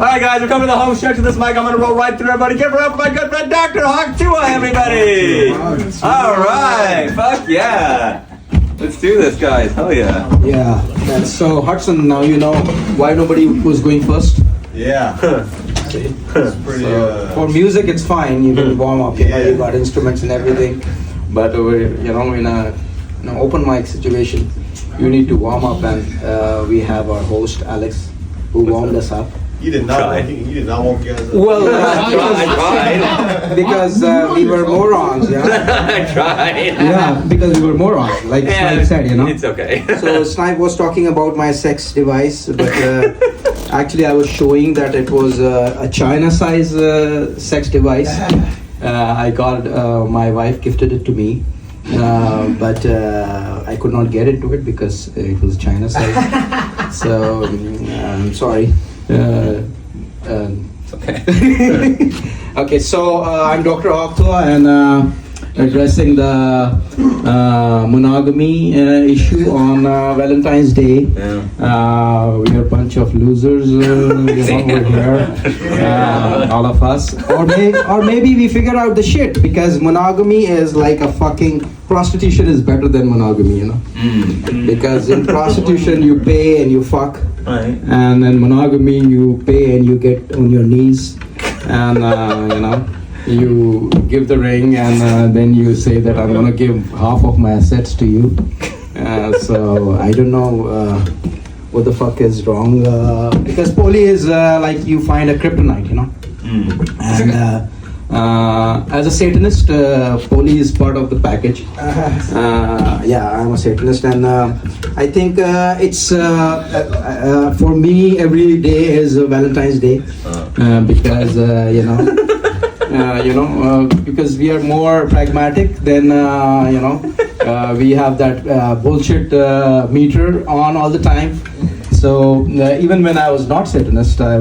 right, guys, we're coming to the home stretch of this mic. I'm going to roll right through everybody. Give it up for my good friend, Dr. Tuah, everybody. All right. Fuck yeah. Let's do this, guys. Hell yeah. Yeah. So, Hudson, now you know why nobody was going first. Yeah. It's pretty, for music, it's fine. You can warm up. You got instruments and everything. But we're, in an open mic situation, you need to warm up, and we have our host Alex, who warmed us up. You did not. You did not warm you guys up. Well, I tried. because we were morons. Yeah. I tried. Yeah, because we were morons, like Snipe said. It's okay. So Snipe was talking about my sex device, but actually I was showing that it was a China size sex device. I got my wife gifted it to me, but I could not get into it because it was China size. So I'm sorry. It's okay. Okay, so I'm Dr. Tuah, and addressing the monogamy issue on Valentine's Day. Yeah. We are a bunch of losers over here, all of us. Or maybe we figured out the shit, because monogamy is like a fucking prostitution is better than monogamy, Because in prostitution you pay and you fuck, Right. and then monogamy you pay and you get on your knees, and you give the ring, and then you say that I'm gonna give half of my assets to you. So I don't know what the fuck is wrong, because poly is like you find a kryptonite, And as a Satanist, poly is part of the package. Yeah, I'm a Satanist, and I think it's for me every day is Valentine's Day, because because we are more pragmatic than we have that bullshit meter on all the time. So even when I was not Satanist, I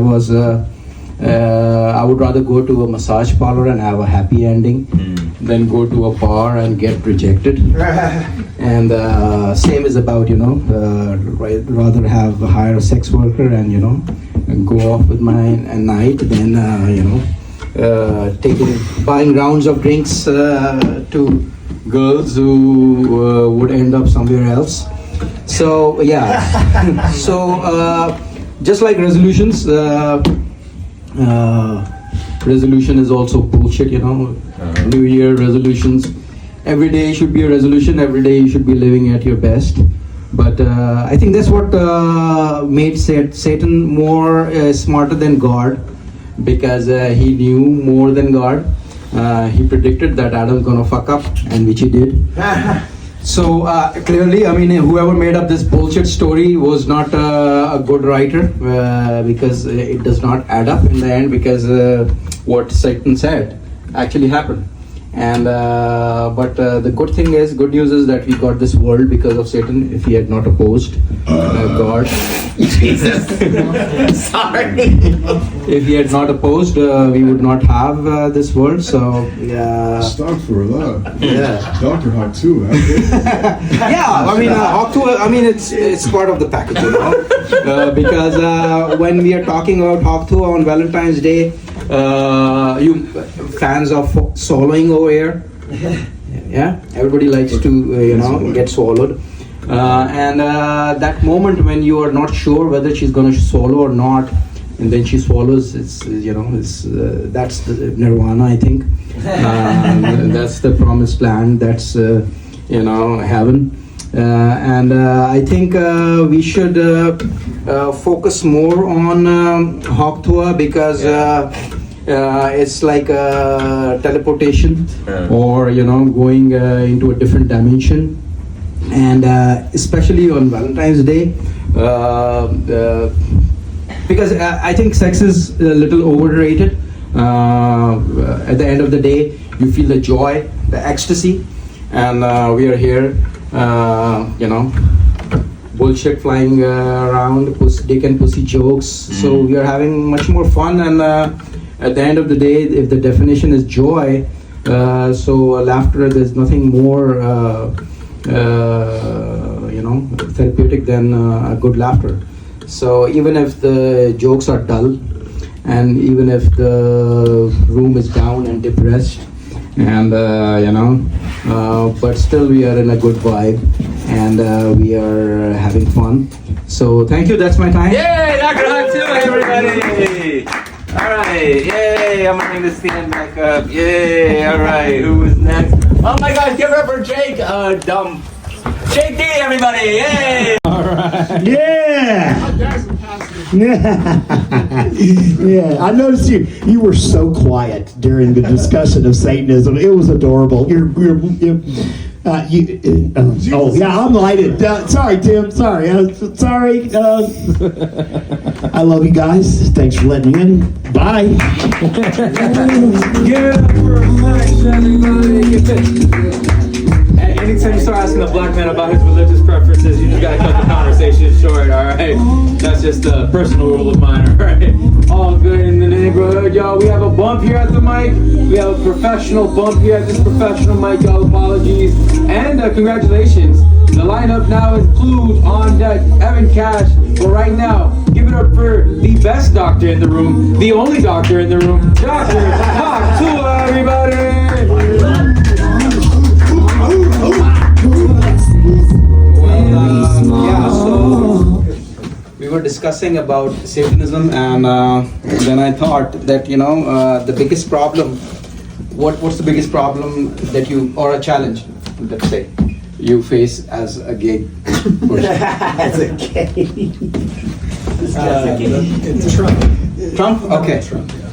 would rather go to a massage parlor and have a happy ending than go to a bar and get rejected. And same is about rather hire a sex worker and and go off with mine at night than buying rounds of drinks to girls who would end up somewhere else. So yeah. So just like resolutions, resolution is also bullshit, New Year resolutions. Every day should be a resolution. Every day you should be living at your best. But I think that's what made Satan more smarter than God, because he knew more than God. He predicted that Adam's gonna fuck up, and which he did. So clearly, whoever made up this bullshit story was not a good writer, because it does not add up in the end, because what Satan said actually happened. And but the good news is that we got this world because of Satan. If he had not opposed God, Jesus. Sorry. If he had not opposed, we would not have this world. So yeah. Astaghfirullah. Yeah. Dr. Hawk too. Yeah, Hawk Tuah, it's part of the package, because when we are talking about Hawk Tuah on Valentine's Day, you fans of swallowing over here? Yeah, everybody likes to get swallowed, and that moment when you are not sure whether she's gonna swallow or not, and then she swallows, it's that's the nirvana, I think. That's the promised land, that's heaven. And I think we should focus more on Hawk Tuah, because it's like teleportation, or going into a different dimension, and especially on Valentine's Day, because I think sex is a little overrated. At the end of the day, you feel the joy, the ecstasy, and we are here, bullshit flying around, dick and pussy jokes. So we are having much more fun, and at the end of the day, if the definition is joy, so laughter, there's nothing more therapeutic than a good laughter. So even if the jokes are dull, and even if the room is down and depressed, and but still we are in a good vibe, and we are having fun. So thank you. That's my time. Yay, Dr. Hawk Tuah, everybody! All right, yay! I'm gonna need to stand back up. Yay! All right, who is next? Oh my gosh, give it up for Jake. Jake D, everybody! Yay! Yeah. Yeah, I noticed you were so quiet during the discussion of Satanism. It was adorable. Oh yeah, I'm lighted. Sorry, Tim. Sorry. Sorry. I love you guys. Thanks for letting me in. Bye. Hey, anytime you start asking a black man about his religious preferences, you just gotta cut the conversation short, alright? That's just a personal rule of mine, alright? All good in the neighborhood, y'all. We have a bump here at the mic. We have a professional bump here at this professional mic, y'all. Apologies. And congratulations. The lineup now includes on deck Evan Cash. But right now, give it up for the best doctor in the room, the only doctor in the room, Dr. Hawk Tuah, everybody! So we were discussing about Satanism, and then I thought that the biggest problem. What's the biggest problem that you, or a challenge, let's say, you face as a gay person? As a gay. It's Trump. Okay.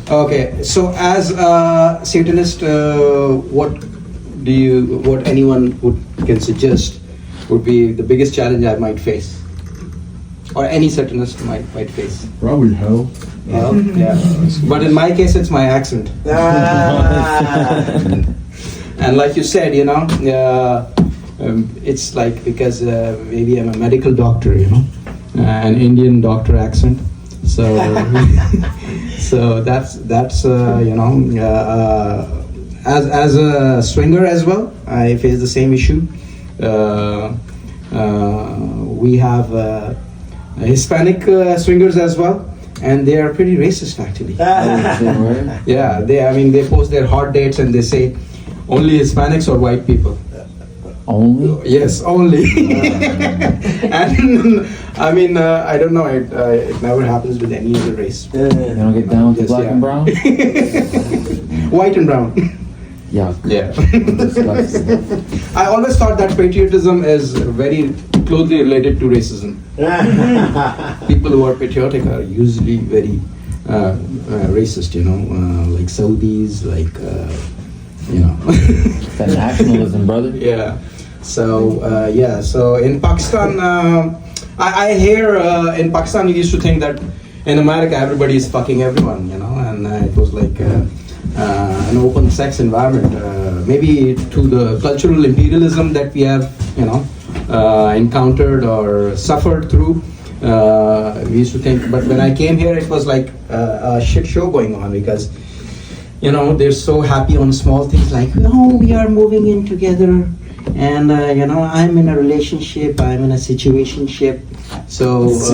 Okay. So as a Satanist, what anyone can suggest would be the biggest challenge I might face, or any Satanist might face? Probably hell. Well, yeah. But in my case, it's my accent. And like you said, it's like because maybe I'm a medical doctor, an Indian doctor accent. So, so that's as a swinger as well, I face the same issue. We have Hispanic swingers as well. And they are pretty racist, actually. Yeah, they post their hot dates and they say only Hispanics or white people. Only? Yes, only. And I don't know. It never happens with any other race. You don't get down with the black and brown? White and brown. Yeah. Yeah. I always thought that patriotism is very closely related to racism. People who are patriotic are usually very racist, like Saudis, like, That nationalism, brother. Yeah. So, so in Pakistan, I hear in Pakistan you used to think that in America everybody is fucking everyone, and it was like an open sex environment. Maybe to the cultural imperialism that we have, encountered or suffered through. We used to think, but when I came here, it was like a shit show going on because, they're so happy on small things like, we are moving in together, and I'm in a relationship, I'm in a situationship. So most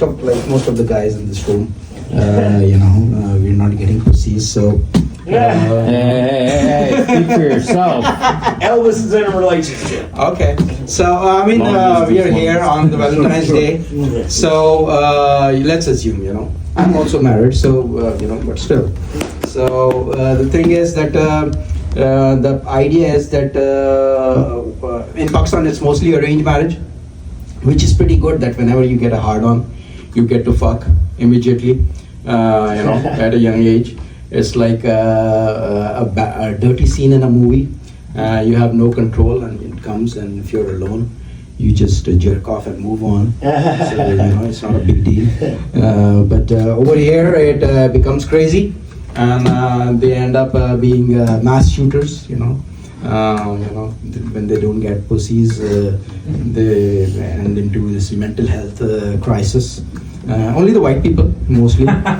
of the guys in this room, we're not getting pussies, so. Hey, speak for yourself. Elvis is in a relationship. Okay, so we are here on the Valentine's Day. So let's assume, I'm also married, so but still. So the thing is that the idea is that in Pakistan it's mostly arranged marriage, which is pretty good. That whenever you get a hard-on, you get to fuck immediately, at a young age. It's like a dirty scene in a movie. You have no control, and it comes, and if you're alone, you just jerk off and move on. So it's not a big deal. But over here, it becomes crazy, and they end up being mass shooters. When they don't get pussies, they end into this mental health crisis. Only the white people, mostly. Not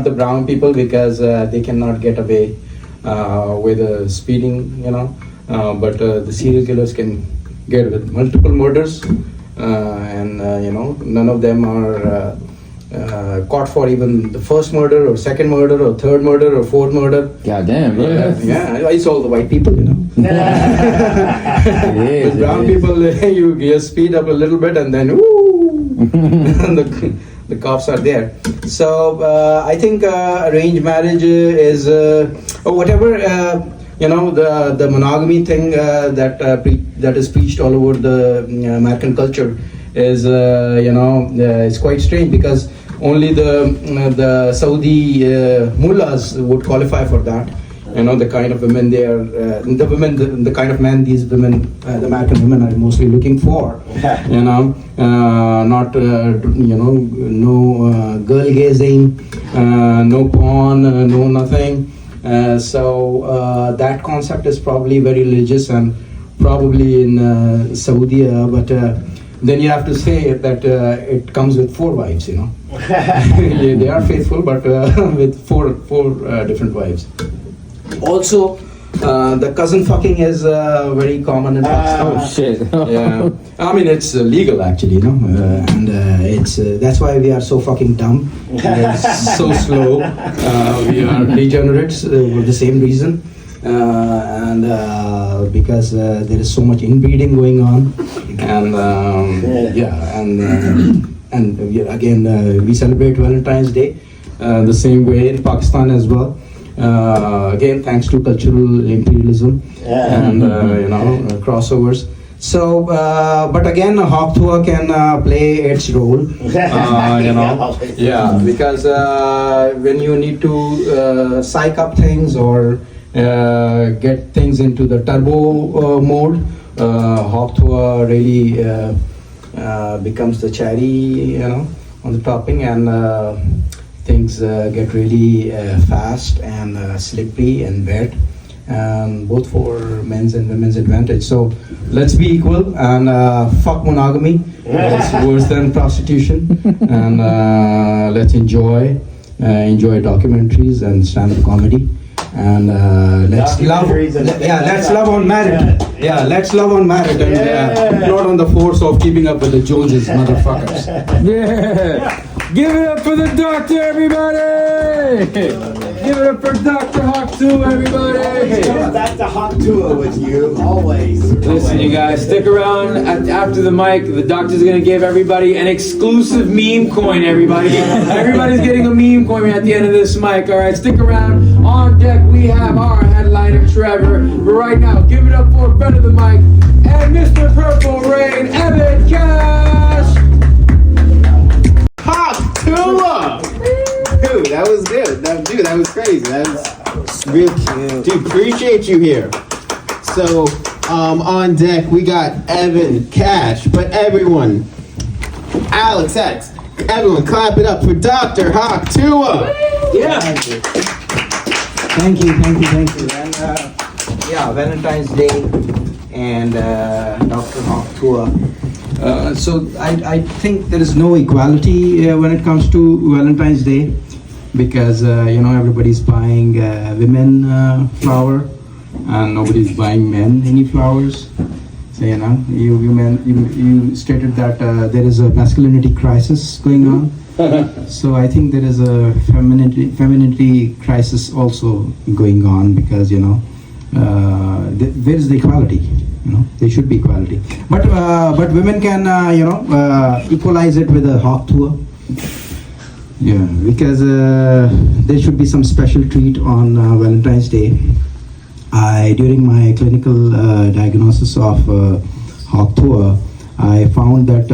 the brown people, because they cannot get away with speeding, but the serial killers can get with multiple murders, and none of them are caught for even the first murder or second murder or third murder or fourth murder. Goddamn, Yeah, it's all the white people, It is, With brown it is. people, you just speed up a little bit and then, ooh, the cops are there. So I think arranged marriage is or whatever the monogamy thing that is preached all over the American culture is it's quite strange because only the Saudi mullahs would qualify for that. The kind of women they are, the kind of men these women, the American women are mostly looking for. Not no girl gazing, no porn, no nothing. So that concept is probably very religious and probably in Saudi, but then you have to say that it comes with 4 wives. They are faithful, but with four different wives. Also, the cousin fucking is very common in Pakistan. Oh shit. Yeah, I mean it's legal actually, and it's that's why we are so fucking dumb, so slow. We are degenerates for the same reason, and because there is so much inbreeding going on, and again we celebrate Valentine's Day the same way in Pakistan as well. Again, thanks to cultural imperialism and crossovers. So, but again, Hawk Tuah can play its role. Because when you need to psych up things or get things into the turbo mode, Hawk Tuah really becomes the cherry, on the topping, and things get really fast and slippery and wet, both for men's and women's advantage. So let's be equal and fuck monogamy. It's worse than prostitution. And let's enjoy documentaries and stand-up comedy. And let's love on merit. Yeah, let's love on merit and not on the force of keeping up with the Joneses, motherfuckers. Yeah. Give it up for the doctor, everybody! Give it up for Dr. Hawk Tuah, everybody! That's a Hawk Tuah with you, always. Listen, you guys, stick around after the mic. The doctor's gonna give everybody an exclusive meme coin, everybody. Everybody's getting a meme coin at the end of this mic, all right? Stick around. On deck, we have our headliner, Trevor. But right now, give it up for friend of the mic and Mr. Purple Rain, Evan Cash! Hawk Tuah! Dude, that was good. That was crazy. That was real cute. Dude, appreciate you here. So, on deck, we got Evan Cash, but everyone, Alex X, everyone clap it up for Dr. Hawk Tuah! Yeah. Thank you. And Valentine's Day and Dr. Hawk Tuah. So I think there is no equality when it comes to Valentine's Day because everybody's buying women flower and nobody's buying men any flowers. So you stated that there is a masculinity crisis going on. So I think there is a femininity crisis also going on because where is the equality? There should be equality, but women can equalize it with a Hawk Tuah. Yeah, because there should be some special treat on Valentine's Day. During my clinical diagnosis of Hawk Tuah, I found that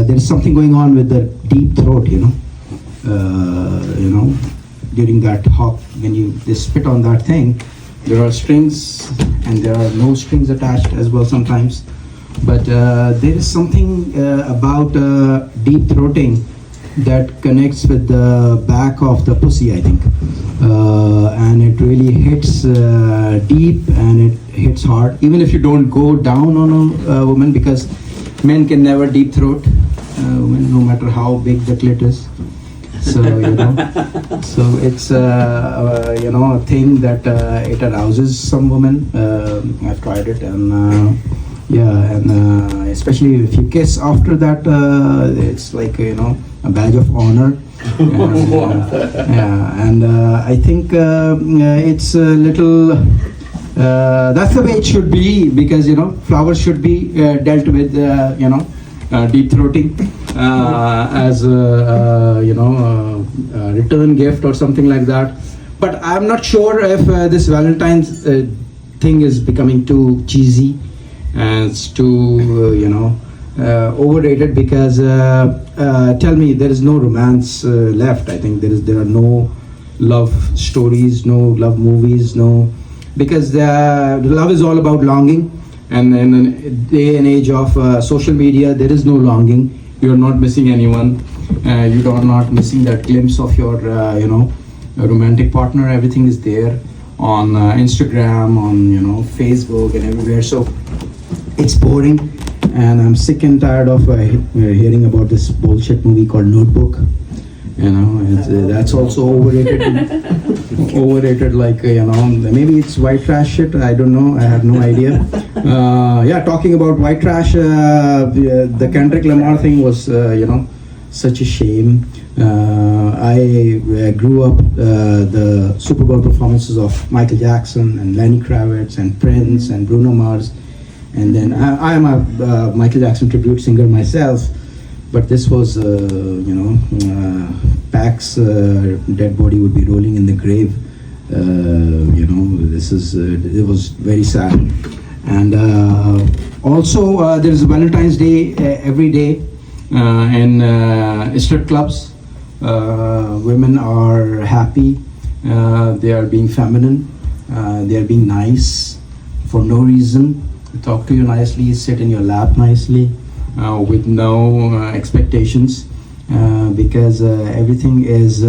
there is something going on with the deep throat. During that hawk, when they spit on that thing, there are strings and there are no strings attached as well sometimes. But there is something about deep throating that connects with the back of the pussy, I think. And it really hits deep and it hits hard. Even if you don't go down on a woman, because men can never deep throat women, no matter how big the clit is. So so it's a thing that it arouses some women. I've tried it, and Yeah, and especially if you kiss after that, it's like a badge of honor. Yeah, and I think it's a little. That's the way it should be, because flowers should be dealt with deep throating as a return gift or something like that. But I'm not sure if this Valentine's thing is becoming too cheesy and it's too overrated, because tell me, there is no romance left. I think there are no love stories, no love movies, no, because the love is all about longing, and in a day and age of social media, there is no longing. You're not missing anyone. You are not missing that glimpse of your a romantic partner. Everything is there on Instagram, on Facebook and everywhere. So it's boring, and I'm sick and tired of hearing about this bullshit movie called Notebook. That's also overrated. Overrated, like maybe it's white trash shit. I don't know. I have no idea. Talking about white trash, the Kendrick Lamar thing was such a shame. I grew up the Super Bowl performances of Michael Jackson and Lenny Kravitz and Prince and Bruno Mars, and then I am a Michael Jackson tribute singer myself. But this was, Pac's dead body would be rolling in the grave. It was very sad. And also, there is Valentine's Day every day in strip clubs. Women are happy. They are being feminine. They are being nice for no reason. Talk to you nicely, sit in your lap nicely. With no expectations, because everything is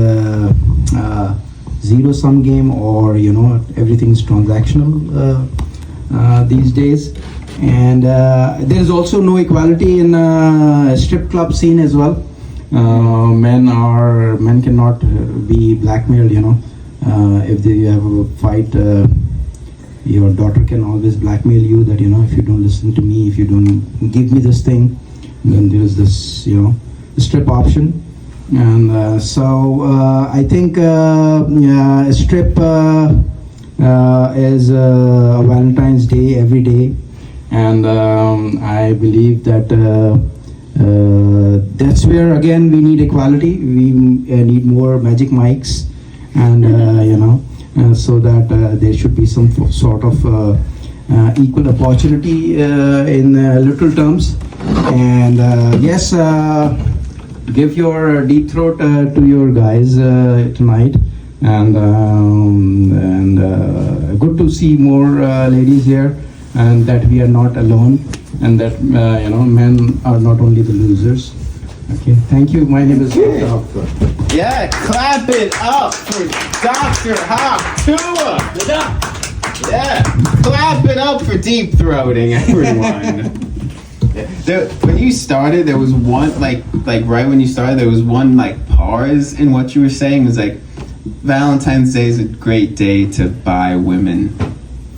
zero-sum game, or everything is transactional these days. And there is also no equality in strip club scene as well. Men cannot be blackmailed. If they have a fight, your daughter can always blackmail you that if you don't listen to me, if you don't give me this thing, then there is this strip option. And so I think strip is a Valentine's Day every day, and I believe that that's where again we need equality. We need more magic mics, and so that there should be some sort of equal opportunity in literal terms. And yes, give your deep throat to your guys tonight. And good to see more ladies here, and that we are not alone, and that men are not only the losers. Okay, thank you. My name is Dr. Hawk. Yeah, clap it up for Dr. Hawk Tuah. Yeah, clap it up for deep throating, everyone. When you started, there was one like right when you started, there was one pause in what you were saying. It was like, Valentine's Day is a great day to buy women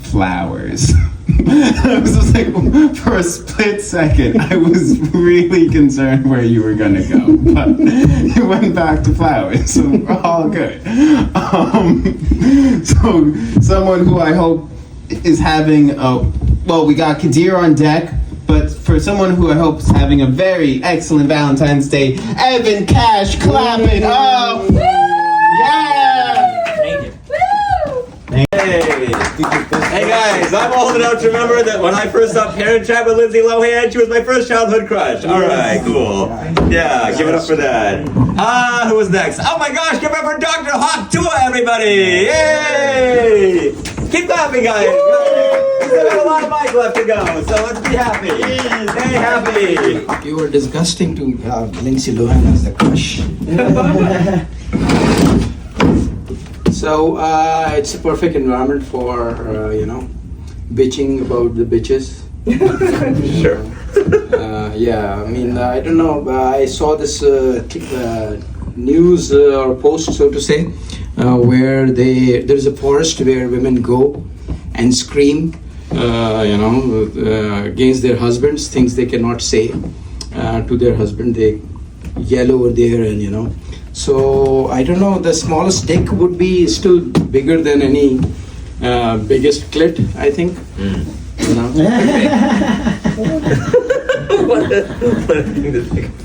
flowers. I was just like, for a split second, I was really concerned where you were gonna go, but you went back to flowers, so we're all good. So someone who I hope is having we got Kadir on deck, but for someone who I hope is having a very excellent Valentine's Day, Evan Cash, clap it up! Yeah! Thank you. Hey guys, I'm old enough to remember that when I first saw Parent Trap with Lindsay Lohan, she was my first childhood crush. Alright, cool. Yeah, give it up for that. Who was next? Oh my gosh, give it up for Dr. Hawk Tuah, everybody! Yay! Keep clapping, guys! We still have a lot of mic left to go, so let's be happy. Stay happy! You were disgusting to have Lindsay Lohan as the crush. So it's a perfect environment for bitching about the bitches. Sure. Yeah, I mean, I don't know. I saw this news or post, so to say, where there's a forest where women go and scream against their husbands, things they cannot say to their husband. They yell over there, and So I don't know. The smallest dick would be still bigger than any biggest clit, I think.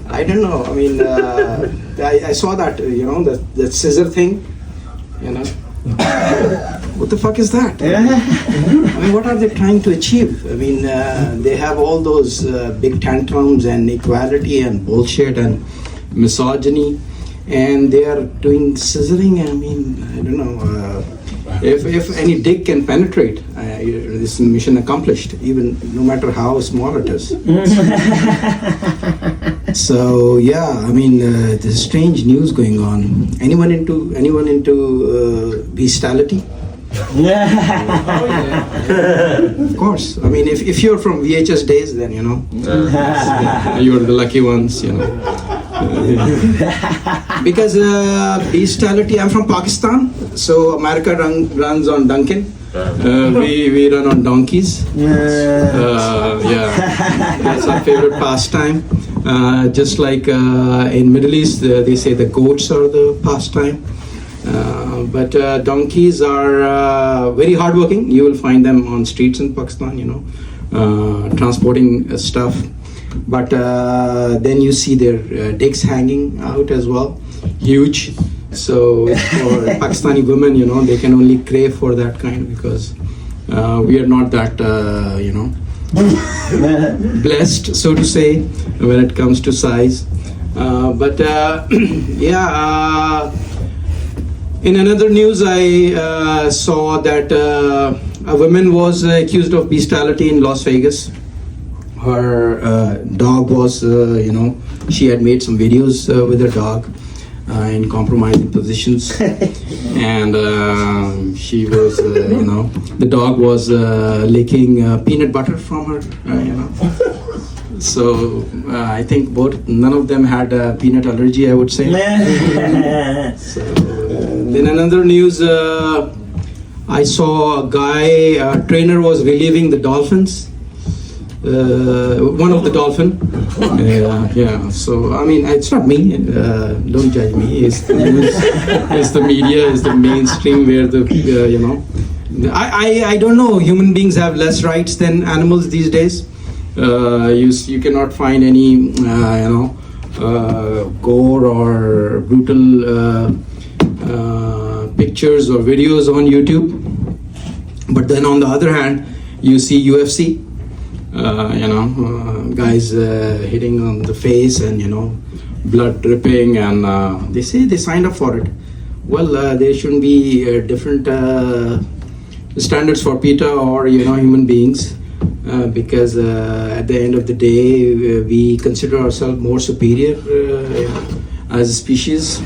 I don't know. I mean, I saw that, the scissor thing, What the fuck is that? I mean, what are they trying to achieve? I mean, they have all those big tantrums and equality and bullshit and misogyny, and they are doing scissoring. I mean, I don't know. If any dick can penetrate, this mission accomplished, even no matter how small it is. So yeah, I mean, there's strange news going on. Anyone into bestiality? Of course. I mean, if you're from VHS days, then you're the lucky ones. Because bestiality. I'm from Pakistan, so America runs on Duncan. We run on donkeys. That's our favorite pastime. Just like in Middle East, they say the goats are the pastime. But donkeys are very hardworking. You will find them on streets in Pakistan, transporting stuff. But then you see their dicks hanging out as well, huge. So for Pakistani women, they can only crave for that kind, because we are not that, blessed, so to say, when it comes to size. In another news, I saw that a woman was accused of bestiality in Las Vegas. Her dog was, she had made some videos with her dog in compromising positions, and she was, the dog was licking peanut butter from her, So I think none of them had a peanut allergy, I would say. So, then another news, I saw a trainer was relieving the dolphins. One of the dolphin. So I mean, it's not me. Don't judge me. It's the news. It's the media. It's the mainstream where I don't know. Human beings have less rights than animals these days. You cannot find any gore or brutal pictures or videos on YouTube. But then on the other hand, you see UFC. Guys hitting on the face and blood dripping, and they say they signed up for it. Well, there shouldn't be different standards for PETA or human beings, because at the end of the day, we consider ourselves more superior as a species.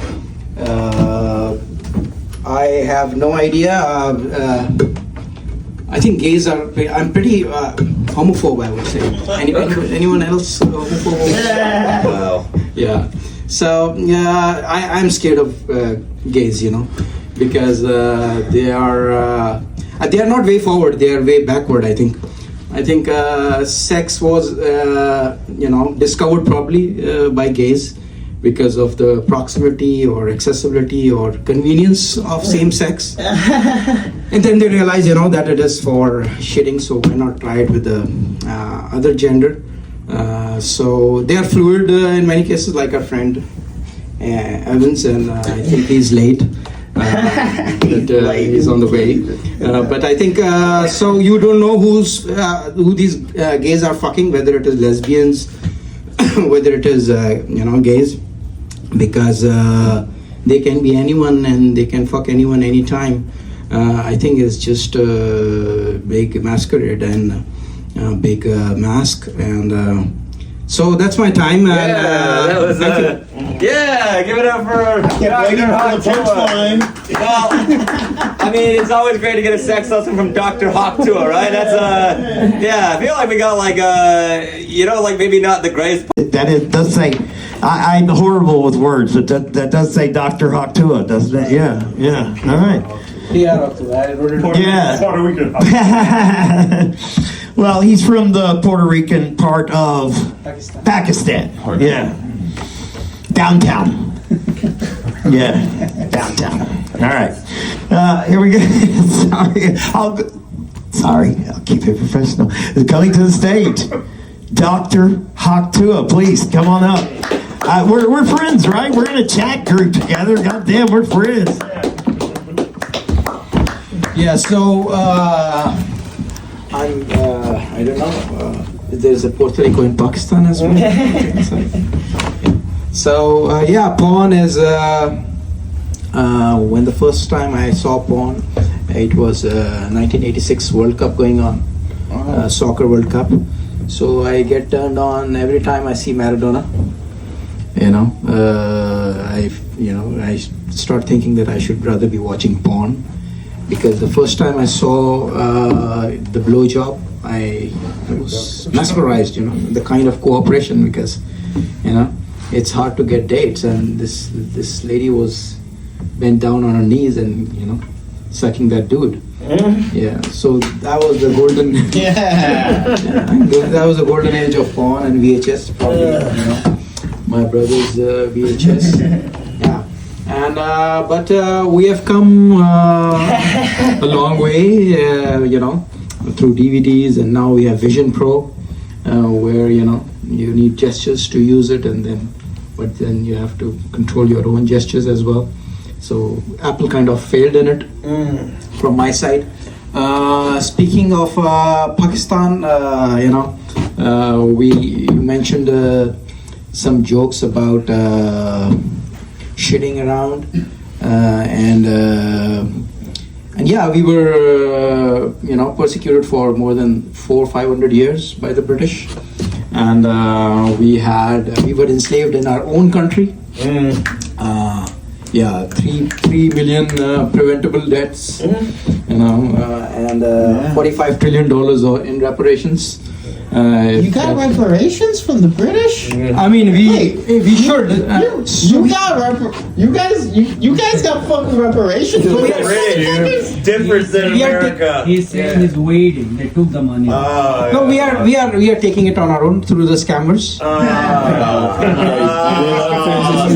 I have no idea. I think gays are. I'm pretty homophobe, I would say. Anyone else homophobe? Wow. Yeah. So I'm scared of gays, because they are not way forward. They are way backward, I think. I think sex was discovered probably by gays because of the proximity or accessibility or convenience of same sex. And then they realize, that it is for shitting, so why not try it with the other gender? So they are fluid in many cases, like our friend Evans, and I think he's late. He's on the way. But I think, so you don't know who these gays are fucking, whether it is lesbians, whether it is, gays, because they can be anyone and they can fuck anyone anytime. I think it's just a big masquerade and a big mask, and so that's my time. That was give it up for Dr. Hawk Tuah. Well, I mean, it's always great to get a sex lesson from Dr. Hawk Tuah, right? That's I feel like we got like like maybe not the greatest. That does say, I'm horrible with words, but that does say Dr. Hawk Tuah, doesn't it? Yeah. All right. Yeah, I wrote it. Yeah. Puerto Rican. Well, he's from the Puerto Rican part of Pakistan. Yeah. Downtown. Yeah. Downtown. All right. Here we go. Sorry. I'll keep it professional. Coming to the stage, Dr. Tuah, please come on up. We're friends, right? We're in a chat group together. God damn, we're friends. Yeah, so I don't know. There's a Puerto Rico in Pakistan as well. So yeah, pawn is when the first time I saw pawn, it was 1986 World Cup going on, soccer World Cup. So I get turned on every time I see Maradona. I start thinking that I should rather be watching pawn. Because the first time I saw the blowjob, I was mesmerized, the kind of cooperation, because, it's hard to get dates, and this lady was bent down on her knees and, sucking that dude. Yeah, so that was the golden, that was the golden age of porn and VHS, probably, my brother's VHS. Yeah. And but we have come a long way, through DVDs, and now we have Vision Pro, where you need gestures to use it, but then you have to control your own gestures as well. So Apple kind of failed in it from my side. Speaking of Pakistan, we mentioned some jokes about shitting around, and yeah, we were persecuted for more than 400 or 500 years by the British, and we were enslaved in our own country. 3 million preventable deaths, and $45 trillion in reparations. You got reparations from the British? I mean, we should. You guys got fucking reparations from the British? Different than America. He's saying he's waiting. They took the money. No, we are taking it on our own through the scammers.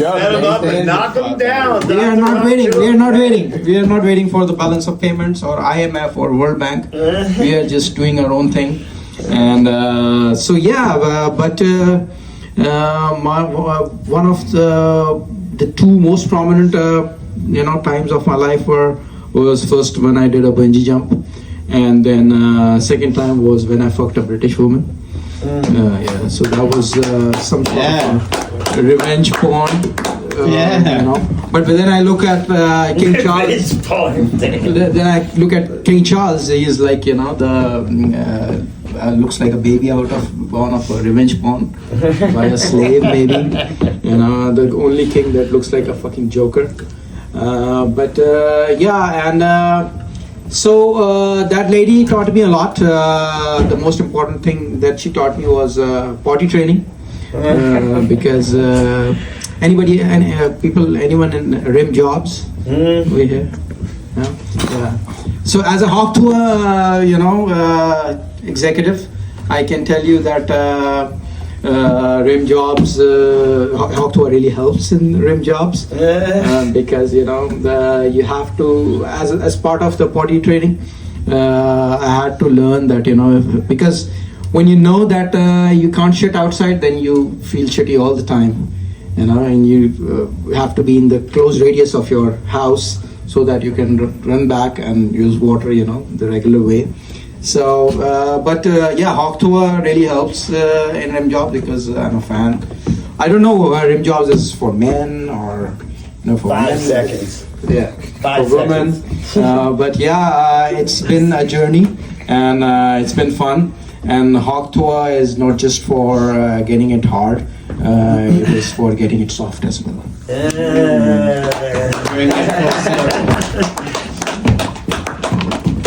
Set them up and knock them down. We are not waiting. We are not waiting for the balance of payments or IMF or World Bank. We are just doing our own thing. And so yeah, but one of the two most prominent times of my life was first when I did a bungee jump, and then second time was when I fucked a British woman. Yeah, so that was some sort of revenge porn. But then I look at King Charles. Then I look at King Charles. He's like looks like a baby born of a revenge porn by a slave, maybe. The only king that looks like a fucking joker. So that lady taught me a lot. The most important thing that she taught me was potty training, because anyone in rim jobs, we here. So as a Hawk Tuah, executive, I can tell you that rim jobs, Hawk Tuah really helps in rim jobs, because you have to, as part of the potty training, I had to learn that because when you know that you can't shit outside, then you feel shitty all the time, and you have to be in the close radius of your house so that you can run back and use water, the regular way. So, Hawk Tuah really helps in rim job, because I'm a fan. I don't know rim jobs is for men or for 5 men. seconds. Yeah, 5 for women. But yeah, it's been a journey, and it's been fun. And Hawk Tuah is not just for getting it hard; it is for getting it soft as well.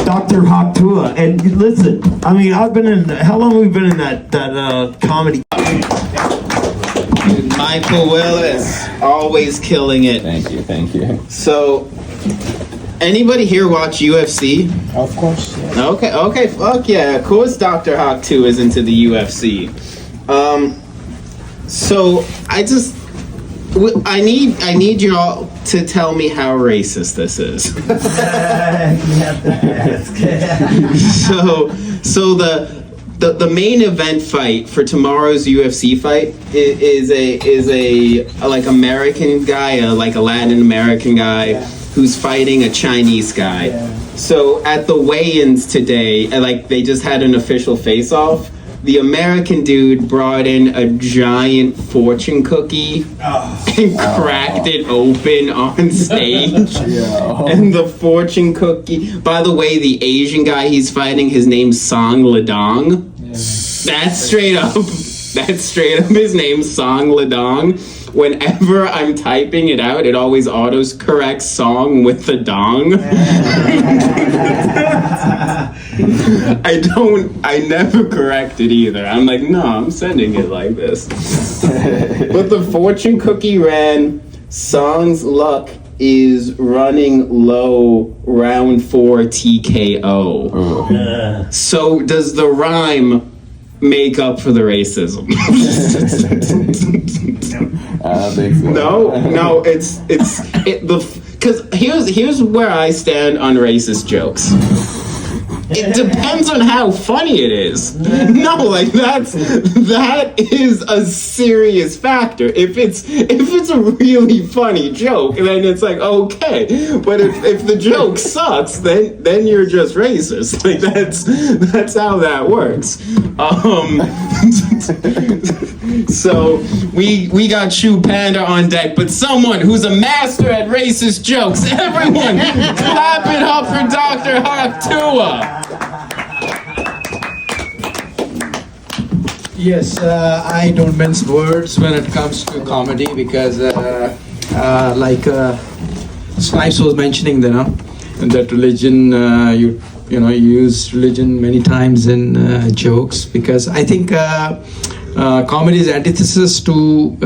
Dr. Hawk Tuah, and listen, I mean, I've been in. How long have we been in that comedy? Michael Willis, always killing it. Thank you. So, Anybody here watch UFC? Of course. Okay, fuck yeah. Of course Dr. Hawk 2 is into the UFC. So I need y'all to tell me how racist this is. So the main event fight for tomorrow's UFC fight is a like American guy, like a Latin American guy who's fighting a Chinese guy. So at the weigh-ins today, like they just had an official face-off. The American dude brought in a giant fortune cookie and cracked it open on stage. And the fortune cookie, by the way, the Asian guy he's fighting, his name's Song Ladong. That's straight up his name's Song Ladong. Whenever I'm typing it out, it always autos corrects song with the dong. I never correct it either. I'm like, no, I'm sending it like this. But the fortune cookie ran, Song's luck is running low, round 4 TKO. So does the rhyme make up for the racism? I think so. No, because here's where I stand on racist jokes. It depends on how funny it is. No, like that is a serious factor. If it's a really funny joke, then it's like okay. But if the joke sucks, then you're just racist. Like that's how that works. So we got Shoe Panda on deck, but someone who's a master at racist jokes. Everyone, clap it up for Dr. Hawk Tuah. Yes, I don't mince words when it comes to comedy because, like Snipes was mentioning, that religion, you use religion many times in jokes because I think comedy is antithesis to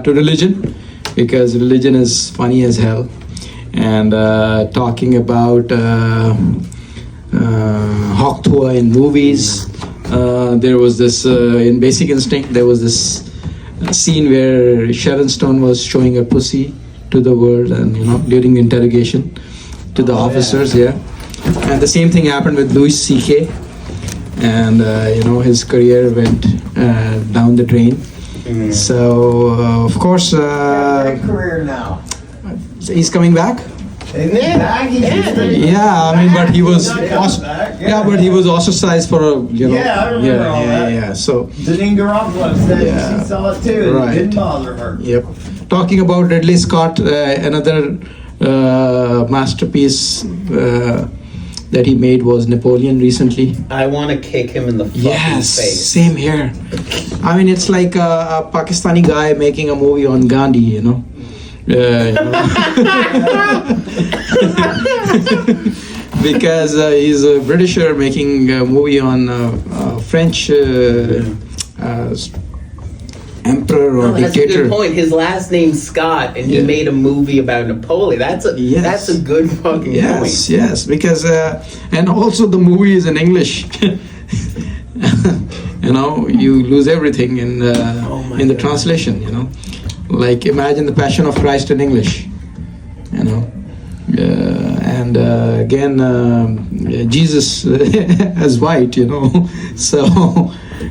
religion because religion is funny as hell, and talking about Hawk Tuah in movies. There was this in Basic Instinct. There was this scene where Sharon Stone was showing her pussy to the world, and during interrogation to the officers. Yeah, and the same thing happened with Louis C.K. And his career went down the drain. So of course, career now. he's coming back. Yeah, I mean, but he was but he was ostracized for a Yeah, I remember all that. Yeah. So Janine Garoppolo said she saw it too, and Right. it didn't bother her. yep. Talking about Ridley Scott, another masterpiece that he made was Napoleon recently. I want to kick him in the fucking Yes, face. same here. I mean, it's like a Pakistani guy making a movie on Gandhi, because he's a Britisher making a movie on French emperor or That's a dictator. good point. His last name's Scott, and he Yeah. made a movie about Napoleon. That's a good fucking point. Yes, because and also the movie is in English. You lose everything in the translation. Like imagine the Passion of Christ in English. And again, Jesus as white. So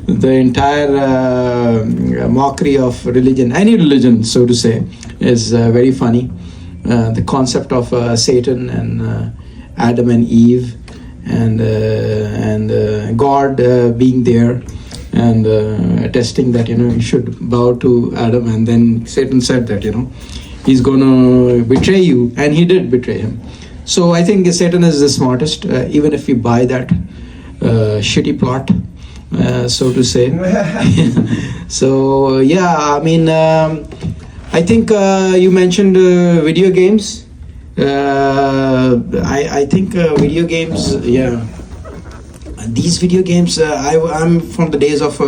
the entire mockery of religion, any religion, so to say, is very funny. The concept of Satan and Adam and Eve, and God being there and attesting that you should bow to Adam, and then Satan said that he's gonna betray you, and he did betray him. So I think Satan is the smartest, even if we buy that shitty plot, so to say. So yeah, I mean, I think you mentioned video games. I think video games, yeah. These video games, I'm from the days of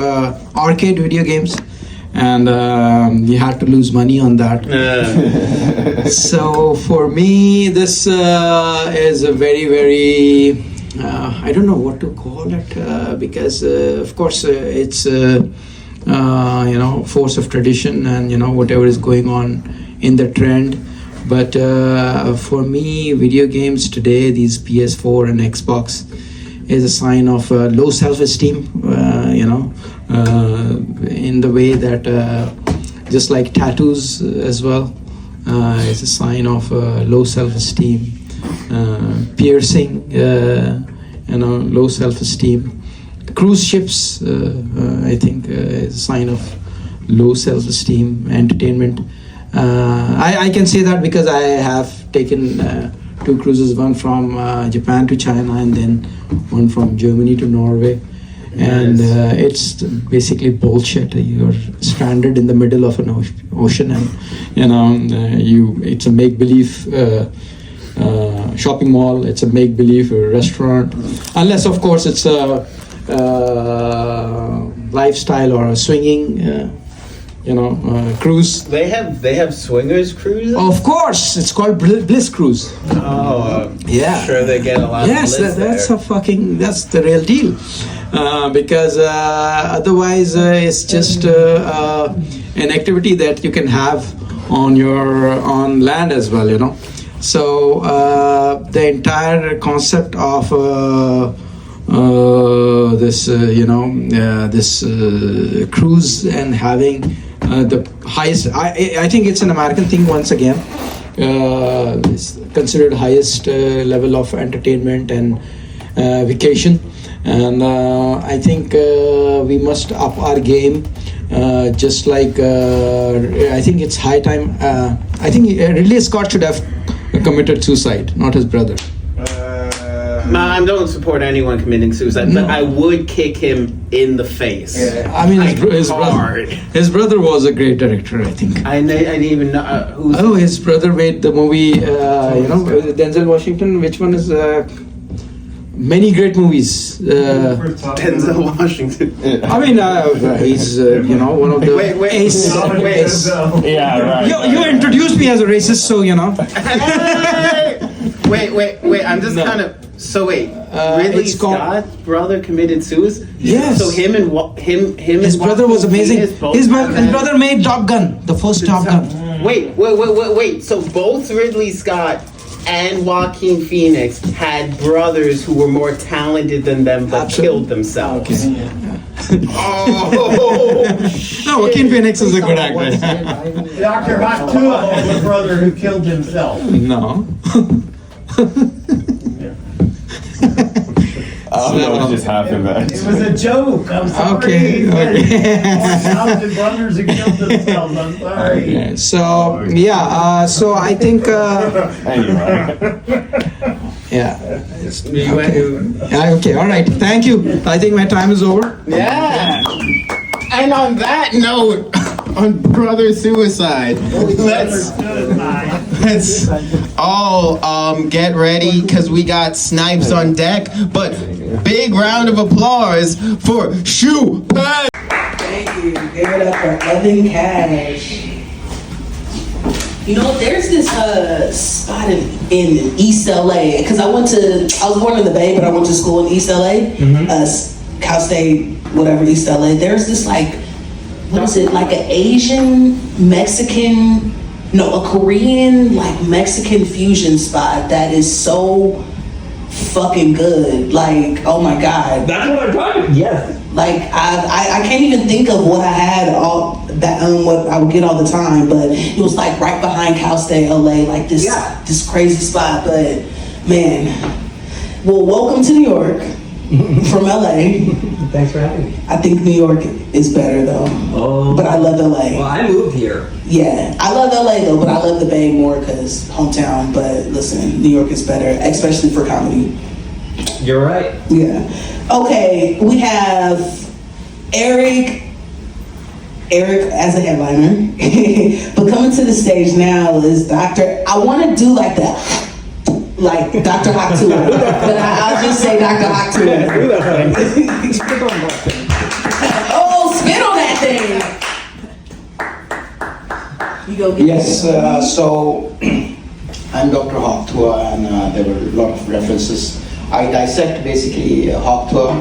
arcade video games, and you had to lose money on that. So for me, this is a very, very I don't know what to call it because of course it's force of tradition and whatever is going on in the trend. But for me, video games today, these PS4 and Xbox, is a sign of low self-esteem. In the way that just like tattoos as well, is a sign of low self-esteem. Piercing, low self-esteem. Cruise ships, I think, is a sign of low self-esteem. Entertainment. I can say that because I have taken 2 cruises, one from Japan to China and then one from Germany to Norway. And it's basically bullshit. You're stranded in the middle of an ocean, and it's a make-believe shopping mall. It's a make-believe restaurant, unless of course it's a lifestyle or a swinging cruise. They have swingers cruises. Of course, it's called Bliss Cruise. Oh, yeah. Sure, they get a lot. Yes, of bliss that's there. that's the real deal. Because otherwise, it's just an activity that you can have on land as well. So the entire concept of this cruise and having the highest, I think it's an American thing once again. It's considered highest level of entertainment and vacation, and I think we must up our game. Just like I think it's high time. I think Ridley Scott should have committed suicide, not his brother. I don't support anyone committing suicide, but I would kick him in the face. I mean, his brother was a great director, I think. I didn't even know who's. Oh, his brother made the movie, Denzel Washington. Which one is? Many great movies. Denzel Washington. I mean, he's one of the ace. Yeah, right. You introduced me as a racist, so Wait! I'm just kind of. So wait, Ridley Scott's brother committed suicide? Yes. So him. His brother was amazing. His brother made Top Gun, the first Top Gun. Wait. So both Ridley Scott and Joaquin Phoenix had brothers who were more talented than them but killed themselves. Okay. Oh, no, Joaquin Phoenix is a good actor. Dr. Hot Tuah had a brother who killed himself. No. I don't know what just happened, man. It was a joke. I'm sorry. Okay. Talented brothers who killed themselves. I'm sorry. Okay. So yeah. So I think. Anyway. Yeah. Okay. All right. Thank you. I think my time is over. yeah. And on that note, on brother suicide, let's all get ready because we got snipes on deck. But big round of applause for Shoe Pad. Thank you. Give it up for Evan Cash. There's this spot in East LA because I was born in the Bay, but I went to school in East LA, Cal State, whatever, East LA. There's this what is it, like an Asian Mexican, a Korean Mexican fusion spot that is so fucking good. Oh my god. That's what I'm talking about. Yes. I can't even think of what I had what I would get all the time, but it was right behind Cal State LA, this crazy spot. But man, well, welcome to New York from LA. Thanks for having me. I think New York is better though. Oh. But I love LA. Well, I moved here. Yeah, I love LA though, but I love the Bay more because hometown. But listen, New York is better, especially for comedy. You're right. Yeah. Okay, we have Eric as a headliner. But coming to the stage now is Dr. I want to do Dr. Hot Tuah, but I'll just say Dr. Hot Tuah. Oh, spit on that thing. You go get Yes, so I'm Dr. Hawk Tuah, and there were a lot of references. I dissect basically Hawk Tuah.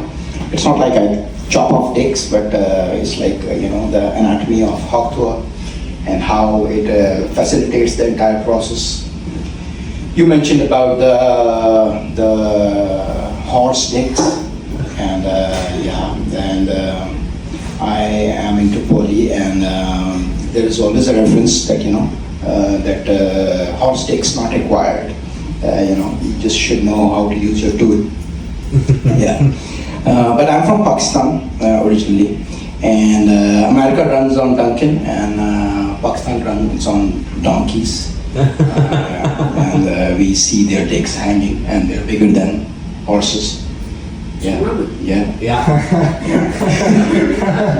It's not like I chop off dicks, but it's like, the anatomy of Hawk Tuah and how it facilitates the entire process. You mentioned about the horse dicks, and I am into poly, and there is always a reference that that horse dick's not required. You just should know how to use your tool. Yeah, but I'm from Pakistan originally, and America runs on Duncan, and Pakistan runs on donkeys. And we see their dicks hanging, and they're bigger than horses. Yeah. Yeah.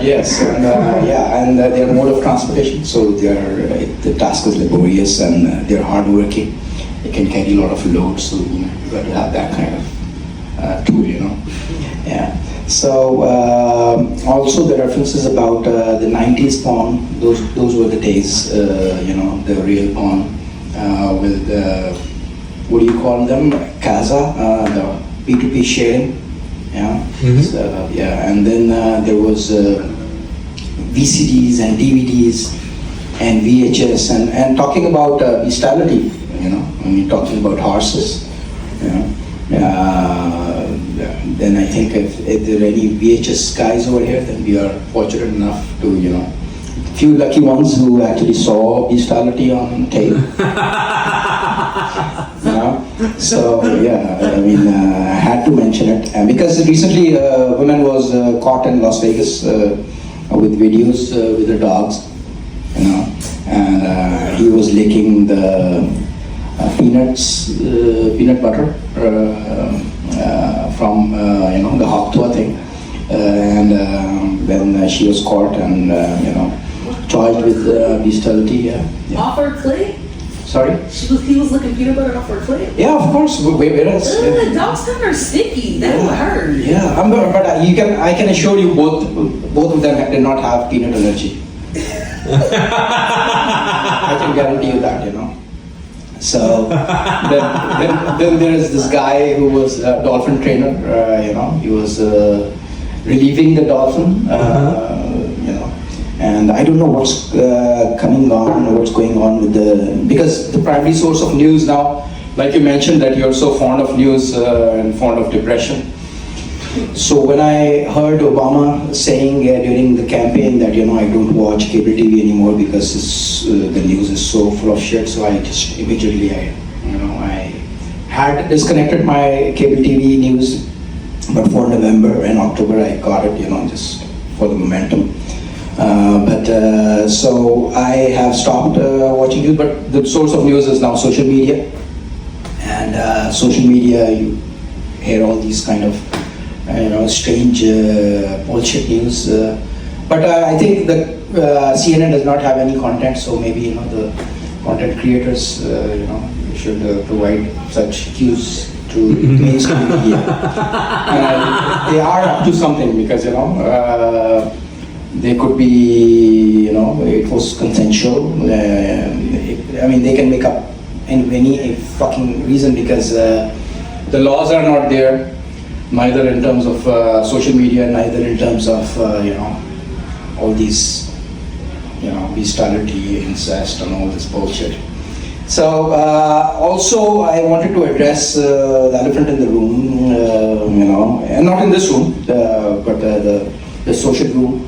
Yes, and their mode of transportation. So the task is laborious, and they're hardworking. They can carry a lot of loads. So you got to have that kind of tool. Yeah. So also the references about the 90s porn. Those were the days. The real porn with what do you call them? Kaza, the P2P sharing. Yeah. So, and then there was VCDs and DVDs and VHS, and talking about bestiality, when you're talking about horses, then I think if there are any VHS guys over here, then we are fortunate enough to, few lucky ones who actually saw bestiality on tape. So I had to mention it, and because recently a woman was caught in Las Vegas with videos with her dogs, and he was licking the peanut butter from the Hawk Tuah thing, and then she was caught and charged with bestiality. Yeah. Off her clit? Sorry? He was licking peanut butter off her clit? Yeah, of course. Where else? Ugh, dogs kind of sticky. That would hurt. Yeah, but I can assure you both of them did not have peanut allergy. I can guarantee you that, So then there is this guy who was a dolphin trainer. He was relieving the dolphin. And I don't know what's coming on or what's going on with because the primary source of news now, like you mentioned that you're so fond of news and fond of depression. So when I heard Obama saying during the campaign that I don't watch cable TV anymore because the news is so full of shit, so I just immediately I had disconnected my cable TV news, but for November and October I got it, just for the momentum. So I have stopped watching news, but the source of news is now social media, and social media you hear all these kind of strange bullshit news. But I think that CNN does not have any content, so maybe the content creators should provide such cues to mainstream media. They are up to something because they could be it was consensual. They can make up any fucking reason because the laws are not there. Neither in terms of social media, neither in terms of all these bestiality, incest, and all this bullshit. So also I wanted to address the elephant in the room, and not in this room, but the social room.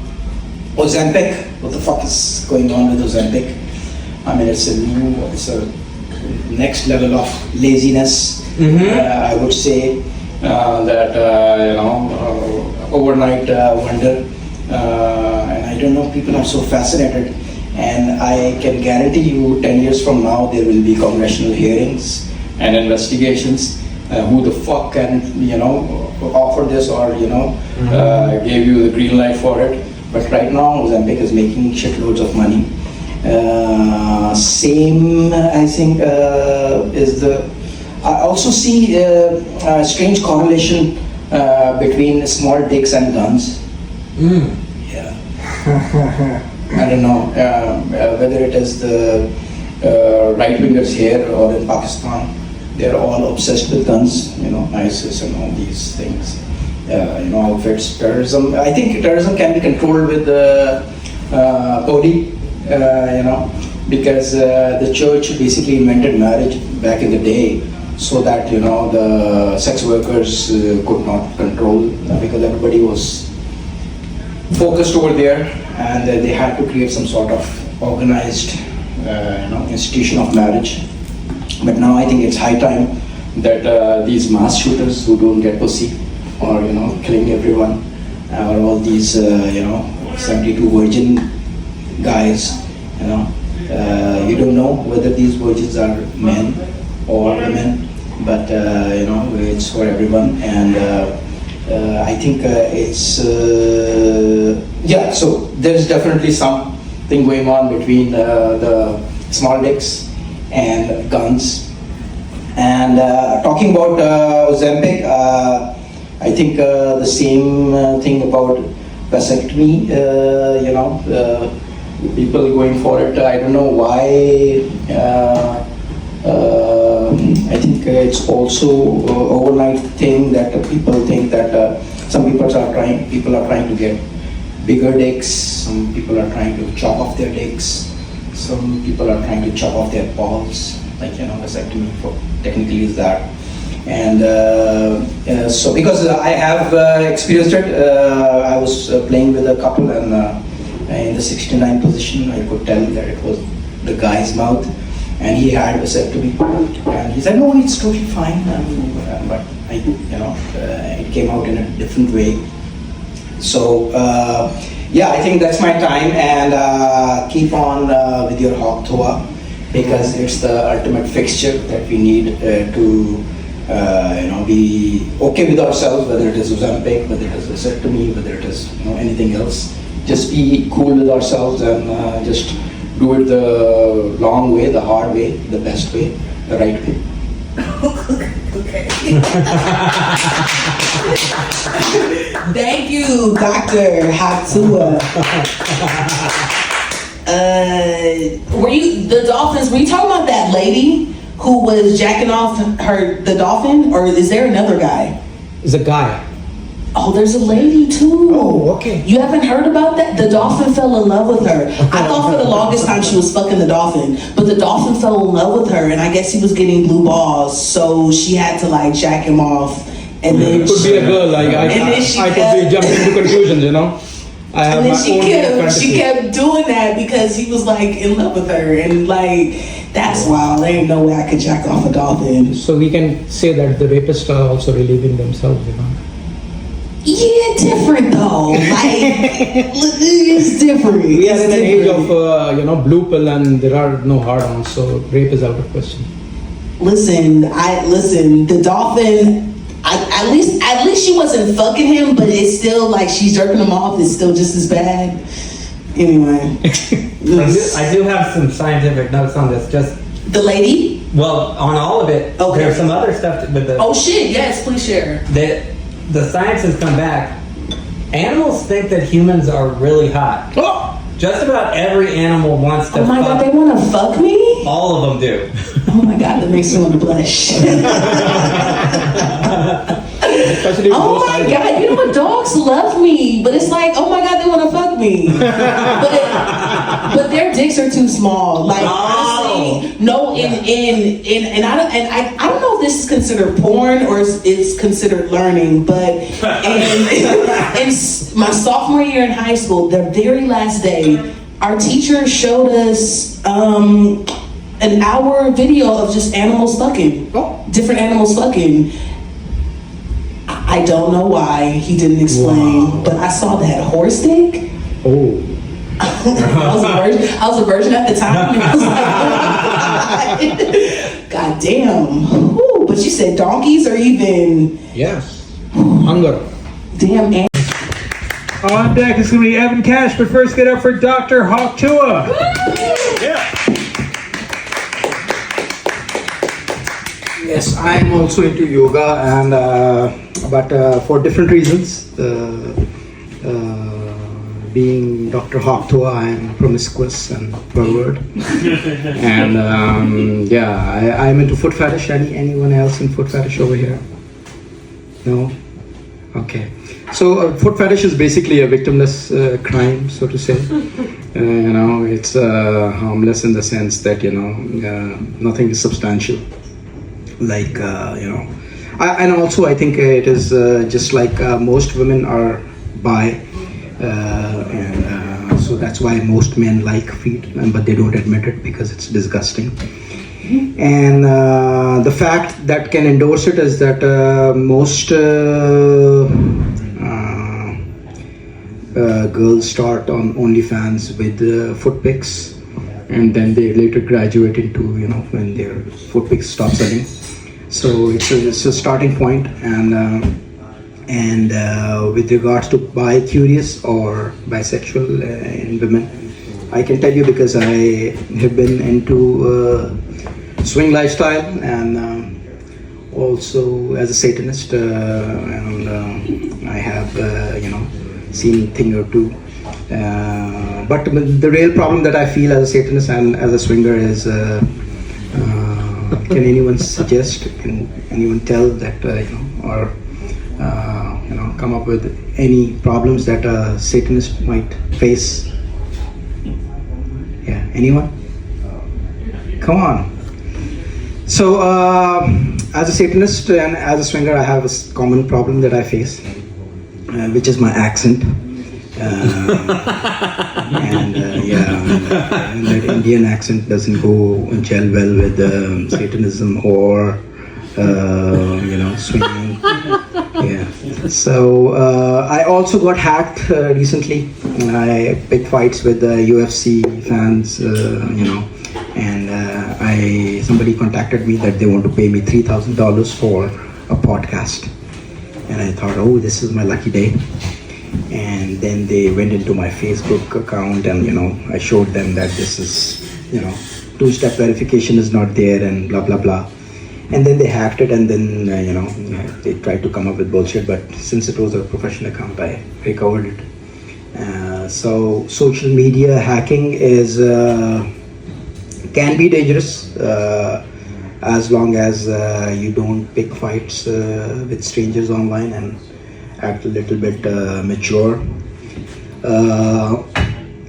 Ozempic, what the fuck is going on with Ozempic? It's a next level of laziness. I would say. That overnight wonder, and I don't know, people are so fascinated, and I can guarantee you 10 years from now there will be congressional hearings and investigations. Who the fuck can offer this or gave you the green light for it? But right now Ozempic is making shitloads of money. Same I think is the I also see a strange correlation between small dicks and guns. Yeah. I don't know whether it is the right wingers here or in Pakistan. They're all obsessed with guns, ISIS and all these things. Outfits, terrorism. I think terrorism can be controlled with Podi, because the church basically invented marriage back in the day so that, the sex workers could not control because everybody was focused over there and they had to create some sort of organized, institution of marriage. But now I think it's high time that these mass shooters who don't get pussy or killing everyone, or all these 72 virgin guys, you don't know whether these virgins are men or women, but it's for everyone, and I think it's so there's definitely something going on between the small dicks and guns. And talking about Ozempic, I think the same thing about vasectomy, people going for it. I don't know why. I think it's also overnight thing that people think that some people are trying to get bigger dicks. Some people are trying to chop off their dicks. Some people are trying to chop off their balls. Vasectomy technically is that. And so because I have experienced it, I was playing with a couple, and in the 69 position, I could tell that it was the guy's mouth, and he had vasectomy, and he said, "No, it's totally fine." But it came out in a different way. So I think that's my time, and keep on with your hawk Tuah, because it's the ultimate fixture that we need to. Be okay with ourselves, whether it is Ozempic, whether it is vasectomy, whether it is anything else. Just be cool with ourselves and just do it the long way, the hard way, the best way, the right way. Okay. Thank you, Dr. Tuah. Were you talking about that lady who was jacking off the dolphin, or is there another guy? It's a guy. Oh, there's a lady too. Oh, okay. You haven't heard about that? The dolphin fell in love with her. I thought for the longest time she was fucking the dolphin, but the dolphin fell in love with her, and I guess he was getting blue balls, so she had to jack him off. And then it could be a girl. I could be jumping to conclusions, I have and then my own she kept doing that because he was in love with her, and that's wild. There ain't no way I could jack off a dolphin. So we can say that the rapists are also relieving themselves, Yeah, different though. It's different. We are in an age of blue pill, and there are no hard-ons, so rape is out of question. Listen. The dolphin. At least she wasn't fucking him, but it's still she's jerking him off. It's still just as bad. Anyway, I do have some scientific notes on this. Just the lady. Well, on all of it. Okay. There's some other stuff with the. Oh shit! Yes, please share. The science has come back. Animals think that humans are really hot. Oh! Just about every animal wants to. Oh my god, they want to fuck me? All of them do. Oh my god, that makes me want to blush. Oh my god, you know what? Dogs love me, but it's oh my god, they want to fuck me. But their dicks are too small. Honestly, no. And I don't know if this is considered porn or it's considered learning. But in my sophomore year in high school, the very last day, our teacher showed us an hour video of just animals fucking, different animals fucking. I don't know why he didn't explain, but I saw that horse dick. Oh. I was a virgin at the time. I was like, oh God damn. Ooh, but you said donkeys or even... Yes. Hunger. Damn. On deck is going to be Evan Cash, but first get up for Dr. Hawk Tuah. Yes, I am also into yoga, and but for different reasons. being Dr. Hawk Tuah, I'm promiscuous and pervert. And I'm into foot fetish. Anyone else in foot fetish over here? No? Okay. So foot fetish is basically a victimless crime, so to say. It's harmless in the sense that, nothing is substantial. Like, and also I think it is just like most women are bi, and so that's why most men like feet, but they don't admit it because it's disgusting. And the fact that can endorse it is that most girls start on OnlyFans with foot pics, and then they later graduate into, when their foot pics stop selling. So it's a starting point, and with regards to bi-curious or bisexual in women, I can tell you because I have been into swing lifestyle, and also as a Satanist, and I have seen a thing or two. But the real problem that I feel as a Satanist and as a swinger is, can anyone suggest? Can anyone tell that or come up with any problems that a Satanist might face? Yeah, anyone? Come on. So, as a Satanist and as a swinger, I have a common problem that I face, which is my accent. And that Indian accent doesn't go gel well with Satanism or swinging. Yeah. So I also got hacked recently. I picked fights with UFC fans, and somebody contacted me that they want to pay me $3,000 for a podcast, and I thought, oh, this is my lucky day. And then they went into my Facebook account, and I showed them that this is two-step verification is not there and blah blah blah. And then they hacked it, and then they tried to come up with bullshit, but since it was a professional account, I recovered it. So social media hacking is can be dangerous as long as you don't pick fights with strangers online and act a little bit mature.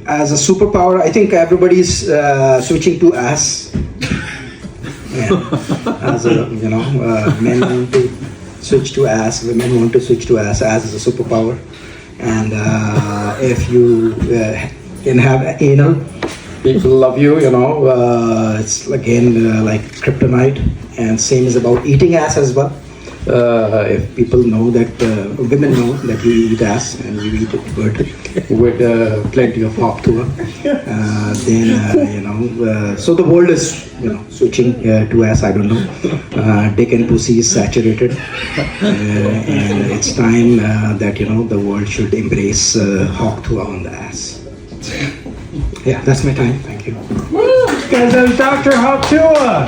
As a superpower, I think everybody's switching to ass. Yeah. As men want to switch to ass, women want to switch to ass. Ass is a superpower, and if you can have anal, people love you. It's again like kryptonite, and same is about eating ass as well. If people know that, women know that you eat ass and you eat it good with plenty of Hawk Tuah, then so the world is switching to ass. I don't know. Dick and pussy is saturated, and it's time that the world should embrace Hawk Tuah on the ass. Yeah, that's my time. Thank you. Guys, that was Dr. Hawk Tuah.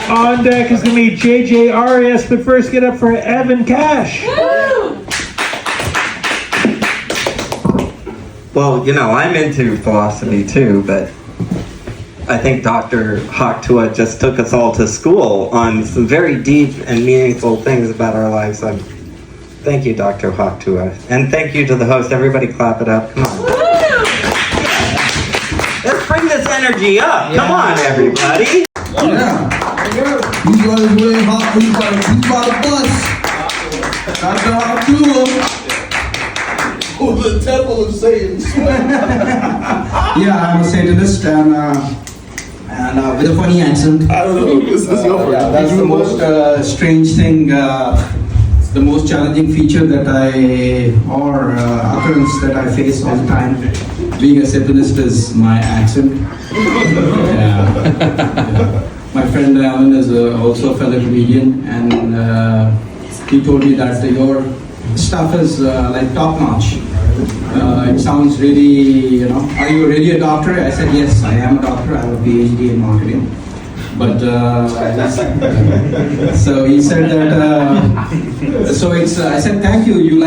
On deck is going to be JJ Arias, but first get up for Evan Cash. Well, I'm into philosophy too, but I think Dr. Hawk Tuah just took us all to school on some very deep and meaningful things about our lives. Thank you, Dr. Hawk Tuah. And thank you to the host. Everybody clap it up. Come on. Let's bring this energy up. Come on, everybody. Yeah. These guys way hot. He's by the bus. Dr. Hawk Tuah. Oh, the temple of Satan. Yeah, I'm a Satanist and with a funny accent. I don't know. This is your That's the most strange thing, the most challenging feature that occurrence that I face all the time. Being a Satanist is my accent. Yeah. My friend Alan is also a fellow comedian, and he told me that your stuff is like top notch. It sounds really, are you really a doctor? I said, yes, I am a doctor. I have a PhD in marketing. But so he said that. I said, thank you. You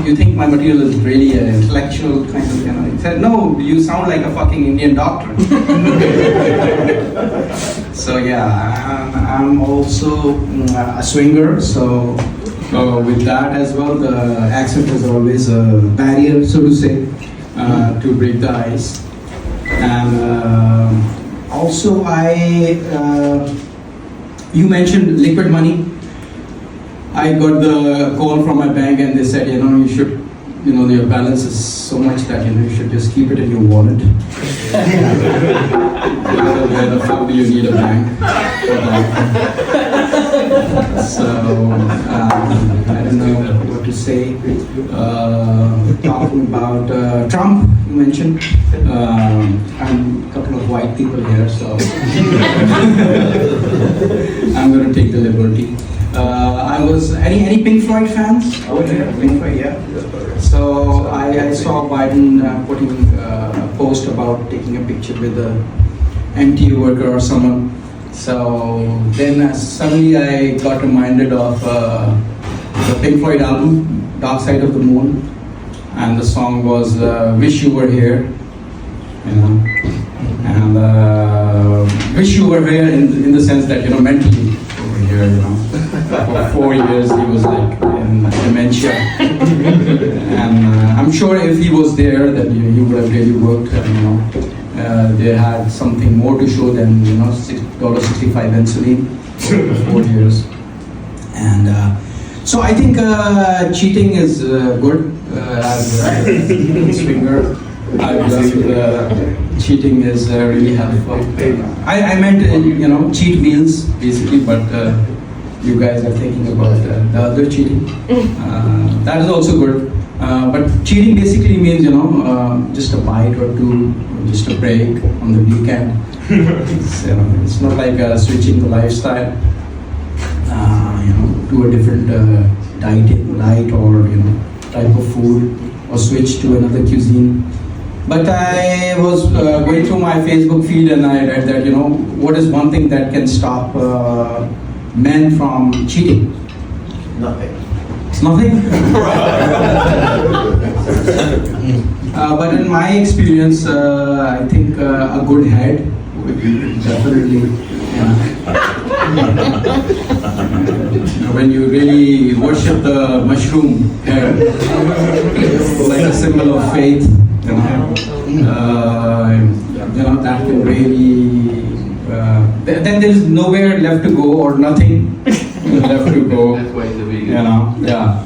you think my material is really intellectual kind of, you know? He said, no, you sound like a fucking Indian doctor. So yeah, I'm also a swinger, so with that as well, the accent is always a barrier, so to say, to break the ice. And also you mentioned liquid money. I got the call from my bank and they said, you know, you should, you know, your balance is so much that, you know, you should just keep it in your wallet. Where the fuck do you need a bank for that? So, I don't know what to say. Talking about Trump, you mentioned. I'm a couple of white people here, so I'm going to take the liberty. I was any Pink Floyd fans? Oh yeah, Pink Floyd, yeah. So I saw Biden putting a post about taking a picture with a MTA worker or someone. So then suddenly I got reminded of the Pink Floyd album, Dark Side of the Moon, and the song was "Wish You Were Here," you know, and wish you were here in the sense that, you know, mentally over here, you know. For 4 years he was like in dementia, and I'm sure if he was there, that he would have really worked. And, you know, they had something more to show than, you know, $6.65 insulin for 4 years. And so I think cheating is good. As a swinger, I believe cheating is really helpful. I meant, you know, cheat meals basically, but you guys are thinking about the other cheating. That is also good. But cheating basically means, you know, just a bite or two, or just a break on the weekend. It's not like switching the lifestyle, you know, to a different diet or, you know, type of food, or switch to another cuisine. But I was going through my Facebook feed and I read that, you know, what is one thing that can stop men from cheating? Nothing. It's nothing? But in my experience, I think a good head would definitely, when you really worship the mushroom head, like a symbol of faith, you know, that can really, then there's nowhere left to go or nothing left to go, you know, yeah.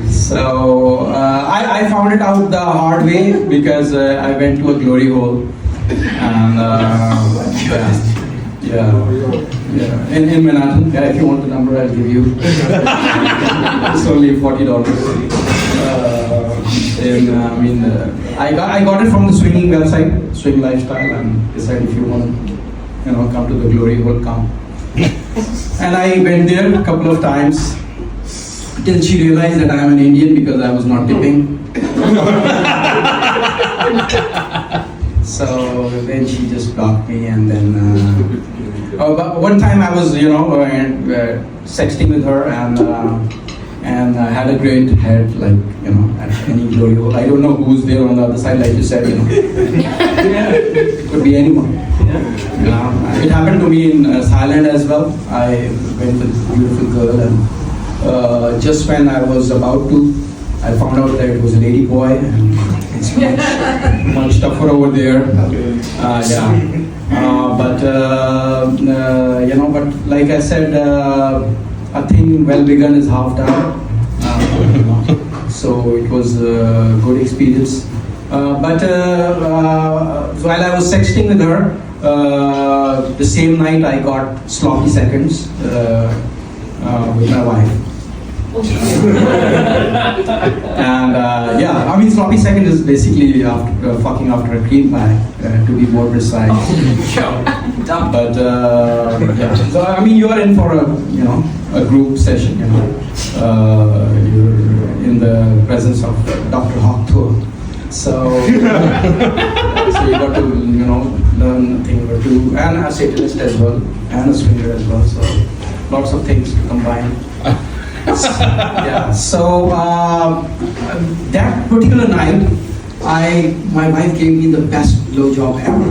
So I found it out the hard way because I went to a glory hole, and in Manhattan. Yeah, if you want the number, I'll give you. It's only $40. I got it from the swinging website, Swing Lifestyle, and decided if you want to, you know, come to the glory hole, come. And I went there a couple of times till she realized that I am an Indian because I was not tipping. So then she just blocked me, and then but one time I was, you know, sexting with her, and I had a great head, like, you know, at any glory hole. I don't know who's there on the other side, like you said, you know. It could be anyone. You know, it happened to me in Thailand as well. I went with a beautiful girl, and just when I was about to, I found out that it was a lady boy, and it's much tougher over there. You know, but like I said, a thing well begun is half done. You know, so it was a good experience. But while I was sexting with her, the same night I got sloppy seconds with my wife. And I mean, sloppy second is basically after, fucking after a clean bag, to be more precise. But so I mean, you are in for a, you know, a group session. You know, you're in the presence of Dr. Tuah. So you got to, you know, learn a thing or two, and a Satanist as well, and a swinger as well. So lots of things to combine. Yeah. So that particular night, my wife gave me the best blowjob ever.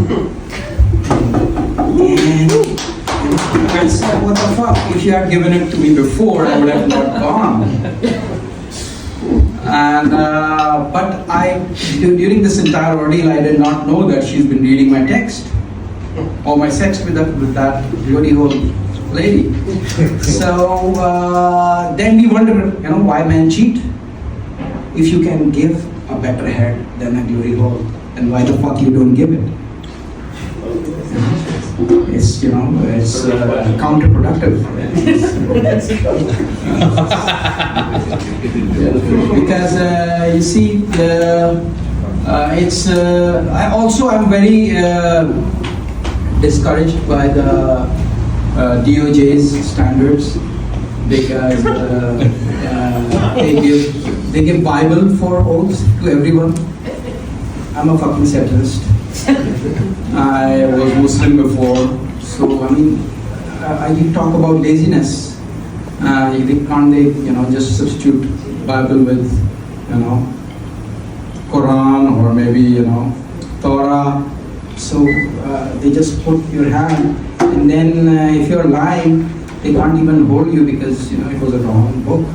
And I said, what the fuck? If you had given it to me before, I would have not gone. And but during this entire ordeal, I did not know that she's been reading my text or my sex with that bloody old lady. So then we wonder, why men cheat? If you can give a better head than a glory hole, then why the fuck you don't give it? It's counterproductive. Because you see, it's. I'm very discouraged by the DOJ's standards because they give Bible for oaths to everyone. I'm a fucking satirist. I was Muslim before, so you talk about laziness. Can't they, just substitute Bible with, Quran or maybe, Torah. So they just put your hand, and then if you're lying, they can't even hold you because it was a wrong book.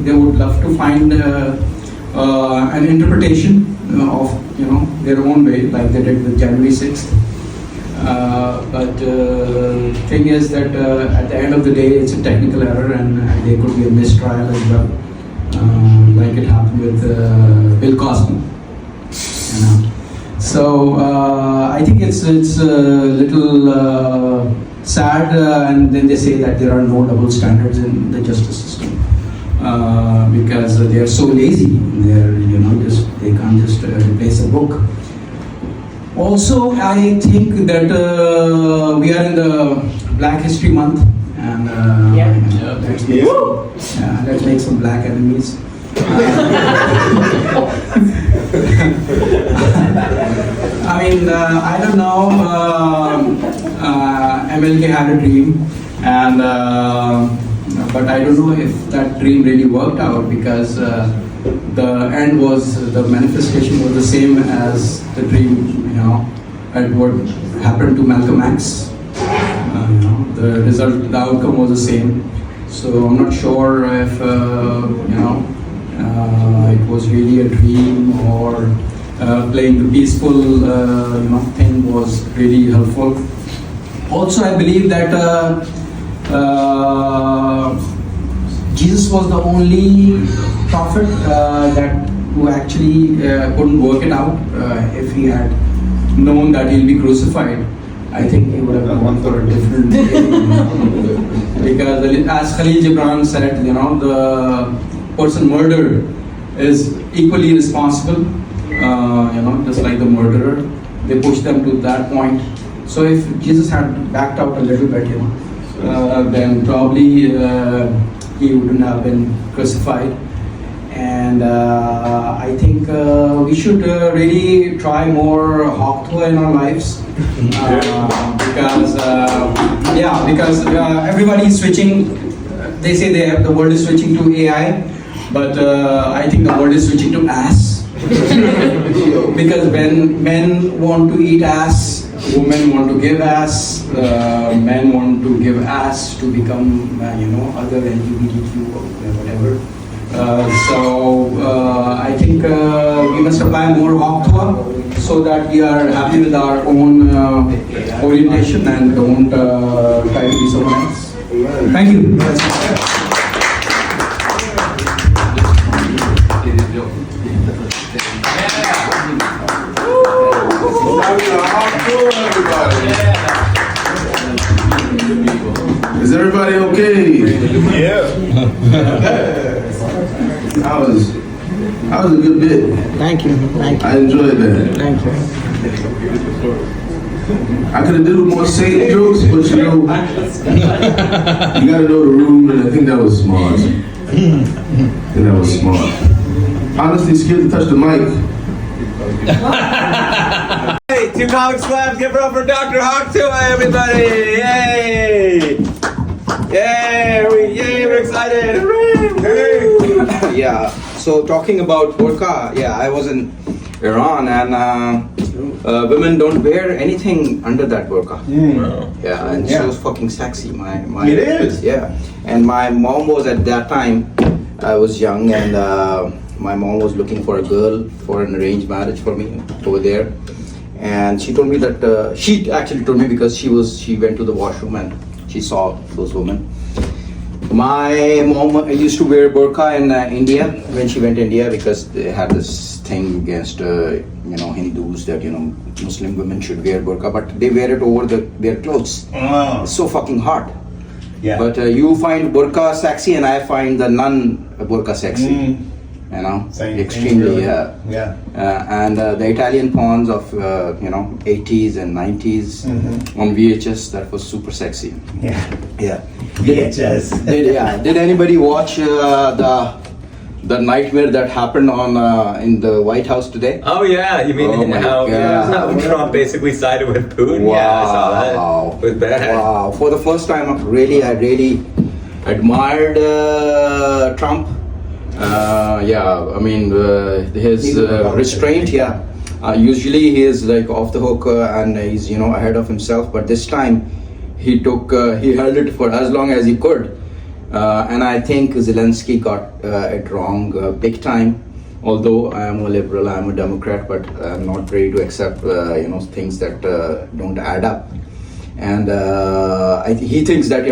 They would love to find an interpretation of their own way, like they did with January 6th. But thing is that at the end of the day, it's a technical error, and there could be a mistrial as well, like it happened with Bill Cosby. So I think it's a little sad, and then they say that there are no double standards in the justice system. Because they are so lazy, they can't just replace a book. Also, I think that we are in the Black History Month, and let's make some black enemies. I don't know. MLK had a dream, and. But I don't know if that dream really worked out because the end was, the manifestation was the same as the dream, and what happened to Malcolm X. The result, the outcome was the same. So I'm not sure if, it was really a dream or playing the peaceful, thing was really helpful. Also, I believe that Jesus was the only prophet who actually couldn't work it out. If he had known that he'll be crucified, I think he would have gone for a different because as Khalil Gibran said, the person murdered is equally responsible, just like the murderer. They pushed them to that point. So if Jesus had backed out a little bit, then probably he wouldn't have been crucified. And I think we should really try more Hawk Tuah in our lives because everybody is switching. They say the world is switching to AI, but I think the world is switching to ass. Because when men want to eat ass, women want to give ass, men want to give ass to become, other LGBTQ or whatever. I think we must apply more Hawk Tuah so that we are happy with our own orientation and don't try to be someone else. Thank you. Is everybody okay? Yeah. That was a good bit. Thank you. I enjoyed that. Thank you. I could have did more Satan jokes, but you gotta know the room, and I think that was smart. Honestly, scared to touch the mic. Hey, 2 comic slabs, give it up for Dr. Hawk Tuah, everybody! Yay! Yay, we're excited. Hooray. Yeah. So talking about burqa, yeah, I was in Iran and women don't wear anything under that burqa. Yeah, and Yeah. so it's fucking sexy. My It is. Yeah, and my mom was at that time. I was young and my mom was looking for a girl for an arranged marriage for me over there. And she told me that she actually told me because she went to the washroom and she saw those women. My mom used to wear burqa in India when she went to India because they had this thing against Hindus that Muslim women should wear burqa, but they wear it over their clothes. Oh. It's so fucking hot. Yeah. But you find burqa sexy and I find the non-burqa sexy. Same. Extremely, yeah. Yeah. And the Italian porns of 80s and 90s on VHS, that was super sexy. Yeah. Yeah. VHS. Did anybody watch the nightmare that happened on in the White House today? Oh yeah, you mean Oh my how God. Trump basically sided with Putin? Wow. Yeah, I saw that. It was bad. Wow. For the first time, I really admired Trump. I mean his restraint. Yeah. Usually he is like off the hook and he's ahead of himself, but this time he held it for as long as he could. And I think Zelensky got it wrong big time. Although I am a liberal, I am a Democrat, but I'm not ready to accept things that don't add up. And he thinks that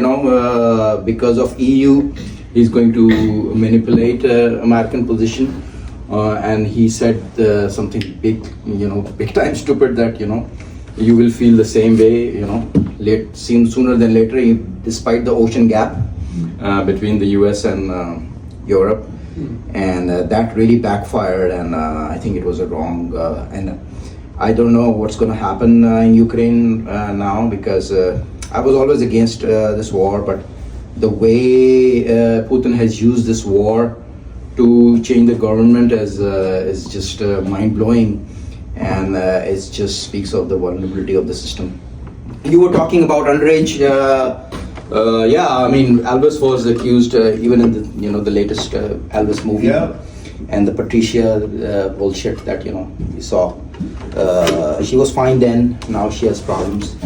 because of EU, he's going to manipulate American position. And he said something big time stupid that you will feel the same way. Sooner than later, despite the ocean gap between the US and Europe. And that really backfired, and I think it was a wrong. And I don't know what's going to happen in Ukraine now, because I was always against this war, but the way Putin has used this war to change the government is just mind-blowing, and it just speaks of the vulnerability of the system. You were talking about underage. I mean, Elvis was accused even in the latest Elvis movie, and the Patricia bullshit that we saw. She was fine then. Now she has problems.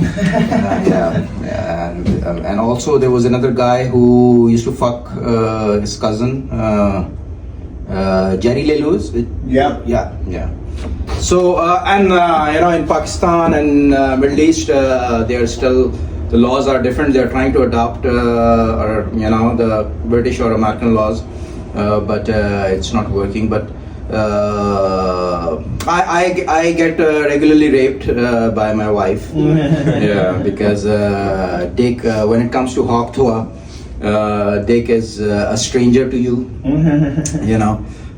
And also there was another guy who used to fuck his cousin, Jerry Lee Lewis. Yeah. So in Pakistan and Middle East, they are still. The laws are different. They are trying to adopt, the British or American laws, but it's not working. But I get regularly raped by my wife. Yeah, because Dick, when it comes to Hawk Tuah, Dick is a stranger to you.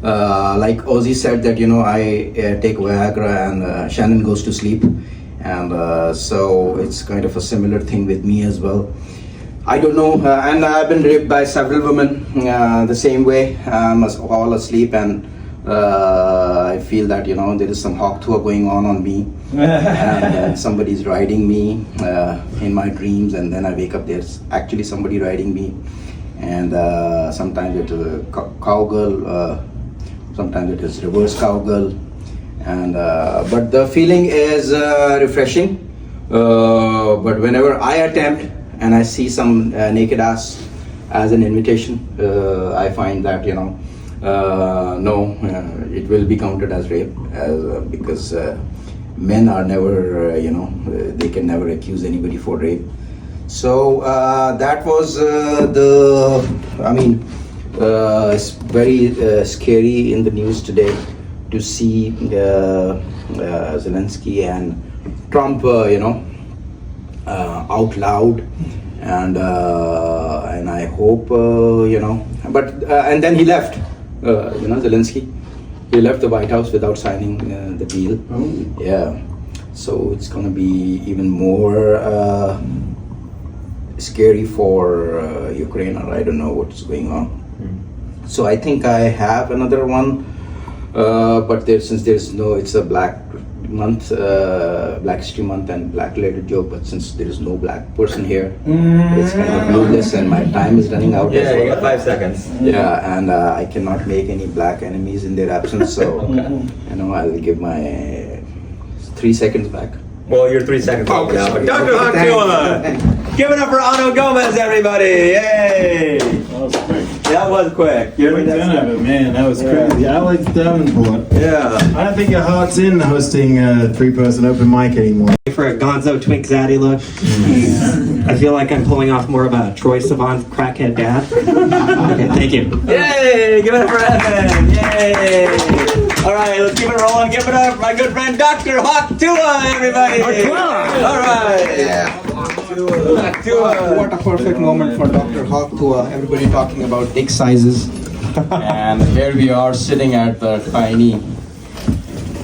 Like Ozzy said that I take Viagra and Shannon goes to sleep. And so it's kind of a similar thing with me as well. I don't know, and I've been raped by several women the same way. I'm all asleep, and I feel that there is some Hawk Tuah going on me, and somebody's riding me in my dreams, and then I wake up. There's actually somebody riding me, and sometimes it is a cowgirl, sometimes it is reverse cowgirl. And but the feeling is refreshing. But whenever I attempt and I see some naked ass as an invitation, I find that it will be counted as rape, because men are never they can never accuse anybody for rape. So that was it's very scary in the news today to see Zelensky and Trump, out loud, and I hope, but and then he left, Zelensky. He left the White House without signing the deal. Yeah, so it's gonna be even more scary for Ukraine, or I don't know what's going on. So I think I have another one. But since there's no, it's a black month, Black History Month and black related joke, but since there is no black person here, it's kind of clueless and my time is running out. Yeah, you got 5 seconds. Yeah, and I cannot make any black enemies in their absence, so I'll give my 3 seconds back. Well, you're 3 seconds off now. But Dr. Hawk Tuah! Give it up for Otto Gomez, everybody! Yay! That was quick. That was quick. You're Quick the next turn of it, man. That was crazy. Alex Davenport. Yeah. I don't think your heart's in hosting a 3-person open mic anymore. For a Gonzo Twink Zaddy look. I feel like I'm pulling off more of a Troy Sivan crackhead dad. Okay, thank you. Yay! Give it up for Evan! Yay! All right, let's keep it rolling. Give it up, my good friend Dr. Hawk Tuah, everybody! All right! Yeah. What a perfect moment for Dr. Hawk Tuah. Everybody talking about dick sizes. And here we are sitting at the tiny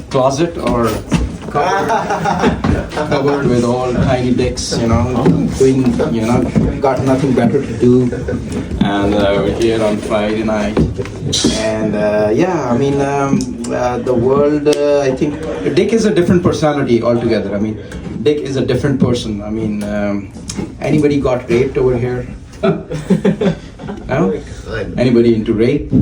closet or covered with all tiny dicks, doing, got nothing better to do. And we're here on Friday night. And the world, I think, Dick is a different personality altogether. I mean, Dick is a different person. I mean, anybody got raped over here? No? Anybody into rape?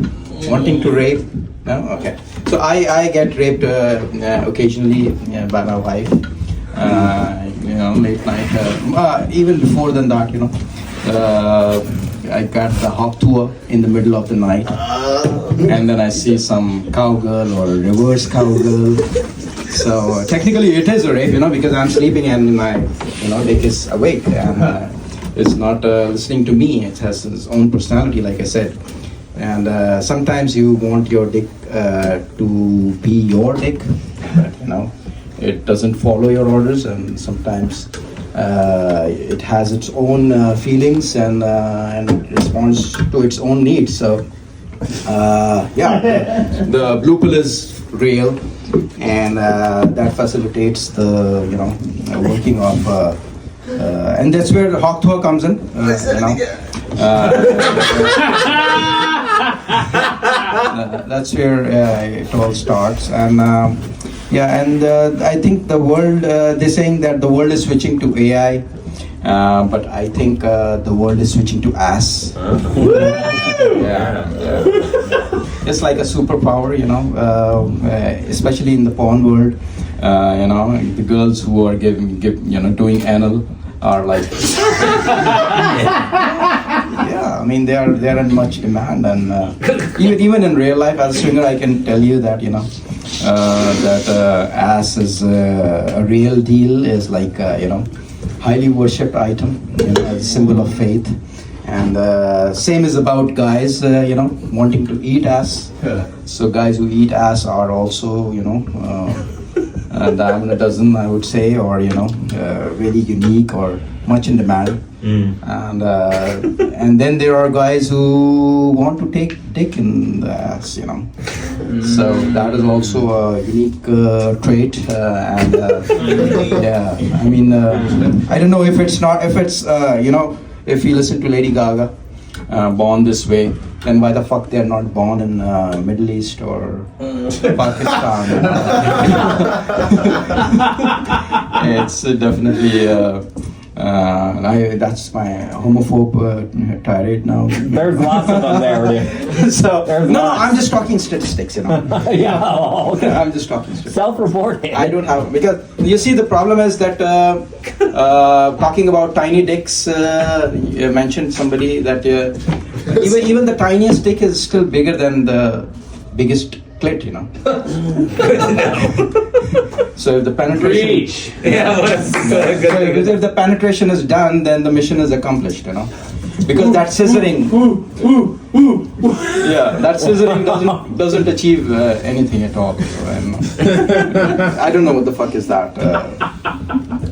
Wanting to rape? No? Okay. So I get raped occasionally by my wife. Late night. Even before than that, I got the Hawk Tuah in the middle of the night. And then I see some cowgirl or reverse cowgirl. So technically it is a rape, because I'm sleeping and my, dick is awake and it's not listening to me. It has its own personality, like I said. And sometimes you want your dick to be your dick, but it doesn't follow your orders, and sometimes it has its own feelings and responds to its own needs. So the blue pill is real, and that facilitates the working of and that's where the Hawk Tuah comes in. That's where it all starts, and I think the world. They're saying that the world is switching to AI, but I think the world is switching to ass. It's like a superpower, especially in the porn world. The girls who are doing anal are like. I mean, they are in much demand, and even in real life, as a swinger, I can tell you that that ass is a real deal, is like highly worshipped item, as a symbol of faith, and same is about guys, wanting to eat ass. So guys who eat ass are also a dime a dozen, I would say, or really unique or much in demand. And then there are guys who want to take dick in the ass, So that is also a unique trait, and I mean, I don't know if it's if you listen to Lady Gaga, Born This Way, then why the fuck they're not born in Middle East or Pakistan? It's definitely. That's my homophobe tirade now. There's lots of them there. So I'm just talking statistics, Yeah, okay. I'm just talking statistics. Self-reporting. I don't have, because you see the problem is that talking about tiny dicks, you mentioned somebody that even the tiniest dick is still bigger than the biggest clit, So if the penetration, if the penetration is done, then the mission is accomplished, because that scissoring, that scissoring doesn't achieve anything at all. I don't know what the fuck is that.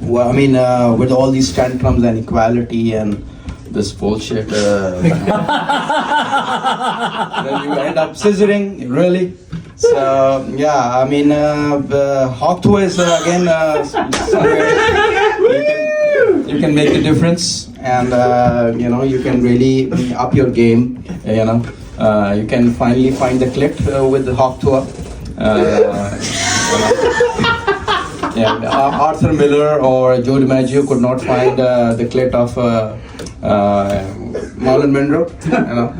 Well, I mean, with all these tantrums and equality and this bullshit, then you end up scissoring, really. So I mean, Hawk Tuah is again somewhere you can make a difference, and you can really up your game. You can finally find the click with the Hawk Tuah, Arthur Miller or Joe DiMaggio could not find the clit of Marilyn Monroe, you know.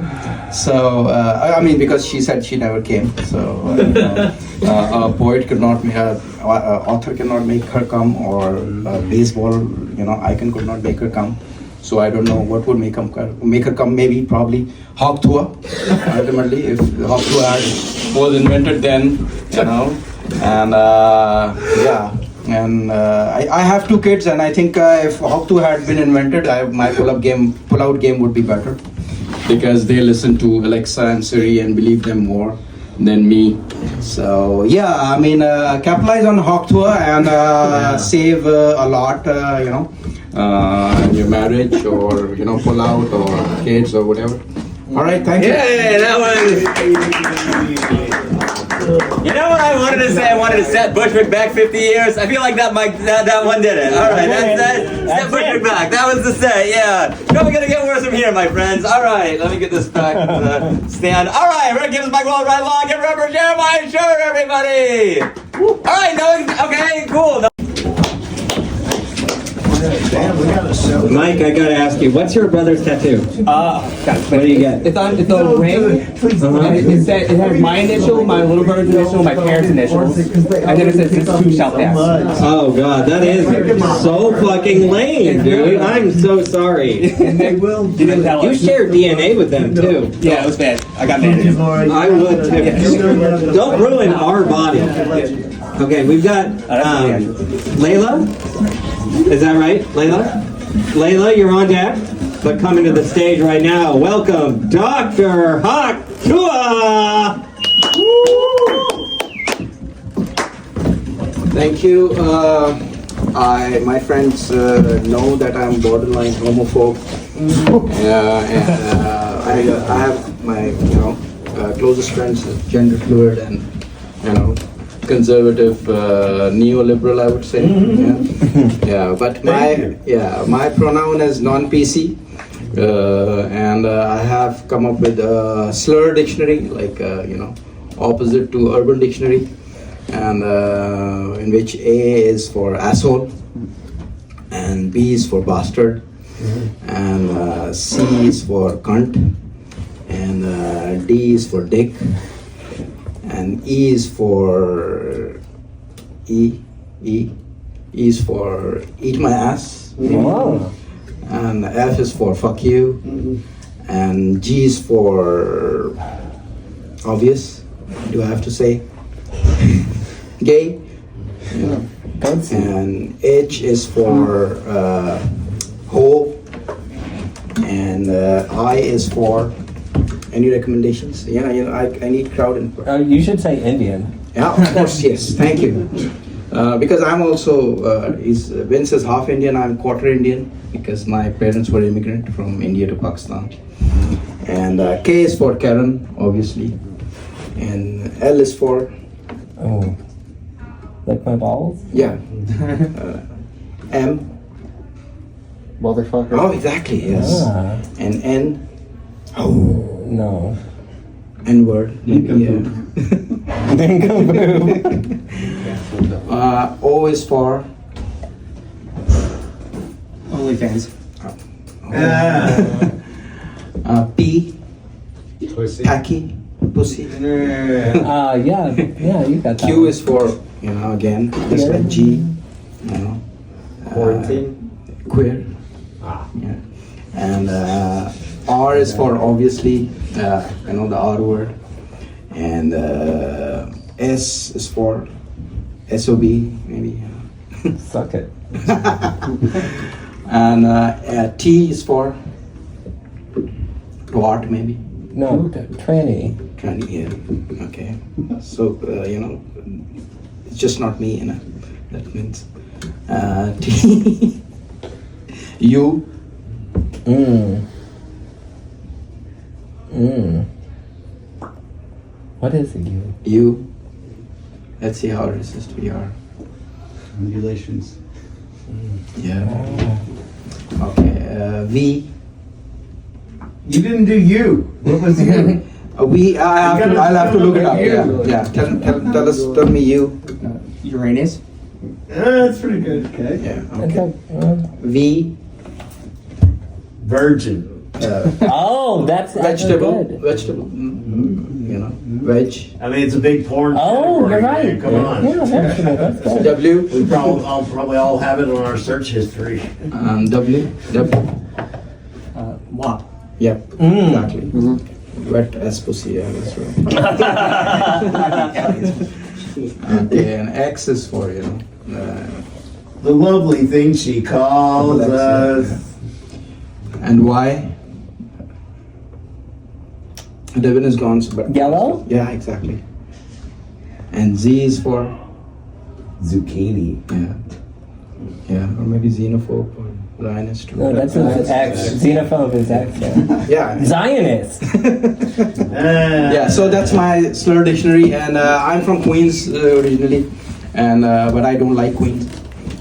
So I mean, because she said she never came. So a poet could not, author cannot make her come, or a baseball, you know, icon could not make her come. So I don't know what would make her come. Maybe, probably Hawk Tuah. Ultimately, if Hawk Tuah was invented then, you know, and yeah. And I have 2 kids, and I think if Hawk Tuah had been invented, my pull-out game would be better, because they listen to Alexa and Siri and believe them more than me. So yeah, I mean, capitalize on Hawk Tuah and save a lot, you know, in your marriage, or you know, pull out, or kids, or whatever. All right, thank you. Yeah, that was. You know what I wanted to say? I wanted to set Bushwick back 50 years. I feel like that one did it. All right, set Bushwick back. That was the set. Yeah. Probably gonna get worse from here, my friends. All right, let me get this back to the stand. All right, we're gonna give this back well right along. Give it up for Jeremiah Short, everybody. All right, okay, cool. Mike, I gotta ask you, what's your brother's tattoo? What do you get? It's a ring. It has my initial, my little brother's initial, my parents' initials, and then it says "This too shall pass." Oh God, that is so fucking lame, dude. I'm so sorry. And they will. You didn't tell You us. shared DNA with them too. Yeah, it was bad. I got mad at him. I would too. Don't ruin our body. Okay, we've got Layla. Is that right, Layla? Layla, you're on deck. But coming to the stage right now, welcome Dr. Hawk Tuah. Thank you. My friends know that I'm borderline homophobe. And I have my, you know, closest friends, gender fluid and, you know, conservative, neoliberal, I would say. Yeah, but my pronoun is non-PC, and I have come up with a slur dictionary, like you know, opposite to Urban Dictionary, and in which A is for asshole, and B is for bastard, and C is for cunt, and D is for dick, and E is for E is for eat my ass. Wow. And F is for fuck you. And G is for obvious. Do I have to say? Gay. Yeah. And H is for hoe. And I is for any recommendations? Yeah, you know, I need crowd input. You should say Indian. Yeah, of course, yes. Thank you. Because I'm also, Vince is half Indian, I'm quarter Indian, because my parents were immigrant from India to Pakistan. And K is for Karen, obviously. And L is for... Oh, like my balls? Yeah. M. Motherfucker. Oh, exactly, yes. Ah. And N. Oh. No. N-word. Yeah. O is for OnlyFans. P. Pussy. Tacky. Pussy. Yeah, you got that. Q is for, you know, again, just like G, you know. Quarantine. Queer. Yeah. And R is for, obviously, you know, the R word. And S is for SOB, maybe. Suck it. And T is for twat, maybe. No, tranny. Tranny, yeah. Okay. So, you know, it's just not me, you know. That means T. U. What is it, you? U. Let's see how racist we are. Regulations. Yeah. Okay. V. You didn't do you. What was you? I'll have to look it up. Yeah. Tell me you. Uranus. That's pretty good. Okay. Yeah. Okay. V. Virgin. Oh, that's Vegetable. good. Vegetable. You know, veg. I mean, it's a big porn. Oh, category, you're right. man. Come on. Yeah, vegetable. That's good. W. We probably all have it on our search history. W. Wop. Yep. Exactly. Wet as pussy. Yeah, that's right. Okay, and X is for The lovely thing she calls us. And Y. Devin is gone, but Yellow? Yeah, exactly. And Z is for zucchini. Yeah, or maybe xenophobe or Zionist. No, that's his X. Xenophobe is X. Yeah. Zionist. Yeah, so that's my slur dictionary, and I'm from Queens originally, and but I don't like Queens.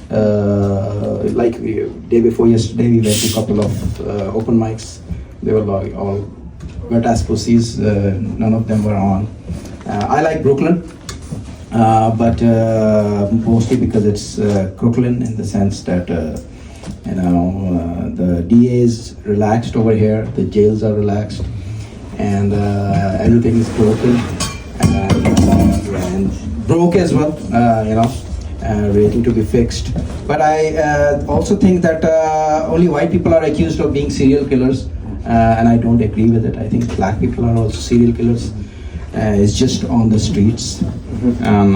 Like day before yesterday, we went to a couple of open mics. They were like all wet ass pussies. None of them were on. I like Brooklyn, but mostly because it's Crooklyn in the sense that the DA is relaxed over here, the jails are relaxed, and everything is broken and broke as well. Waiting to be fixed. But I also think that only white people are accused of being serial killers, and I don't agree with it. I think black people are also serial killers. It's just on the streets, and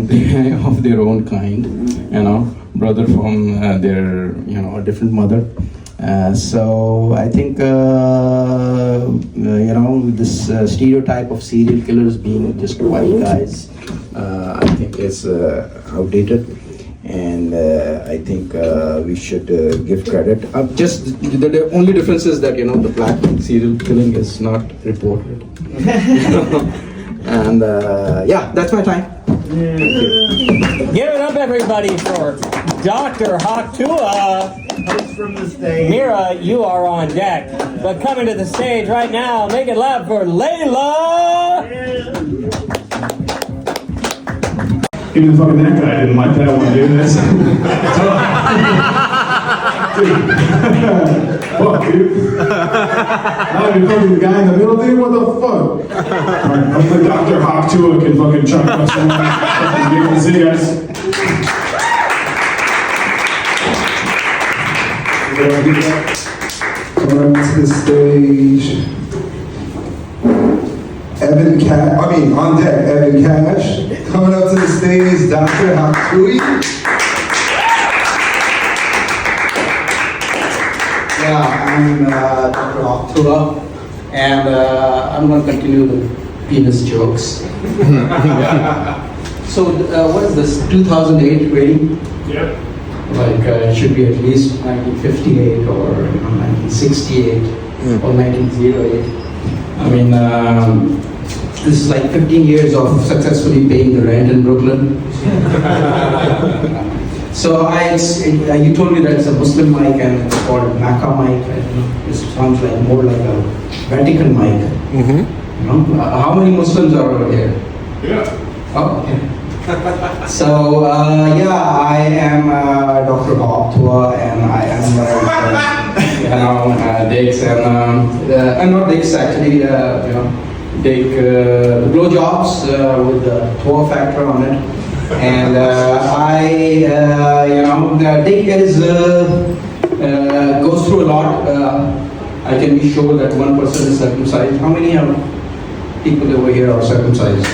they of their own kind. Brother from their a different mother. So I think this stereotype of serial killers being just white guys, I think is outdated, and I think we should give credit. Just the only difference is that the black serial killing is not reported, and yeah, that's my time. Give it up, everybody, for Dr. Tuah. From the stage. Mira, you are on deck. But coming to the stage right now, make it loud for Layla. Even the fucking that guy didn't like that one, dude. That's dude. Fuck, dude. Not even fucking the guy in the middle, dude. What the fuck? Hopefully Dr. Tuah can fucking chuck up someone. Good to see you guys. Coming up to the stage, on deck, Evan Cash. Coming up to the stage, Dr. Tuah. Yeah, I'm Dr. Tuah, and I'm going to continue the penis jokes. So, what is this, 2008 rating? Yep. Like, it should be at least 1958 or 1968 or 1908. I mean, this is like 15 years of successfully paying the rent in Brooklyn. So you told me that it's a Muslim mic and it's called Makkah mic. This sounds like more like a Vatican mic. How many Muslims are over here? Yeah. Oh, okay. So I am Dr. Tuah, and I am Dicks and not Dicks actually. Dick blowjobs with the Tuah factor on it, and Dick is goes through a lot. I can be sure that one person is circumcised. How many people over here are circumcised?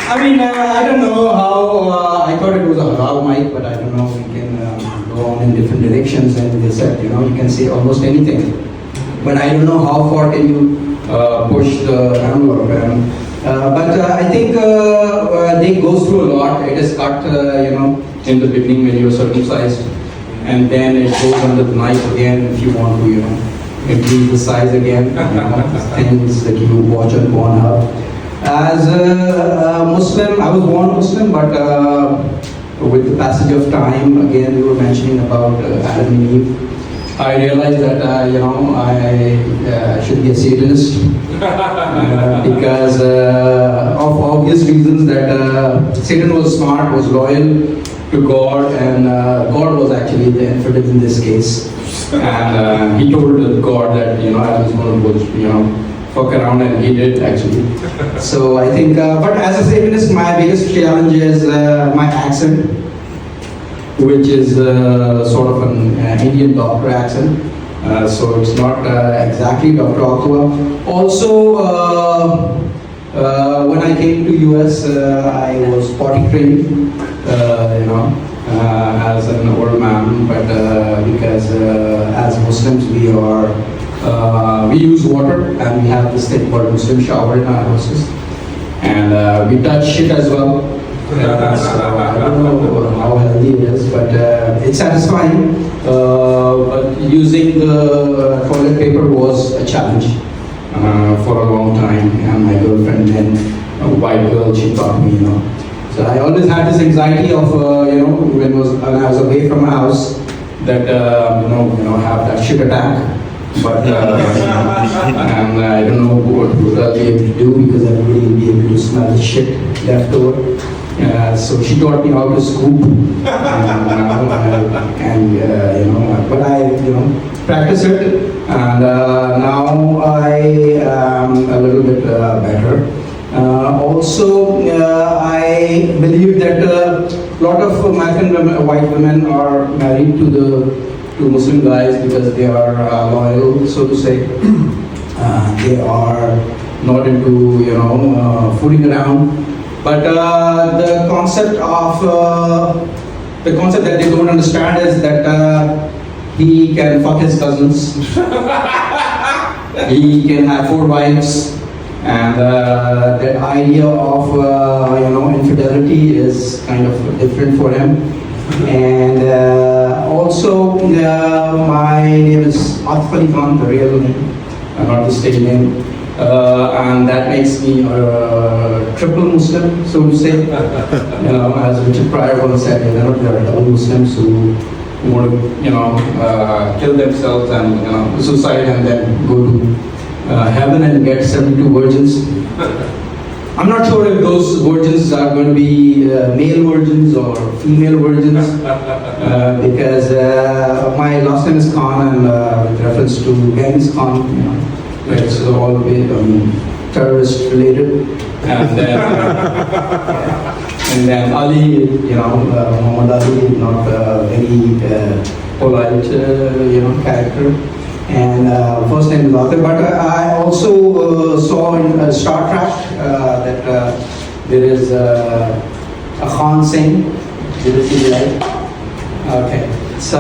I mean, I don't know how, I thought it was a halal mic, but I don't know, we can go on in different directions, and they said, you can say almost anything. But I don't know how far can you push the envelope. But I think Dick goes through a lot. It is cut, in the beginning when you're circumcised, and then it goes under the knife again if you want to, increase the size again, things that you watch on Pornhub. As a Muslim, I was born Muslim, but with the passage of time, again, we were mentioning about Adam and Eve. I realized that I should be a Satanist because of obvious reasons that Satan was smart, was loyal to God, and God was actually the infidel in this case. And he told God that I was going to fuck around, and he did actually. So I think, but as a Satanist, my biggest challenge is my accent, which is sort of an Indian doctor accent. So it's not exactly Dr. Tuah. Also, when I came to US, I was potty trained, as an old man, but because as Muslims we use water, and we have this thing called Muslim shower in our houses, and we touch shit as well. So I don't know how healthy it is, but it's satisfying. But using the toilet paper was a challenge for a long time, and my girlfriend, then a white girl, she taught me, So I always had this anxiety of, when I was away from my house, that have that shit attack. But and I don't know what I'll be able to do, because everybody will be able to smell the shit left over. So she taught me how to scoop, but I practice it, and now I am a little bit better. Also, I believe that a lot of white women are married to Muslim guys because they are loyal, so to say. They are not into fooling around. But the concept that they don't understand is that he can fuck his cousins, he can have 4 wives, and the idea of infidelity is kind of different for him. And also, my name is Atif Ali Khan, the real name, not the stage name. And that makes me a triple Muslim, so to say. As Richard Pryor once said, there are double Muslims who want to, kill themselves and suicide, and then go to heaven and get 72 virgins. I'm not sure if those virgins are going to be male virgins or female virgins, because my last name is Khan, and with reference to Genghis Khan, it's all terrorist related, and then Ali, Muhammad Ali, not very polite, character. And first name is Atif. But I also saw in Star Trek that there is a Khan Singh. Did you see that? Okay. So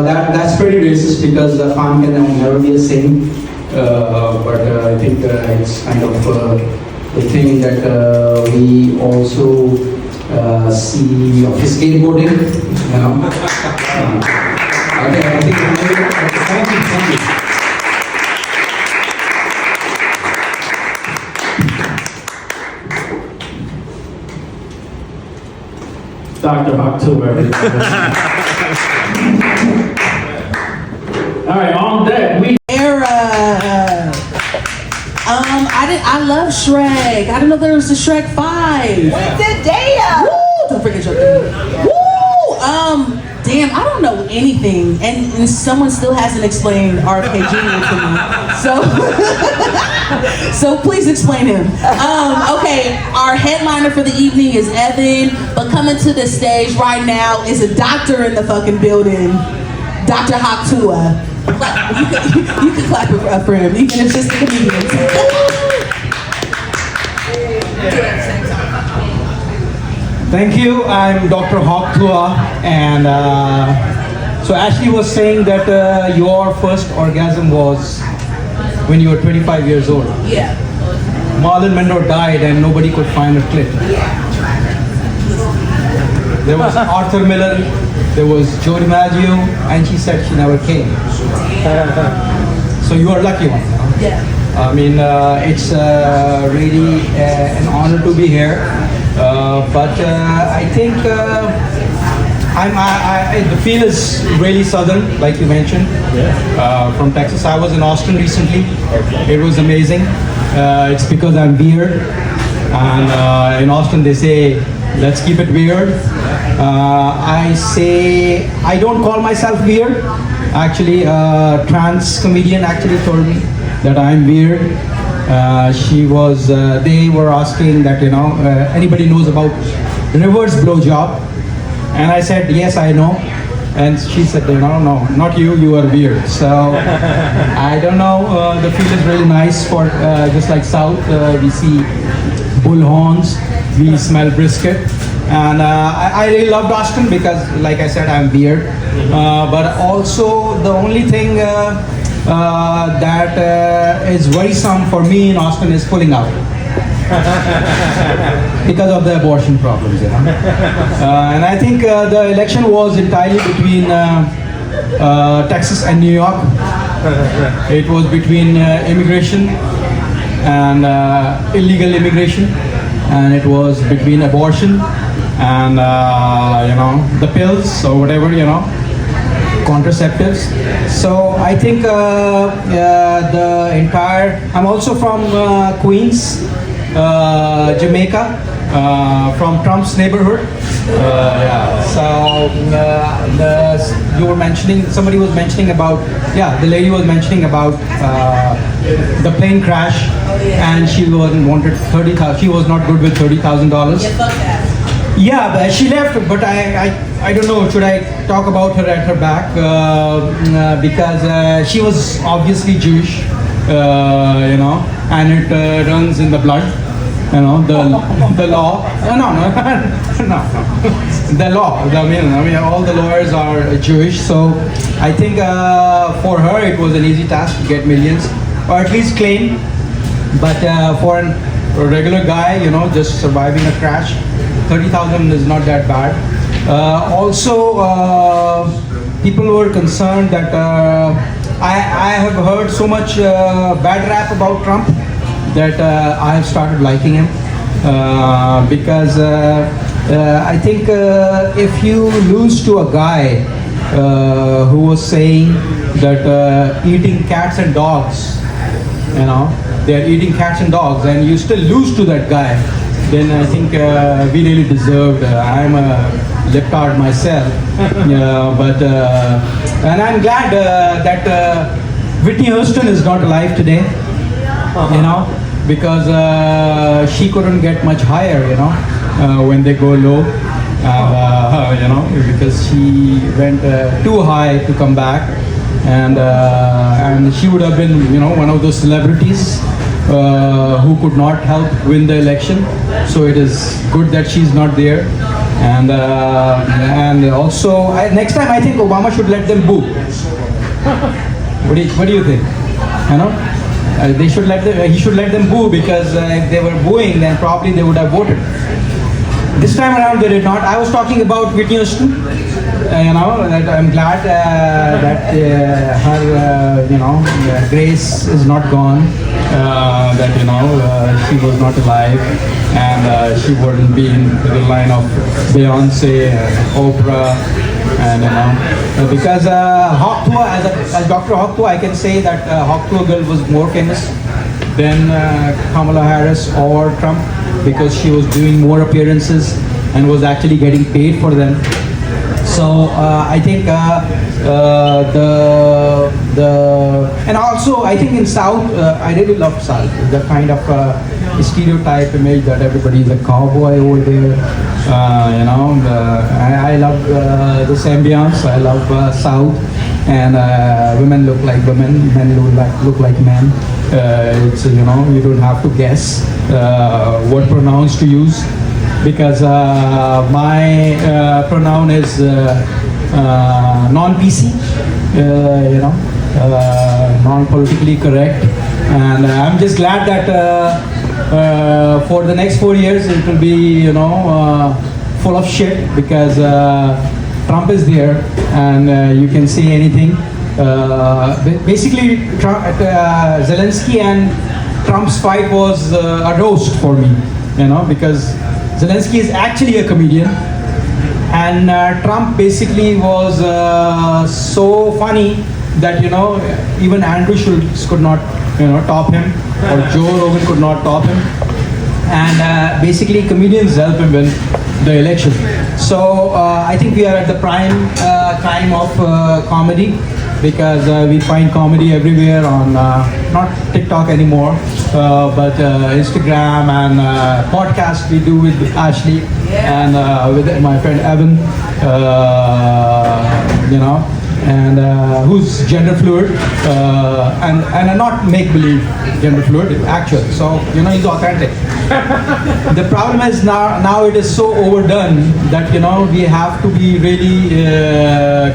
that's pretty racist, because the Khan can never be a Singh. But I think it's kind of the thing that we also see of skateboarding. Okay, I think thank you. Dr. Hawk Tuah, everybody. All right, on deck. I love Shrek. I didn't know there was a Shrek 5. Zendaya. Woo! Don't forget your thing. Woo! Damn, I don't know anything, and someone still hasn't explained RFK Jr. to me. So please explain him. Okay, our headliner for the evening is Evan, but coming to the stage right now is a doctor in the fucking building, Dr. Hawk Tuah. You can clap it up for him, even if it's just the comedians. Thank you. I'm Dr. Hawk Tuah, and so Ashley was saying that your first orgasm was when you were 25 years old. Yeah. Marlon Monroe died, and nobody could find a clip. There was Arthur Miller, there was Joe DiMaggio, and she said she never came. So you are lucky one. Yeah. I mean, it's really an honor to be here. But I think The feel is really southern, like you mentioned. From Texas. I was in Austin recently. It was amazing. It's because I'm weird, and in Austin they say, "Let's keep it weird." I say I don't call myself weird. Actually, a trans comedian actually told me that I'm weird. They were asking that, anybody knows about reverse blowjob? And I said, yes, I know. And she said, no, not you, you are weird. So I don't know, the feel is really nice for, just like South, we see bull horns, we smell brisket. And I really loved Austin because, like I said, I'm weird. But also the only thing that is worrisome for me in Austin is pulling out. Because of the abortion problems, and I think the election was entirely between Texas and New York. It was between immigration and illegal immigration, and it was between abortion and the pills or whatever, contraceptives. So I think the entire. I'm also from Queens, Jamaica, from Trump's neighborhood. So you were mentioning, somebody was mentioning about, the lady was mentioning about the plane crash, and she wanted $30,000. She was not good with $30,000. Yeah, but she left. But I don't know. Should I talk about her at her back? Because she was obviously Jewish, and it runs in the blood. The law. No. The law. I mean, all the lawyers are Jewish, so I think for her it was an easy task to get millions, or at least claim. But for a regular guy, just surviving a crash, 30,000 is not that bad. Also, people were concerned that I have heard so much bad rap about Trump that I have started liking him because I think if you lose to a guy who was saying that eating cats and dogs, they're eating cats and dogs, and you still lose to that guy, then I think we really deserved. I'm a liptard myself, and I'm glad that Whitney Houston is not alive today, because she couldn't get much higher, when they go low, because she went too high to come back, and she would have been, one of those celebrities who could not help win the election. So it is good that she's not there, and also next time I think Obama should let them boo. What do you think? They should he should let them boo, because if they were booing, then probably they would have voted. This time around they did not. I was talking about Whitney Houston. That I'm glad that her grace is not gone. That she was not alive, and she wouldn't be in the line of Beyonce and Oprah, and because Hawk Tuah, as Dr. Hawk Tuah, I can say that Hawk Tuah girl was more famous than Kamala Harris or Trump, because she was doing more appearances and was actually getting paid for them. So I think and also I think in South, I really love South, the kind of stereotype image that everybody is a cowboy over there. I love this ambience. I love South, and women look like women, men look like men. It's you don't have to guess what pronouns to use, because my pronoun is non-PC, non-politically correct, and I'm just glad that for the next 4 years it will be full of shit, because Trump is there, and you can say anything. Basically, Zelensky and Trump's fight was a roast for me, because Zelensky is actually a comedian, And Trump basically was so funny that even Andrew Schultz could not top him, or Joe Rogan could not top him. And basically comedians help him win the election. So I think we are at the prime time of comedy, because we find comedy everywhere on not TikTok anymore, but Instagram and podcast we do with Ashley and with my friend Evan, and who's gender fluid and not make believe gender fluid, actual. So he's authentic. The problem is now it is so overdone that we have to be really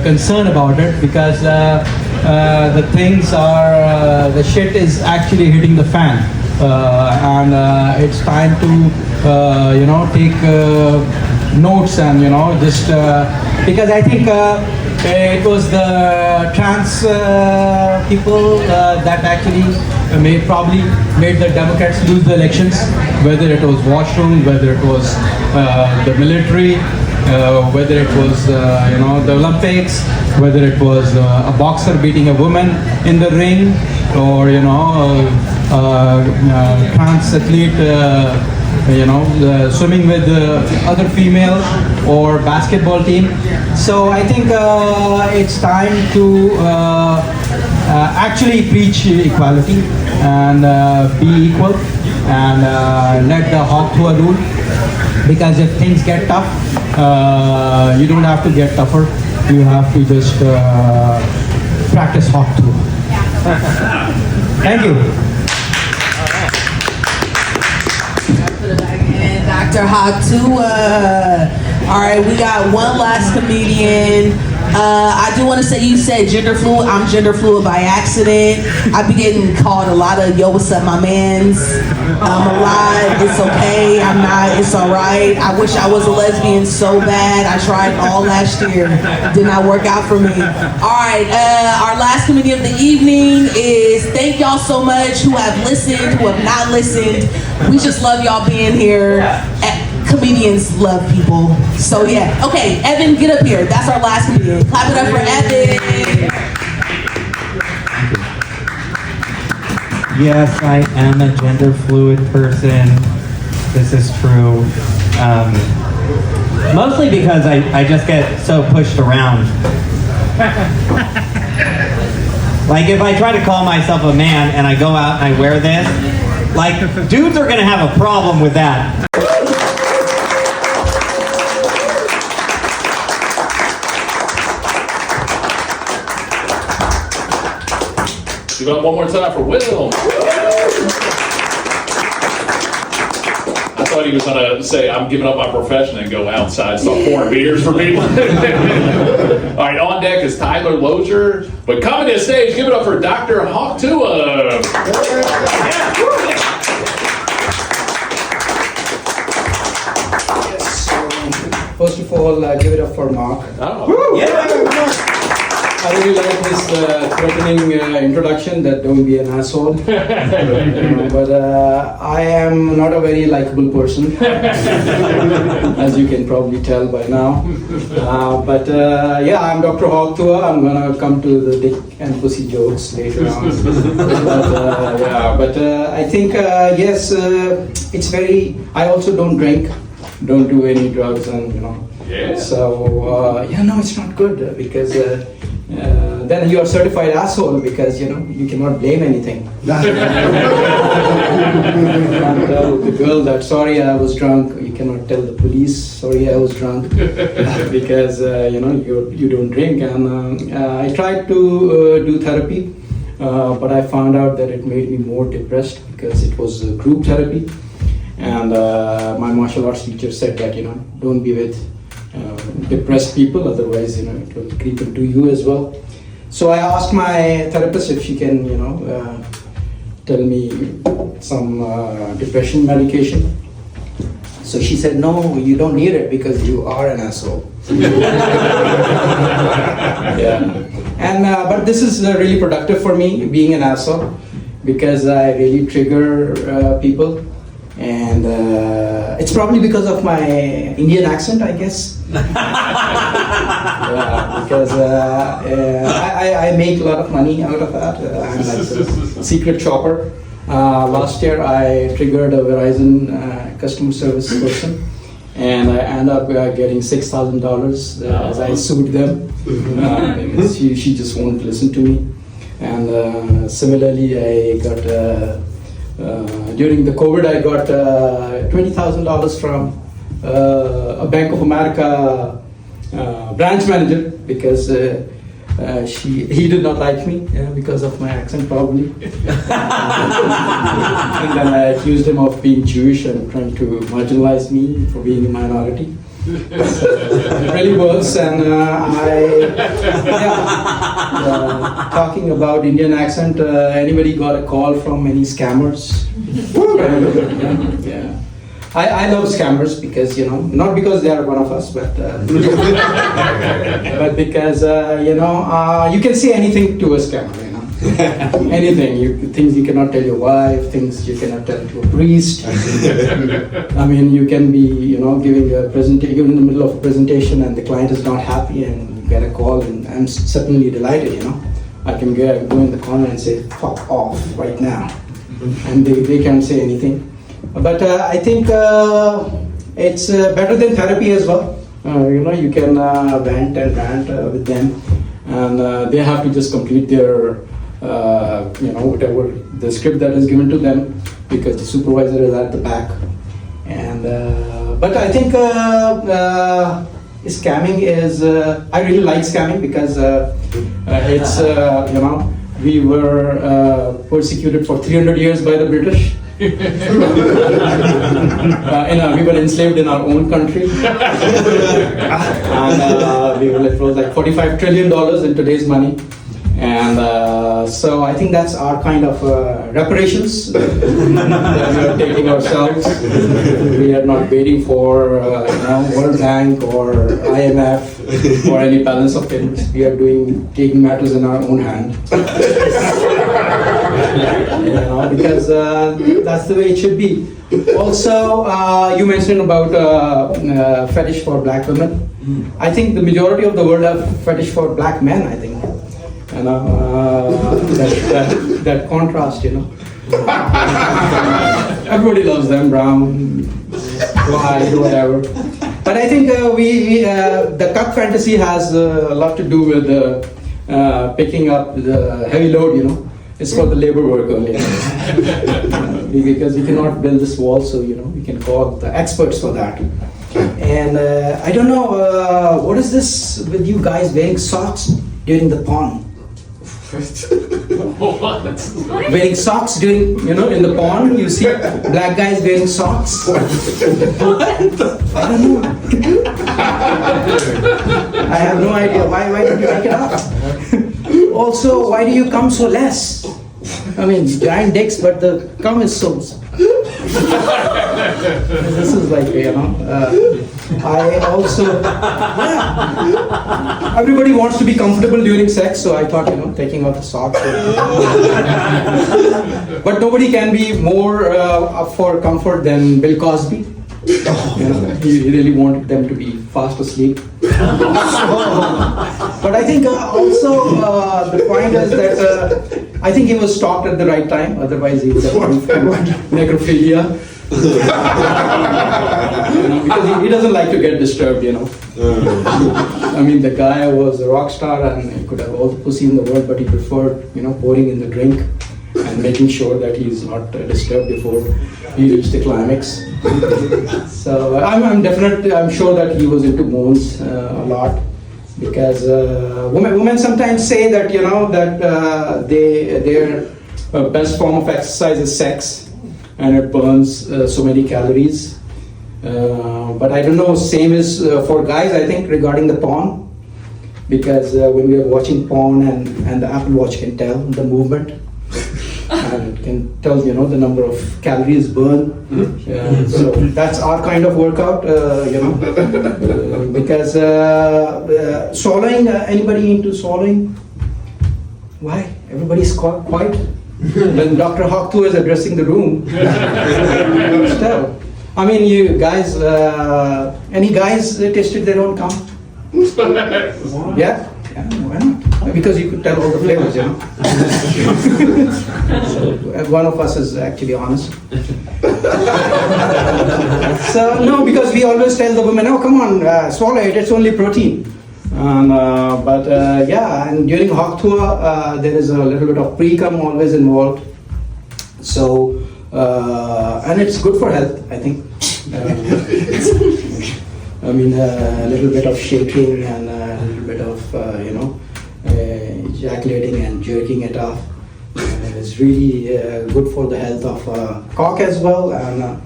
concerned about it, because the things are the shit is actually hitting the fan, and it's time to take notes and just because I think it was the trans people that actually probably made the Democrats lose the elections, whether it was washroom, whether it was the military, whether it was the Olympics, whether it was a boxer beating a woman in the ring, or trans athlete swimming with other female, or basketball team. So I think it's time to actually preach equality and be equal, and let the Hawk Tuah rule, because if things get tough, you don't have to get tougher, you have to just practice Hawk Tuah. Thank you. Dr. Hawk Tuah. All right, we got one last comedian. I do want to say, you said gender fluid. I'm gender fluid by accident. I be getting called a lot of yo, what's up, my mans. I'm alive. It's okay. I'm not. It's all right. I wish I was a lesbian so bad. I tried all last year. Did not work out for me. All right. Our last comedian of the evening is, thank y'all so much who have listened, who have not listened. We just love y'all being here. Comedians love people. So yeah. Okay, Evan, get up here. That's our last comedian. Clap it up for Evan. Yes, I am a gender fluid person. This is true. Mostly because I just get so pushed around. Like if I try to call myself a man and I go out and I wear this, like dudes are gonna have a problem with that. Give it up one more time for Will. I thought he was going to say, I'm giving up my profession and go outside and start pouring beers for people. All right, on deck is Tyler Lozier. But coming to the stage, give it up for Dr. Hawk Tuah. First of all, give it up for Mark. Oh. Yeah. I really like this threatening introduction that don't be an asshole. But I am not a very likable person, as you can probably tell by now. But yeah, I'm Dr. Hawk Tuah. I'm gonna come to the dick and pussy jokes later on. But I think yes, it's very. I also don't drink, don't do any drugs, and Yeah. So no, it's not good because. Then you are certified asshole because you cannot blame anything. You can't tell the girl that sorry I was drunk. You cannot tell the police sorry I was drunk because you don't drink. And I tried to do therapy, but I found out that it made me more depressed because it was group therapy, and my martial arts teacher said that don't be with depressed people, otherwise it will creep into you as well. So I asked my therapist if she can tell me some depression medication. So she said, no, you don't need it because you are an asshole. Yeah. And but this is really productive for me, being an asshole, because I really trigger people. and it's probably because of my Indian accent, I guess. Because I make a lot of money out of that. I'm like a secret shopper. Last year I triggered a Verizon customer service person, and I ended up getting $6,000 as I sued them. Because she just won't listen to me. And similarly, I got during the COVID, I got $20,000 from a Bank of America branch manager because he did not like me because of my accent probably. And then I accused him of being Jewish and trying to marginalize me for being a minority. It really works, and talking about Indian accent, anybody got a call from any scammers? Yeah. I love scammers because, not because they are one of us, but but because, you can say anything to a scammer, anything, things you cannot tell your wife, things you cannot tell to a priest. I mean, you can be, giving a presentation, in the middle of a presentation and the client is not happy and you get a call, and I'm certainly delighted, I can go in the corner and say, fuck off right now. And they can't say anything. But I think it's better than therapy as well. You can vent and rant with them, and they have to just complete their, whatever the script that is given to them, because the supervisor is at the back. And but I think scamming is. I really like scamming because it's we were persecuted for 300 years by the British. We were enslaved in our own country, and it was like $45 trillion in today's money, and so I think that's our kind of reparations that we are taking ourselves. We are not waiting for World Bank or IMF or any balance of payments. We are taking matters in our own hand. Because that's the way it should be. Also, you mentioned about fetish for black women. I think the majority of the world have fetish for black men, I think. That contrast, Everybody loves them, brown, white, whatever. But I think the cuck fantasy has a lot to do with picking up the heavy load, It's for the labor work only. Because we cannot build this wall, so we can call the experts for that. And I don't know, what is this with you guys wearing socks during the pond? What? Wearing socks during, in the pond, you see black guys wearing socks. What? I don't know. I have no idea. Why did you take it up? Also, why do you come so less? I mean, giant dicks, but the cum is so. This is like, I also, everybody wants to be comfortable during sex, so I thought, taking off the socks. But nobody can be more up for comfort than Bill Cosby. He really wanted them to be fast asleep. But I think also the point is that I think he was stopped at the right time, otherwise he would have necrophilia. Because he doesn't like to get disturbed, I mean, the guy was a rock star and he could have all the pussy in the world, but he preferred, pouring in the drink and making sure that he's not disturbed before he reached the climax. So I'm sure that he was into moans a lot, because women sometimes say that their best form of exercise is sex, and it burns so many calories. But I don't know, same is for guys, I think, regarding the porn, because when we are watching porn and the Apple Watch can tell the movement, and it can tell, the number of calories burned. So that's our kind of workout, because swallowing, anybody into swallowing? Why? Everybody's quiet. When Dr. Hawk Tuah is addressing the room, still. I mean, you guys, any guys tasted their own cum? Yeah? Yeah, why not? Because you could tell all the flavors, you know. So, one of us is actually honest. So, no, because we always tell the women, oh, come on, swallow it, it's only protein. Yeah, and during Hawk Tuah, there is a little bit of pre-cum always involved. So, and it's good for health, I think. I mean, a little bit of shaking and a little bit of, ejaculating and jerking it off. It's really good for the health of cock as well, and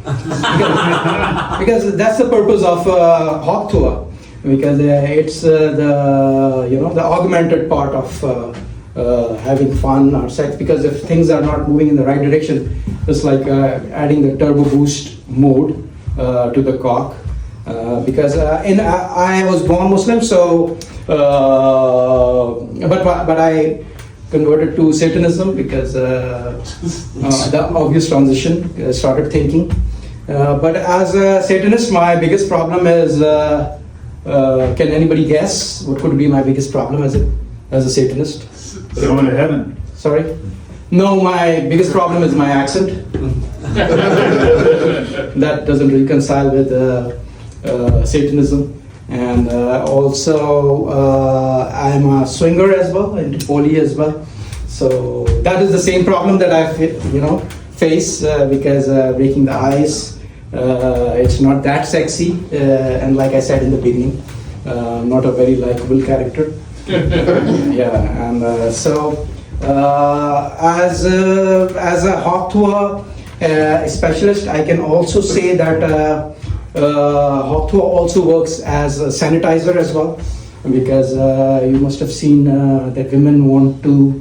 because that's the purpose of Hawk Tuah, because it's the augmented part of having fun or sex. Because if things are not moving in the right direction, it's like adding the turbo boost mode to the cock. Because I was born Muslim, so but I converted to Satanism because the obvious transition, started thinking. But as a Satanist, my biggest problem is, can anybody guess what could be my biggest problem as a Satanist? Going to heaven. Sorry? No, my biggest problem is my accent. That doesn't reconcile with Satanism. And also I'm a swinger as well, into poly as well. So that is the same problem that I face because breaking the ice, it's not that sexy, and like I said in the beginning, not a very likable character. Yeah, and so as a Hawk Tuah specialist, I can also say that Hawk Tuah also works as a sanitizer as well, because you must have seen that women want to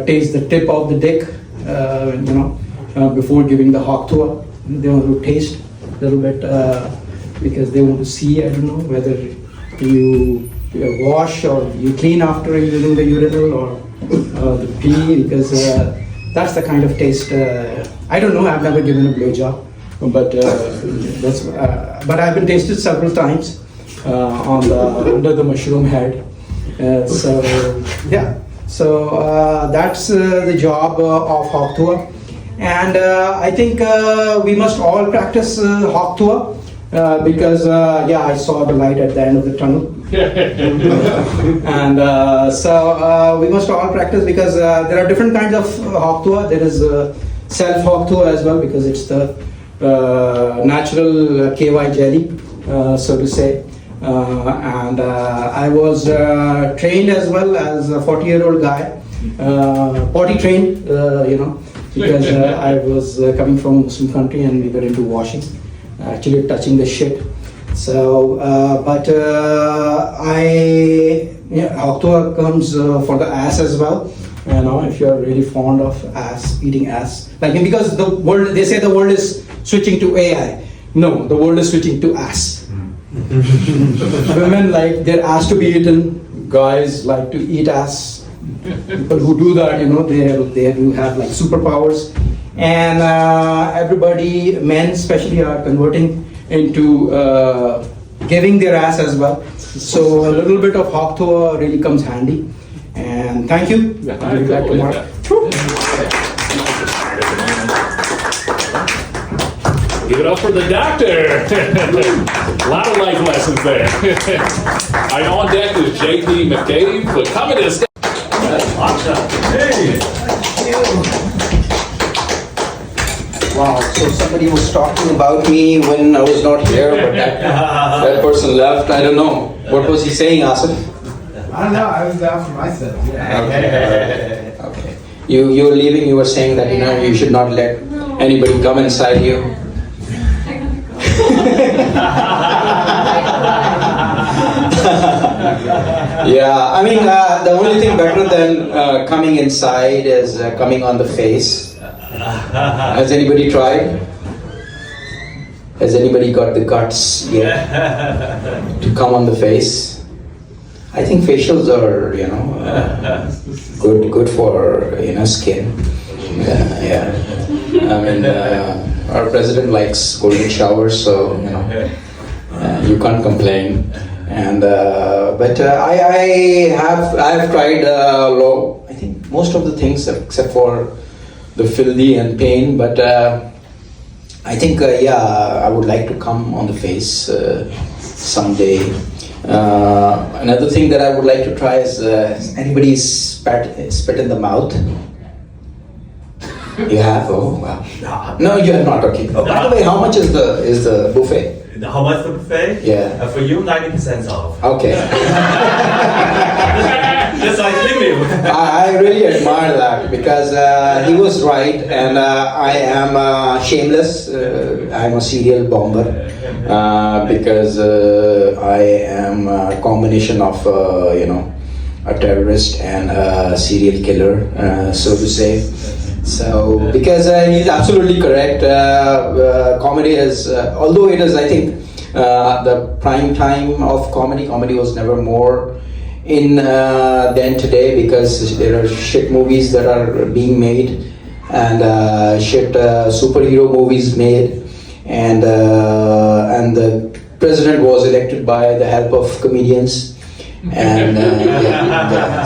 taste the tip of the dick, before giving the Hawk Tuah. They want to taste a little bit because they want to see, I don't know, whether you wash or you clean after using the urinal or the pee, because that's the kind of taste. I don't know, I've never given a blowjob. But but I've been tasted several times under the mushroom head. So yeah, so that's the job of Hawk Tuah, and I think we must all practice Hawk Tuah because I saw the light at the end of the tunnel. And so we must all practice because there are different kinds of Hawk Tuah. There is self Hawk Tuah as well, because it's the natural KY jelly, so to say. And I was trained as well as a 40-year-old guy, potty trained, because I was coming from a Muslim country and we were into washing, actually touching the shit. So, Hawk Tuah comes for the ass as well. If you're really fond of eating ass, because the world, they say the world is switching to AI. No, the world is switching to ass. Women like their ass to be eaten. Guys like to eat ass. People who do that, they do have like superpowers. And everybody, men especially, are converting into giving their ass as well. So a little bit of Hawk Tuah really comes handy. And thank you. I'll give back to Mark. Give it up for the doctor. A lot of life lessons there. All right, on deck is JP McDade, but coming to stay. Hey. Wow, so somebody was talking about me when I was not here, but that person left. I don't know. What was he saying, Asif? I don't know. I was down for myself. Okay. You were leaving. You were saying that you should not let anybody come inside you. Yeah, I mean the only thing better than coming inside is coming on the face. Has anybody tried? Has anybody got the guts yet to come on the face? I think facials are, good for skin. Yeah. I mean, our president likes golden showers, so you can't complain. And but I have tried I think most of the things except for the filthy and pain. But I think I would like to come on the face someday. Another thing that I would like to try is anybody spit in the mouth? You have? Oh wow. No, you have not. Okay. Oh, by the way, how much is the buffet? How much the buffet? Yeah. For you, 90% off. Okay. Just like you. I really admire that because he was right, and I am shameless. I'm a serial bomber because I am a combination of a terrorist and a serial killer, so to say. So because he's absolutely correct. Comedy is, although it is, I think, the prime time of comedy. Comedy was never more in than today because there are shit movies that are being made and shit superhero movies made, and the president was elected by the help of comedians. And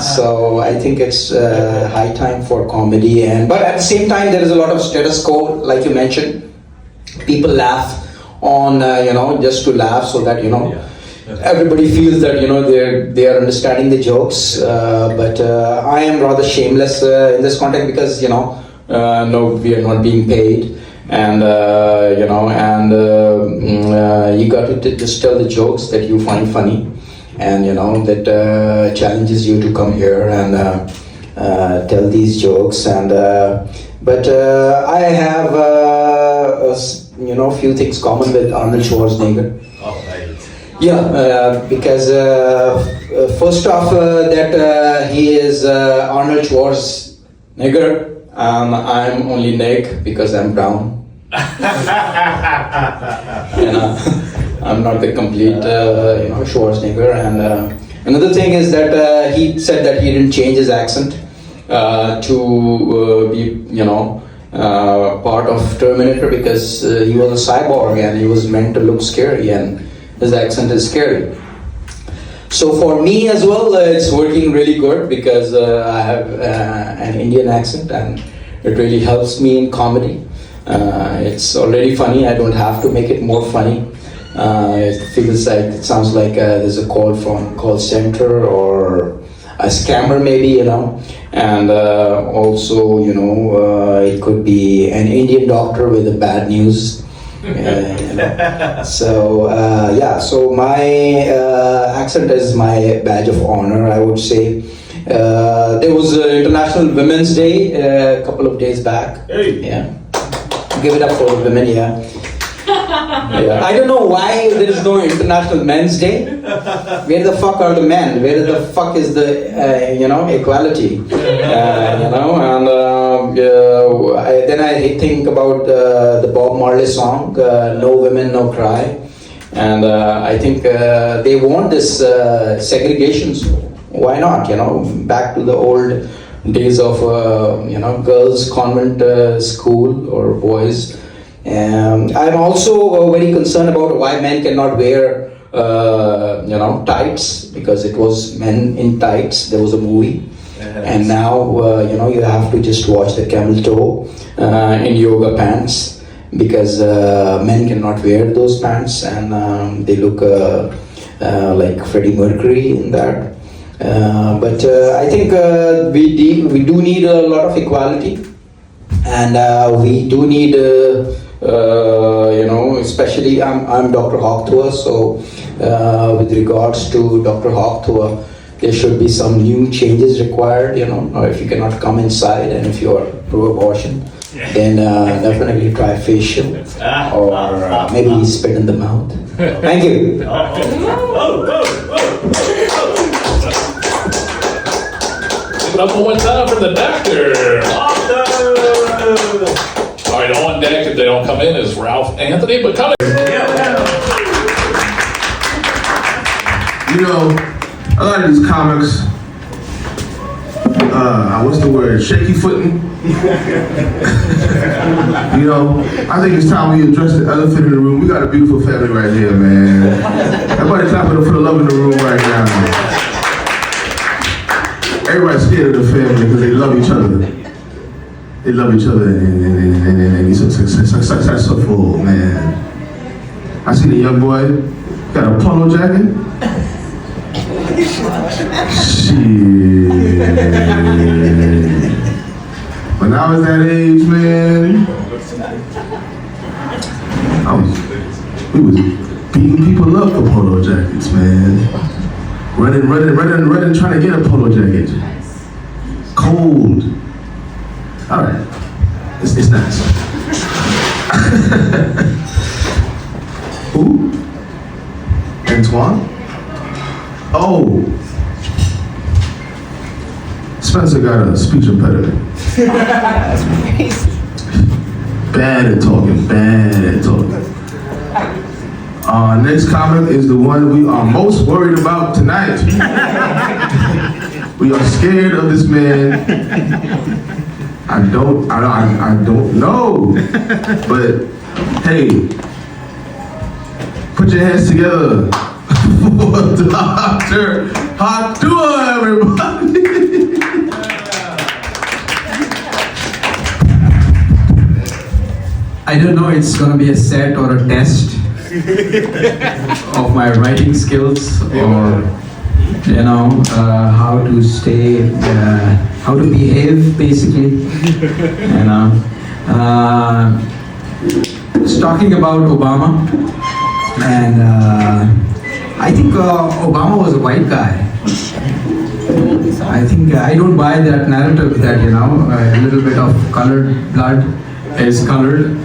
so I think it's high time for comedy, but at the same time there is a lot of status quo, like you mentioned. People laugh on just to laugh, so that everybody feels that they are understanding the jokes. But I am rather shameless in this context because no, we are not being paid, and you got to just tell the jokes that you find funny. And that challenges you to come here and tell these jokes. And but I have a few things common with Arnold Schwarzenegger. Oh, right. Yeah, because first off, that he is Arnold Schwarzenegger. I'm only Nick because I'm brown. I'm not the complete Schwarzenegger. And another thing is that he said that he didn't change his accent to be part of Terminator because he was a cyborg and he was meant to look scary, and his accent is scary. So for me as well, it's working really good because I have an Indian accent, and it really helps me in comedy. It's already funny. I don't have to make it more funny. It feels like, it sounds like there's a call from call center or a scammer maybe, and also, it could be an Indian doctor with the bad news. So so my accent is my badge of honor, I would say. There was International Women's Day a couple of days back. Hey. Yeah. Give it up for the women, yeah. Yeah. I don't know why there is no International Men's Day. Where the fuck are the men? Where the fuck is the equality? Then I think about the Bob Marley song, "No Women, No Cry," and I think they want this segregation. So why not? Back to the old days of girls' convent school or boys. I'm also very concerned about why men cannot wear tights, because it was Men in Tights. There was a movie, and now you have to just watch the camel toe in yoga pants, because men cannot wear those pants, and they look like Freddie Mercury in that. But I think we do need a lot of equality, and we do need especially I'm Dr. Tuah, so with regards to Dr. Tuah, there should be some new changes required, or if you cannot come inside, and if you are pro-abortion, then definitely try facial, or maybe spit in the mouth. Thank you. Give it up one time for the doctor. All right, on deck, if they don't come in, is Ralph Anthony, but come in. a lot of these comics, what's the word? Shaky footing. You know, I think it's time we address the elephant in the room. We got a beautiful family right here, man. Everybody clap it up for the love in the room right now. Everybody's scared of the family because they love each other. They love each other and he's successful, man. I see the young boy got a polo jacket. Shit. When I was that age, man, we was beating people up for polo jackets, man. Running, trying to get a polo jacket. Cold. All right, it's nice. Who? Antoine? Oh. Spencer got a speech impediment. Bad at talking. Next comment is the one we are most worried about tonight. We are scared of this man. I don't know. But hey, put your hands together for Dr. Tuah, everybody. I don't know it's gonna be a set or a test of my writing skills or how to stay, how to behave basically. It's talking about Obama, and I think Obama was a white guy. I think I don't buy that narrative that a little bit of colored blood is colored.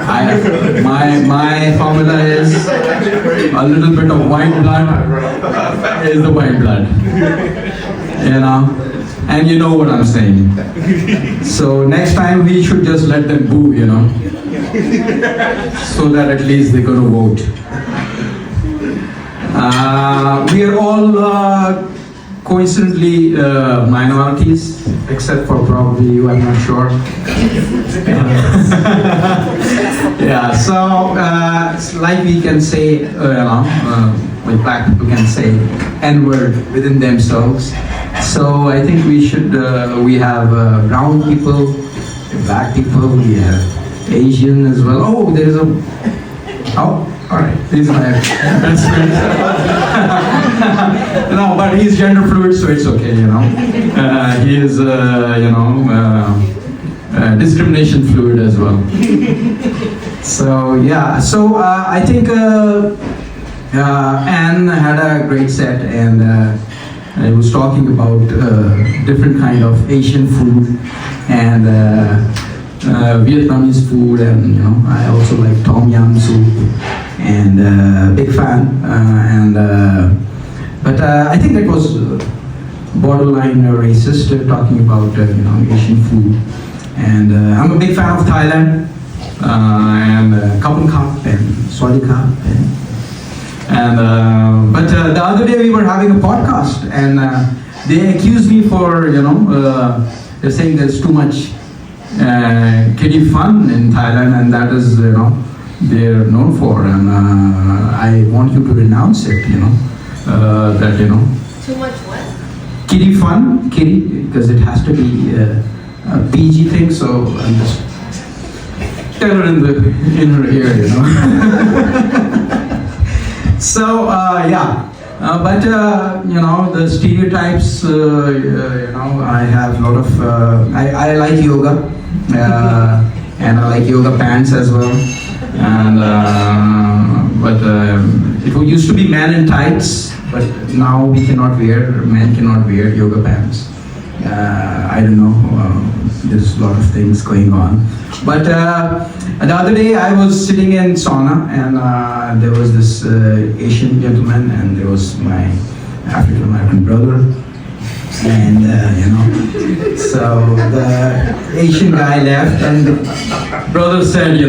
My formula is a little bit of white blood is the white blood, and you know what I'm saying. So next time we should just let them boo, so that at least they're gonna vote. We are all coincidentally minorities, except for probably you, I'm not sure. Yeah, so it's like we can say, like black people can say N-word within themselves. So I think we should, we have brown people, black people, we have Asian as well. Oh, there's a, all right, he's my best friend. No, but he's gender fluid, so it's okay, he is, discrimination fluid as well. So yeah, so I think Anne had a great set, and I was talking about different kind of Asian food and Vietnamese food, and I also like Tom Yum soup, and big fan, but I think that was borderline racist, talking about Asian food. And I'm a big fan of Thailand, and Kapun Kap and Swadi Kap, but the other day we were having a podcast, and they accused me for they're saying there's too much kiddie fun in Thailand, and that is they're known for, and I want you to renounce it, that Too much what? kiddie fun, because it has to be a PG thing, so I'm just tell her in her ear, So yeah, but the stereotypes, I have a lot of, I like yoga, and I like yoga pants as well, and but it used to be men in tights, but now men cannot wear yoga pants. I don't know, there's a lot of things going on. But the other day I was sitting in sauna, and there was this Asian gentleman, and there was my African American brother, and so the Asian guy left, and the brother said,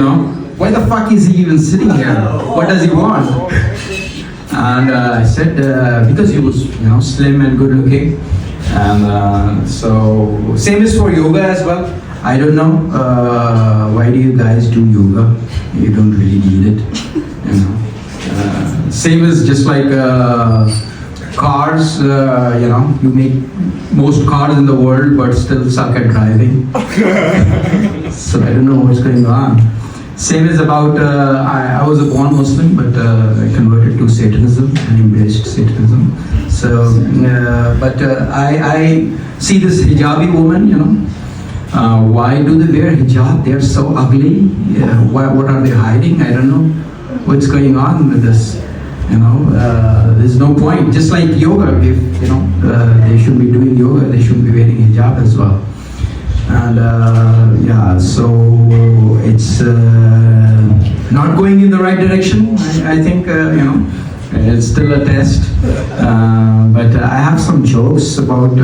why the fuck is he even sitting here? What does he want? And I said, because he was, slim and good looking. And so, same is for yoga as well. I don't know, why do you guys do yoga? You don't really need it, Same is just like cars, you make most cars in the world but still suck at driving. So I don't know what's going on. Same is about, I was a born Muslim, but I converted to Satanism and embraced Satanism. So, but I see this hijabi woman, why do they wear hijab? They're so ugly. What are they hiding? I don't know what's going on with this. There's no point. Just like yoga, if they should be doing yoga, they should be wearing hijab as well. And so it's not going in the right direction. I think it's still a test. But I have some jokes about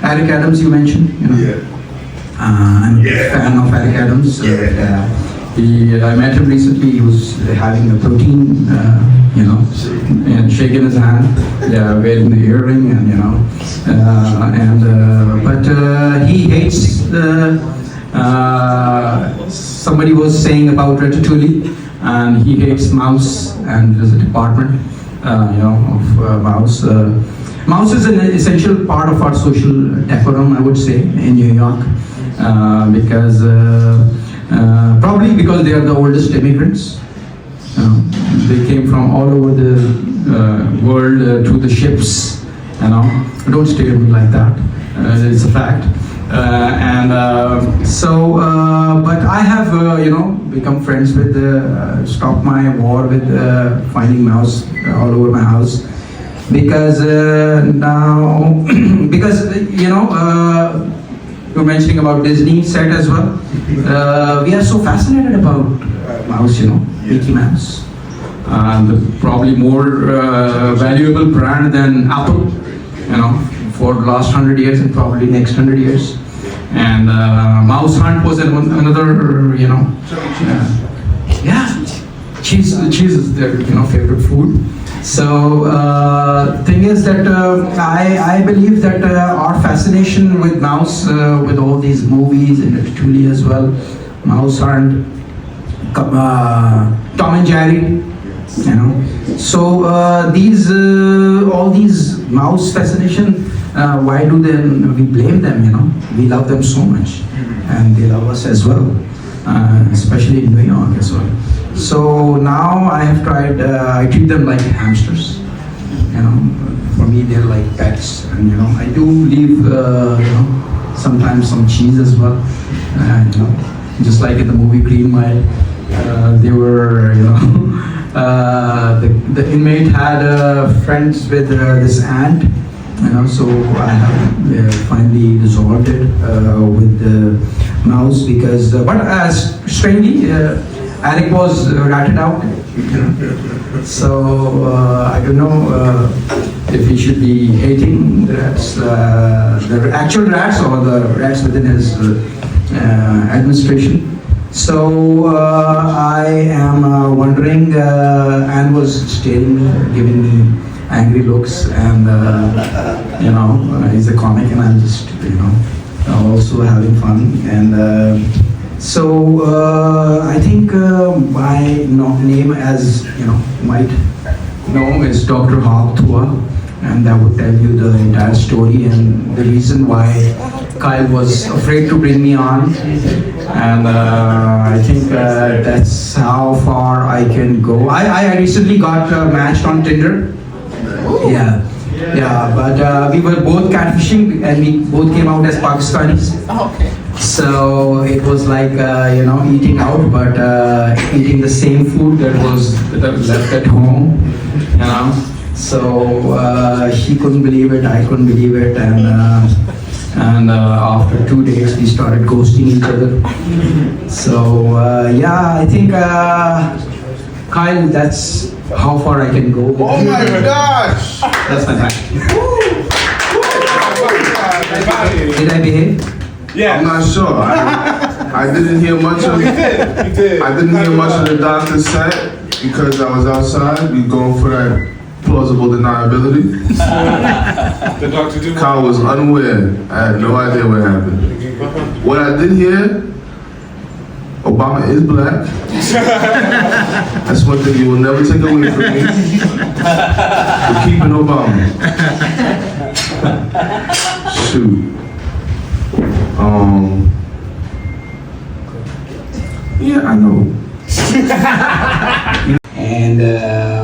Eric Adams. You mentioned, I'm a big fan of Eric Adams. I met him recently. He was having a protein, and shaking his hand, wearing the earring, and but he hates somebody was saying about Ratatouille, and he hates mouse, and there's a department, of mouse. Mouse is an essential part of our social decorum, I would say, in New York, because probably because they are the oldest immigrants. They came from all over the world through the ships. Don't stare at me like that. It's a fact. But I have become friends with, stopped my war with finding mouse all over my house. Because now, because you're mentioning about Disney set as well. We are so fascinated about mouse, Mickey Mouse. Probably more valuable brand than Apple, for the last 100 years and probably next 100 years. And Mouse Hunt was another, cheese is their favorite food. So thing is that I believe that our fascination with mouse, with all these movies and Ratatouille as well, Mouse Hunt, Tom and Jerry, So these all these mouse fascination, why do we blame them? We love them so much, and they love us as well, especially in New York as well. So now I have tried, I treat them like hamsters. For me they're like pets, and I do leave sometimes some cheese as well. Just like in the movie Green Mile, they were the inmate had friends with this ant. So I have finally resolved it with the mouse because, but strangely, Eric was ratted out. So I don't know if he should be hating the rats, the actual rats or the rats within his administration. So I am wondering, Anne was staring me, giving me angry looks, and he's a comic, and I'm just also having fun. And so I think my name, as might know, is Dr. Tuah, and that would tell you the entire story and the reason why Kyle was afraid to bring me on. And I think that's how far I can go. I recently got matched on Tinder. Yeah, but we were both catfishing, and we both came out as Pakistanis. Okay. So it was like eating out, but eating the same food that was left at home. So he couldn't believe it, I couldn't believe it, and after 2 days we started ghosting each other. So I think Kyle, that's how far I can go. Oh my gosh! That's my time. Did I behave? Yeah. I'm not sure. I didn't hear much of. You did. I didn't hear much of the doctor set. because I was outside, we going for that plausible deniability. Kyle was unaware. I had no idea what happened. What I did hear, Obama is black. That's one thing you will never take away from me. We're keeping Obama. Shoot. Yeah, I know. And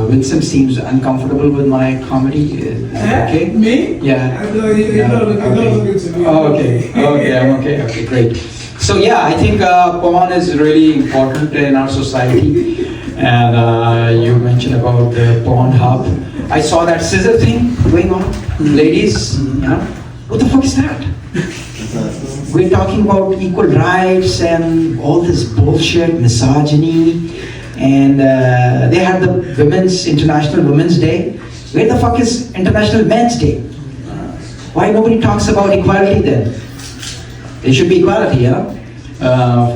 Winsome seems uncomfortable with my comedy. Is that okay? Me? Yeah. You don't look to me. Okay, I'm okay. Okay, great. So yeah, I think porn is really important in our society. And you mentioned about the porn hub. I saw that scissor thing going on. Ladies, you know, what the fuck is that? We're talking about equal rights and all this bullshit, misogyny, and they had the International Women's Day. Where the fuck is International Men's Day? Why nobody talks about equality then? There should be equality,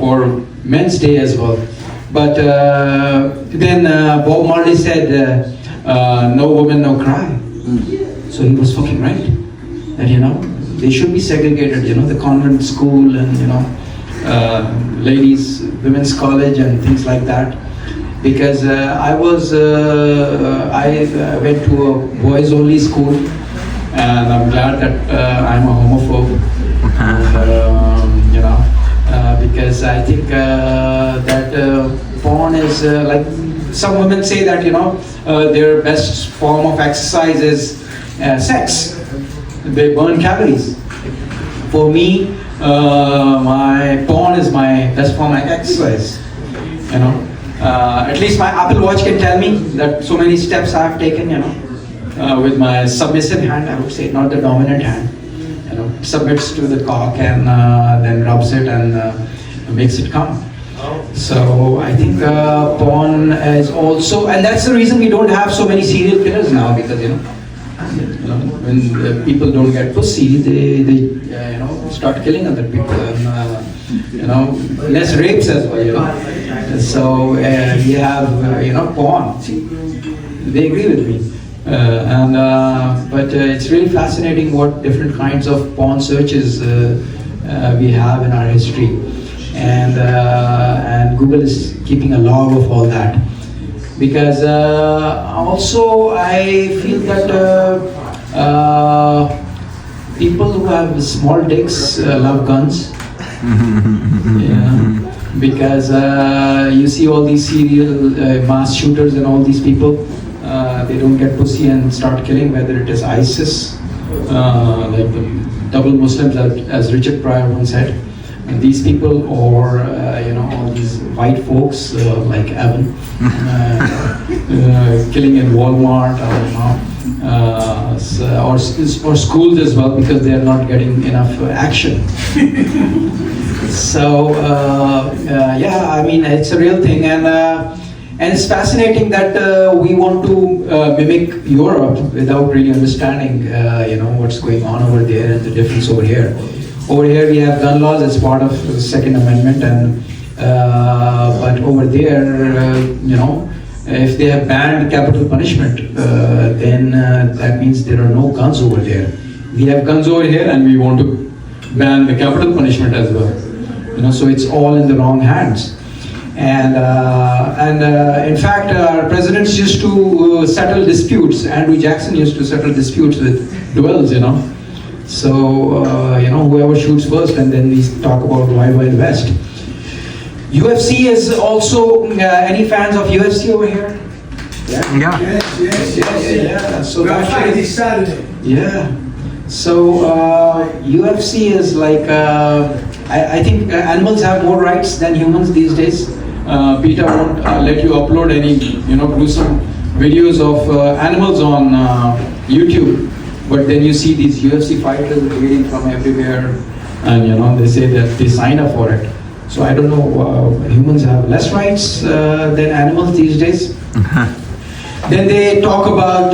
for Men's Day as well. But then Bob Marley said, no woman, no cry. So he was fucking right. That, they should be segregated, the convent school and, ladies, women's college and things like that. Because I went to a boys only school, and I'm glad that I'm a homophobe. Because I think that porn is like some women say that their best form of exercise is sex. They burn calories. For me, my porn is my best form of exercise. At least my Apple Watch can tell me that so many steps I've taken. With my submissive hand, I would say, not the dominant hand. Submits to the cock and then rubs it and makes it come. So I think porn is also, and that's the reason we don't have so many serial killers now, because when people don't get pussy, they start killing other people, and less rapes as well. So we have porn. They agree with me. But it's really fascinating what different kinds of porn searches we have in our history, and Google is keeping a log of all that, because also I feel that people who have small dicks love guns. Because you see all these serial mass shooters and all these people. They don't get pussy and start killing, whether it is ISIS, like the double Muslims, as Richard Pryor once said, and these people, or all these white folks like Evan, killing in Walmart, or schools as well, because they are not getting enough action. So yeah, I mean, it's a real thing, and it's fascinating that we want to mimic Europe without really understanding, what's going on over there and the difference over here. Over here we have gun laws as part of the Second Amendment, and but over there, if they have banned capital punishment, then that means there are no guns over there. We have guns over here, and we want to ban the capital punishment as well. So it's all in the wrong hands. And in fact, our presidents used to settle disputes. Andrew Jackson used to settle disputes with duels, So, whoever shoots first, and then we talk about Wild Wild West. UFC is also, any fans of UFC over here? Yeah. Yes. So We're fighting this Saturday. Yeah. So UFC is like, I think animals have more rights than humans these days. PETA won't let you upload any, gruesome videos of animals on YouTube. But then you see these UFC fighters waiting from everywhere, and they say that they sign up for it. So I don't know, humans have less rights than animals these days. Then they talk about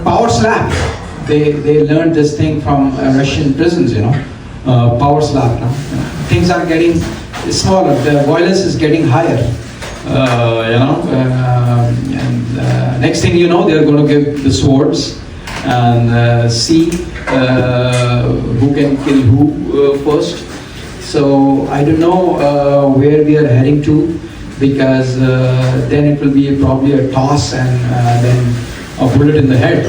power slap. They learned this thing from Russian prisons, power slap. Things are getting smaller. The violence is getting higher. And next thing you know, they're going to give the swords and see who can kill who first. So I don't know where we are heading to, because then it will be probably a toss and then a bullet in the head.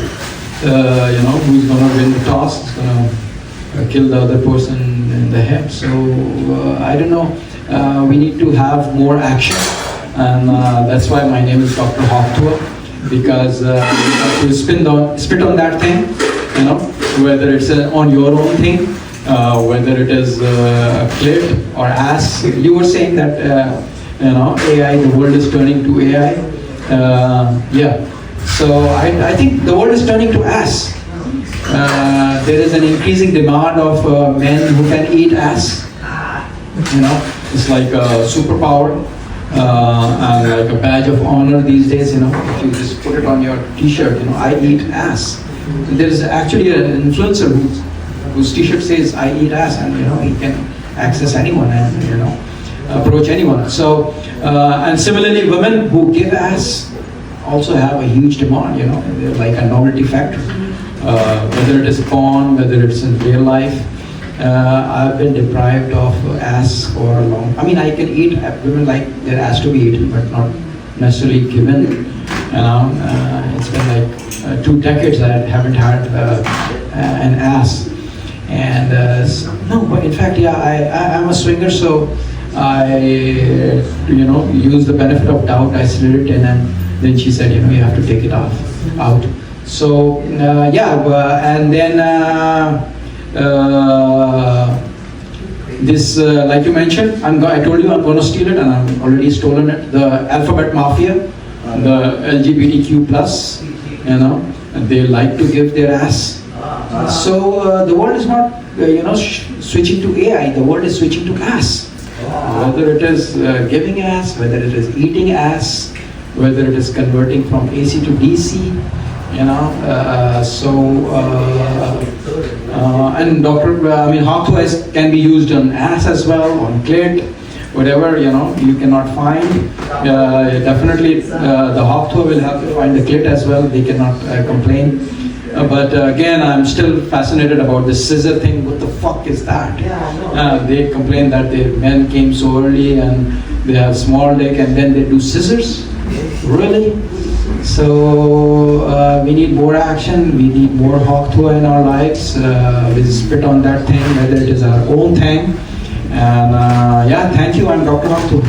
Who's going to win the toss is going to kill the other person in the head. So I don't know. We need to have more action, and that's why my name is Dr. Tuah, because you have to spit on that thing, whether it's on your own thing, whether it is a clit or ass. You were saying that AI, the world is turning to AI. Yeah. So I think the world is turning to ass. There is an increasing demand of men who can eat ass. It's like a superpower and like a badge of honor these days. If you just put it on your T-shirt, I eat ass. So there is actually an influencer whose T-shirt says "I eat ass," and he can access anyone and approach anyone. So and similarly, women who give ass also have a huge demand. They're like a novelty factor. Whether it is porn, whether it's in real life. I've been deprived of ass for a long. I mean, I can eat. Women like their ass to be eaten, but not necessarily given. It's been like 2 decades that I haven't had an ass. And no, but in fact, yeah, I'm a swinger, so I, use the benefit of doubt. I slid it in, and then she said, you have to take it out. So and then. This, like you mentioned, I told you I'm going to steal it, and I've already stolen it. The alphabet mafia, the LGBTQ plus, and they like to give their ass. So the world is not, switching to AI. The world is switching to ass. Whether it is giving ass, whether it is eating ass, whether it is converting from AC to DC. And Hawk Tuah can be used on ass as well, on clit, whatever, you cannot find. Definitely the Hawk Tuah will have to find the clit as well, they cannot complain. But again, I'm still fascinated about the scissor thing. What the fuck is that? They complain that the men came so early and they have small dick and then they do scissors? Really? So we need more action, we need more Hawk Tuah in our lives. We spit on that thing, whether it is our own thing. And thank you, I'm Dr. Hawk Tuah.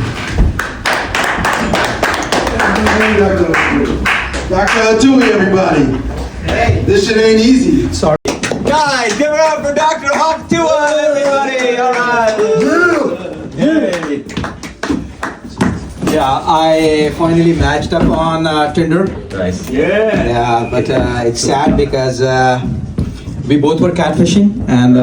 Dr. Tuah, everybody. Hey. This shit ain't easy. Sorry. Guys, give it up for Dr. Hawk Tuah, everybody. All right. Hey. Yeah, I finally matched up on Tinder. Nice. Yeah, but it's sad because we both were catfishing, and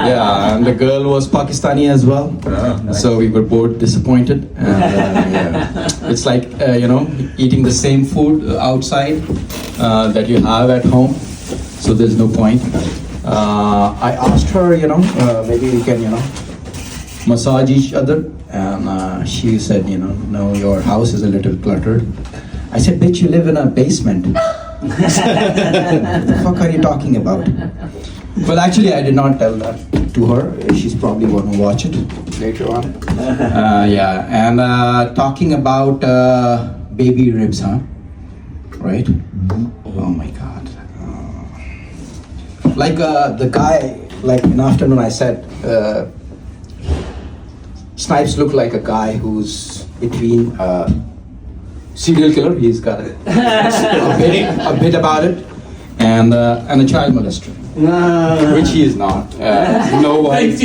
and the girl was Pakistani as well. Nice. So we were both disappointed. And, it's like eating the same food outside that you have at home. So there's no point. I asked her, maybe we can, massage each other. And she said, no, your house is a little cluttered. I said, bitch, you live in a basement. What the fuck are you talking about? Well, actually, I did not tell that to her. She's probably going to watch it later on. And talking about baby ribs, huh? Right? Mm-hmm. Oh my God. Like the guy, like in the afternoon I said, Snipes look like a guy who's between serial killer, he's got a bit about it, and a child molester, which he is not. No wives,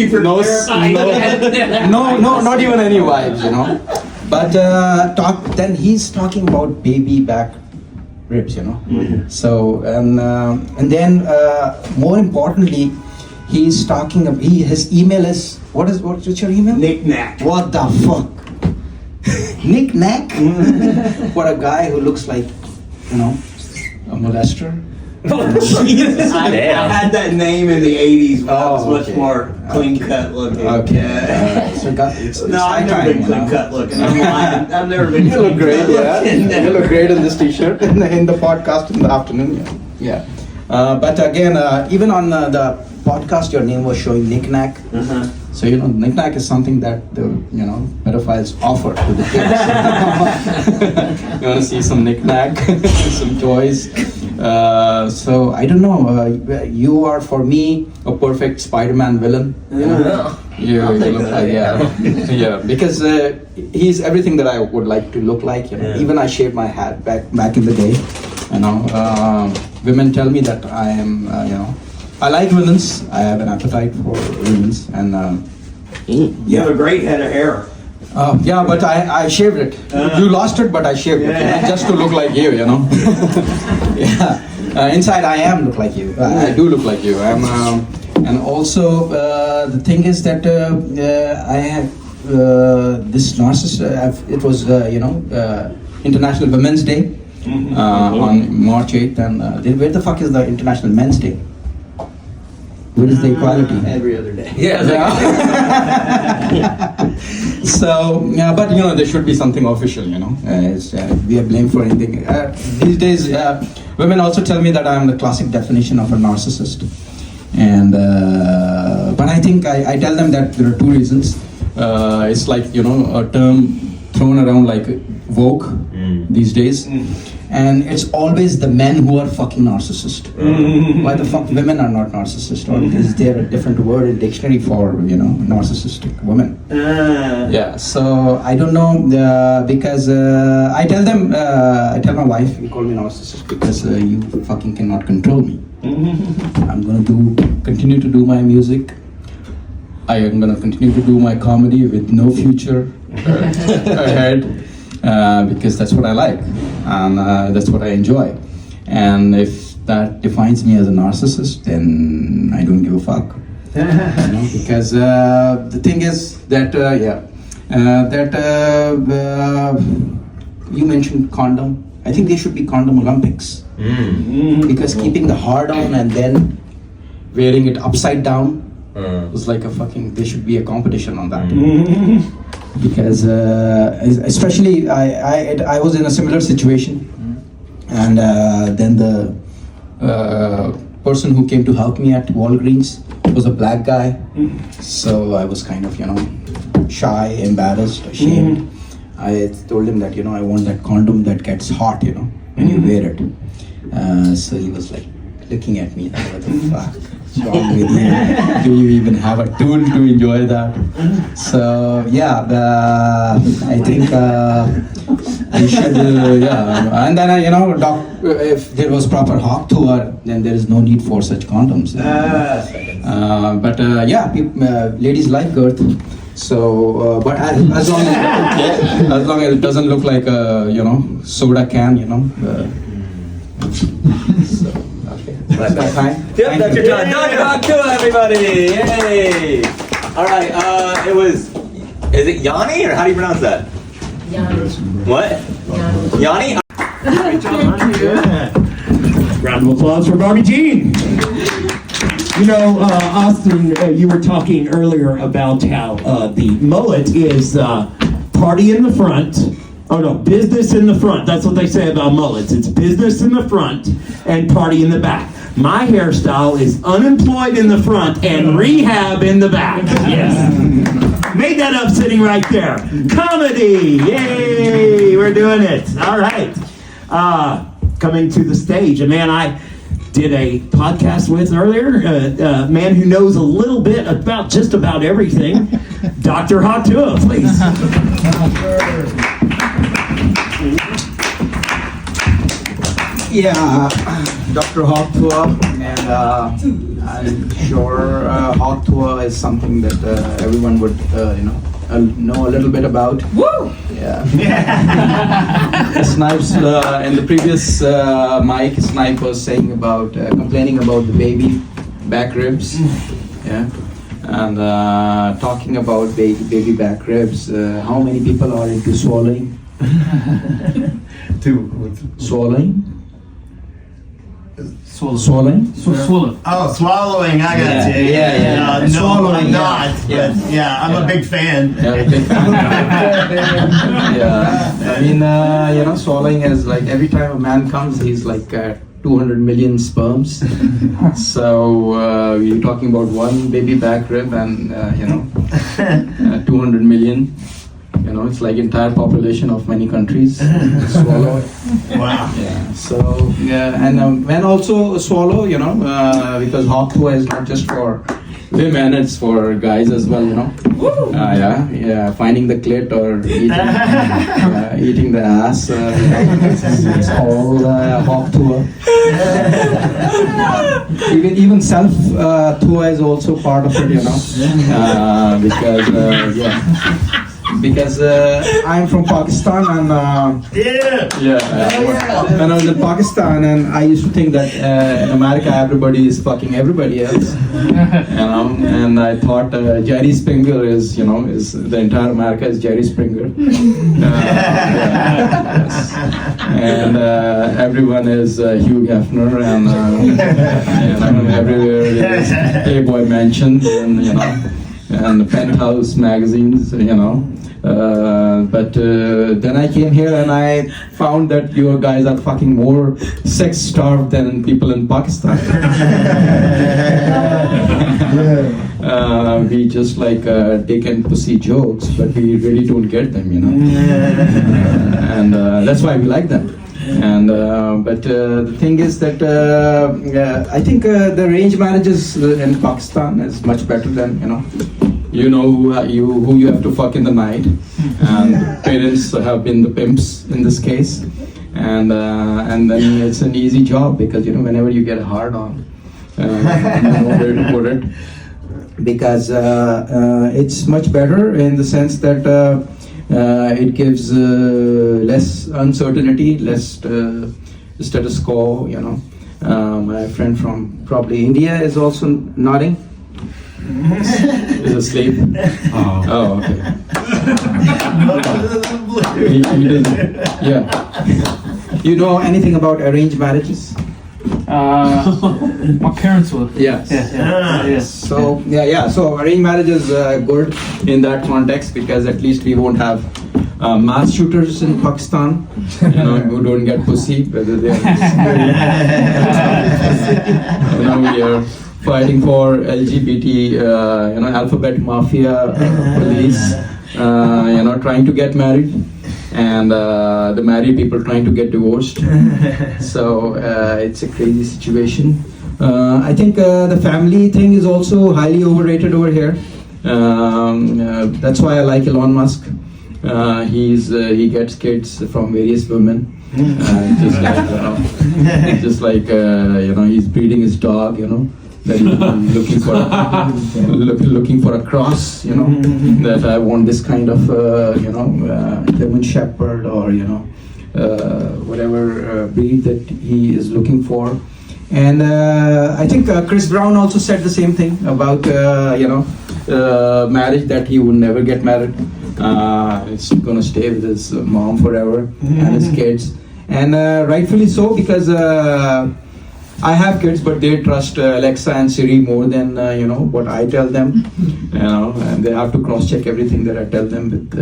no, not even any wives, But then he's talking about baby back ribs, Mm-hmm. So and then more importantly, he's talking. His email is what's your email? Knick-knack. What the fuck? Knick-knack? What a guy who looks like, a molester. Jesus. I Damn. had that name in the 80s when I was much more clean cut looking. Okay. Yeah. So it's No, high I've never time, been you clean know. cut looking. I'm lying. I've never been. You look clean great, cut yeah. looking. You look great in this t-shirt in the podcast in the afternoon. Yeah. But again, even on the podcast, your name was showing knick-knack. So knick-knack is something that the pedophiles offer to the kids. You want to see some knick-knack, some toys. So I don't know. You are for me a perfect Spider-Man villain. You look like yeah, because he's everything that I would like to look like. Even I shaved my hat back in the day. Women tell me that I am. I like villains. I have an appetite for villains, and You have a great head of hair. yeah, but I shaved it. You lost it, but I shaved it just to look like you. Yeah. Inside, I am look like you. I do look like you. And also the thing is that I have this narcissist. It was International Women's Day on March 8th, and where the fuck is the International Men's Day? Where is the equality? Every other day. So, but there should be something official, we are blamed for anything. These days, women also tell me that I am the classic definition of a narcissist. And, but I think I tell them that there are two reasons. It's like, a term thrown around like woke these days. And it's always the men who are fucking narcissist. Why the fuck women are not narcissist? Or is there a different word in dictionary for narcissistic women? Yeah. So I don't know because I tell them, I tell my wife, you call me narcissist because you fucking cannot control me. I'm gonna continue to do my music. I am gonna continue to do my comedy with no future ahead. Because that's what I like, and that's what I enjoy. And if that defines me as a narcissist, then I don't give a fuck. Because the thing is that you mentioned condom. I think there should be condom Olympics. Because keeping the hard on and then wearing it upside down was like a fucking. There should be a competition on that. Because especially I was in a similar situation, and then the person who came to help me at Walgreens was a black guy, so I was kind of shy, embarrassed, ashamed. I told him that I want that condom that gets hot when you wear it. So he was like looking at me like, what the fuck? What's wrong with you? Do you even have a tool to enjoy that? So yeah, I think we should and then if there was proper hawk tour, then there is no need for such condoms. But ladies like girth. So but as long as it doesn't look like a soda can, so, okay. That's that time. Yep, that's your time. Dr. Hawk Tuah, everybody! Yay! Alright, is it Yanni, or how do you pronounce that? Yanni. What? Yanni? Great job, Round of applause for Barbie Jean. Austin, you were talking earlier about how the mullet is party in the front. Oh no, business in the front. That's what they say about mullets. It's business in the front and party in the back. My hairstyle is unemployed in the front and rehab in the back. Yes. Made that up sitting right there. Comedy! Yay! We're doing it. All right. Coming to the stage, a man I did a podcast with earlier, a man who knows a little bit about just about everything. Dr. Hawk Tuah, please. Yeah, Dr. Hawk Tuah, and I'm sure Hawk Tuah is something that everyone would, know a little bit about. Woo! Yeah. Snipes, in the previous mic, Snipe was saying about, complaining about the baby back ribs. Yeah. And talking about baby back ribs, how many people are into swallowing? Swallowing? Swallowing? Oh, swallowing. I got you. Yeah. No, Swallowing, I'm yeah. not. But yeah, I'm a big fan. Yeah, I mean, swallowing is like every time a man comes, he's like 200 million sperms. So we're talking about one baby back rib and 200 million. It's like entire population of many countries swallow. Wow. Yeah. So and men also swallow. Because hawk tuah is not just for women, it's for guys as well. Finding the clit or eating the ass. It's all hawk tuah. Even self tuah is also part of it. Because I'm from Pakistan and when I was in Pakistan and I used to think that in America everybody is fucking everybody else, and I thought Jerry Springer is the entire America is Jerry Springer, and everyone is Hugh Hefner and everywhere is Playboy Mansions and Penthouse magazines, but then I came here and I found that your guys are fucking more sex starved than people in Pakistan. We just like dick and pussy jokes, but we really don't get them, and that's why we like them. And but the thing is that I think the arranged marriages in Pakistan is much better than who you have to fuck in the night, and parents have been the pimps in this case, and then it's an easy job because whenever you get hard on, you know where to put it, because it's much better in the sense that it gives less uncertainty, less status quo. My friend from probably India is also nodding. Is asleep. Oh, okay. He didn't. Yeah. You know anything about arranged marriages? My parents were. Yes. Yes. So So arranged marriage is good in that context because at least we won't have mass shooters in Pakistan. Who don't get pussy, whether they are. We are fighting for LGBT, alphabet mafia police, trying to get married, and the married people trying to get divorced. So it's a crazy situation. I think the family thing is also highly overrated over here. That's why I like Elon Musk. He gets kids from various women. Just like he's breeding his dog. That he's looking for a cross, that I want this kind of, German Shepherd or, whatever breed that he is looking for. And I think Chris Brown also said the same thing about, marriage, that he would never get married. It's gonna stay with his mom forever and his kids. And rightfully so, because I have kids, but they trust Alexa and Siri more than what I tell them. And they have to cross-check everything that I tell them with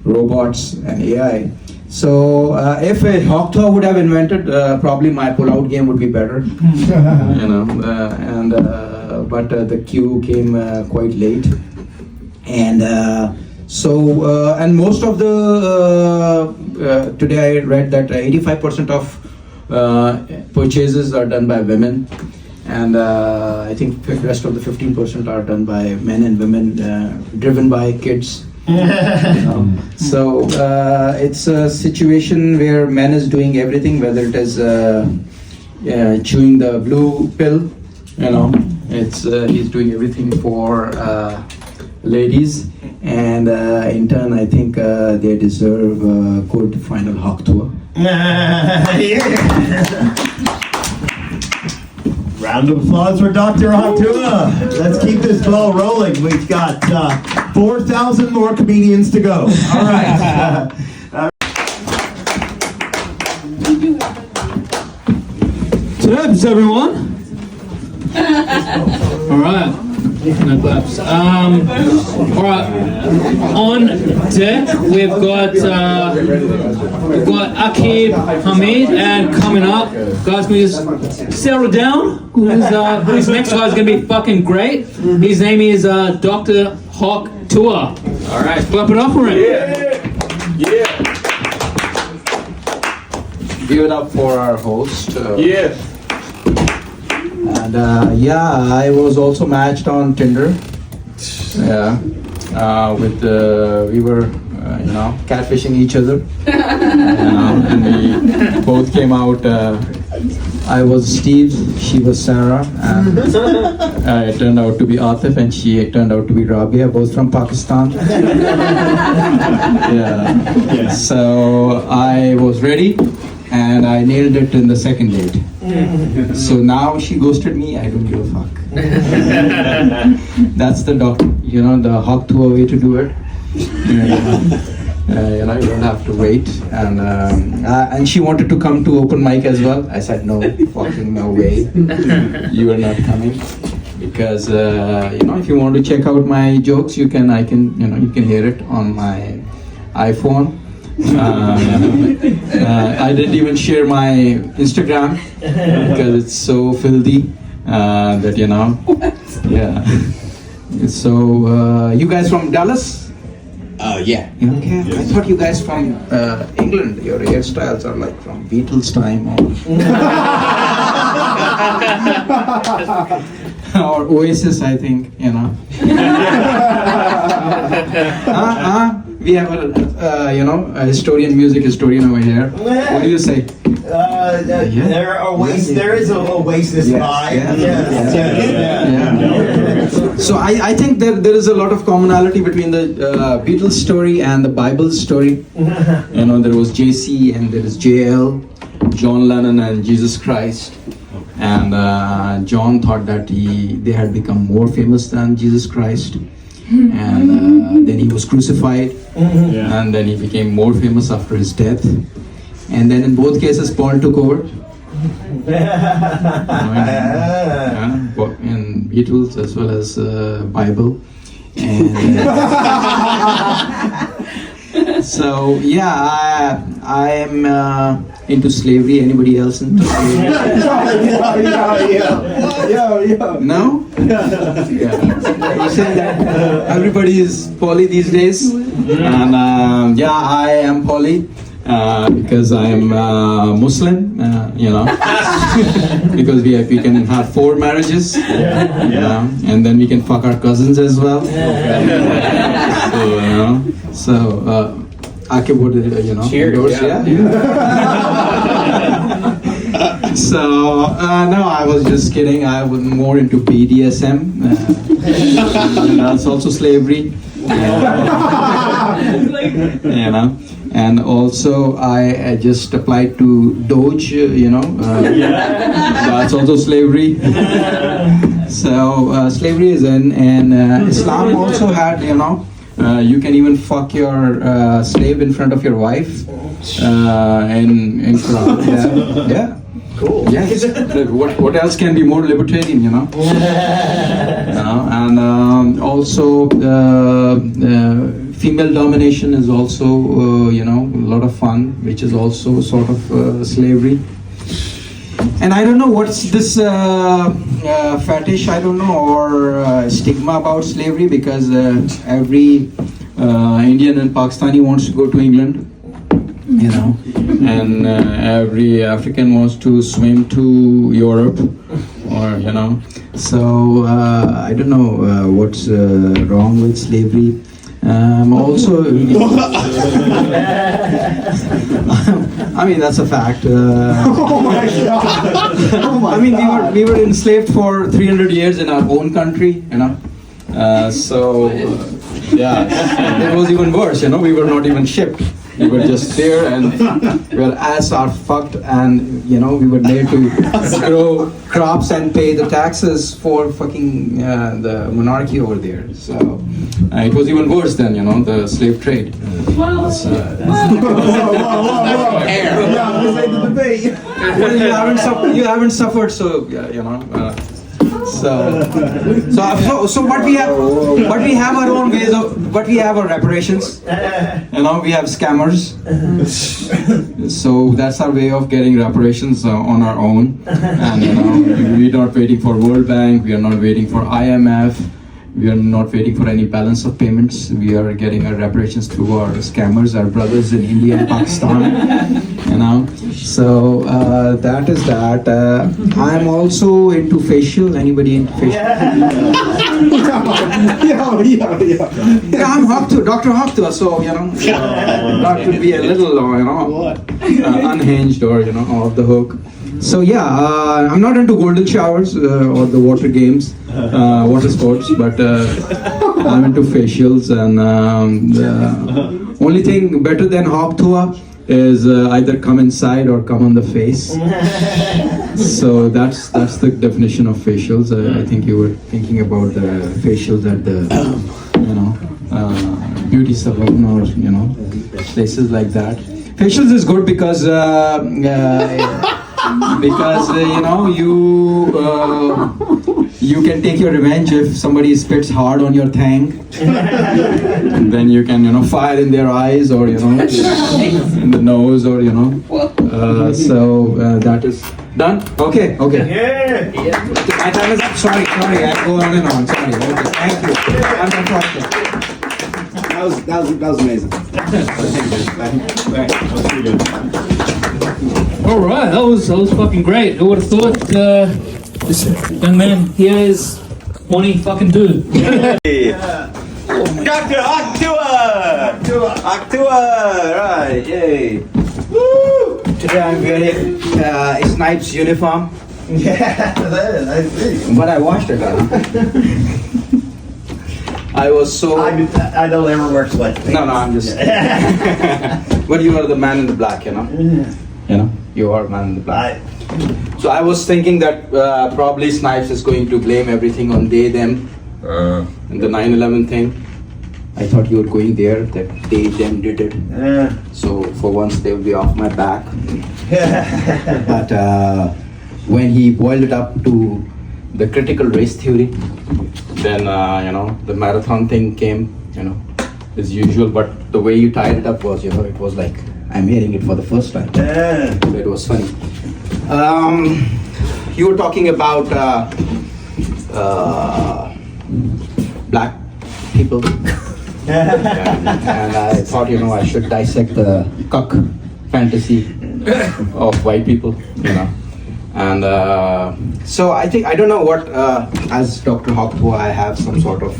robots and AI. So if a hawk tuah would have invented, probably my pull-out game would be better. But the queue came quite late, and and most of the today I read that 85% of purchases are done by women, and I think the rest of the 15% are done by men and women, driven by kids. So it's a situation where man is doing everything, whether it is chewing the blue pill, it's he's doing everything for ladies, and in turn I think they deserve a good final hawk tuah. Round of applause for Dr. Hawk Tuah. Let's keep this ball rolling. We've got 4,000 more comedians to go. All right. Tips, everyone. All right. No claps. All right. On deck, we've got Akib Hamid, and coming up, guys, we just settle down. Who's next guy is gonna be fucking great. His name is Dr. Hawk Tuah. All right, clap it up for him. Yeah. Give it up for our host. Yeah. And I was also matched on Tinder. Yeah. We were catfishing each other. And we both came out. I was Steve, she was Sarah, and it turned out to be Atif, and she turned out to be Rabia, both from Pakistan. Yeah. So I was ready, and I nailed it in the second date. So now she ghosted me, I don't give a fuck. That's the the Hawk Tuah way to do it. You don't have to wait. And she wanted to come to open mic as well. I said no, fucking no way. You are not coming. Because if you want to check out my jokes, you can hear it on my iPhone. I didn't even share my Instagram because it's so filthy that yeah. So you guys from Dallas? Yeah. Okay. I thought you guys from England. Your hairstyles are like from Beatles time or Oasis, I think. We have a music historian over here. What do you say? There is a Oasis vibe. So I think that there is a lot of commonality between the Beatles story and the Bible story. There was JC and there is JL, John Lennon and Jesus Christ. And John thought that they had become more famous than Jesus Christ. And then he was crucified, and then he became more famous after his death. And then in both cases, Paul took over. In Beatles as well as Bible. And so I am into slavery. Anybody else into slavery? No? Yeah. You saying that everybody is poly these days? And I am poly. Because I am Muslim, because we can have 4 marriages, and then we can fuck our cousins as well. So Akib would endorse, So no, I was just kidding. I was more into BDSM. That's also slavery. And also I just applied to Doge, that's also slavery. So slavery is in, and Islam also had, you can even fuck your slave in front of your wife in Quran. Yeah. Cool. Yes. What else can be more libertarian, And also female domination is also a lot of fun, which is also sort of slavery. And I don't know what's this fetish, I don't know, or stigma about slavery, because every Indian and Pakistani wants to go to England. And every African wants to swim to Europe, or so I don't know what's wrong with slavery. Also, I mean that's a fact. Oh my God! I mean we were enslaved for 300 years in our own country, so it was even worse. We were not even shipped. We were just there, and our ass are fucked, and you know we were made to grow crops and pay the taxes for fucking the monarchy over there. So it was even worse than the slave trade. Well, This ain't the debate. You haven't suffered, so So what we have our own ways of, but we have our reparations. We have scammers. So that's our way of getting reparations on our own. And we're not waiting for World Bank. We are not waiting for IMF. We are not waiting for any balance of payments. We are getting our reparations through our scammers, our brothers in India and Pakistan. So that is that. I'm also into facial. Anybody into facial? Yeah, I'm Dr. Hawk, so not to be a little, unhinged or off the hook. So yeah, I'm not into golden showers or the water games, water sports, but I'm into facials, and the only thing better than Hawk Tuah is either come inside or come on the face. So that's the definition of facials. I think you were thinking about the facials at the beauty salon or places like that. Facials is good because you can take your revenge if somebody spits hard on your thing. And then you can fire in their eyes or in the nose or so that is done. Okay. My time is up. Sorry, I go on and on. Sorry. Okay, thank you. I'm done talking. That was amazing. All right, that was fucking great. Who would have thought this young man here is horny fucking dude? Dr. Tuah! Right, yay. Woo! Today I'm wearing Snipes uniform. Yeah, I see. But I washed it. I was so. I don't ever wear sweatpants. No, I'm just. But you are the man in the black, You are man in the black. So I was thinking that probably Snipes is going to blame everything on they, them, and the 9/11 thing. I thought you were going there, that they, them did it. So for once they will be off my back. But when he boiled it up to the critical race theory, then the marathon thing came, as usual. But the way you tied it up was, it was like I'm hearing it for the first time. So it was funny. You were talking about black people. And I thought, I should dissect the cuck fantasy of white people, And so I don't know what, as Dr. Hawk Tuah, I have some sort of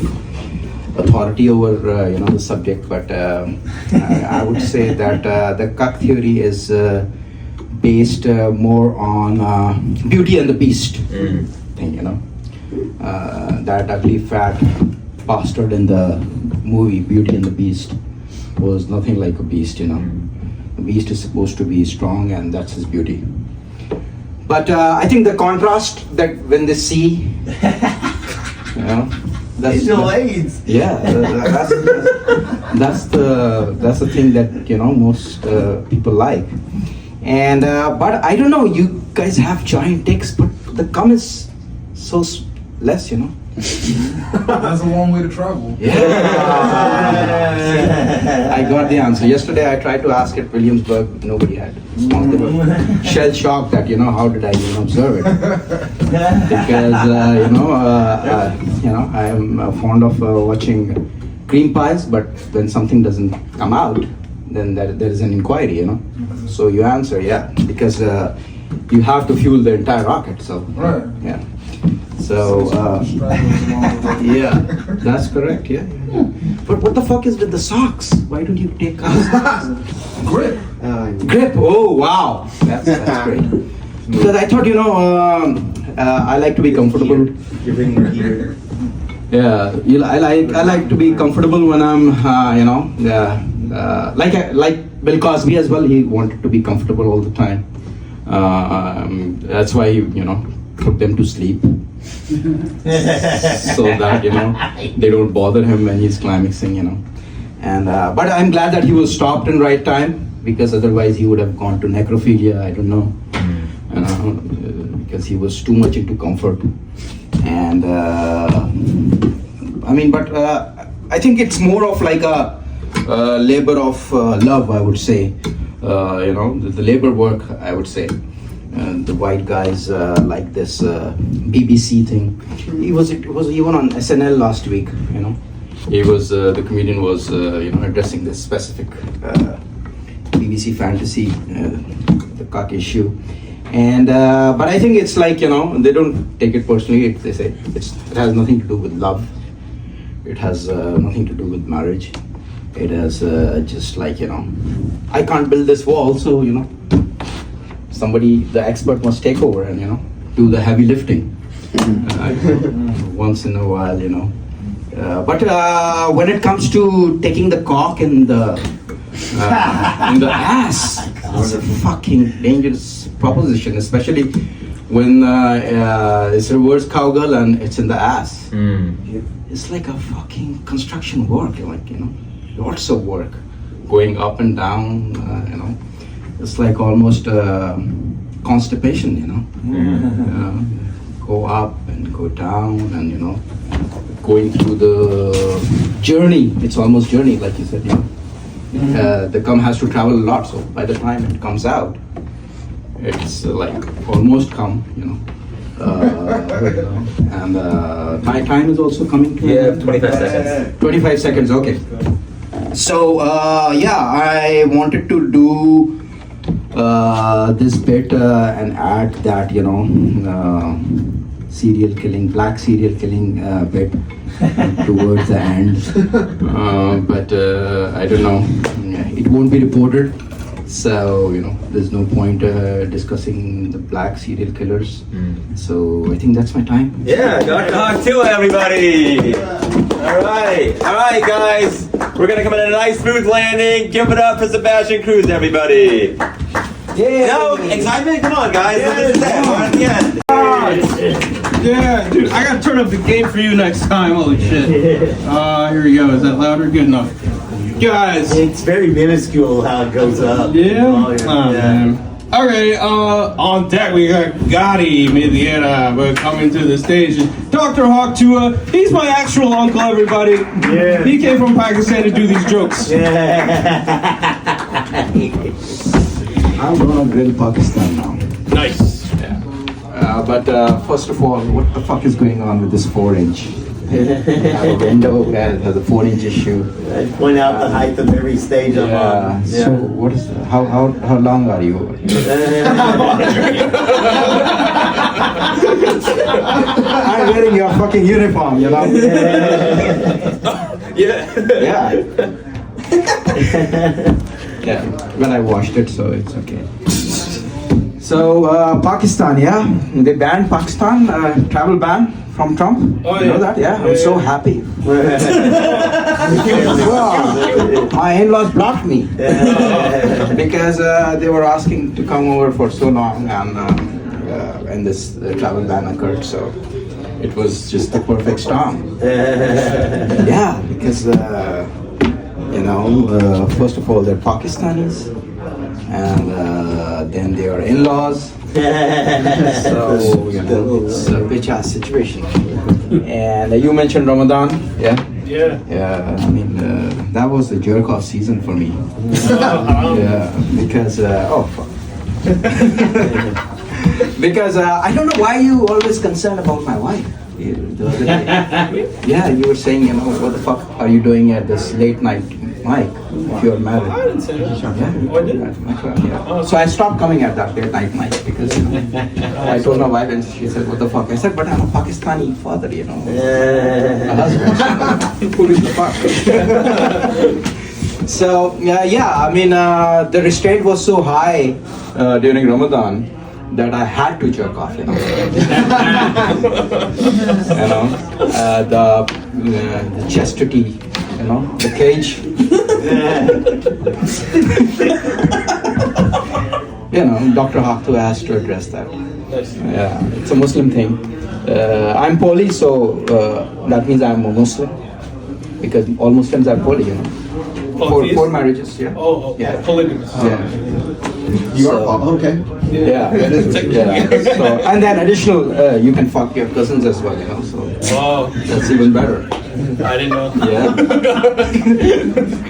authority over, the subject, but I would say that the cuck theory is based more on Beauty and the Beast thing, that ugly fat bastard in the movie Beauty and the Beast was nothing like a beast, The beast is supposed to be strong, and that's his beauty. But I think the contrast that when they see, that's AIDS. Yeah, that's the thing that most people like. And but I don't know. You guys have giant dicks, but the cum is so less, That's a long way to travel. Yeah. I got the answer. Yesterday I tried to ask at Williamsburg, nobody had. They were shell shocked that, how did I even observe it? Because, I am fond of watching cream pies, but when something doesn't come out, then there is an inquiry, So you answer, yeah, because you have to fuel the entire rocket, so. Right. Yeah. So, yeah, that's correct, yeah. But what the fuck is with the socks? Why don't you take socks? Grip. Grip, oh wow, that's great. Because I thought, I like to be comfortable. You're bringing the heater. Yeah, I like to be comfortable when I'm, like Bill Cosby as well. He wanted to be comfortable all the time. That's why he, put them to sleep. So that, they don't bother him when he's climaxing, And but I'm glad that he was stopped in right time, because otherwise he would have gone to necrophilia. I don't know, because he was too much into comfort. And I think it's more of like a labor of love, I would say. The labor work, I would say. The white guys like this BBC thing. It was even on SNL last week. He was the comedian was addressing this specific BBC fantasy, the cock issue, and but I think it's like they don't take it personally. They say it has nothing to do with love. It has nothing to do with marriage. It has just like I can't build this wall, so somebody, the expert, must take over and do the heavy lifting once in a while, but when it comes to taking the cock in the ass, it's a fucking dangerous proposition, especially when it's reverse cowgirl and it's in the ass. It's like a fucking construction work, lots of work going up and down, It's like almost constipation, go up and go down, and going through the journey. It's almost journey, like you said. The cum has to travel a lot, so by the time it comes out, it's like almost cum, And my time is also coming to 25 seconds. 25 seconds, okay. So I wanted to do this bit and add that black serial killing bit towards the end, but I don't know, it won't be reported, so there's no point discussing the black serial killers. So I think that's my time. Yeah, Dr. Hawk Tuah, everybody. All right, guys. We're gonna come in a nice smooth landing. Give it up for Sebastian Cruz, everybody. Yeah. No excitement. Come on, guys. This is it. We're at the end. Yeah, dude, I gotta turn up the game for you next time. Holy shit. Here we go. Is that louder? Good enough. Guys. It's very minuscule how it goes up. Yeah? Oh, man. Okay, on deck we got Gotti Mediera coming to the stage. Dr. Hawk Tuah, he's my actual uncle, everybody. Yeah. He came from Pakistan to do these jokes. I'm gonna grill Pakistan now. Nice. But first of all, what the fuck is going on with this 4-inch? A window has a 4-inch issue. I point out the height of every stage I'm on. Yeah. So what is how long are you? I'm wearing your fucking uniform, Yeah. Yeah. When I washed it, so it's okay. So Pakistan, they banned Pakistan, travel ban from Trump. Oh, you know that? Yeah, I'm so happy. My in-laws blocked me because they were asking to come over for so long, and this travel ban occurred. So it was just the perfect storm. Yeah, because first of all, they're Pakistanis, and then they are in-laws. So it's a bitch ass situation. And you mentioned Ramadan, yeah. I mean, that was the jerk off season for me. Yeah, because because I don't know why you always concerned about my wife. The other day. Yeah, you were saying, what the fuck are you doing at this late night mic if you're married? I didn't say that. Yeah. So I stopped coming at that late night mic because I told my wife and she said, what the fuck? I said, but I'm a Pakistani father, a husband. Who is the fuck? So, I mean, the restraint was so high during Ramadan that I had to jerk off, the chastity, the cage You know, Dr. Haq Tuah has to address that. Yeah, it's a Muslim thing. I'm poly, so that means I'm a Muslim because all Muslims are poly, you know. Four marriages, yeah. Yeah, polygamous. Yeah. You are okay. Yeah. Yeah. So, and then additional, you can fuck your cousins as well, you know. So that's even better. I didn't know. Yeah.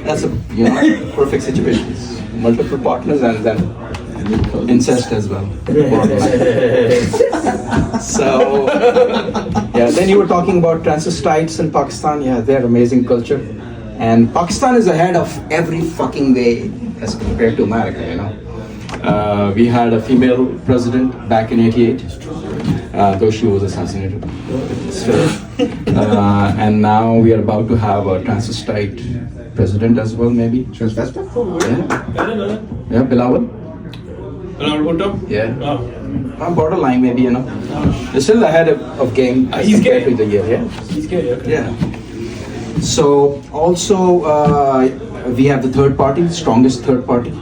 That's a perfect situation. Multiple partners and then incest as well. So yeah. Then you were talking about transvestites in Pakistan. Yeah, they're amazing culture. And Pakistan is ahead of every fucking way as compared to America, you know. We had a female president back in '88, though she was assassinated. So, and now we are about to have a transvestite president as well, maybe. Transvestite? Yeah, Bilawal. Yeah. Borderline, maybe, you know. They're still ahead of game as He's compared gay. to the year, yeah. He's gay, okay. Yeah. So also we have the third party, strongest third party,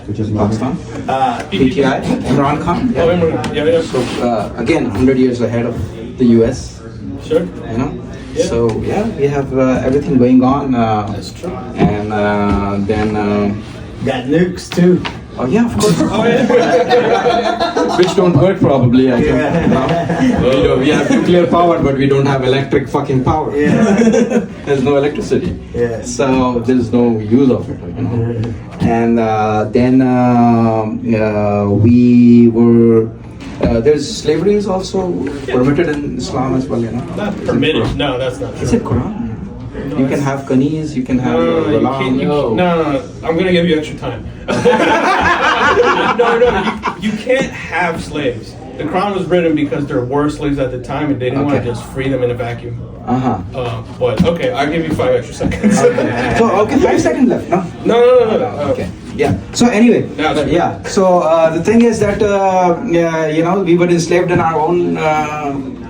which is Pakistan. PTI, Imran Khan. Yeah. So again, 100 years ahead of the US. Sure. You know. Yeah. So yeah, we have everything going on. That's true. And then got nukes too. Oh yeah, of course. Which don't hurt probably, I think. We have nuclear power, but we don't have electric fucking power. There's no electricity. So there's no use of it, you know. And then we were. There's slavery is also permitted in Islam as well, you know. Not permitted. No, that's not true. Is it Quran? You can have kanis, you can have ghulam. No. I'm gonna give you extra time. You can't have slaves. The Quran was written because there were slaves at the time, and they didn't want to just free them in a vacuum. But okay, I'll give you 5 extra seconds. So 5 seconds left, no? No. Okay. Yeah. So anyway, yeah. So the thing is that you know, we were enslaved in our own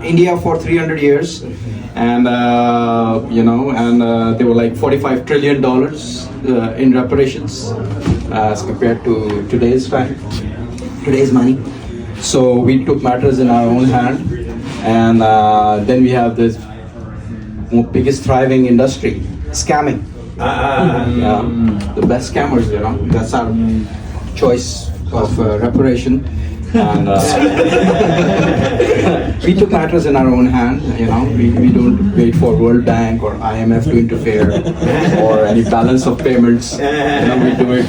India for 300 years, and you know, and they were like $45 trillion in reparations as compared to today's money. So we took matters in our own hand, and then we have this biggest thriving industry, scamming. The best scammers, you know. That's our choice of reparation. And we took matters in our own hand, you know. We don't wait for World Bank or IMF to interfere or any balance of payments. You know, we do it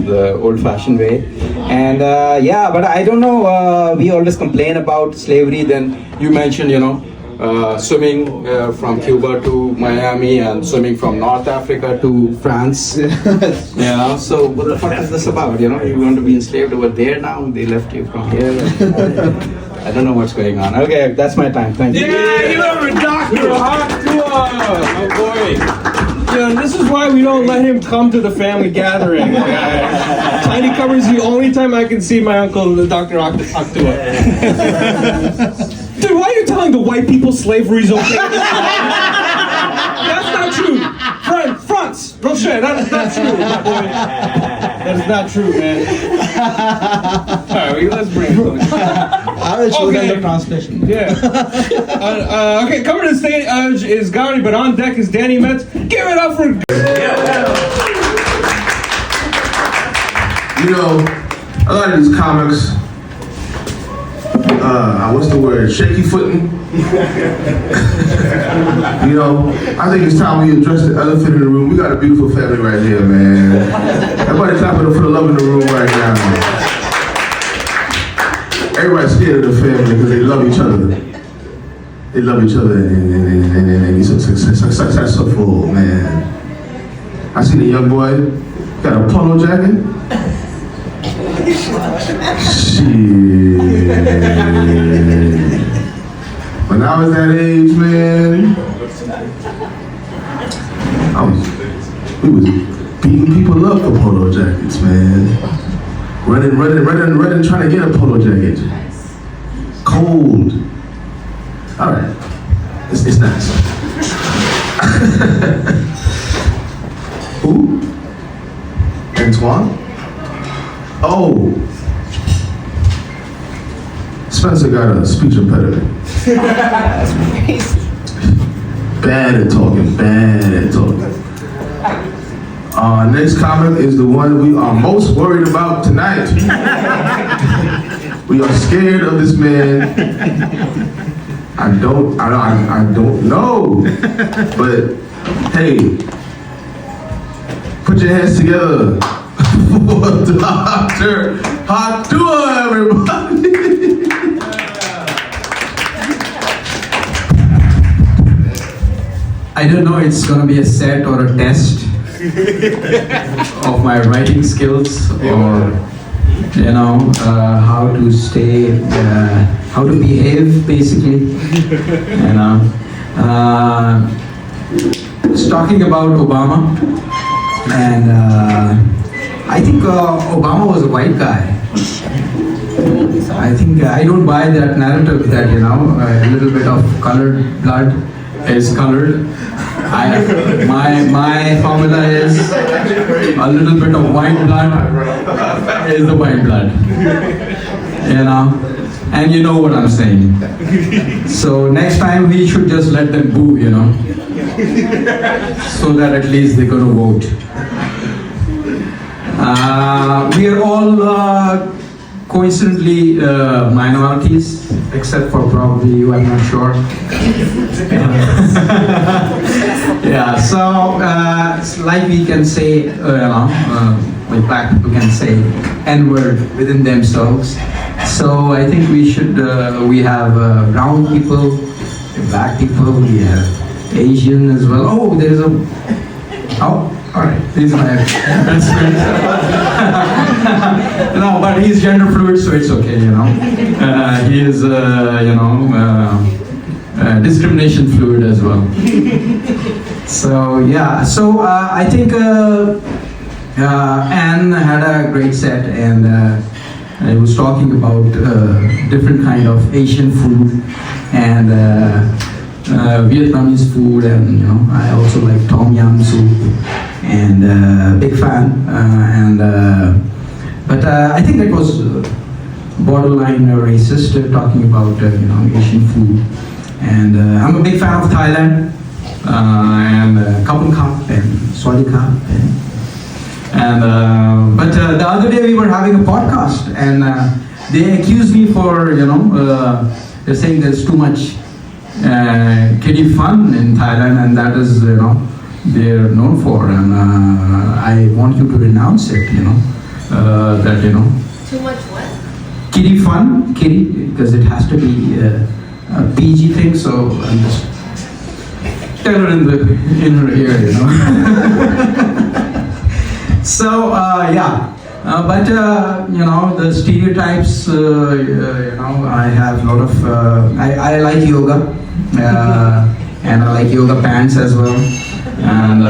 the old-fashioned way. And yeah, but I don't know. We always complain about slavery. Then you mentioned, you know, swimming from Cuba to Miami and swimming from North Africa to France. You know, so what the fuck is this about? You know, you want to be enslaved over there now? They left you from here. I don't know what's going on. Okay, that's my time. Thank you. Yeah, you have a Dr. Haq Tuah. Oh boy. Yeah, this is why we don't let him come to the family gathering. Tiny Cover is the only time I can see my uncle, Dr. Haq Tuah. Dude, why are you telling the white people slavery is okay? That's not true. France, Rocher, that's not true, my boy. That is not true, man. Alright, let's bring it. I will show them the translation. Yeah. Okay, coming to the stage is Gauri, but on deck is Danny Metz. Give it up for. You know, a lot of these comics, what's the word? Shaky footing. You know, I think it's time we address the elephant in the room. We got a beautiful family right here, man. Everybody clap it up for the love in the room right now. Everybody's scared of the family because they love each other. They love each other and he's successful, man. I see the young boy got a polo jacket. Shit. When I was that age, man, we was beating people up for polo jackets, man. Running, trying to get a polo jacket. Cold. All right, it's nice. Who? Antoine? Oh. Spencer got a speech impediment. Bad at talking, bad at talking. Next comment is the one we are most worried about tonight. We are scared of this man. I don't know. But hey, put your hands together for Dr. Hawk Tuah, everybody. I don't know it's gonna be a set or a test of my writing skills or how to stay, how to behave basically. It's talking about Obama, and I think Obama was a white guy. I think I don't buy that narrative that a little bit of colored blood is colored. My formula is a little bit of white blood is the white blood. And you know what I'm saying. So next time we should just let them boo, so that at least they're gonna vote. We are all coincidentally minorities, except for probably you, I'm not sure. Yeah, so it's like we can say, like black people can say N-word within themselves. So I think we should, we have brown people, black people, we have Asian as well. Oh, there's a, alright, this is my best friend. No, but he's gender fluid, so it's okay, he is, discrimination fluid as well. So yeah, so I think Anne had a great set, and I was talking about different kind of Asian food and Vietnamese food, and I also like tom yum soup, and big fan, but I think that was borderline racist, talking about Asian food. And I'm a big fan of Thailand, and Kapun Kap and Swadi Kap. But the other day we were having a podcast, and they accused me for, they're saying there's too much kiddie fun in Thailand, and that is, they're known for. And I want you to renounce it, that, Too much what? Kiddie fun, kiddie, because it has to be a PG thing, so I'm just tell her in her ear, So yeah, but the stereotypes, I have a lot of, I like yoga, and I like yoga pants as well, and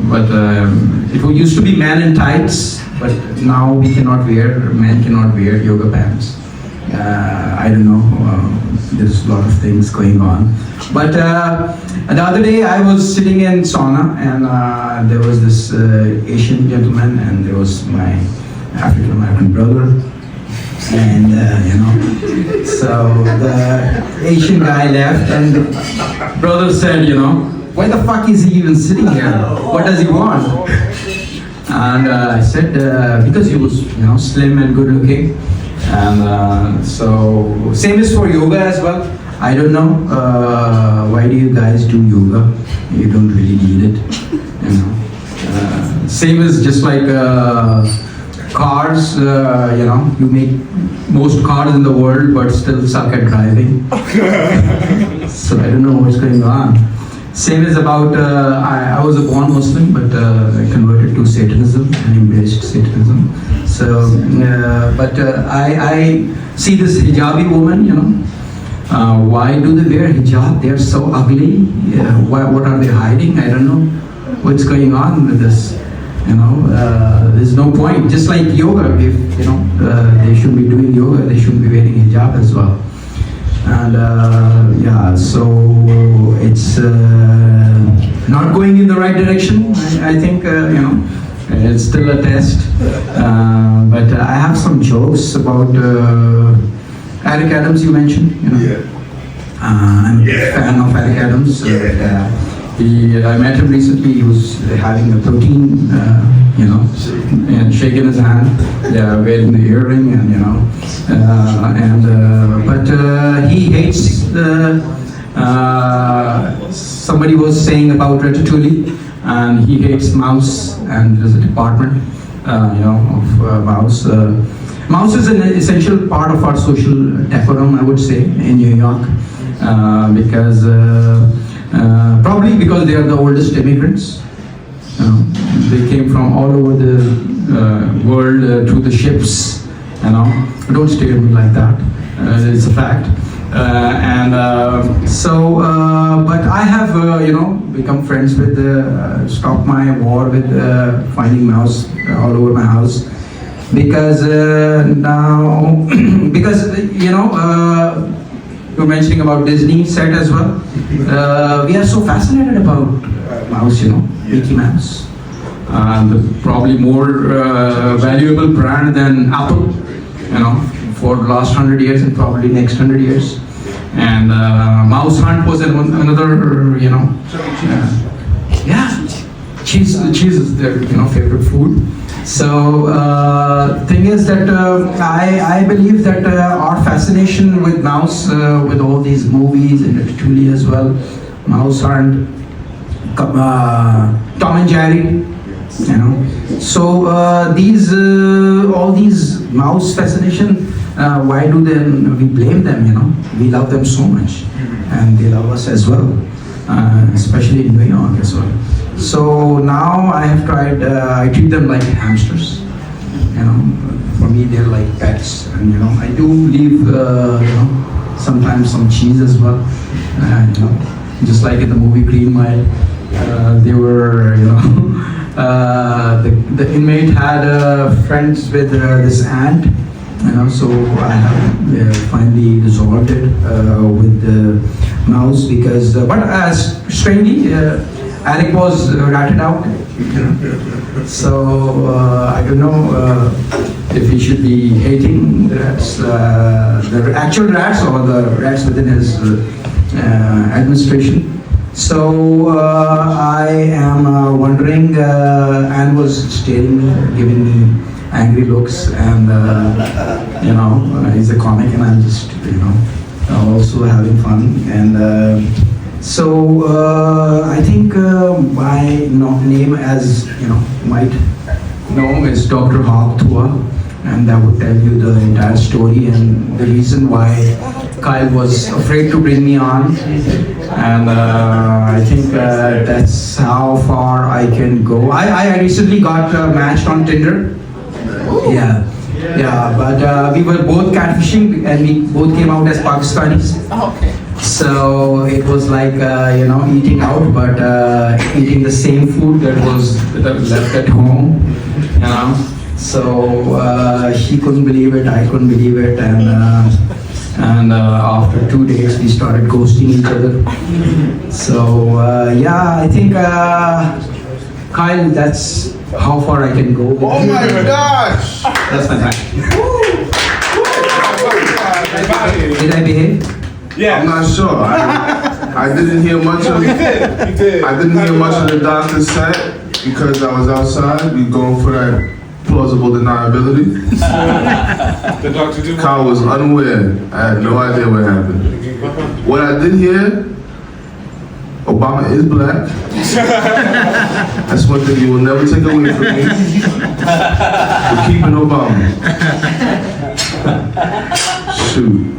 but it used to be men in tights, but now we cannot wear, men cannot wear yoga pants. I don't know, there's a lot of things going on. But the other day I was sitting in sauna, and there was this Asian gentleman, and there was my African American brother. And so the Asian guy left, and the brother said, why the fuck is he even sitting here? What does he want? And I said, because he was slim and good looking. And so same is for yoga as well. I don't know why do you guys do yoga? You don't really need it. Same is just like cars. You make most cars in the world, but still suck at driving. So I don't know what's going on. Same is about, I was a born Muslim, but I converted to Satanism and embraced Satanism. So, but I see this hijabi woman, why do they wear hijab? They're so ugly. What are they hiding? I don't know what's going on with this. There's no point. Just like yoga, if they should be doing yoga, they should be wearing hijab as well. And yeah, so it's not going in the right direction. I think, it's still a test. But I have some jokes about Eric Adams, you mentioned. I'm a big fan of Eric Adams. I met him recently. He was having a protein, and shaking his hand, wearing the earring, but he hates somebody was saying about Ratatouille, and he hates mouse, and there's a department, of mouse. Mouse is an essential part of our social decorum, I would say, in New York, because probably because they are the oldest immigrants. They came from all over the world through the ships. Don't stare at me like that. It's a fact. But I have, become friends with, stopped my war with finding mouse all over my house, because now, because you're mentioning about Disney set as well. We are so fascinated about mouse, Mickey Mouse, and probably more valuable brand than Apple, for the last 100 years and probably next 100 years. And Mouse Hunt was another, cheese is their favorite food. So thing is that I believe that our fascination with mouse, with all these movies and Ratatouille as well, Mouse Hunt, Tom and Jerry, So these all these mouse fascination. Why do we blame them? We love them so much, and they love us as well, especially in New York as well. So now I have tried. I treat them like hamsters. For me they're like pets, and I do leave sometimes some cheese as well. Just like in the movie Green Mile, they were the inmate had friends with this ant. So I have finally resolved it with the mouse, because, but strangely, Eric was ratted out. So I don't know if he should be hating the rats, the actual rats, or the rats within his administration. So I am wondering, Anne was staring me, giving me angry looks, and he's a comic, and I'm just also having fun. And so I think my name, as might know, is Dr. Hawk Tuah, and that would tell you the entire story and the reason why Kyle was afraid to bring me on. And I think that's how far I can go. I recently got matched on Tinder. But we were both catfishing, and we both came out as Pakistanis. So it was like eating out, but eating the same food that was left at home. So he couldn't believe it, I couldn't believe it, and after 2 days we started ghosting each other. So I think Kyle, that's how far I can go. Oh my gosh! That's my time. Did I behave? Yeah. I'm not sure. I didn't hear much of it. You did. I didn't hear much of the doctor's set because I was outside. We going for that plausible deniability. The doctor did. Kyle was unaware. I had no idea what happened. What I did hear, Obama is black. That's one thing you will never take away from me. We're keeping Obama. Shoot.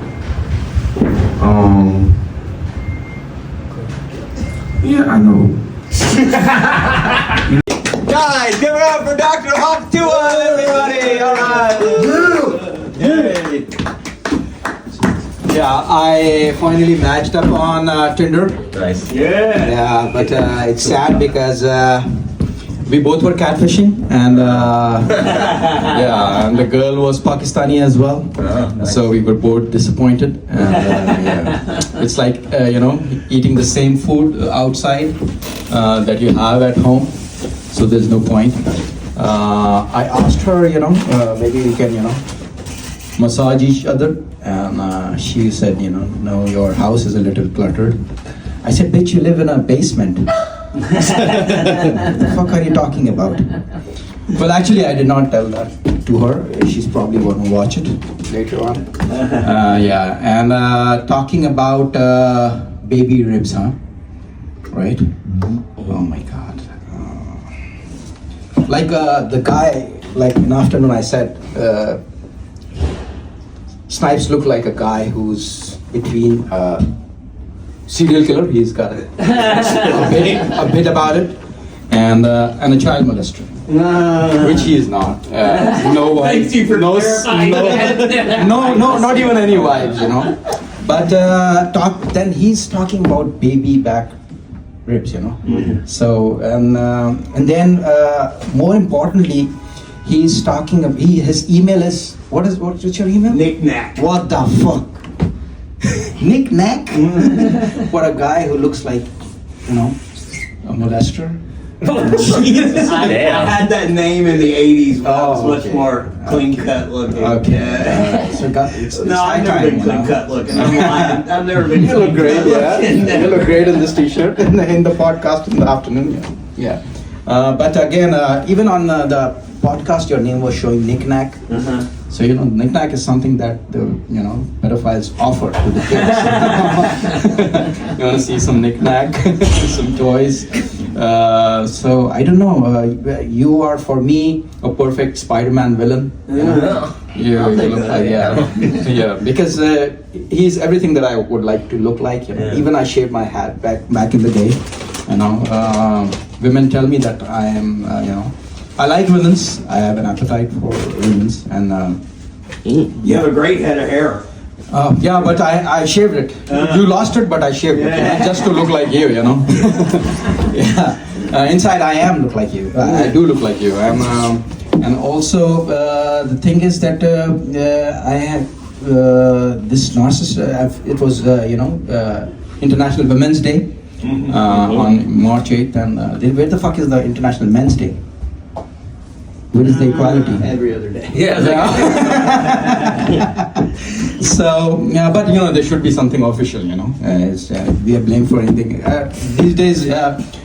Yeah, I know. Guys, give it up for Dr. Hawk Tuah, everybody! Alright! Yay! Yeah, I finally matched up on Tinder. Nice. Yeah, but it's sad because we both were catfishing, and yeah, and the girl was Pakistani as well. So we were both disappointed. And, yeah. It's like eating the same food outside that you have at home. So there's no point. I asked her, maybe we can, massage each other, and she said, no, your house is a little cluttered. I said, bitch, you live in a basement. What the fuck are you talking about? Well, actually, I did not tell that to her. She's probably going to watch it later on. Yeah, and talking about baby ribs, huh? Right? Oh my God. Like the guy, like in the afternoon, I said, Snipes look like a guy who's between serial killer. He's got a bit about it, and a child molester, which he is not. No vibes. Thank you for clarifying that. No, not even any vibes, But then he's talking about baby back ribs, So and then more importantly, he's talking. His email is what's your email? Knick-knack. What the fuck? Knick-knack? What a guy who looks like, a molester. I had that name in the 80s when I was much more clean cut looking. Okay. Yeah. So it's No, I've never been clean cut looking. I'm lying. I've never been You look clean great, cut yeah. looking. You look great in this t-shirt in the podcast in the afternoon. Yeah. But again, even on the podcast, your name was showing knick-knack. So knick-knack is something that the pedophiles offer to the kids. You want to see some knick-knack, some toys. So I don't know. You are for me a perfect Spider-Man villain. You look like yeah, because he's everything that I would like to look like. Even I shaved my hat back in the day. Women tell me that I am I like villains. I have an appetite for villains, and You have a great head of hair. yeah, but I shaved it. You lost it, but I shaved it just to look like you. Yeah. Inside, I am look like you. I do look like you. And also the thing is that I had this narcissist. It was International Women's Day on March 8th, and where the fuck is the International Men's Day? Where is the equality? Every other day. Yeah. So, yeah, but there should be something official, we are blamed for anything. These days,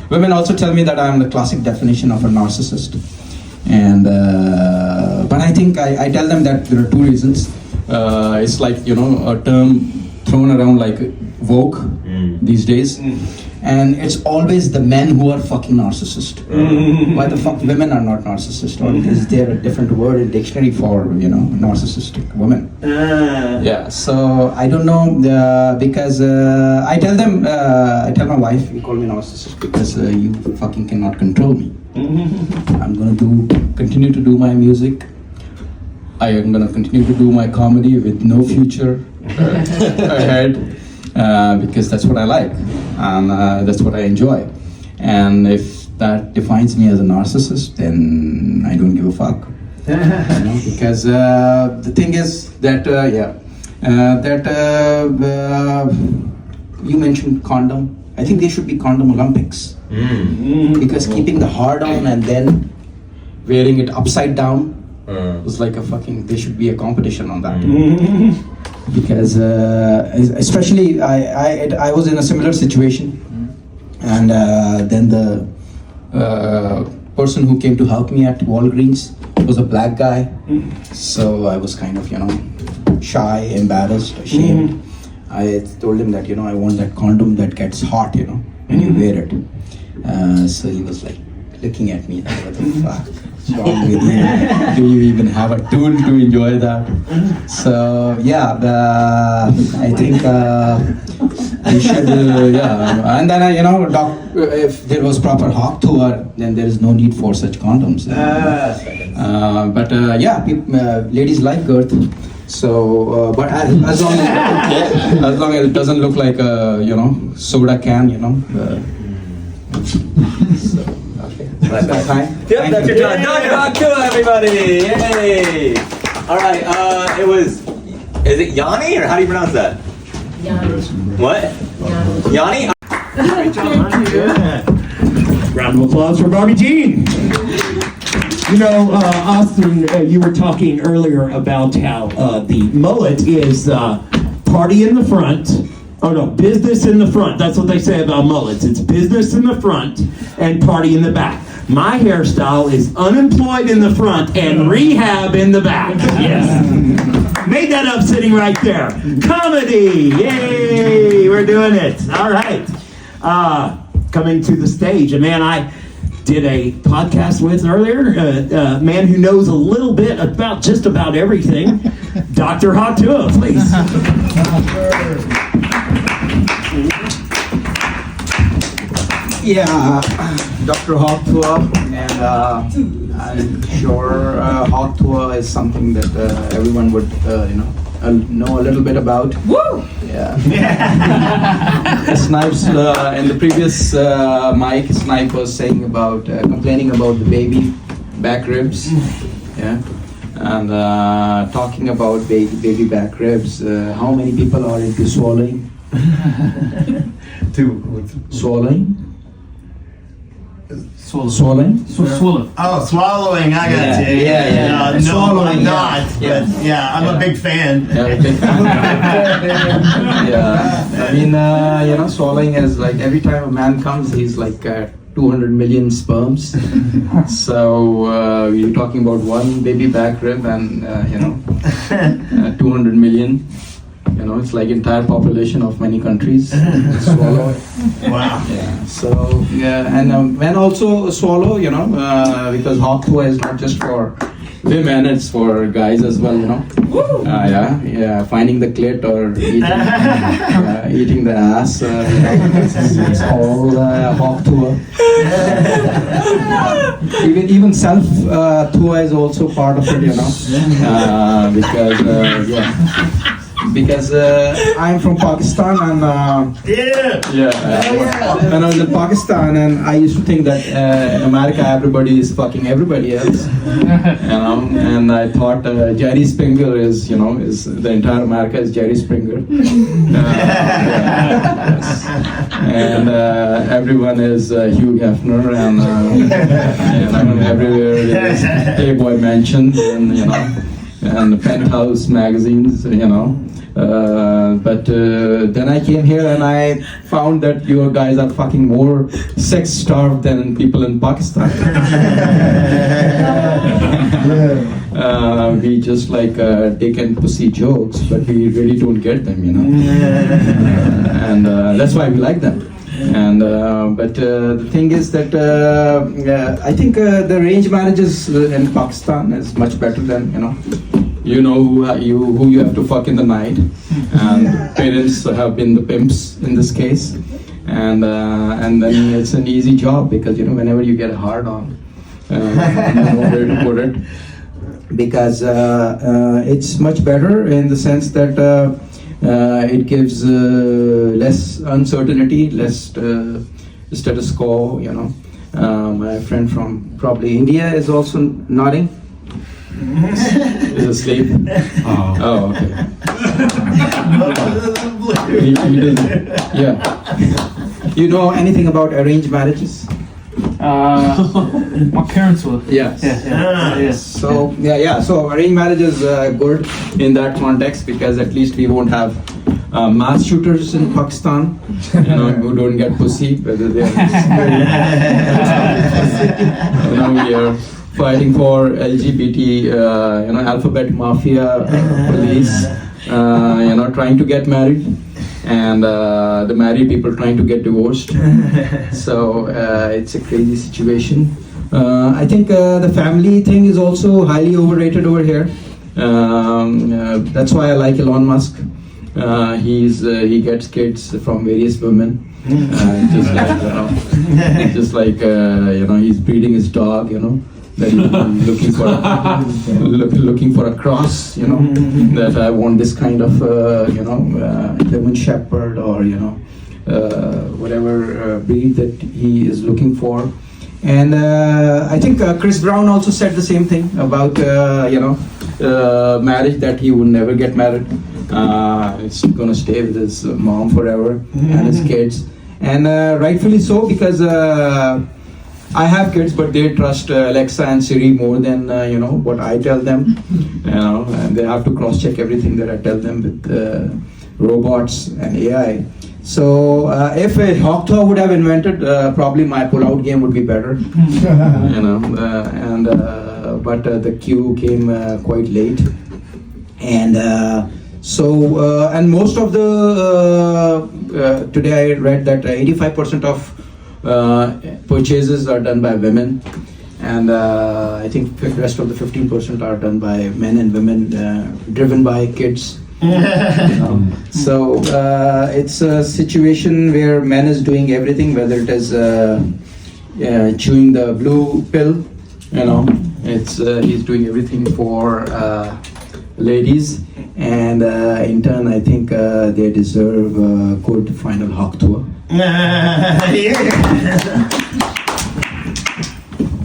women also tell me that I am the classic definition of a narcissist. And, but I think I tell them that there are two reasons. It's like, a term thrown around like woke these days. And it's always the men who are fucking narcissist. Why the fuck women are not narcissist? Or is there a different word in dictionary for narcissistic women? Yeah. So I don't know because I tell them, I tell my wife, you call me narcissist because you fucking cannot control me. I'm gonna continue to do my music. I am gonna continue to do my comedy with no future ahead. Because that's what I like, and that's what I enjoy. And if that defines me as a narcissist, then I don't give a fuck. Because the thing is that you mentioned condom. I think there should be condom Olympics. Because keeping the hard on and then wearing it upside down was like a fucking. There should be a competition on that. Because especially I was in a similar situation, and then the person who came to help me at Walgreens was a black guy, so I was kind of shy, embarrassed, ashamed. I told him that I want that condom that gets hot when you wear it. So he was like looking at me like, what the fuck? What's wrong with you? Do you even have a tool to enjoy that? So yeah, I think we should and then if there was proper hawk tour, then there is no need for such condoms. But ladies like girth. So, but as long as it doesn't look like a soda can, so. That's my time. Yep, that's your time. Dr. Hawk Tuah, everybody! Yay! All right, is it Yanni, or how do you pronounce that? Yanni. What? Yanni? Round of applause for Barbie Jean. You know, Austin, you were talking earlier about how the mullet is party in the front. Oh no, business in the front. That's what they say about mullets. It's business in the front and party in the back. My hairstyle is unemployed in the front and rehab in the back. Yes. Made that up sitting right there. Comedy! Yay! We're doing it. All right. Coming to the stage, a man I did a podcast with earlier, a man who knows a little bit about just about everything, Dr. Hawk Tuah, please. Yeah, Dr. Hawk Tuah, and I'm sure Hawk Tuah is something that everyone would, know a little bit about. Woo! Yeah. Snipes, in the previous mic, Snipe was saying about, complaining about the baby back ribs. Yeah. And talking about baby back ribs, how many people are into swallowing? Swallowing? Swallowing? Swallow. Oh, swallowing, I got you. Yeah. No, Swallowing, I'm not. yeah. But yeah, I'm a big fan. Yeah, big fan. Yeah. I mean, swallowing is like every time a man comes, he's like 200 million sperms. So you're talking about one baby back rib and, 200 million. It's like entire population of many countries swallow it. Wow. Yeah. So and men also swallow. Because Hawk Tuah is not just for women; it's for guys as well. Finding the clit or eating the ass. It's all Hawk Tuah. Even self Tuah is also part of it. Because I'm from Pakistan and when I was in Pakistan, and I used to think that in America everybody is fucking everybody else, and I thought Jerry Springer is the entire America is Jerry Springer, and everyone is Hugh Hefner, and everywhere there is Playboy Mansions and Penthouse magazines, but then I came here and I found that you guys are fucking more sex-starved than people in Pakistan. We just like dick and pussy jokes, but we really don't get them, and that's why we like them. And but the thing is that I think the arranged marriages in Pakistan is much better than who you have to fuck in the night, and parents have been the pimps in this case, and then it's an easy job because whenever you get a hard on, you know where to put it, because it's much better in the sense that it gives less uncertainty, less status quo. My friend from probably India is also nodding. Is asleep. Oh, okay. He doesn't. Yeah. You know anything about arranged marriages? My parents were. Yes. Yeah. So So arranged marriage is good in that context because at least we won't have mass shooters in Pakistan. Who don't get pussy, whether they are. We are fighting for LGBT, alphabet mafia police, trying to get married, and the married people trying to get divorced. So it's a crazy situation. I think the family thing is also highly overrated over here. That's why I like Elon Musk. He gets kids from various women. Just like he's breeding his dog. That he's looking for a cross, that I want this kind of, German Shepherd or, whatever breed that he is looking for. And I think Chris Brown also said the same thing about marriage, that he would never get married. He's gonna stay with his mom forever and his kids, and rightfully so, because I have kids, but they trust Alexa and Siri more than what I tell them. And they have to cross-check everything that I tell them with robots and AI. So if a Hawk Tuah would have invented, probably my pull-out game would be better. But the queue came quite late, and and most of the today I read that 85% of purchases are done by women, and I think the rest of the 15% are done by men and women, driven by kids. So it's a situation where man is doing everything, whether it is chewing the blue pill, he's doing everything for ladies, and in turn I think they deserve a good final Hawk Tuah.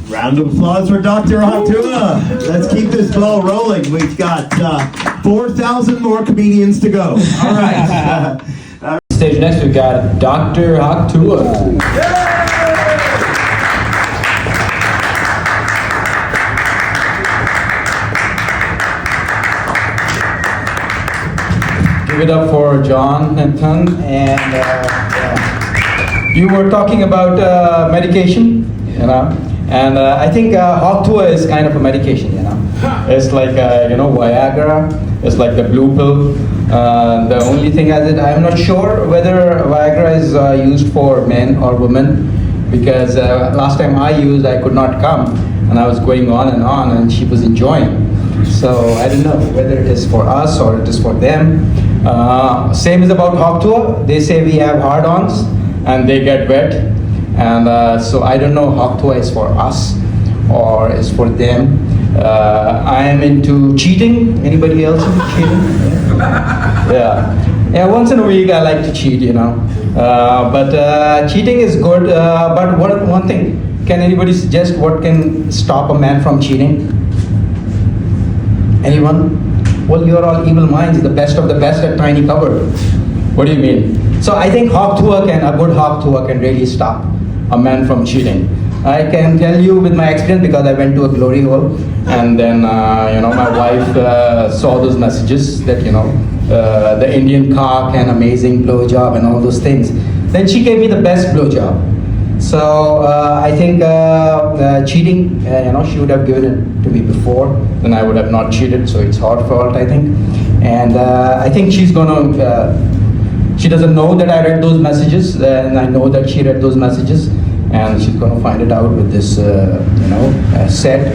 Round of applause for Dr. Hawk Tuah. Let's keep this ball rolling. We've got 4,000 more comedians to go. All right. Stage next, we've got Dr. Hawk Tuah. Give it up for John and Tan. And you were talking about medication, and I think Hawk Tuah is kind of a medication, It's like Viagra. It's like the blue pill. The only thing I'm not sure whether Viagra is used for men or women, because last time I used, I could not come, and I was going on, and she was enjoying. So I don't know whether it is for us or it is for them. Same is about Hawk Tuah. They say we have hard-ons and they get wet, and so I don't know Hawk Tuah is for us or is for them. I am into cheating. Anybody else into cheating? Yeah. Once in a week I like to cheat, But cheating is good. But one thing, can anybody suggest what can stop a man from cheating? Anyone? Well, you're all evil minds, the best of the best at tiny cupboard. What do you mean? So I think a good Hawk Tuah can really stop a man from cheating. I can tell you with my experience, because I went to a glory hole, and then my wife saw those messages that the Indian cock and amazing blowjob and all those things. Then she gave me the best blowjob. So I think cheating, she would have given it to me before, then I would have not cheated. So it's her fault, I think. And I think she's gonna. She doesn't know that I read those messages, and I know that she read those messages, and she's gonna find it out with this, set.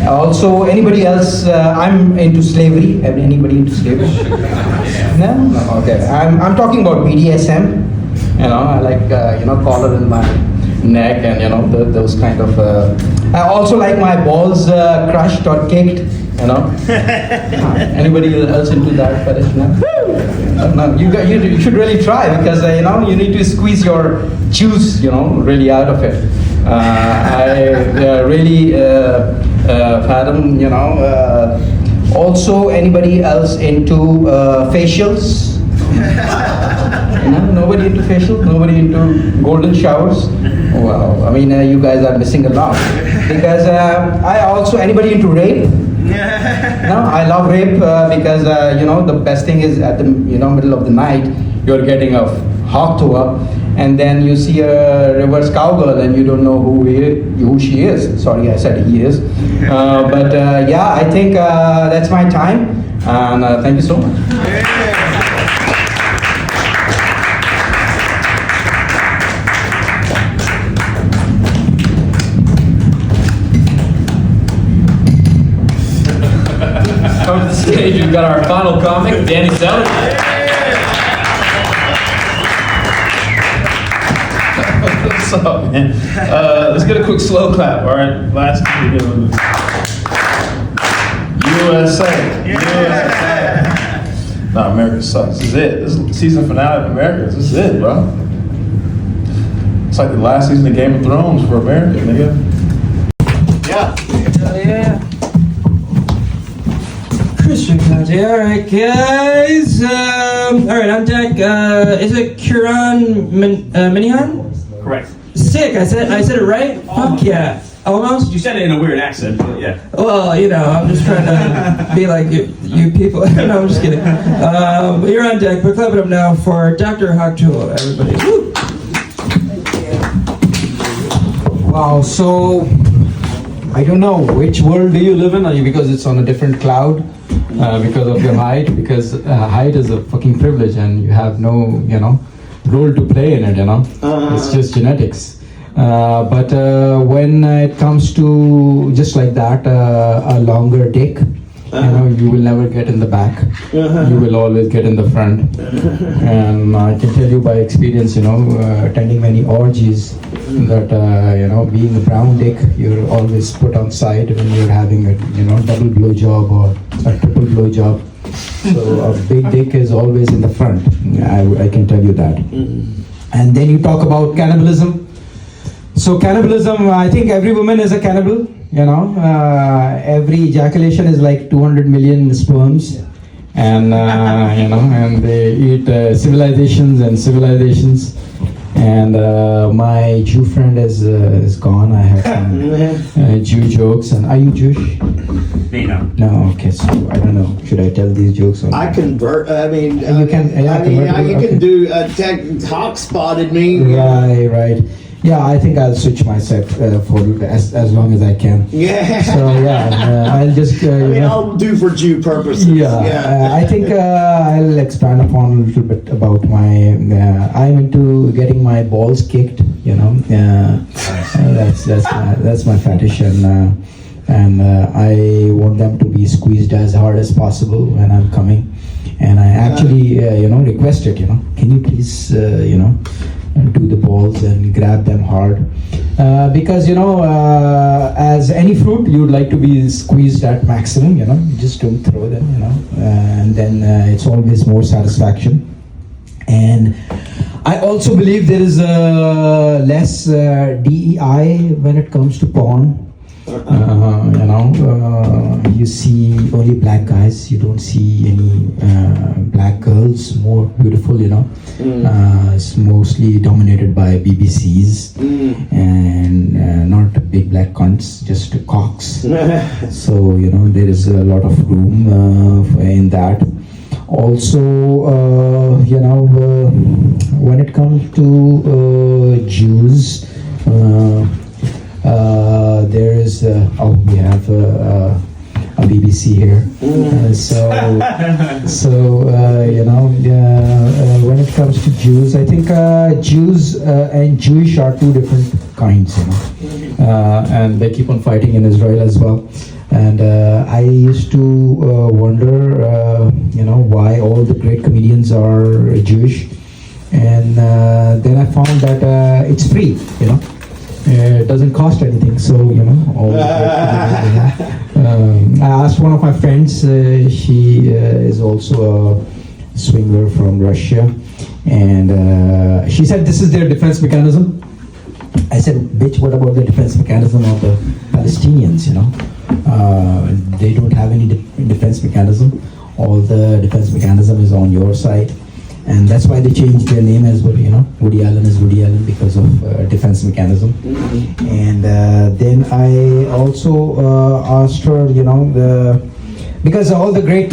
Also, anybody else? I'm into slavery. Anybody into slavery? No. Okay. I'm talking about BDSM. I like collar in my neck, and those kind of. I also like my balls crushed or kicked. Anybody else into that fetish? No, you should really try, because you need to squeeze your juice really out of it. I really fathom. Also, anybody else into facials? Nobody into facial? Nobody into golden showers? Wow, you guys are missing a lot. Because anybody into rape? No, I love rape because, the best thing is at the, middle of the night, you're getting a Hawk Tuah, and then you see a reverse cowgirl and you don't know who she is. Sorry, I said he is. But I think that's my time, and thank you so much. Come to the stage, we've got our final comic, Danny Sellers. So, let's get a quick slow clap, all right? Last time we do USA. No, America sucks. This is it. This is the season finale of America. This is it, bro. It's like the last season of Game of Thrones for America, nigga. Yeah. Yeah. Christian Conte. All right, guys. All right, on deck. Is it Kieran Minihan? Correct. Sick. I said it right. Fuck yeah. Almost. You said it in a weird accent, but yeah. Well, you know, I'm just trying to be like you people. No, I'm just kidding. But you're on deck. We're clapping up now for Dr. Hawk Tuah, everybody. Woo. Wow, so I don't know which world do you live in, because it's on a different cloud because of your height, because height is a fucking privilege and you have no, role to play in it, It's just genetics. But when it comes to just like that, a longer dick, you will never get in the back. You will always get in the front. And I can tell you by experience, attending many orgies, that being a brown dick, you're always put on side when you're having a double blow job or a triple blow job. So a big dick is always in the front. I can tell you that. And then you talk about cannibalism. So cannibalism, I think every woman is a cannibal. Every ejaculation is like 200 million sperms, and and they eat civilizations and civilizations. And my Jew friend is gone. I have some Jew jokes. And are you Jewish? No. No. Okay. So I don't know. Should I tell these jokes? Or not? I convert. I mean, you can. you can do. Hawk spotted me. Right. Yeah, I think I'll switch my set for as long as I can. Yeah. So yeah, I'll just. I'll do for Jew purposes. Yeah. I think I'll expand upon a little bit about my. I'm into getting my balls kicked. That's my fetish, and I want them to be squeezed as hard as possible when I'm coming, and I actually requested. Can you please do the balls and grab them hard, because as any fruit you'd like to be squeezed at maximum, you just don't throw them, and then it's always more satisfaction. And I also believe there is less DEI when it comes to porn. You see only black guys, you don't see any black girls, more beautiful, it's mostly dominated by BBCs and not big black cunts, just cocks. So, there is a lot of room in that. Also, when it comes to Jews, there is we have a BBC here. When it comes to Jews, I think Jews and Jewish are two different kinds, and they keep on fighting in Israel as well. And I used to wonder, why all the great comedians are Jewish, and then I found that it's free, It doesn't cost anything, so I asked one of my friends. She is also a swinger from Russia, and she said this is their defense mechanism. I said, bitch, what about the defense mechanism of the Palestinians? They don't have any defense mechanism. All the defense mechanism is on your side. And that's why they changed their name as well, Woody Allen is Woody Allen because of defense mechanism. And then I also asked her, because all the great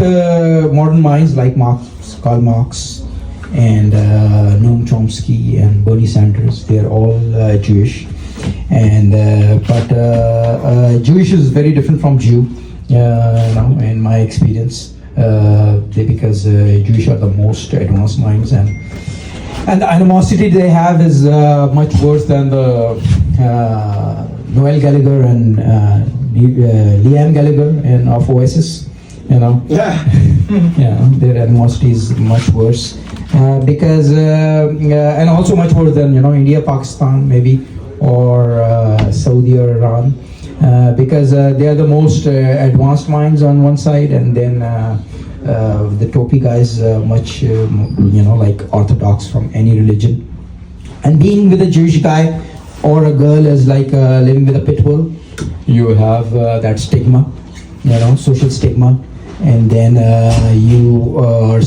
modern minds like Karl Marx and Noam Chomsky and Bernie Sanders, they're all Jewish. And but Jewish is very different from Jew, in my experience. Because Jewish are the most advanced minds, and the animosity they have is much worse than the Noel Gallagher and Liam Gallagher and of Oasis. Their animosity is much worse because and also much worse than India, Pakistan maybe, or Saudi or Iran. Because they are the most advanced minds on one side, and then the Topi guys much like orthodox from any religion. And being with a Jewish guy or a girl is like living with a pit bull. You have that stigma, social stigma, and then you are,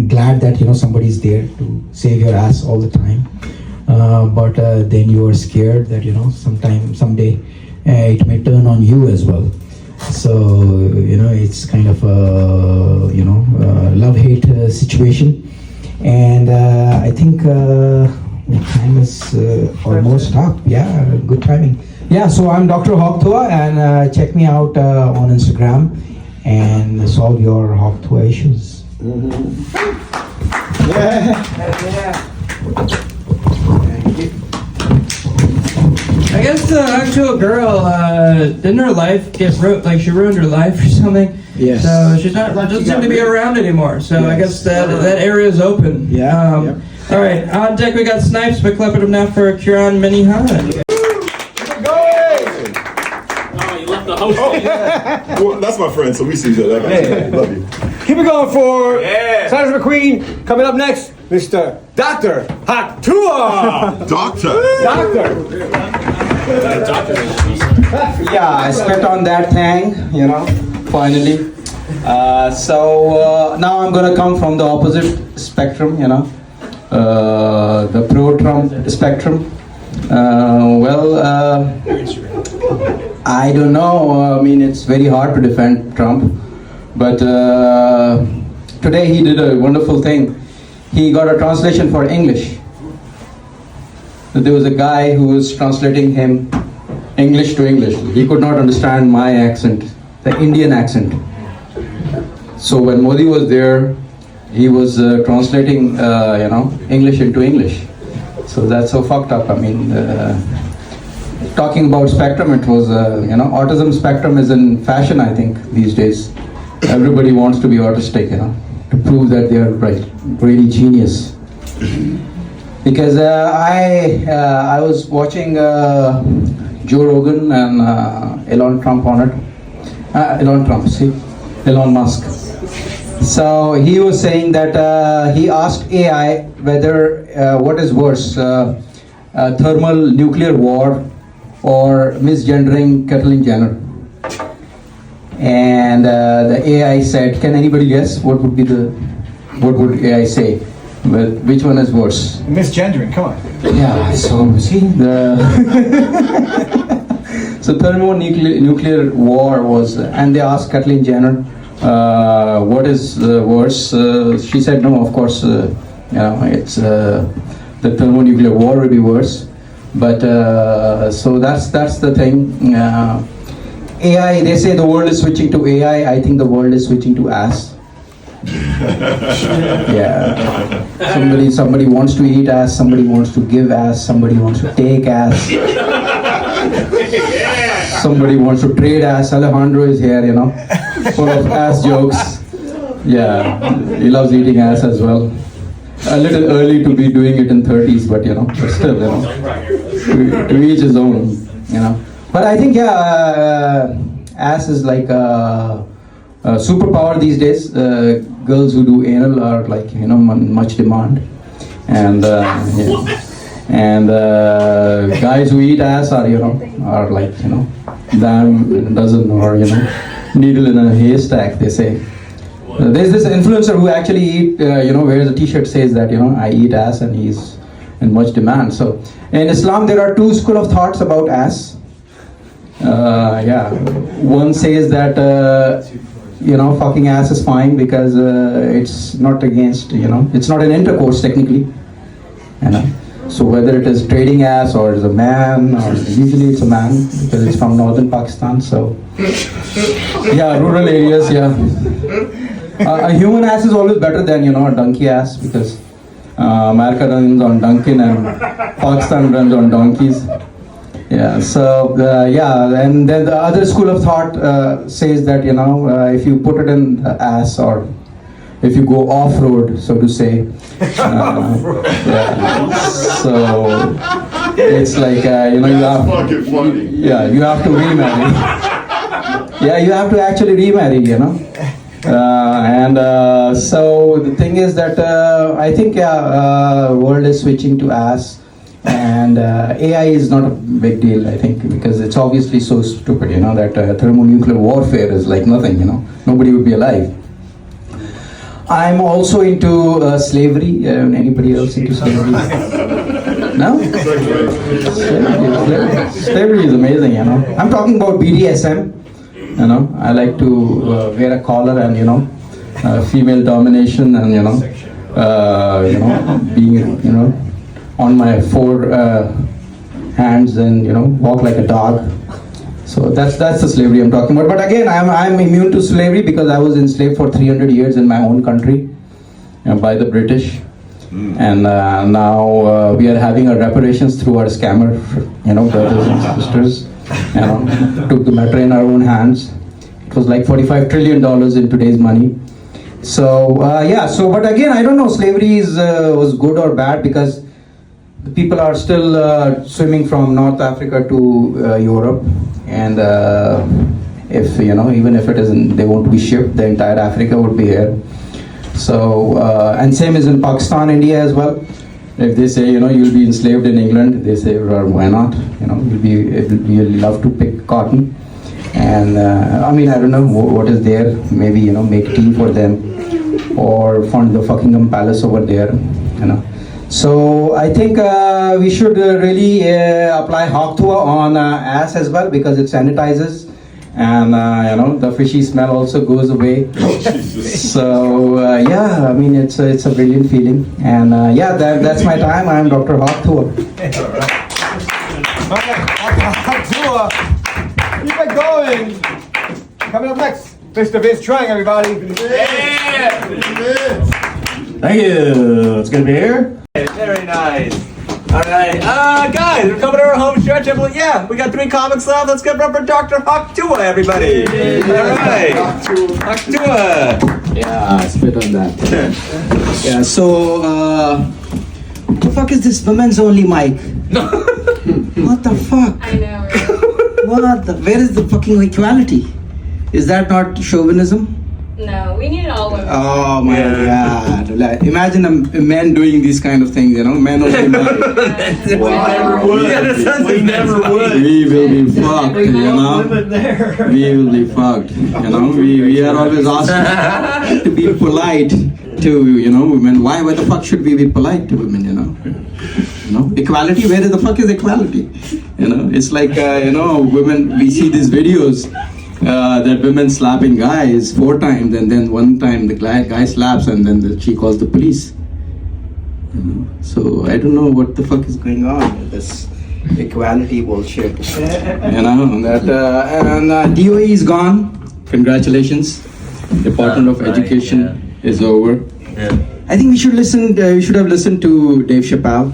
glad that somebody's there to save your ass all the time. But then you are scared that someday it may turn on you as well. So it's kind of a love-hate situation, and I think time is almost up. Yeah, good timing. Yeah, so I'm Dr. Hawk Tuah, and check me out on Instagram and solve your Hawk Tuah issues. I guess actual girl, didn't her life get ruined? Like she ruined her life or something. Yes. So she's not doesn't seem to be around anymore. So I guess that area is open. Yeah. All right. On deck we got Snipes, but clap it up now for Kieran Minihan. Well, that's my friend, so we see each other. Love you. Keep it going for Sergeant McQueen. Coming up next, Mr. Dr. Hawk Tuah. Doctor. Yeah, I spit on that thing, finally. So now I'm gonna come from the opposite spectrum, the pro-Trump spectrum. I don't know. I mean, it's very hard to defend Trump, but today he did a wonderful thing. He got a translation for English. There was a guy who was translating him English to English. He could not understand my accent, the Indian accent. So when Modi was there, he was translating, English into English. So that's so fucked up. I mean, talking about spectrum, it was, autism spectrum is in fashion, I think, these days. Everybody wants to be autistic, to prove that they are really genius. Because I was watching Joe Rogan and Elon Musk. So he was saying that he asked AI whether what is worse, thermal nuclear war or misgendering Caitlyn Jenner. And the AI said, can anybody guess what would AI say? But which one is worse? Misgendering, come on. Yeah, so see so thermonuclear war was, and they asked Caitlyn Jenner, what is worse? She said no, of course, it's the thermonuclear war will be worse. But so that's the thing. AI, they say the world is switching to AI. I think the world is switching to ass. Yeah. Somebody wants to eat ass. Somebody wants to give ass. Somebody wants to take ass. Somebody wants to trade ass. Alejandro is here, full of ass jokes. Yeah, he loves eating ass as well. A little early to be doing it in 30s, but but still, to each his own, But I think ass is like a superpower these days. Girls who do anal are like much demand, and guys who eat ass are like dime a dozen, or needle in a haystack, they say. There's this influencer who actually wears a t-shirt says that I eat ass, and he's in much demand. So in Islam there are two school of thoughts about ass. One says that fucking ass is fine because it's not against it's not an intercourse technically. So whether it is trading ass or it's a man, or usually it's a man because it's from northern Pakistan. So rural areas, a human ass is always better than a donkey ass, because America runs on Dunkin' and Pakistan runs on donkeys. Yeah. So and then the other school of thought says that if you put it in the ass, or if you go off road, so to say. So it's like you have fucking funny. Yeah, you have to remarry. Yeah, you have to actually remarry. So the thing is that I think world is switching to ass, and AI is not a big deal, I think, because it's obviously so stupid, that thermonuclear warfare is like nothing, nobody would be alive. I'm also into slavery. Anybody else into slavery? No? Slavery is amazing, I'm talking about BDSM. I like to wear a collar and female domination and being on my four hands and walk like a dog. So that's the slavery I'm talking about. But again, I'm immune to slavery because I was enslaved for 300 years in my own country by the British. And now we are having our reparations through our scammer, brothers and sisters. Took the matter in our own hands. It was like $45 trillion in today's money. So but again, I don't know, slavery was good or bad because the people are still swimming from North Africa to Europe, and if even if it isn't, they won't be shipped. The entire Africa would be here. So and same is in Pakistan, India as well. If they say you'll be enslaved in England, they say, well, why not? You'll love to pick cotton, and I don't know what is there. Maybe make tea for them, or fund the Buckingham Palace over there. So I think we should really apply Hawk Tuah on ass as well because it sanitizes, and the fishy smell also goes away. So it's a brilliant feeling, and that's my time. I'm Dr. Hawk Tuah. Hawk Tuah, keep it going. Coming up next, Mr. Vince Trang, everybody. Thank you. It's good to be here. Very nice. All right, guys, we're coming to our home stretch. We got 3 comics left. Let's give it up for Dr. Hawk Tuah, everybody. All right, Hawk Tuah. Yeah, I spit on that. Yeah, so what the fuck is this women's only mic? What the fuck? I know, right? Where is the fucking equality? Is that not chauvinism? No, we need all women. Oh my god. Like, imagine a man doing these kind of things, men only men. Wow. We never would. We will be fucked, We will be fucked. We are always asked to be polite to, women. Why the fuck should we be polite to women, Equality, where the fuck is equality? It's like, women, we see these videos. That women slapping guys 4 times, and then one time the guy slaps, and then she calls the police. So I don't know what the fuck is going on with this equality bullshit. And DOE is gone. Congratulations. Department of Education is over. I think we should listen. We should have listened to Dave Chappelle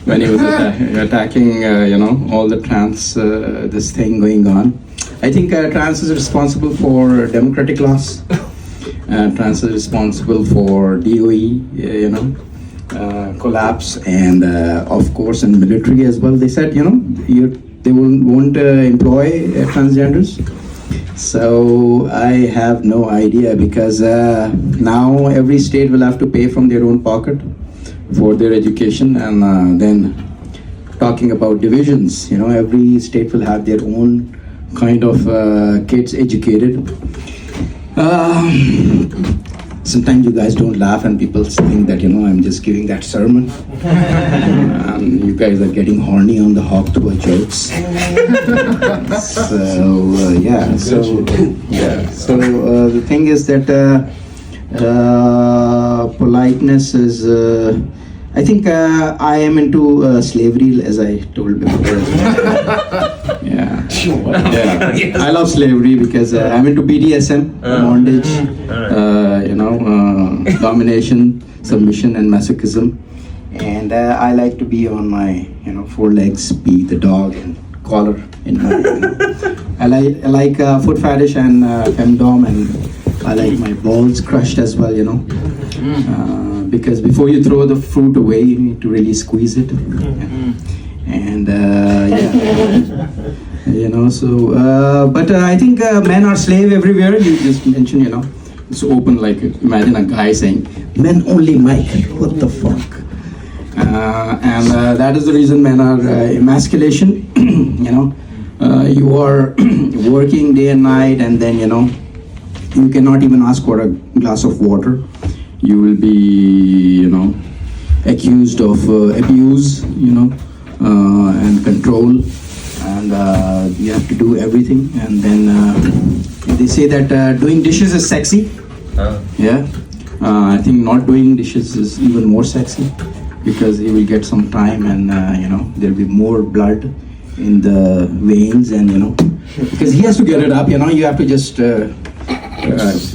when he was attacking, all the trans this thing going on. I think trans is responsible for democratic laws. Trans is responsible for DOE, collapse, and of course in military as well. They said, they won't employ transgenders. So I have no idea because now every state will have to pay from their own pocket for their education, and then talking about divisions, every state will have their own kind of kids educated. Sometimes you guys don't laugh and people think that I'm just giving that sermon. You guys are getting horny on the Hawk Tuah jokes. So the thing is that politeness is I think I am into slavery, as I told before. Yeah. I love slavery because I'm into BDSM, bondage, domination, submission, and masochism. And I like to be on my, 4 legs, be the dog and collar. I like foot fetish and femdom, and I like my balls crushed as well, because before you throw the fruit away, you need to really squeeze it. And but I think men are slave everywhere. You just mentioned, it's open, like imagine a guy saying, "Men only mic." What the fuck? And that is the reason men are emasculation. You are working day and night, and then you cannot even ask for a glass of water. You will be accused of abuse, and control, and you have to do everything. And then they say that doing dishes is sexy. Yeah, I think not doing dishes is even more sexy, because he will get some time, and there will be more blood in the veins, and because he has to get it up. You have to just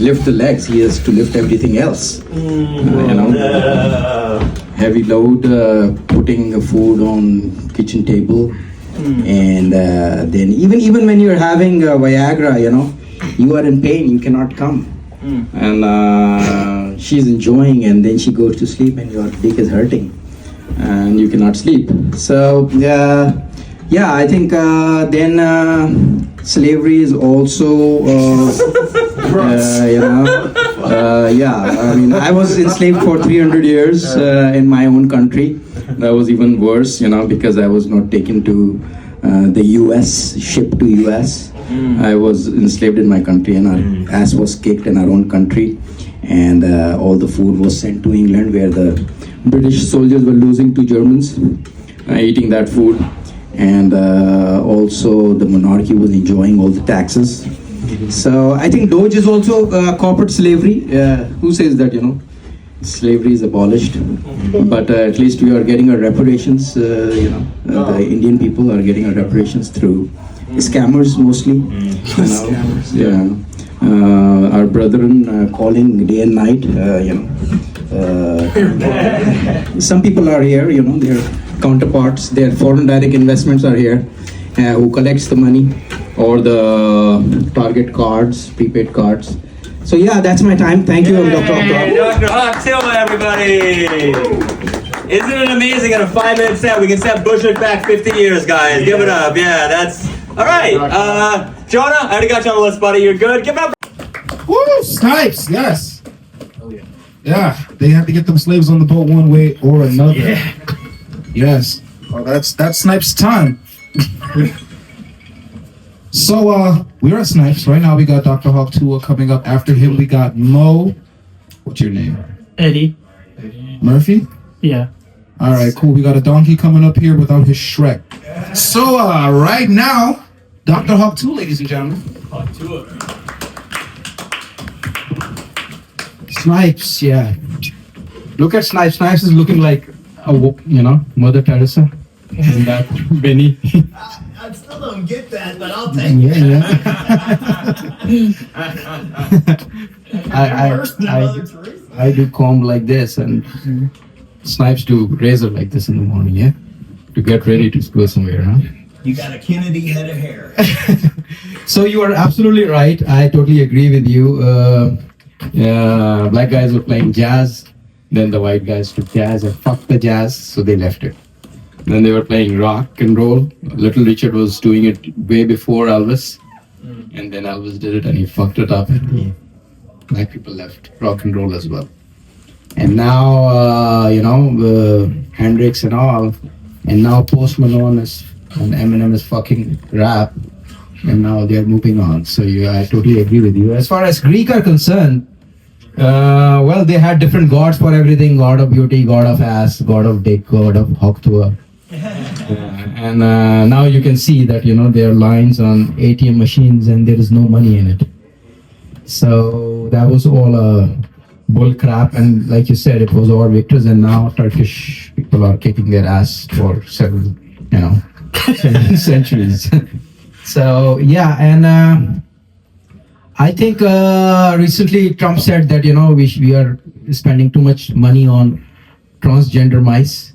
lift the legs. He has to lift everything else. Heavy load, putting food on kitchen table, and then even when you're having Viagra, you are in pain. You cannot come, and she's enjoying, and then she goes to sleep, and your dick is hurting, and you cannot sleep. So yeah, I think then slavery is also I mean, I was enslaved for 300 years in my own country. That was even worse, because I was not taken to the US, shipped to US. I was enslaved in my country, and our ass was kicked in our own country, and all the food was sent to England, where the British soldiers were losing to Germans, eating that food. And also the monarchy was enjoying all the taxes. So I think Doge is also corporate slavery. Who says that slavery is abolished? But at least we are getting our reparations. The Indian people are getting our reparations through scammers mostly. Yeah. Our brethren calling day and night. Some people are here. Their counterparts, their foreign direct investments are here, who collects the money, or the target cards, prepaid cards. So yeah, that's my time. Thank you, Dr. Hey, Dr. Hawk Tuah, everybody! Isn't it amazing in a 5-minute set we can set Bushwick back 50 years, guys? Give it up. Yeah, that's... All right. Jonah, I already got you on the list, buddy. You're good. Give it up. Woo! Snipes, yes. Yeah, they have to get them slaves on the boat one way or another. Yeah. Yes. Oh, that's Snipes' time. So we're at Snipes right now. We got Dr. Hawk Tuah coming up. After him, we got Mo. What's your name? Eddie. Murphy. Yeah. All right, cool. We got a donkey coming up here without his Shrek. So right now, Dr. Hawk Tuah, ladies and gentlemen. Hawk Tuah. Snipes, yeah. Look at Snipes. Snipes is looking like Mother Teresa. And that Benny. I still don't get that, but I'll take Yeah. I do comb like this, and Snipes do razor like this in the morning, yeah? To get ready to go somewhere, huh? You got a Kennedy head of hair. So you are absolutely right. I totally agree with you. Black guys were playing jazz. Then the white guys took jazz and fucked the jazz, so they left it. Then they were playing rock and roll. Little Richard was doing it way before Elvis. And then Elvis did it and he fucked it up. And black people left rock and roll as well. And now, Hendrix and all. And now Post Malone and Eminem is fucking rap. And now they're moving on. So I totally agree with you. As far as Greek are concerned, well, they had different gods for everything. God of beauty, God of ass, God of dick, God of Hawk Tuah. And now you can see that, there are lines on ATM machines and there is no money in it. So that was all bull crap. And like you said, it was all victors. And now Turkish people are kicking their ass for several, centuries. So, yeah. And I think recently Trump said that, we are spending too much money on transgender mice,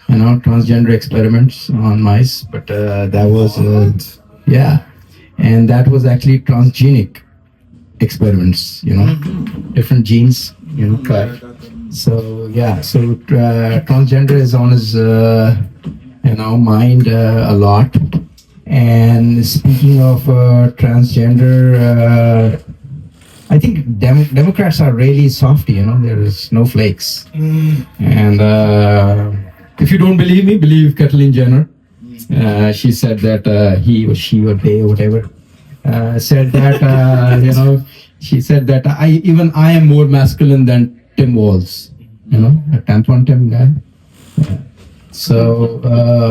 transgender experiments on mice. But that was, and that was actually transgenic experiments, different genes, tried. So, transgender is on his, mind a lot. And speaking of transgender, I think Democrats are really softy, there is snowflakes. And if you don't believe me, believe Kathleen Jenner. She said that he or she or they or whatever said that, she said that I am more masculine than Tim Walz, a tampon Tim guy. Yeah. So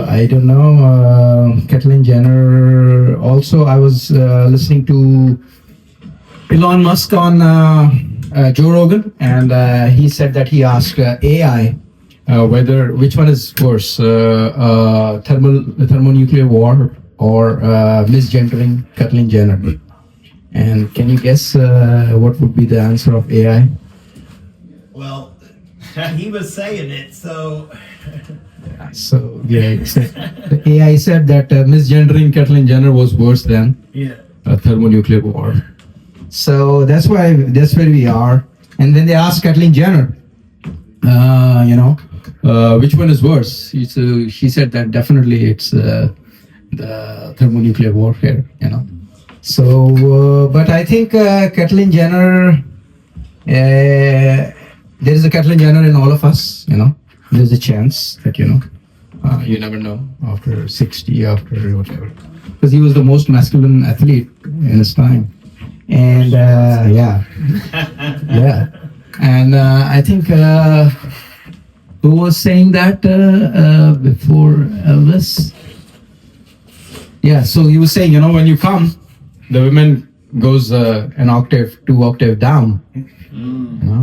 I don't know, Kathleen Jenner. Also, I was listening to Elon Musk on Joe Rogan, and he said that he asked AI which one is worse, thermonuclear war or misgendering Kathleen Jenner. And can you guess what would be the answer of AI? Well, he was saying it, so. So yeah, the AI said that misgendering Kathleen Jenner was worse than a thermonuclear war. So that's where we are. And when they asked Kathleen Jenner, which one is worse? She said that definitely it's the thermonuclear warfare. So, but I think Kathleen Jenner, there is a Kathleen Jenner in all of us. There's a chance that you never know after 60, after whatever, because he was the most masculine athlete in his time. And and I think who was saying that before Elvis? Yeah, so he was saying, when you come, the women goes an octave, 2 octave down,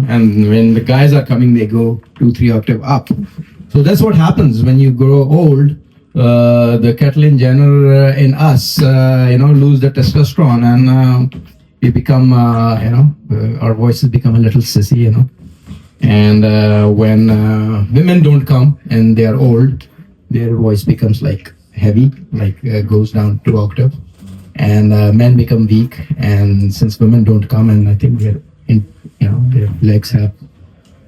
and when the guys are coming, they go 2-3 octave up. So that's what happens when you grow old. The Kathleen Jenner in us, lose the testosterone, and we become, our voices become a little sissy, And when women don't come and they are old, their voice becomes like heavy, goes down 2 octave, and men become weak. And since women don't come, and I think their legs have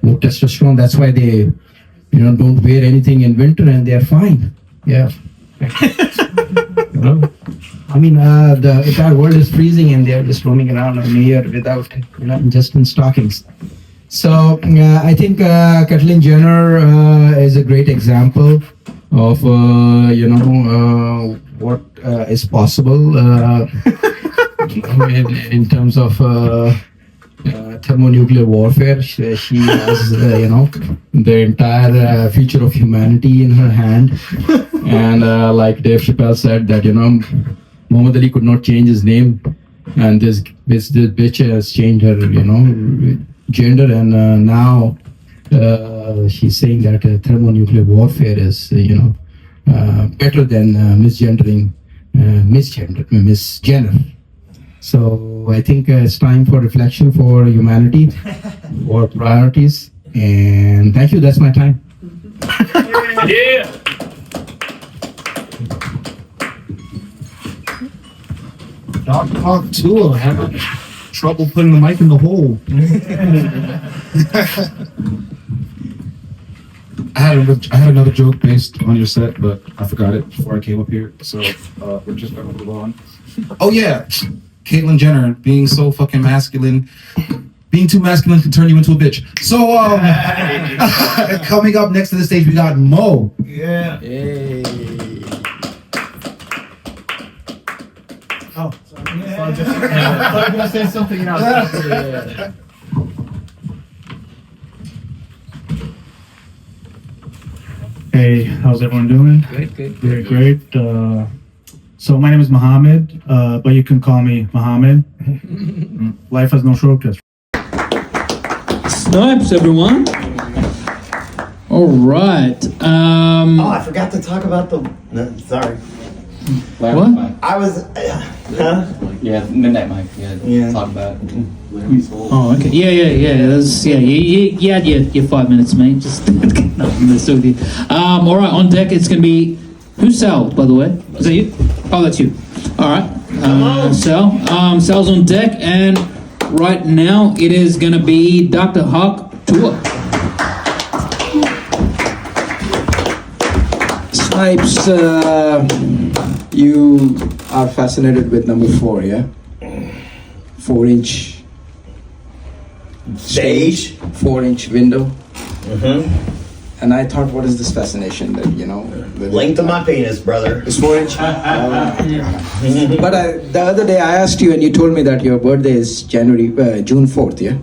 more testosterone, that's why they, don't wear anything in winter and they are fine. Yeah. I mean, the entire world is freezing and they're just roaming around on New Year without, just in stockings. So I think Kathleen Jenner is a great example of, what is possible in terms of thermonuclear warfare. She has, the entire future of humanity in her hand. And like Dave Chappelle said that, Muhammad Ali could not change his name, and this bitch has changed her, gender, and now she's saying that thermonuclear warfare is, better than misgendering Miss Jenner. So I think it's time for reflection for humanity, for priorities, and thank you. That's my time. Yeah. Dr. Hawk Tuah having trouble putting the mic in the hole. I had another joke based on your set, but I forgot it before I came up here, so we're just gonna move on. Oh yeah, Caitlyn Jenner being so fucking masculine. Being too masculine can turn you into a bitch. So coming up next to the stage, we got Mo. Yeah. Hey. Oh, sorry. Yeah. I thought you were going to say something else. Yeah. Hey, how's everyone doing? Great. Very great. So my name is Mohammed, but you can call me Mohammed. Life has no shortcuts. Snipes, everyone. All right. Oh, I forgot to talk about the. No, sorry. What? I was. Huh? Yeah, midnight mic. Yeah. Talk about. Oh, okay. Yeah. That's, you had your 5 minutes, mate. Just nothing to do with you. All right, on deck it's gonna be who's Sal, by the way? Is that you? Oh, that's you. All right. Sal. Sal's on deck, and right now it is gonna be Dr. Hawk Tuah. Snipes, you are fascinated with number 4, yeah? 4-inch stage, 4-inch window. And I thought, what is this fascination that, Length of my penis, brother. It's 4-inch. But the other day I asked you, and you told me that your birthday is June 4th, yeah?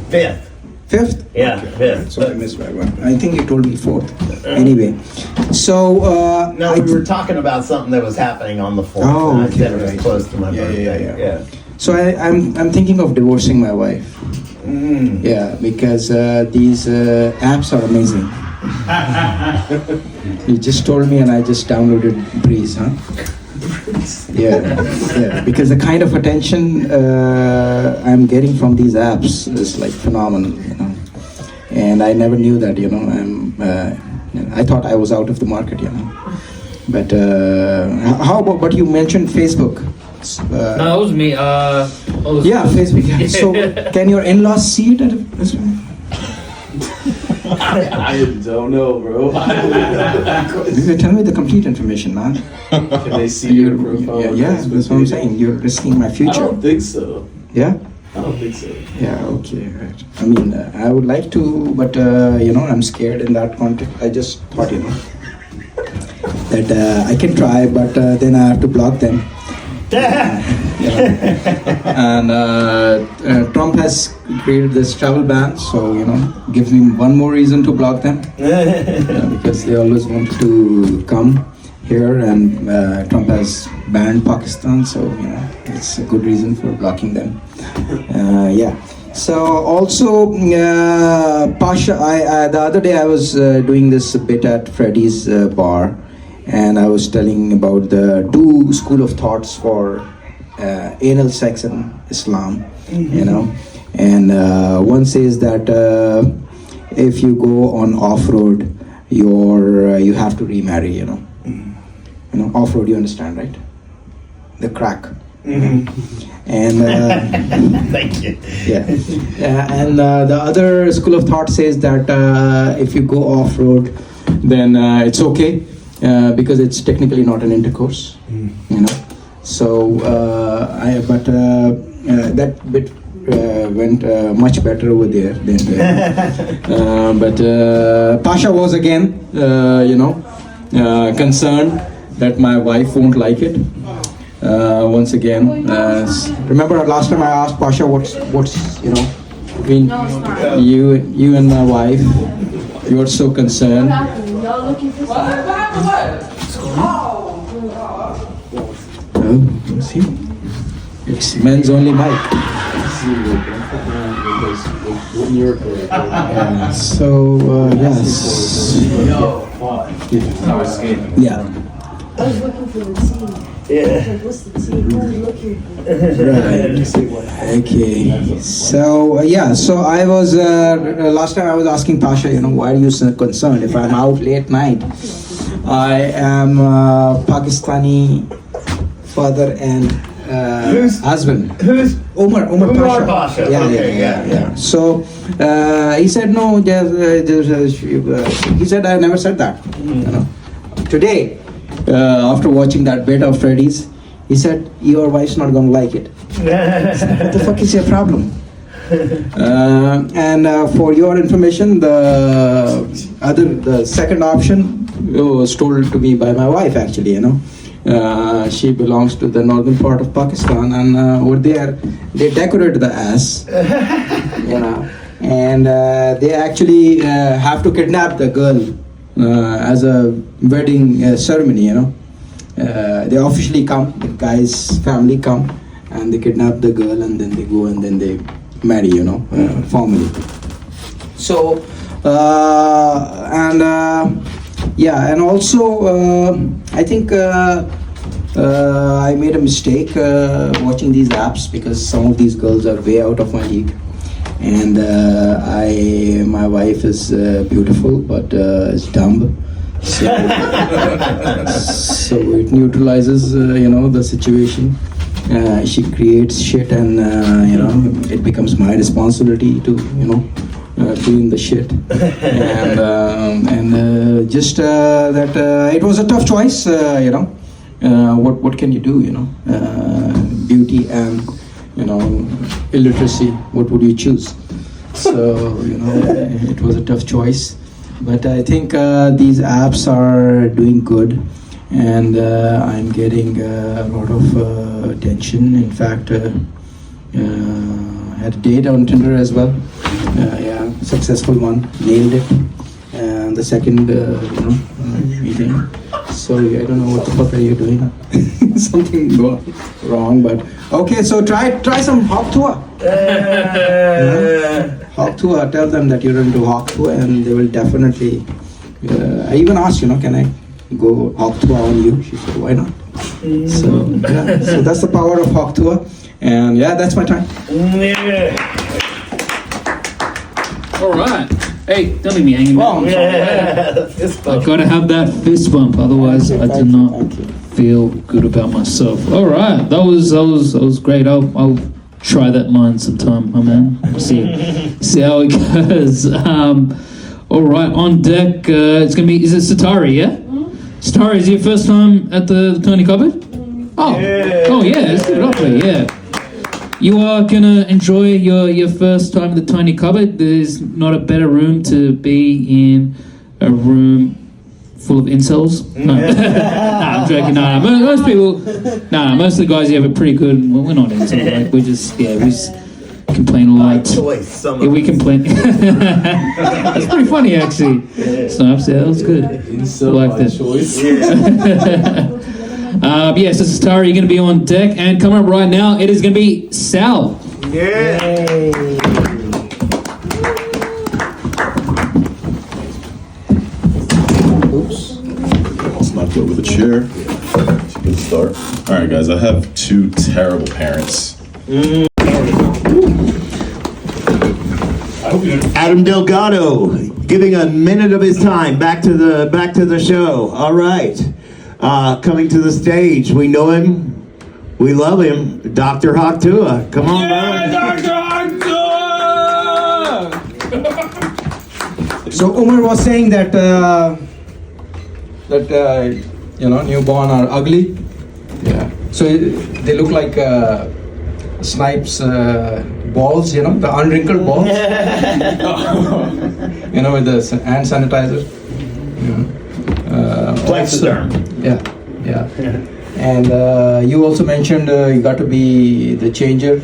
5th. 5th? Yeah, 5th. So I missed by one. I think you told me 4th. Anyway, so no, we were talking about something that was happening on the 4th. Oh, and I okay, said it was right. close to my birthday. Yeah. So I'm thinking of divorcing my wife. Yeah, because these apps are amazing. You just told me, and I just downloaded Breeze, huh? Yeah. Because the kind of attention I'm getting from these apps is like phenomenal, And I never knew that, I thought I was out of the market, But how about? But you mentioned Facebook. No, that was me. Facebook. Yeah. So, can your in-laws see it? I don't know, bro. Tell me the complete information, man. Can they see your profile? Yeah, that's what I'm saying. You're risking my future. I don't think so. Yeah? I don't think so. Yeah, okay, right. I mean, I would like to, but, I'm scared in that context. I just thought, that I can try, but then I have to block them. And Trump has created this travel ban, so gives me one more reason to block them, because they always want to come here, and Trump has banned Pakistan, so it's a good reason for blocking them. So also Pasha, the other day I was doing this bit at Freddy's bar, and I was telling about the two school of thoughts for anal sex in Islam, and one says that if you go on off-road, you have to remarry, off-road, you understand, right? The crack. And thank you. And the other school of thought says that if you go off-road, then it's okay. Because it's technically not an intercourse, So, that bit went much better over there. But Pasha was again, concerned that my wife won't like it. Once again, remember last time I asked Pasha what's between you and my wife. You were so concerned. See, it's men's only mic. Yes. Yeah. I was looking for the scene. Yeah. What's the scene? I was looking. Right. Okay. So so I was last time I was asking Pasha, why are you so concerned if I'm out late night? I am Pakistani father and husband. Who's Omar Pasha. Yeah. So he said no. He said I never said that. Today, after watching that bit of Freddy's, he said your wife's not gonna like it. What the fuck is your problem? And for your information, the second option was told to me by my wife, actually. She belongs to the northern part of Pakistan, and over there they decorate the ass, and they actually have to kidnap the girl as a wedding ceremony. They officially come, the guy's family come, and they kidnap the girl, and then they go and then they marry, formally. So, and also I think I made a mistake watching these apps, because some of these girls are way out of my league, and my wife is beautiful but is dumb. So it neutralizes the situation. She creates shit, and it becomes my responsibility to clean the shit. And just that it was a tough choice. What can you do? Beauty and illiteracy, what would you choose? So, it was a tough choice. But I think these apps are doing good, and I'm getting a lot of attention. In fact, had a date on Tinder as well. Yeah, successful one, nailed it. And the second, meeting. So I don't know what the fuck are you doing? Something wrong, but okay. So try some Hawk Tuah. Hawk Tuah. Tell them that you're into Hawk Tuah, and they will definitely. I even asked, can I go Hawk Tuah on you? She said, why not? So yeah, so that's the power of Hawk Tuah, and yeah, that's my time. All right. Hey, don't leave me hanging. Oh, I gotta have that fist bump, otherwise I do not feel good about myself. All right, that was great. I'll try that line sometime, my man. See how it goes. All right, on deck, it's gonna be. Is it Satari? Yeah. Satari, is it your first time at the Tony Cupboard? Oh, yeah, let's do it up there. Yeah. You are gonna enjoy your first time at the Tiny Cupboard. There's not a better room to be in, a room full of incels. No, I'm joking. No, most people. No, most of the guys here are pretty good. Well, we're not incels. Like, we just complain a lot. Yeah, we complain. That's pretty funny, actually. Snaps, yeah, that was good. I like that. Yes, this is Tara. You're going to be on deck, and coming up right now, it is going to be Sal. Yay! Oops. Almost knocked over the chair. It's a good start. All right, guys. I have two terrible parents. Adam Delgado giving a minute of his time back to the show. All right. Coming to the stage, we know him, we love him, Dr. Hawk Tuah. Come on, Dr. Hawk Tuah! So Umar was saying that newborn are ugly. Yeah. So they look like snipes balls, the unwrinkled balls. With the hand sanitizer. Plexaderm. Yeah. And you also mentioned you got to be the changer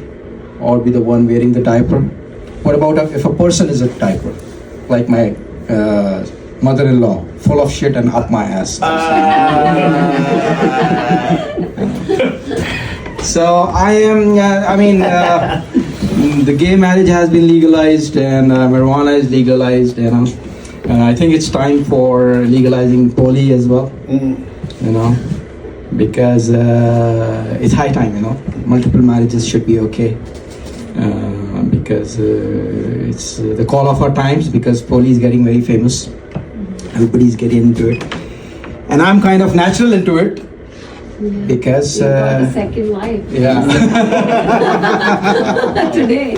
or be the one wearing the diaper. What about if a person is a diaper? Like my mother-in-law, full of shit and up my ass. So I am, the gay marriage has been legalized and marijuana is legalized, I think it's time for legalizing poly as well, because it's high time, multiple marriages should be okay, because it's the call of our times, because poly is getting very famous, everybody's getting into it, and I'm kind of natural into it, because you got a second life. Yeah. Today.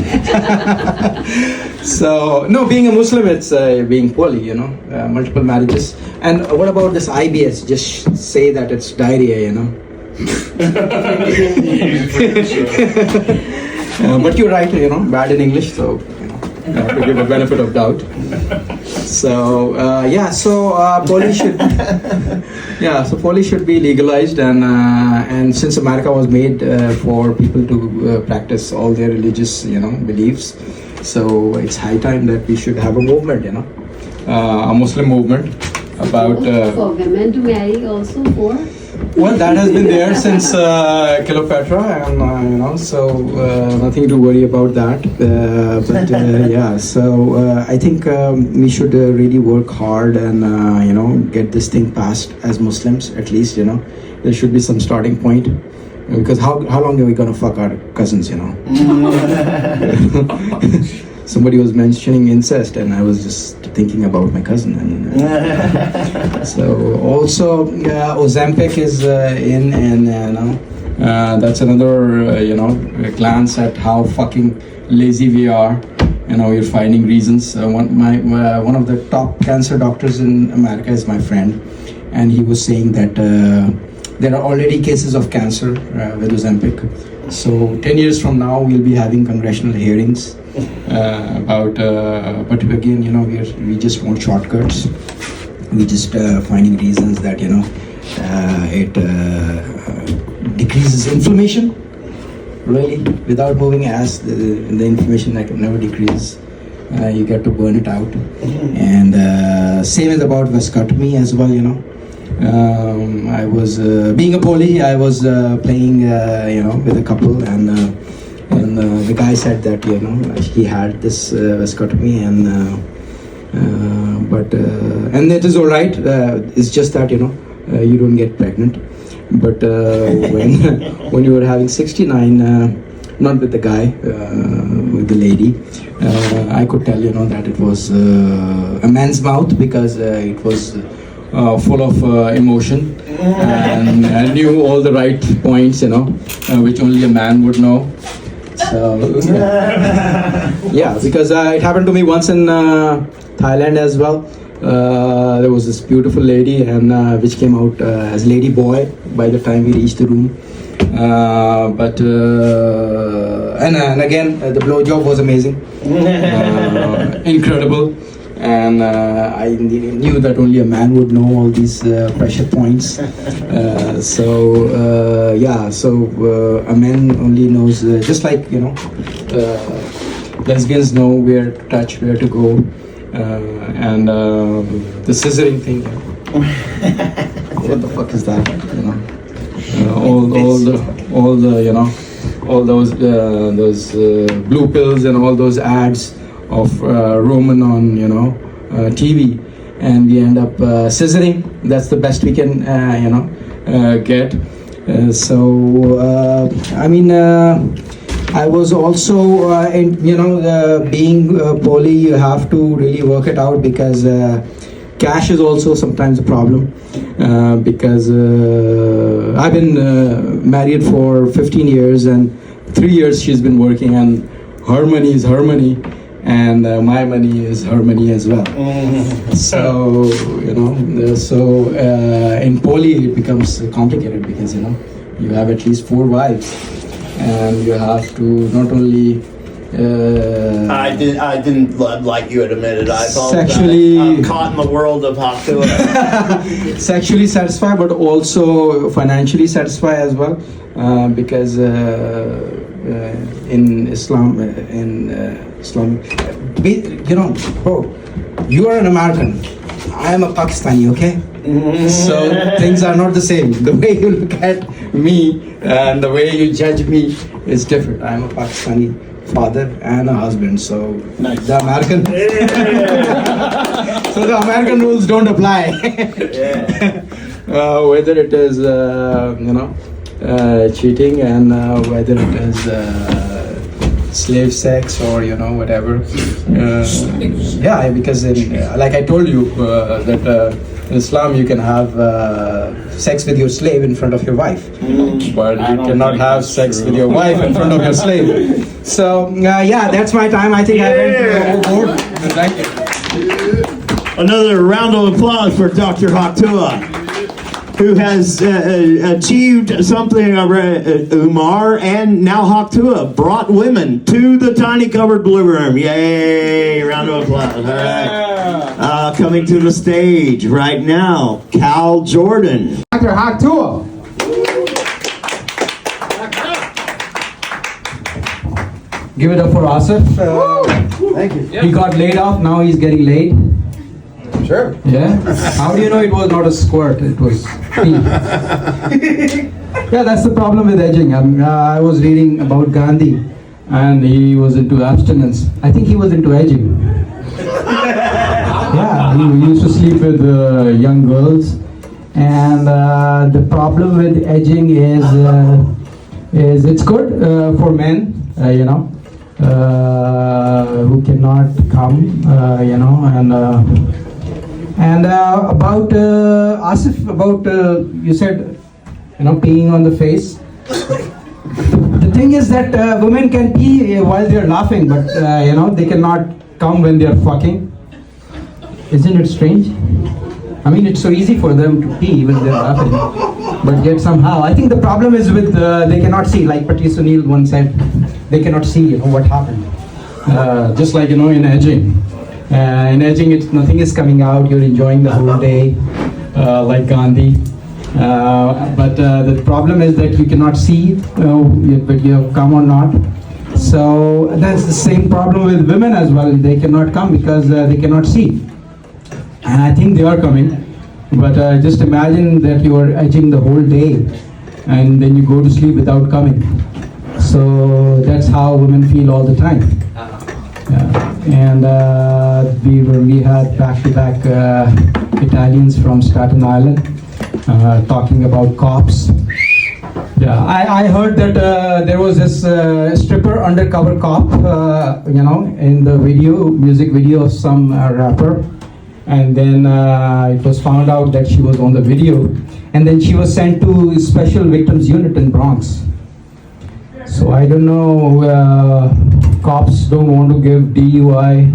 So no, being a Muslim, it's being poly, multiple marriages. And what about this IBS? Just say that it's diarrhea, but you're right, bad in English, so you have to give a benefit of doubt. So poly should, poly should be legalized, and since America was made for people to practice all their religious, beliefs, so it's high time that we should have a movement, a Muslim movement about. For women to marry also for. Well, that has been there since Cleopatra, and so nothing to worry about that. I think we should really work hard and get this thing passed as Muslims. At least there should be some starting point, because how long are we gonna fuck our cousins? Somebody was mentioning incest, and I was just thinking about my cousin. And so also, Ozempic is in, and that's another glance at how fucking lazy we are. We're finding reasons. One of the top cancer doctors in America is my friend, and he was saying that there are already cases of cancer with Ozempic. So 10 years from now, we'll be having congressional hearings about. But again, we just want shortcuts. We just finding reasons that it decreases inflammation. Really, without moving as the inflammation never decreases. You get to burn it out. And same is about vasectomy as well. I was being a poly. I was playing with a couple, and the guy said that he had this vasectomy, and it is all right. It's just that you don't get pregnant. But when you were having 69, not with the guy, with the lady, I could tell that it was a man's mouth, because it was full of emotion, and I knew all the right points, which only a man would know. So yeah, because it happened to me once in Thailand as well. There was this beautiful lady, and which came out as lady boy by the time we reached the room. And again, the blowjob was amazing, incredible. And I knew that only a man would know all these pressure points. So a man only knows, just like lesbians know where to touch, where to go, and the scissoring thing. What the fuck is that? All those blue pills and all those ads of Roman on TV, and we end up scissoring. That's the best we can get. I was also being poly, you have to really work it out, because cash is also sometimes a problem, because I've been married for 15 years, and 3 years she's been working, and her money is her money, and my money is her money as well. So in poly it becomes complicated, because you have at least 4 wives, and you have to not only I didn't like you had admitted. I sexually I'm caught in the world of Tuah. sexually satisfy, but also financially satisfy as well, because in Islam, bro, you are an American, I am a Pakistani, okay? So things are not the same. The way you look at me and the way you judge me is different. I am a Pakistani father and a husband, so the American so the American rules don't apply. Whether it is cheating, and whether it is slave sex, or whatever. Yeah, because like I told you that in Islam you can have sex with your slave in front of your wife, but you cannot have sex with your wife in front of your slave. So yeah, that's my time. I think I went overboard. Thank you. Another round of applause for Dr. Tuah, who has achieved something. Umar and now Tuah brought women to the tiny covered blue room. Yay! Round of applause. All right. Coming to the stage right now, Cal Jordan. Dr. Tuah. Give it up for Asif. Thank you. He got laid off, now he's getting laid. Sure. Yeah? How do you know it was not a squirt? It was pee. Yeah, that's the problem with edging. I was reading about Gandhi, and he was into abstinence. I think he was into edging. Yeah, he used to sleep with young girls, and the problem with edging is it's good for men, who cannot come, and about Asif, about you said, peeing on the face. The thing is that women can pee while they're laughing, but they cannot come when they're fucking. Isn't it strange? I mean, it's so easy for them to pee when they're laughing, but yet somehow, I think the problem is with they cannot see. Like Patrice O'Neill once said, they cannot see what happened. Just like in edging. In edging, nothing is coming out. You're enjoying the whole day, like Gandhi. But the problem is that you cannot see whether you have come or not. So that's the same problem with women as well. They cannot come because they cannot see. And I think they are coming. But just imagine that you are edging the whole day and then you go to sleep without coming. So that's how women feel all the time. And we had back-to-back Italians from Staten Island talking about cops. Yeah, I heard that there was this stripper undercover cop, in the music video of some rapper, and then it was found out that she was on the video, and then she was sent to Special Victims Unit in Bronx. So I don't know, cops don't want to give DUI,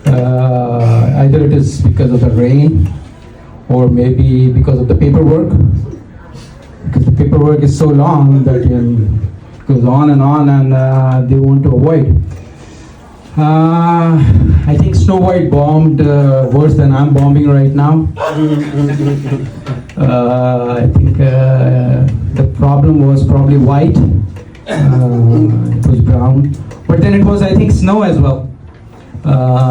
either it is because of the rain, or maybe because of the paperwork. Because the paperwork is so long that it goes on, and they want to avoid. I think Snow White bombed worse than I'm bombing right now. I think the problem was probably white. It was brown. But then it was, I think, snow as well.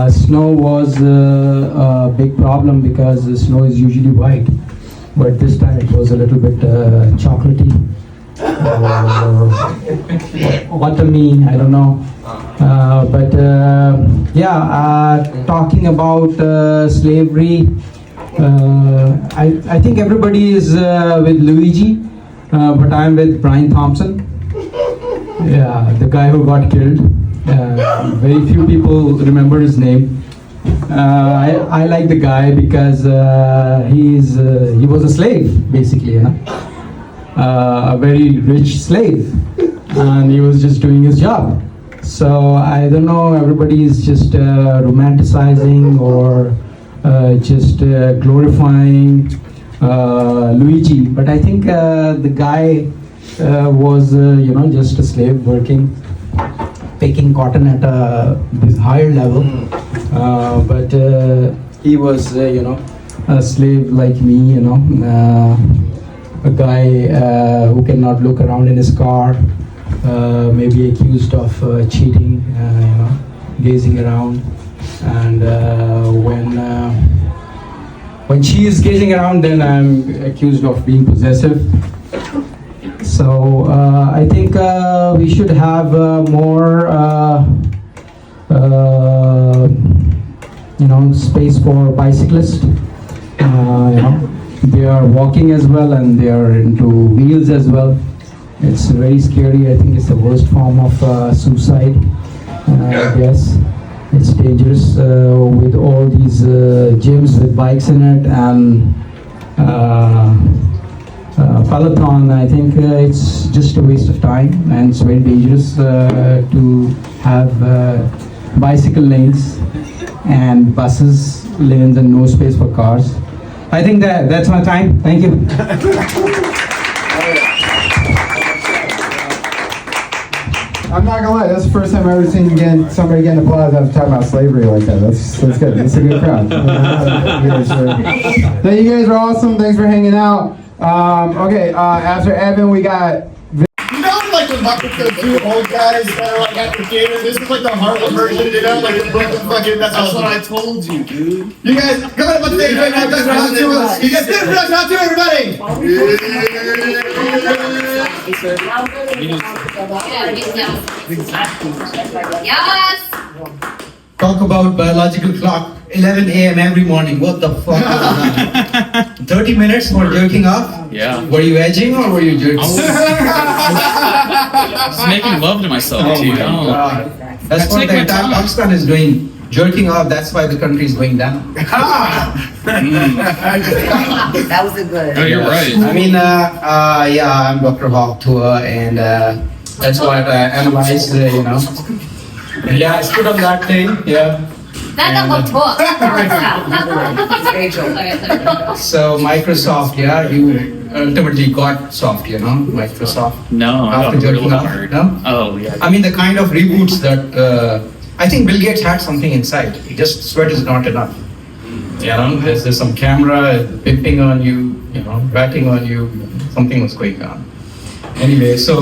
Snow was a big problem because the snow is usually white. But this time it was a little bit chocolatey or autumny, I don't know. Talking about slavery, I think everybody is with Luigi, but I'm with Brian Thompson. Yeah, the guy who got killed. Very few people remember his name. I like the guy because he was a slave, basically, a very rich slave, and he was just doing his job. So I don't know, everybody is just romanticizing or just glorifying Luigi, but I think the guy was just a slave working, picking cotton at a higher level, but he was a slave like me, a guy who cannot look around in his car, maybe accused of cheating, gazing around, and when she is gazing around, then I'm accused of being possessive. So I think we should have more space for bicyclists. They are walking as well, and they are into wheels as well. It's very scary. I think it's the worst form of suicide. Yes, it's dangerous with all these gyms with bikes in it and Peloton. I think it's just a waste of time, and it's very dangerous to have bicycle lanes and buses lanes and no space for cars. I think that's my time. Thank you. I'm not gonna lie, that's the first time I've ever seen somebody getting applause after talking about slavery like that. That's good. That's a good crowd. You guys are awesome. Thanks for hanging out. After Evan, we got. Like the two old guys that are like at the theater. This is like the Harlem version, like the Brooklyn fucking. That's what I told you, dude. You guys, go ahead, let's stage right now. You guys, give it up, not to everybody. Yes. Talk about biological clock, 11 a.m. every morning. What the fuck is that? 30 minutes for jerking off? Yeah. Were you edging or were you jerking? I was making love to myself. Oh my God. That's what the entire Pakistan is doing. Jerking off, that's why the country is going down. That was a good. No, you're right. I mean, I'm Dr. Hawk Tuah, and that's what I analyzed, Yeah, I stood on that thing, Not the whole talk. Rachel. So Microsoft, yeah, you ultimately got soft, you know, Microsoft. No, I After got real jerking off, hard. no? Oh, yeah. I mean, the kind of reboots that I think Bill Gates had something inside. Just sweat is not enough. You know, there's some camera pimping on you, you know, batting on you. Something was going on. Anyway, so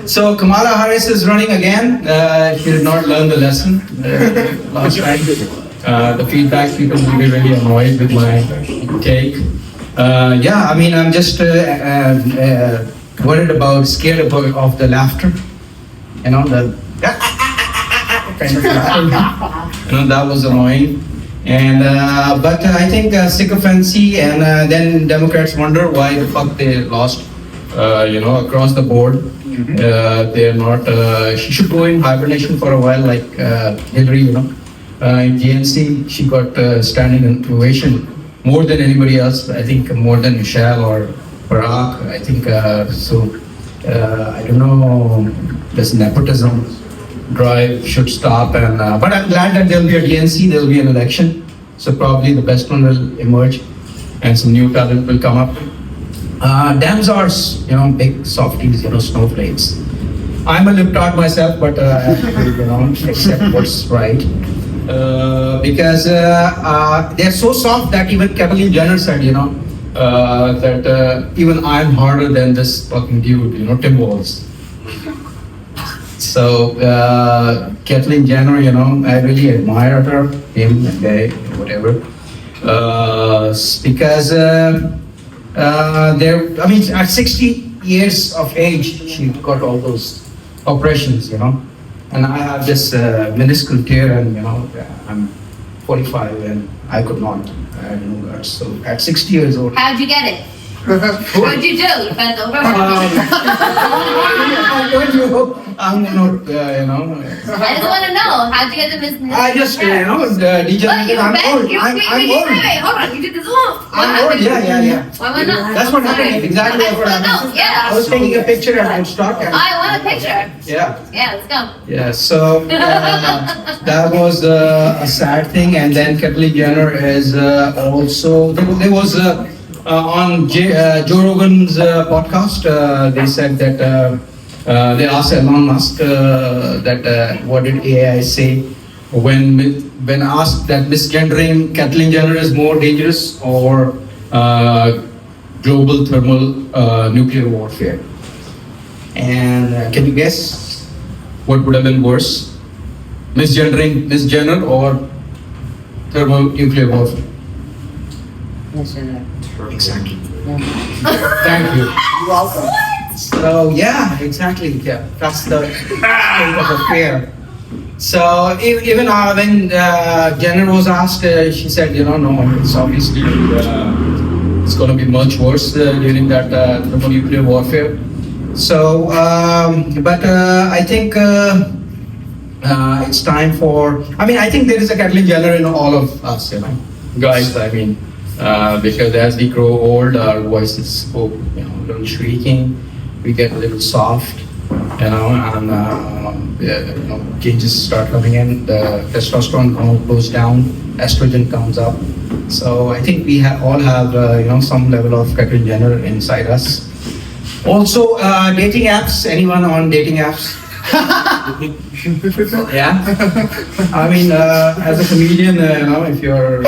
so Kamala Harris is running again. She did not learn the lesson last time. The feedback, people will be really annoyed with my take. Yeah, I mean, I'm just worried about, scared about of the laughter. You know, the kind of laughter. You know, that was annoying. And but I think sycophancy, and then Democrats wonder why the fuck they lost. You know, across the board. They're not. She should go in hibernation for a while, like Hillary. You know, in GNC, she got standing ovation more than anybody else. I think more than Michelle or Barack. I think so. I don't know. This nepotism drive should stop. And but I'm glad that there'll be a GNC. There'll be an election. So probably the best one will emerge, and some new talent will come up. Dems are, you know, big softies, you know, snowflakes. I'm a libtard myself, but I have to, you know, accept what's right. Because they're so soft that even Kathleen Jenner said, you know, that even I'm harder than this fucking dude, you know, Tim Walz. So Kathleen Jenner, you know, I really admire her, him, they, whatever, because. I mean, at 60 years of age, she got all those operations, you know. And I have this minuscule tear, and you know, I'm 45, and I could not. I had no guts. So at 60 years old. How'd you get it? What'd you do? You bent over? I'm not, you know. I just want to know. How'd you get the business? I just, you know, degenerated. I'm old. I'm old. Wait, hold on. You did this alone. I'm old, yeah. Why not? That's what happened. Exactly what happened. Yeah. I was taking a picture and I stopped. I want a picture. Yeah. Yeah, let's go. Yeah, so that was a sad thing. And then Kathleen Jenner is also, there was on Joe Rogan's podcast, they said that they asked Elon Musk that what did AI say when asked that misgendering Kathleen Jenner is more dangerous or global thermal nuclear warfare. And can you guess what would have been worse? Misgendering Miss Jenner or thermal nuclear warfare? Exactly. Thank you. You're welcome. So yeah, exactly. Yeah, that's the state of affair. So even when Jenner was asked, she said, you know, no, it's obviously it's going to be much worse during that thermonuclear warfare. So, but I think it's time for. I mean, I think there is a Kathleen Jenner in all of us, you know, guys. I mean. Because as we grow old, our voices go, you know, a little shrieking. We get a little soft, you know, and you know, changes start coming in. The testosterone goes down, estrogen comes up. So I think we all have, you know, some level of Kathleen Jenner inside us. Also, dating apps. Anyone on dating apps? Yeah. I mean, as a comedian, you know, if you're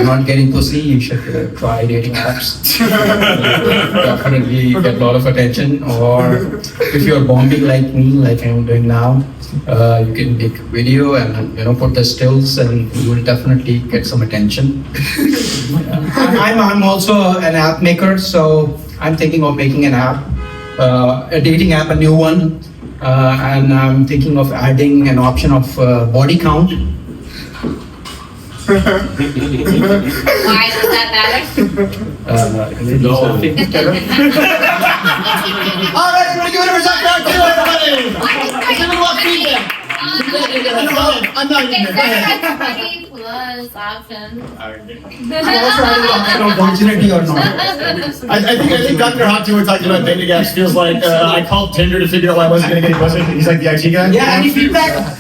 not getting pussy, you should try dating apps. Definitely get a lot of attention. Or if you're bombing like me, like I'm doing now, you can make video and, you know, put the stills, and you will definitely get some attention. I'm also an app maker, so I'm thinking of making an app, a dating app, a new one. And I'm thinking of adding an option of body count. Why does that matter? All right, everybody, give it a Dr. Hawk Tuah, everybody. Give it a feedback. I'm not even there. 20 plus options. Virginity or not? I think Dr. Hawk Tuah talking about dating apps feels like I called Tinder to figure out why I wasn't getting any pussy. He's like the IT guy. Yeah, any feedback?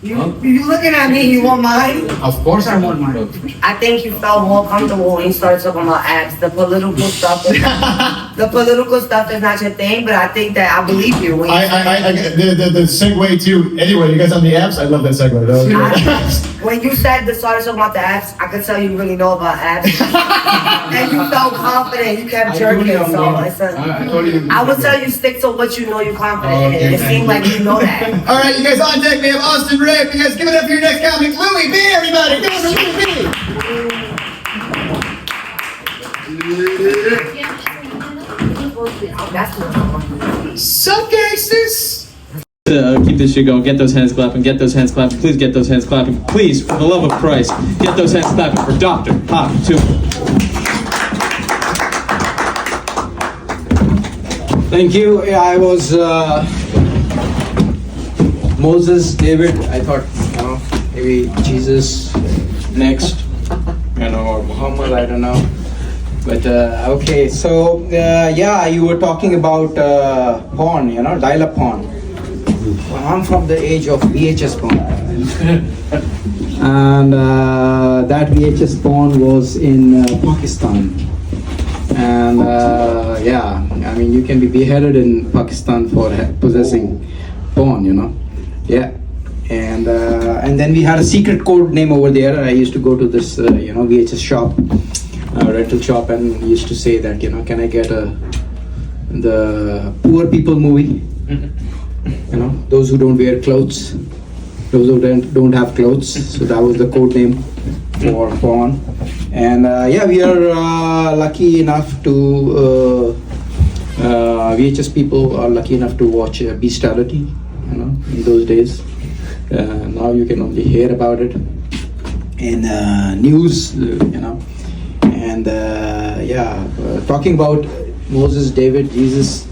You looking at me, you want mine? Of course I want mine. I think you felt more comfortable when you started talking about abs. The political stuff is not your thing, but I think that I believe you. When you the segue to, anyway, you guys on the apps? I love that segue. when you started talking about the abs, I could tell you really know about abs. And you felt confident, you kept jerking it. So I would tell you stick to what you know you're confident in. It seemed like you know that. All right, you guys on deck. We have Austin Ray. You guys give it up for your next comic, Louis B. Everybody, give it up for Louis B. Sup, gangsters? Keep this shit going. Get those hands clapping. Get those hands clapping. Please get those hands clapping. Please, for the love of Christ, get those hands clapping for Dr. Hawk Tuah. Thank you. Yeah, I was Moses, David. I thought, maybe Jesus next, or Muhammad. I don't know. But okay, so yeah, you were talking about porn, dial-up porn. Well, I'm from the age of VHS porn, and that VHS porn was in Pakistan. And yeah, I mean, you can be beheaded in Pakistan for possessing porn, Yeah. And then we had a secret code name over there. I used to go to this, VHS shop, rental shop, and used to say that, can I get the poor people movie? Those who don't wear clothes, those who don't have clothes. So that was the code name for porn. And yeah, we are lucky enough to VHS people are lucky enough to watch bestiality, in those days. Now you can only hear about it in news, And yeah, talking about Moses, David, Jesus,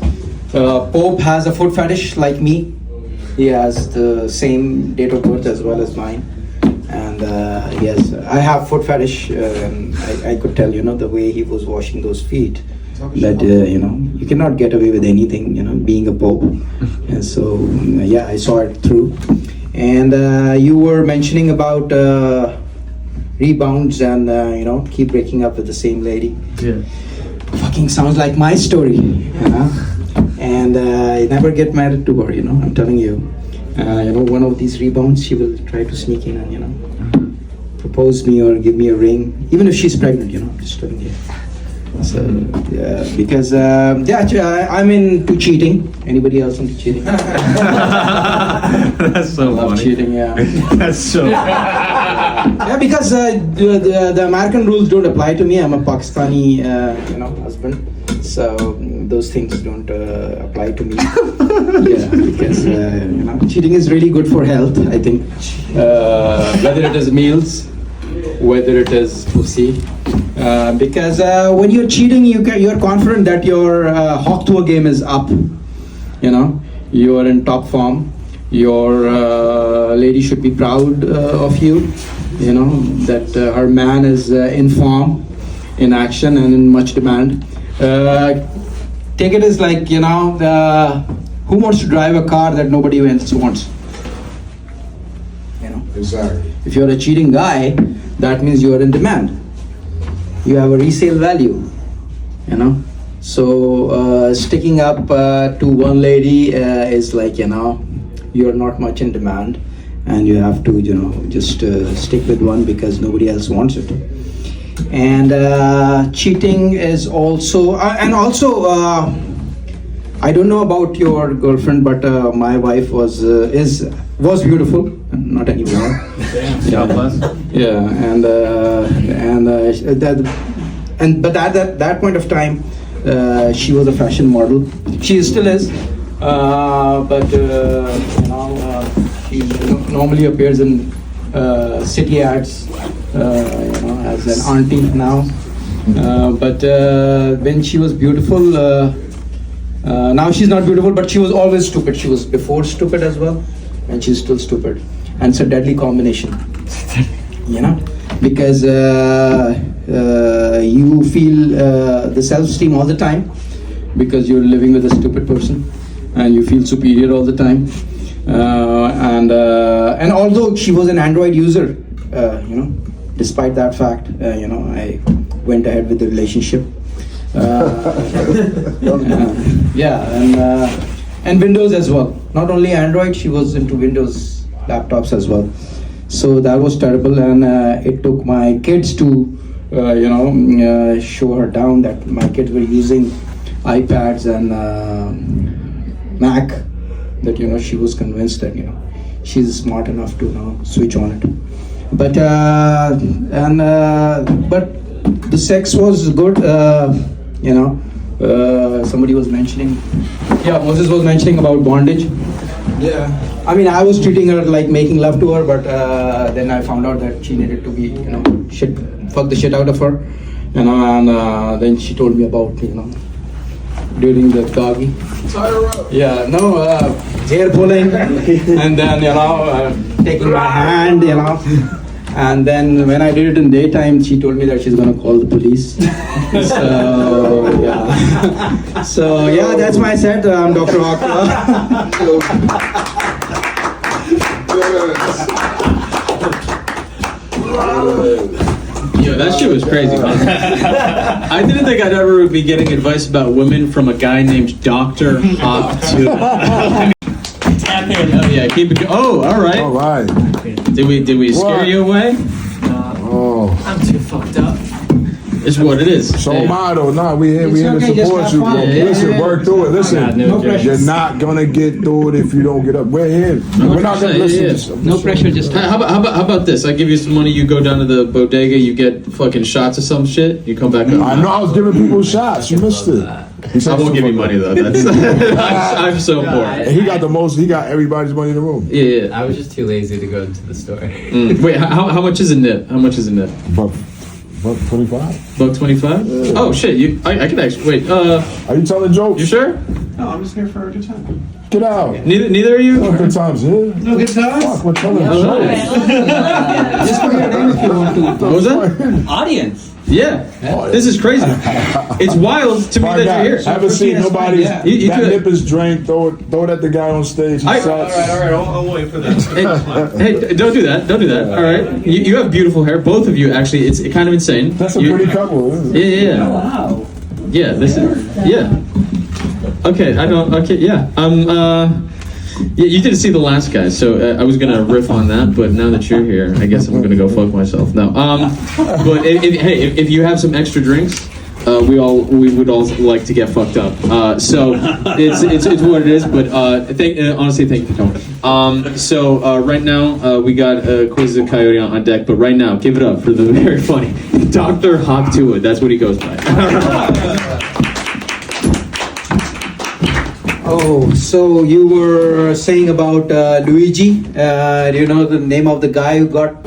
Pope has a foot fetish like me. He has the same date of birth as well as mine. And yes, I have foot fetish, and I could tell, the way he was washing those feet, that, you cannot get away with anything, being a Pope. And so, yeah, I saw it through. And you were mentioning about rebounds and, keep breaking up with the same lady. Yeah. Fucking sounds like my story, And I never get married to her, I'm telling you. One of these rebounds, she will try to sneak in and, propose me or give me a ring, even if she's pregnant, I'm just telling you. So, yeah, because, yeah, I'm into cheating. Anybody else into cheating? That's so Love funny. cheating, yeah. That's so Yeah, because the American rules don't apply to me. I'm a Pakistani, husband. So those things don't apply to me. Yeah, because cheating is really good for health, I think. Whether it is meals, whether it is pussy. Because when you're cheating, you're confident that your Hawk Tuah game is up. You are in top form. Your lady should be proud of you. That her man is in form, in action, and in much demand. Take it as like, who wants to drive a car that nobody else wants? Exactly. If you're a cheating guy, that means you're in demand. You have a resale value, So sticking up to one lady is like, you're not much in demand, and you have to, just stick with one because nobody else wants it. And cheating is also, and also, I don't know about your girlfriend, but my wife was beautiful, not anymore. Yeah, but at that point of time, she was a fashion model. She still is, but she normally appears in city ads, as an auntie now. But when she was beautiful, now she's not beautiful, but she was always stupid. She was before stupid as well, and she's still stupid. And it's a deadly combination, because you feel the self-esteem all the time because you're living with a stupid person, and you feel superior all the time. And although she was an Android user, despite that fact, I went ahead with the relationship. And Windows as well. Not only Android, she was into Windows laptops as well. So that was terrible, and it took my kids to, show her down that my kids were using iPads and Mac. That she was convinced that she's smart enough to switch on it. But but the sex was good. Somebody was mentioning. Yeah, Moses was mentioning about bondage. Yeah. I mean, I was treating her like making love to her, but then I found out that she needed to be, fuck the shit out of her, and then she told me about, during the doggy. Yeah, hair pulling, and then, taking my hand, and then when I did it in daytime, she told me that she's gonna call the police. So yeah, that's my set. I'm Dr. Hawk. Yo, that shit was crazy, man. I didn't think I'd ever be getting advice about women from a guy named Dr. Hawk Tuah. Tap in. Oh yeah, keep it. Oh, all right. All right. Did we scare you away? I'm too fucked up. It's what it is. So am I though. Nah, we here to support you, bro. Listen, work through it. Listen, you're not gonna get through it if you don't get up. We're here. We're not gonna listen. No pressure, just how about this? I give you some money. You go down to the bodega. You get fucking shots of some shit. You come back up. I know I was giving people shots. You missed it. I won't give you money though. That's I'm so poor. He got the most. He got everybody's money in the room. Yeah. I was just too lazy to go into the store. Wait, how much is a nip? How much is a nip? Buck 25. Buck 25? Yeah. Oh shit! I can actually wait. Are you telling jokes? You sure? No, I'm just here for a good time. Get out. Neither are you? No good times here. No good times. Fuck, we're telling Just put your name if you want to. What was that? Audience. Yeah. This is crazy. It's wild to me that you're here. I haven't seen nobody. Yeah. That nip is drained. Throw it at the guy on stage. All right. I'll wait for that. Hey, don't do that. Don't do that. All right. You have beautiful hair. Both of you, actually. It's kind of insane. That's a pretty couple. Isn't it? Yeah. Oh, wow. Yeah. This is. Yeah. Okay. I don't. Okay. Yeah. Yeah, you didn't see the last guy, so I was gonna riff on that, but now that you're here, I guess I'm gonna go fuck myself. No. But if you have some extra drinks, we would all like to get fucked up. So it's what it is. But honestly, thank you for coming. So right now we got Quiz the Coyote on deck, but right now, give it up for the very funny Dr. Hawk Tuah. That's what he goes by. Oh, so you were saying about Luigi. Do you know the name of the guy who got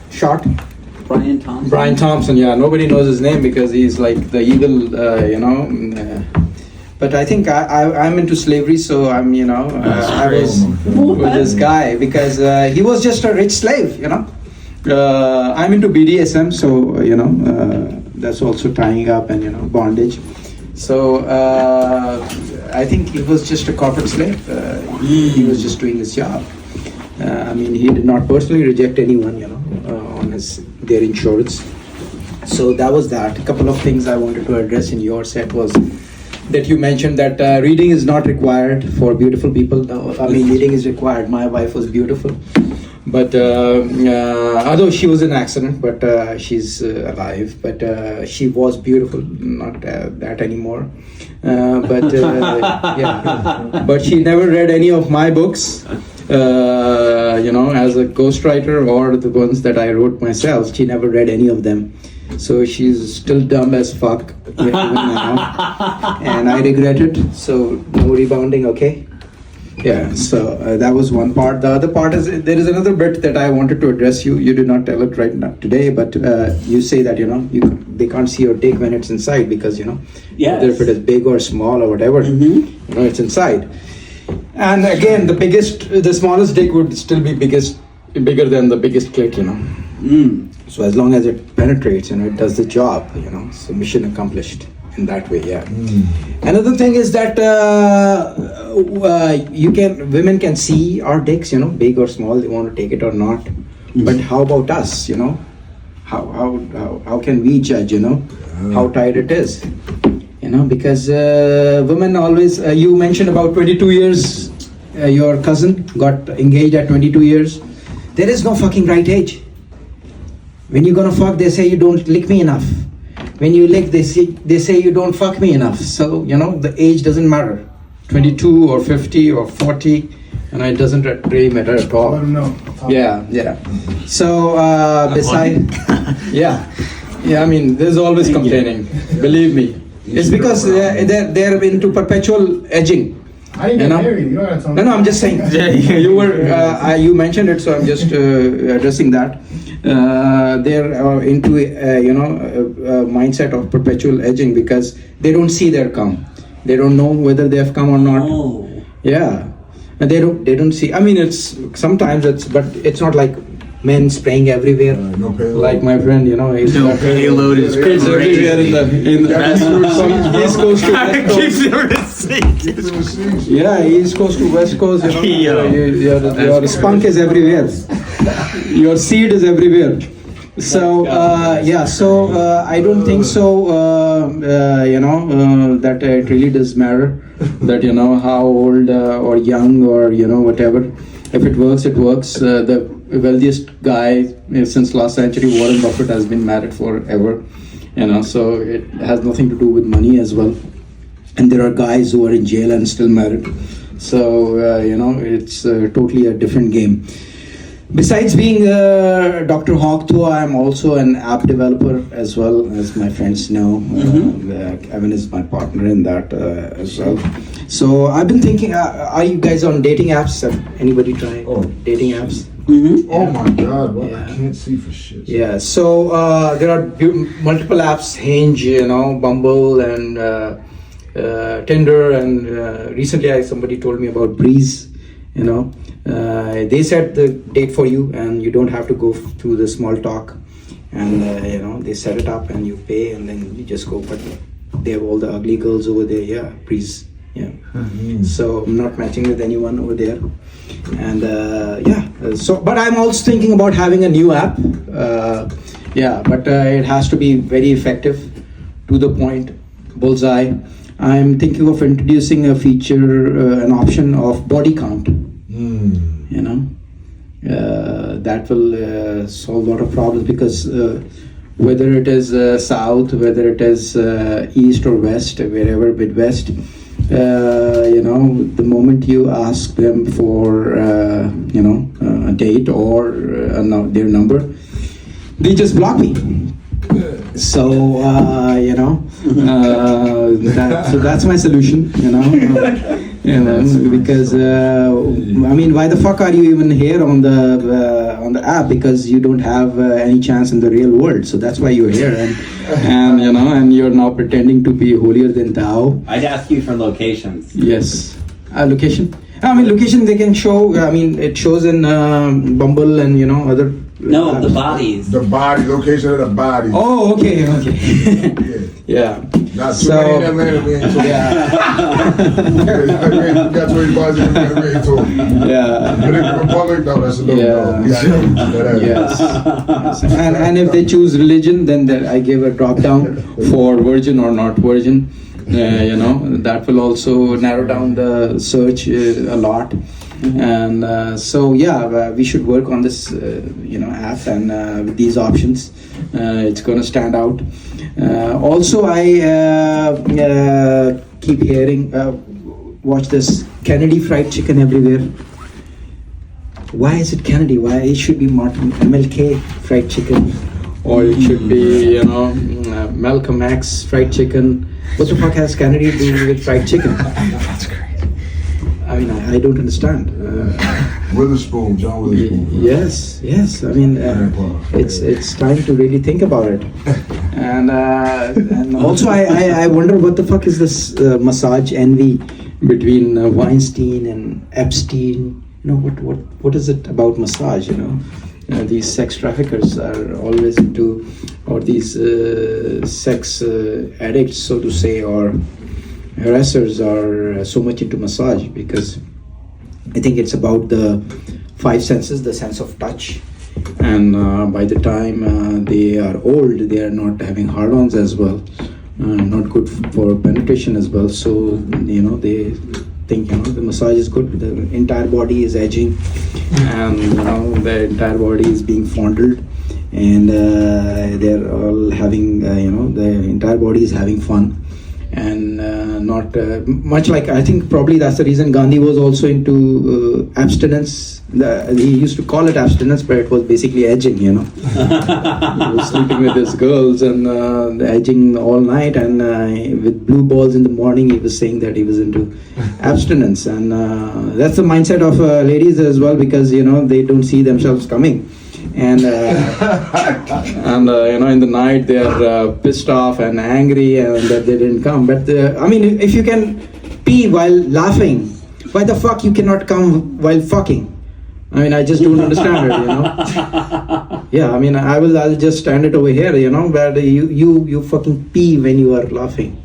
shot? Brian Thompson. Brian Thompson, yeah. Nobody knows his name because he's like the evil, but I think I'm into slavery, so I was with this guy because he was just a rich slave, I'm into BDSM, so, that's also tying up and, bondage. So I think he was just a corporate slave. He was just doing his job. He did not personally reject anyone, on their insurance. So that was that. A couple of things I wanted to address in your set was that you mentioned that reading is not required for beautiful people. Reading is required. My wife was beautiful. But although she was in an accident, but she's alive. But she was beautiful, not that anymore. But she never read any of my books. As a ghostwriter or the ones that I wrote myself, she never read any of them. So she's still dumb as fuck even now, and I regret it. So no rebounding, okay? Yeah, so that was one part. The other part is there is another bit that I wanted to address you. You did not tell it right now today, but you say that they can't see your dick when it's inside because whether if it is big or small or whatever, it's inside. And again, the smallest dick would still be bigger than the biggest clit, So as long as it penetrates, it does the job, so mission accomplished. in that way. Yeah. Another thing is that women can see our dicks, big or small, they want to take it or not. But how about us, How can we judge, how tight it is? Because women always, you mentioned about 22 years, your cousin got engaged at 22 years. There is no fucking right age. When you're gonna fuck, they say you don't lick me enough. When you lick, they say you don't fuck me enough. So, the age doesn't matter. 22 or 50 or 40, it doesn't really matter at all. Yeah. So, there's always complaining. Believe me. It's because they're into perpetual edging. I didn't get married. You know what I'm talking No, I'm just saying. You mentioned it, so I'm just addressing that. They're into a mindset of perpetual edging because they don't see their cum. They don't know whether they have come or not. Yeah, and they don't see. It's sometimes but it's not like men spraying everywhere. Like my friend, he's got payload is everywhere in the East Coast to West Coast. Yeah, East Coast to West Coast. Your spunk is everywhere. Your seed is everywhere. So I don't think so. That it really does matter. That how old or young or whatever. If it works, it works. The wealthiest guy since last century, Warren Buffett, has been married forever. So it has nothing to do with money as well. And there are guys who are in jail and still married. So it's totally a different game. Besides being Dr. Hawk Tuah, I'm also an app developer as well, as my friends know. Evan is my partner in that as well. So I've been thinking, are you guys on dating apps? Have anybody tried dating apps? Oh my God, I can't see for shit. Yeah, so there are multiple apps, Hinge, Bumble and Tinder, and recently somebody told me about Breeze. They set the date for you and you don't have to go through the small talk, and they set it up and you pay and then you just go. But they have all the ugly girls over there. Yeah, Breeze. Yeah. So I'm not matching with anyone over there, and but I'm also thinking about having a new app. But it has to be very effective, to the point, bullseye. I'm thinking of introducing a feature, an option of body count. That will solve a lot of problems, because whether it is south, whether it is east or west, wherever Midwest, the moment you ask them for a date or their number, they just block me. So so that's my solution. Because why the fuck are you even here on the app? Because you don't have any chance in the real world. So that's why you're here, and you're now pretending to be holier than thou. I'd ask you for locations. Yes, location. Location they can show. It shows in Bumble and other. No, the bodies. The body, location of the bodies. Oh, okay. Yeah. Not too many in Atlanta, we ain't talking. We got 20 bodies in Atlanta, we ain't talking. Yeah. But in the public, no, that's a little no. Yes. And if they choose religion, then I give a drop down for virgin or not virgin. That will also narrow down the search a lot. And we should work on this app, and with these options it's going to stand out. Also, I keep hearing, watch this Kennedy fried chicken everywhere. Why is it Kennedy? Why it should be Martin MLK fried chicken, or it should be Malcolm X fried chicken? What the fuck has Kennedy to do with fried chicken? That's crazy. I don't understand. Witherspoon, John Witherspoon. Yes. It's time to really think about it. And also, I wonder what the fuck is this massage envy between Weinstein and Epstein. What is it about massage? these sex traffickers are always into, or these sex addicts, so to say, or harassers are so much into massage, because I think it's about the 5 senses, the sense of touch, and by the time they are old, they are not having hard-ons as well, not good for penetration as well. So they think the massage is good. The entire body is edging, and the entire body is being fondled, and they're all having the entire body is having fun. And not much like, I think probably that's the reason Gandhi was also into abstinence. He used to call it abstinence, but it was basically edging, He was sleeping with his girls and edging all night, and with blue balls in the morning, he was saying that he was into abstinence. And that's the mindset of ladies as well, because they don't see themselves coming. And in the night they are pissed off and angry and that they didn't come. But if you can pee while laughing, why the fuck you cannot come while fucking? I just don't understand it. Yeah, I'll just stand it over here. Where you fucking pee when you are laughing.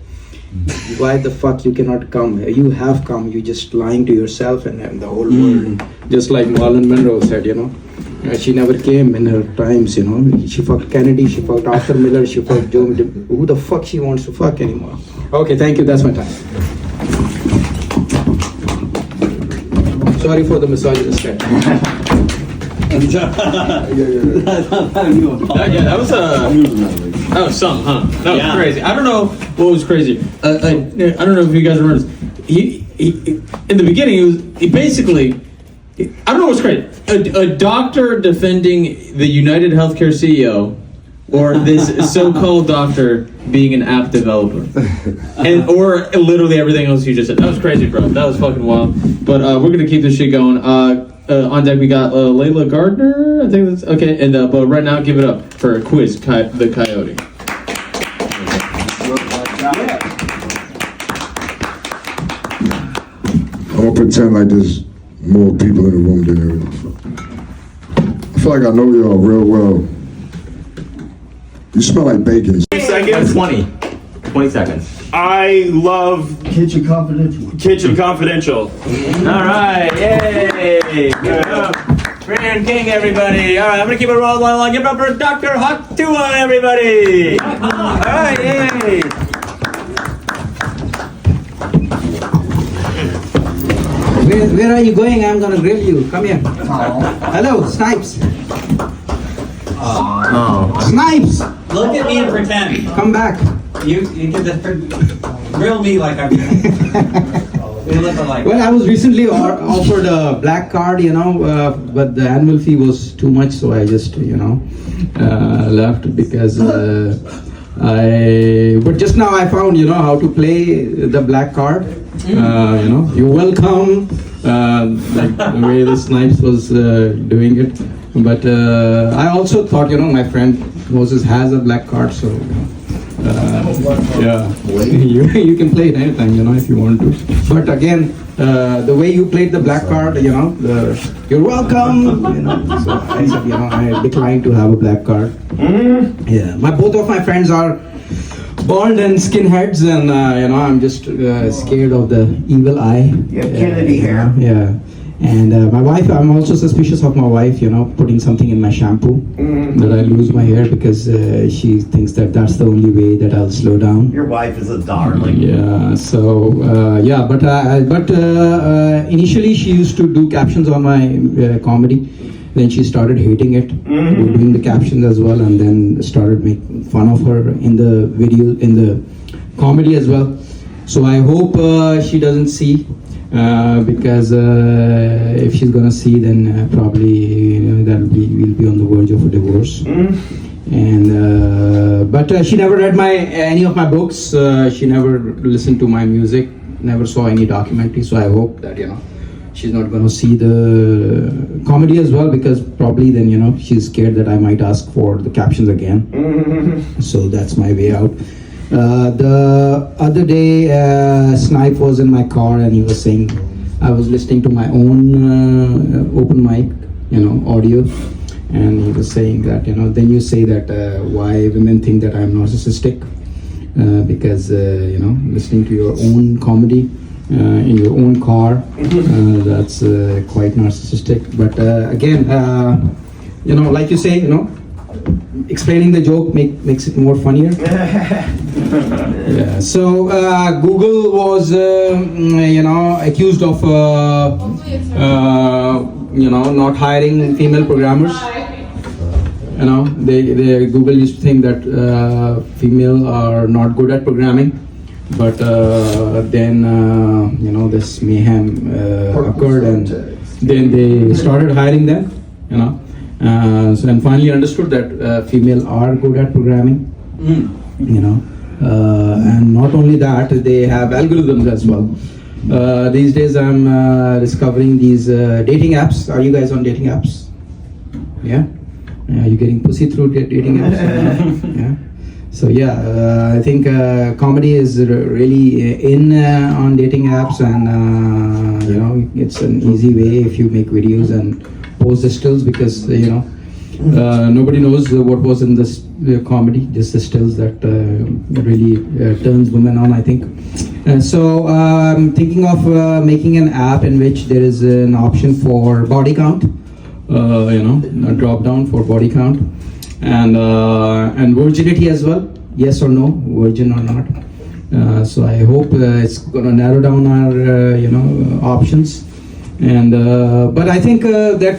Why the fuck you cannot come? You have come. You just lying to yourself and the whole world. Just like Marilyn Monroe said. She never came in her times, She fucked Kennedy, she fucked Arthur Miller, she fucked Joe. Who the fuck she wants to fuck anymore? Okay, thank you. That's my time. Sorry for the misogynist cat. That was something, huh? That was crazy. I don't know what was crazy. I don't know if you guys remember this. He in the beginning, he basically, I don't know what's great. A doctor defending the United Healthcare CEO, or this so-called doctor being an app developer, or literally everything else you just said. That was crazy, bro. That was fucking wild. But we're gonna keep this shit going. On deck we got Layla Gardner. I think that's okay. And but right now, give it up for Quiz the Coyote. I'm gonna pretend like there's more people in the room than there is. I feel like I know y'all real well. You smell like bacon. 20 seconds. I love Kitchen Confidential. All right, yay! Good job. Grand King, everybody. All right, I'm gonna keep it rolling along. Give it up for Dr. Tuah, everybody. All right, yay! Where are you going? I'm gonna grill you. Come here. Hello, Snipes. Snipes! Look at me and pretend. Come back. You can just grill me like I'm. Well, I was recently offered a black card, but the annual fee was too much, so I just, left because But just now I found, how to play the black card. You're welcome. Like the way the Snipes was doing it. But I also thought, my friend Moses has a black card, so yeah, you can play it anytime, if you want to. But again, the way you played the black card, you're welcome. So I said, I declined to have a black card. Yeah, both of my friends are bald and skinheads, and I'm just scared of the evil eye. You have Kennedy hair. Yeah. And my wife, I'm also suspicious of my wife, putting something in my shampoo, that I lose my hair, because she thinks that that's the only way that I'll slow down. Your wife is a darling. Yeah, so, but initially she used to do captions on my comedy. Then she started hating it, doing the captions as well, and then started making fun of her in the video, in the comedy as well. So I hope she doesn't see. Because if she's gonna see, then probably we'll be on the verge of a divorce. And but she never read any of my books. She never listened to my music. Never saw any documentary. So I hope that she's not gonna see the comedy as well, because probably then she's scared that I might ask for the captions again. So that's my way out. The other day, Snipe was in my car and he was saying, I was listening to my own open mic, audio, and he was saying that then you say that why women think that I'm narcissistic, because listening to your own comedy in your own car, that's quite narcissistic. But again, like you say, explaining the joke makes it more funnier. Yeah. So Google was accused of not hiring female programmers. Google used to think that female are not good at programming, but then this mayhem occurred, and then they started hiring them. And finally understood that female are good at programming. And not only that, they have algorithms as well. These days I'm discovering these dating apps. Are you guys on dating apps? Yeah? Are you getting pussy through dating apps? Yeah. So yeah, I think comedy is really in on dating apps, and it's an easy way if you make videos and post the stills, because nobody knows what was in this comedy, just the stills that really turns women on, I think. So I'm thinking of making an app in which there is an option for body count, a drop down for body count, and virginity as well, yes or no, virgin or not. So I hope it's going to narrow down our options. And but I think that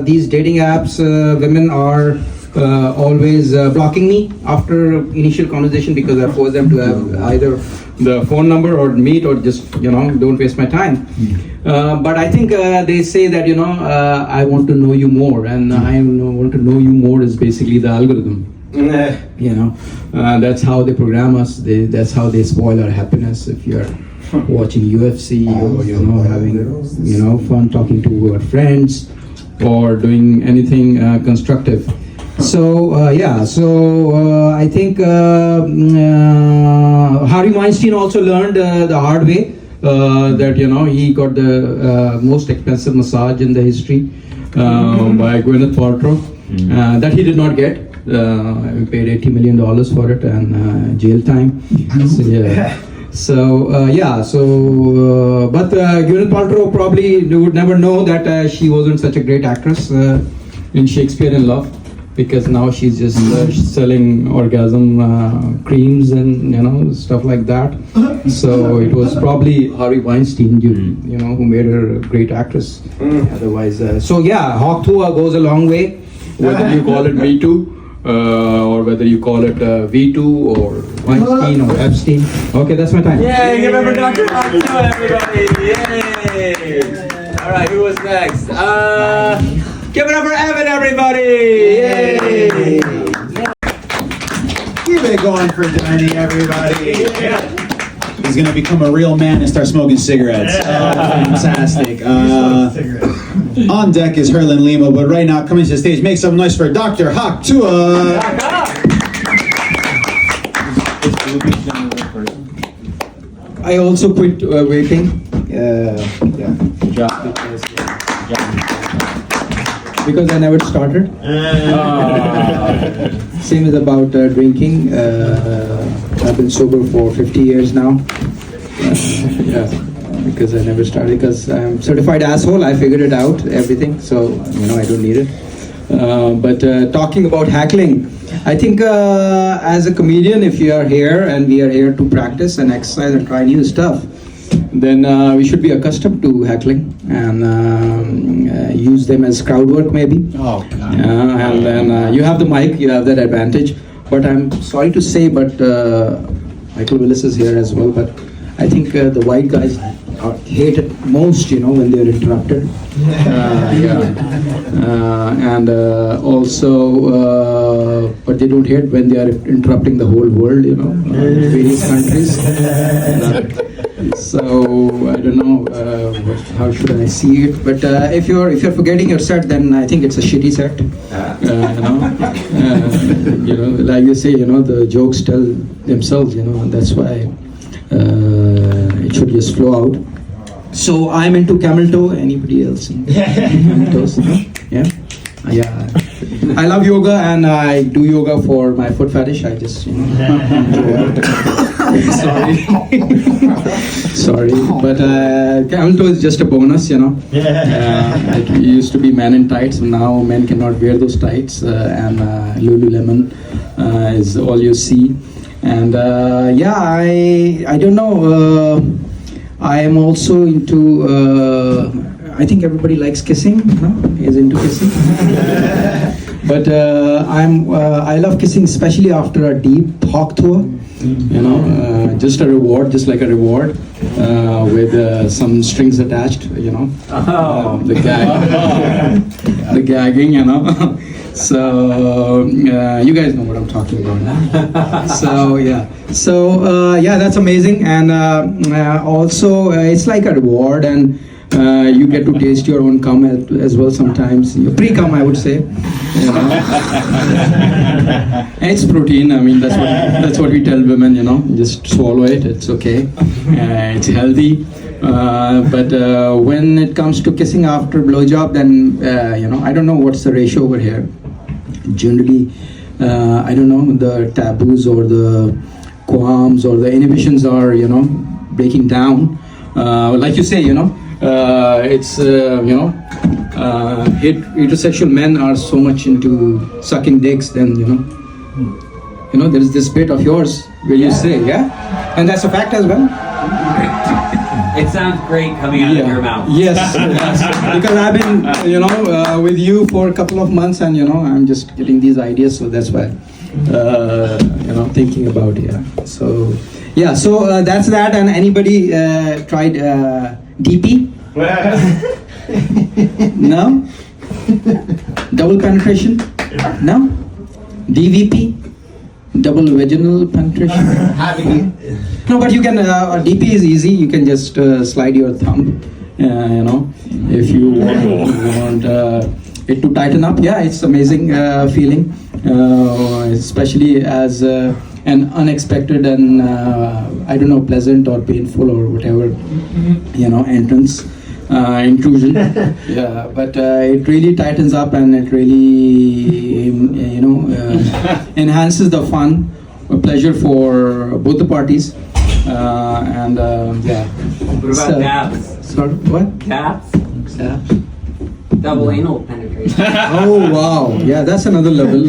these dating apps, women are always blocking me after initial conversation, because I force them to have either the phone number or meet, or just don't waste my time. But I think they say that I want to know you more, and I want to know you more is basically the algorithm. That's how they program us. That's how they spoil our happiness. If you're watching UFC, or having fun talking to our friends, or doing anything constructive. So I think Harvey Weinstein also learned the hard way that he got the most expensive massage in the history by Gwyneth Paltrow, that he did not get. He paid $80 million for it, and jail time. So yeah. But Gwyneth Paltrow probably would never know that she wasn't such a great actress in Shakespeare in Love, because now she's just selling orgasm creams and stuff like that. So it was probably Harvey Weinstein, who made her a great actress. Otherwise, Hawk Tuah goes a long way, whether you call it Me Too. Or whether you call it V2 or Weinstein or Epstein. Okay, that's my time. Yay, give it for Dr. Hawk Tuah, everybody. Yay. All right, who was next? Give it up for Evan, everybody. Yay. Keep it going for Danny, everybody. He's going to become a real man and start smoking cigarettes. Fantastic. On deck is Herlin Lima, but right now, coming to the stage, make some noise for Dr. Hawk Tuah. I also quit waiting. Because I never started. Same is about drinking. I've been sober for 50 years now. Because I never started, because I'm certified asshole. I figured it out, everything, so I don't need it. But talking about heckling, I think as a comedian, if you are here and we are here to practice and exercise and try new stuff, then we should be accustomed to heckling and use them as crowd work, maybe. Oh, God. And then you have the mic, you have that advantage. But I'm sorry to say, but Michael Willis is here as well, but I think the white guys hate it most, when they're interrupted. And also, but they don't hate when they are interrupting the whole world, various countries. So I don't know how should I see it, but if you're forgetting your set, then I think it's a shitty set. Like you say, the jokes tell themselves, and that's why it should just flow out. So I'm into camel toe. Anybody else? Camel toes? Yeah. Yeah, I love yoga and I do yoga for my foot fetish. I just, sorry, but camel toe is just a bonus, It used to be men in tights, now men cannot wear those tights, and Lululemon is all you see. And I don't know. I am also into. I think everybody likes kissing. No? Is into kissing. But I love kissing, especially after a deep hawk tour. Just a reward, just like a reward, with some strings attached. The gag, the gagging. So you guys know what I'm talking about. So that's amazing, and also it's like a reward, and you get to taste your own cum as well sometimes. Pre-cum, I would say. And it's protein. I mean, that's what we tell women. Just swallow it. It's okay. It's healthy. But when it comes to kissing after blowjob, then I don't know what's the ratio over here. Generally, I don't know, the taboos or the qualms or the inhibitions are breaking down. Like you say, it's heterosexual men are so much into sucking dicks. Then there is this bit of yours where you say, and that's a fact as well. It sounds great coming out of your mouth. Yes, because I've been, with you for a couple of months, and I'm just getting these ideas, so that's why, thinking about So, so that's that. And anybody tried DP? No. Double penetration? No. DVP? Double vaginal penetration? No, but you can, DP is easy. You can just slide your thumb, if you want it to tighten up. Yeah, it's amazing feeling, especially as an unexpected and, I don't know, pleasant or painful or whatever, entrance, intrusion. Yeah, but it really tightens up, and it really, enhances the fun, pleasure for both the parties. What about dabs? Sorry, what? Dabs? Dabs? Double anal penetration. Oh wow! Yeah, that's another level.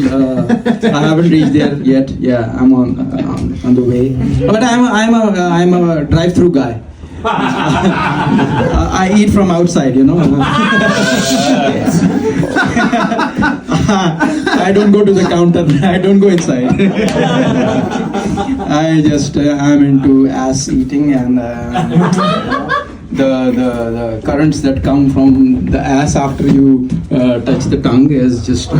I haven't reached there yet. Yeah, I'm on the way. But I'm a drive-through guy. I eat from outside, I don't go to the counter. I don't go inside. I just I'm into ass eating, and the currents that come from the ass after you touch the tongue is just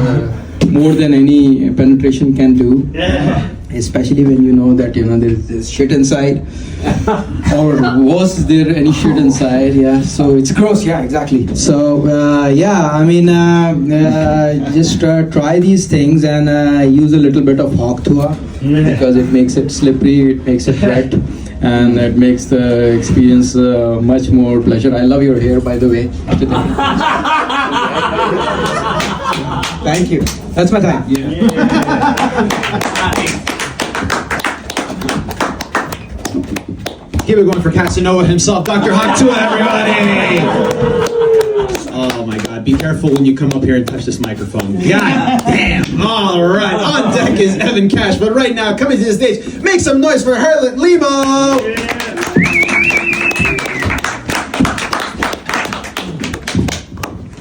more than any penetration can do. Especially when you know that there's shit inside, or was there any shit inside? Yeah, so it's gross. Yeah, exactly. So I mean, just try these things and use a little bit of hawk Tuah, because it makes it slippery, it makes it wet, and it makes the experience much more pleasure. I love your hair, by the way. Thank you. That's my time. Keep it going for Casanova himself, Dr. Hawk Tuah, everybody! Oh my God, be careful when you come up here and touch this microphone. God damn! All right, on deck is Evan Cash, but right now, coming to the stage, make some noise for Harlan Limo!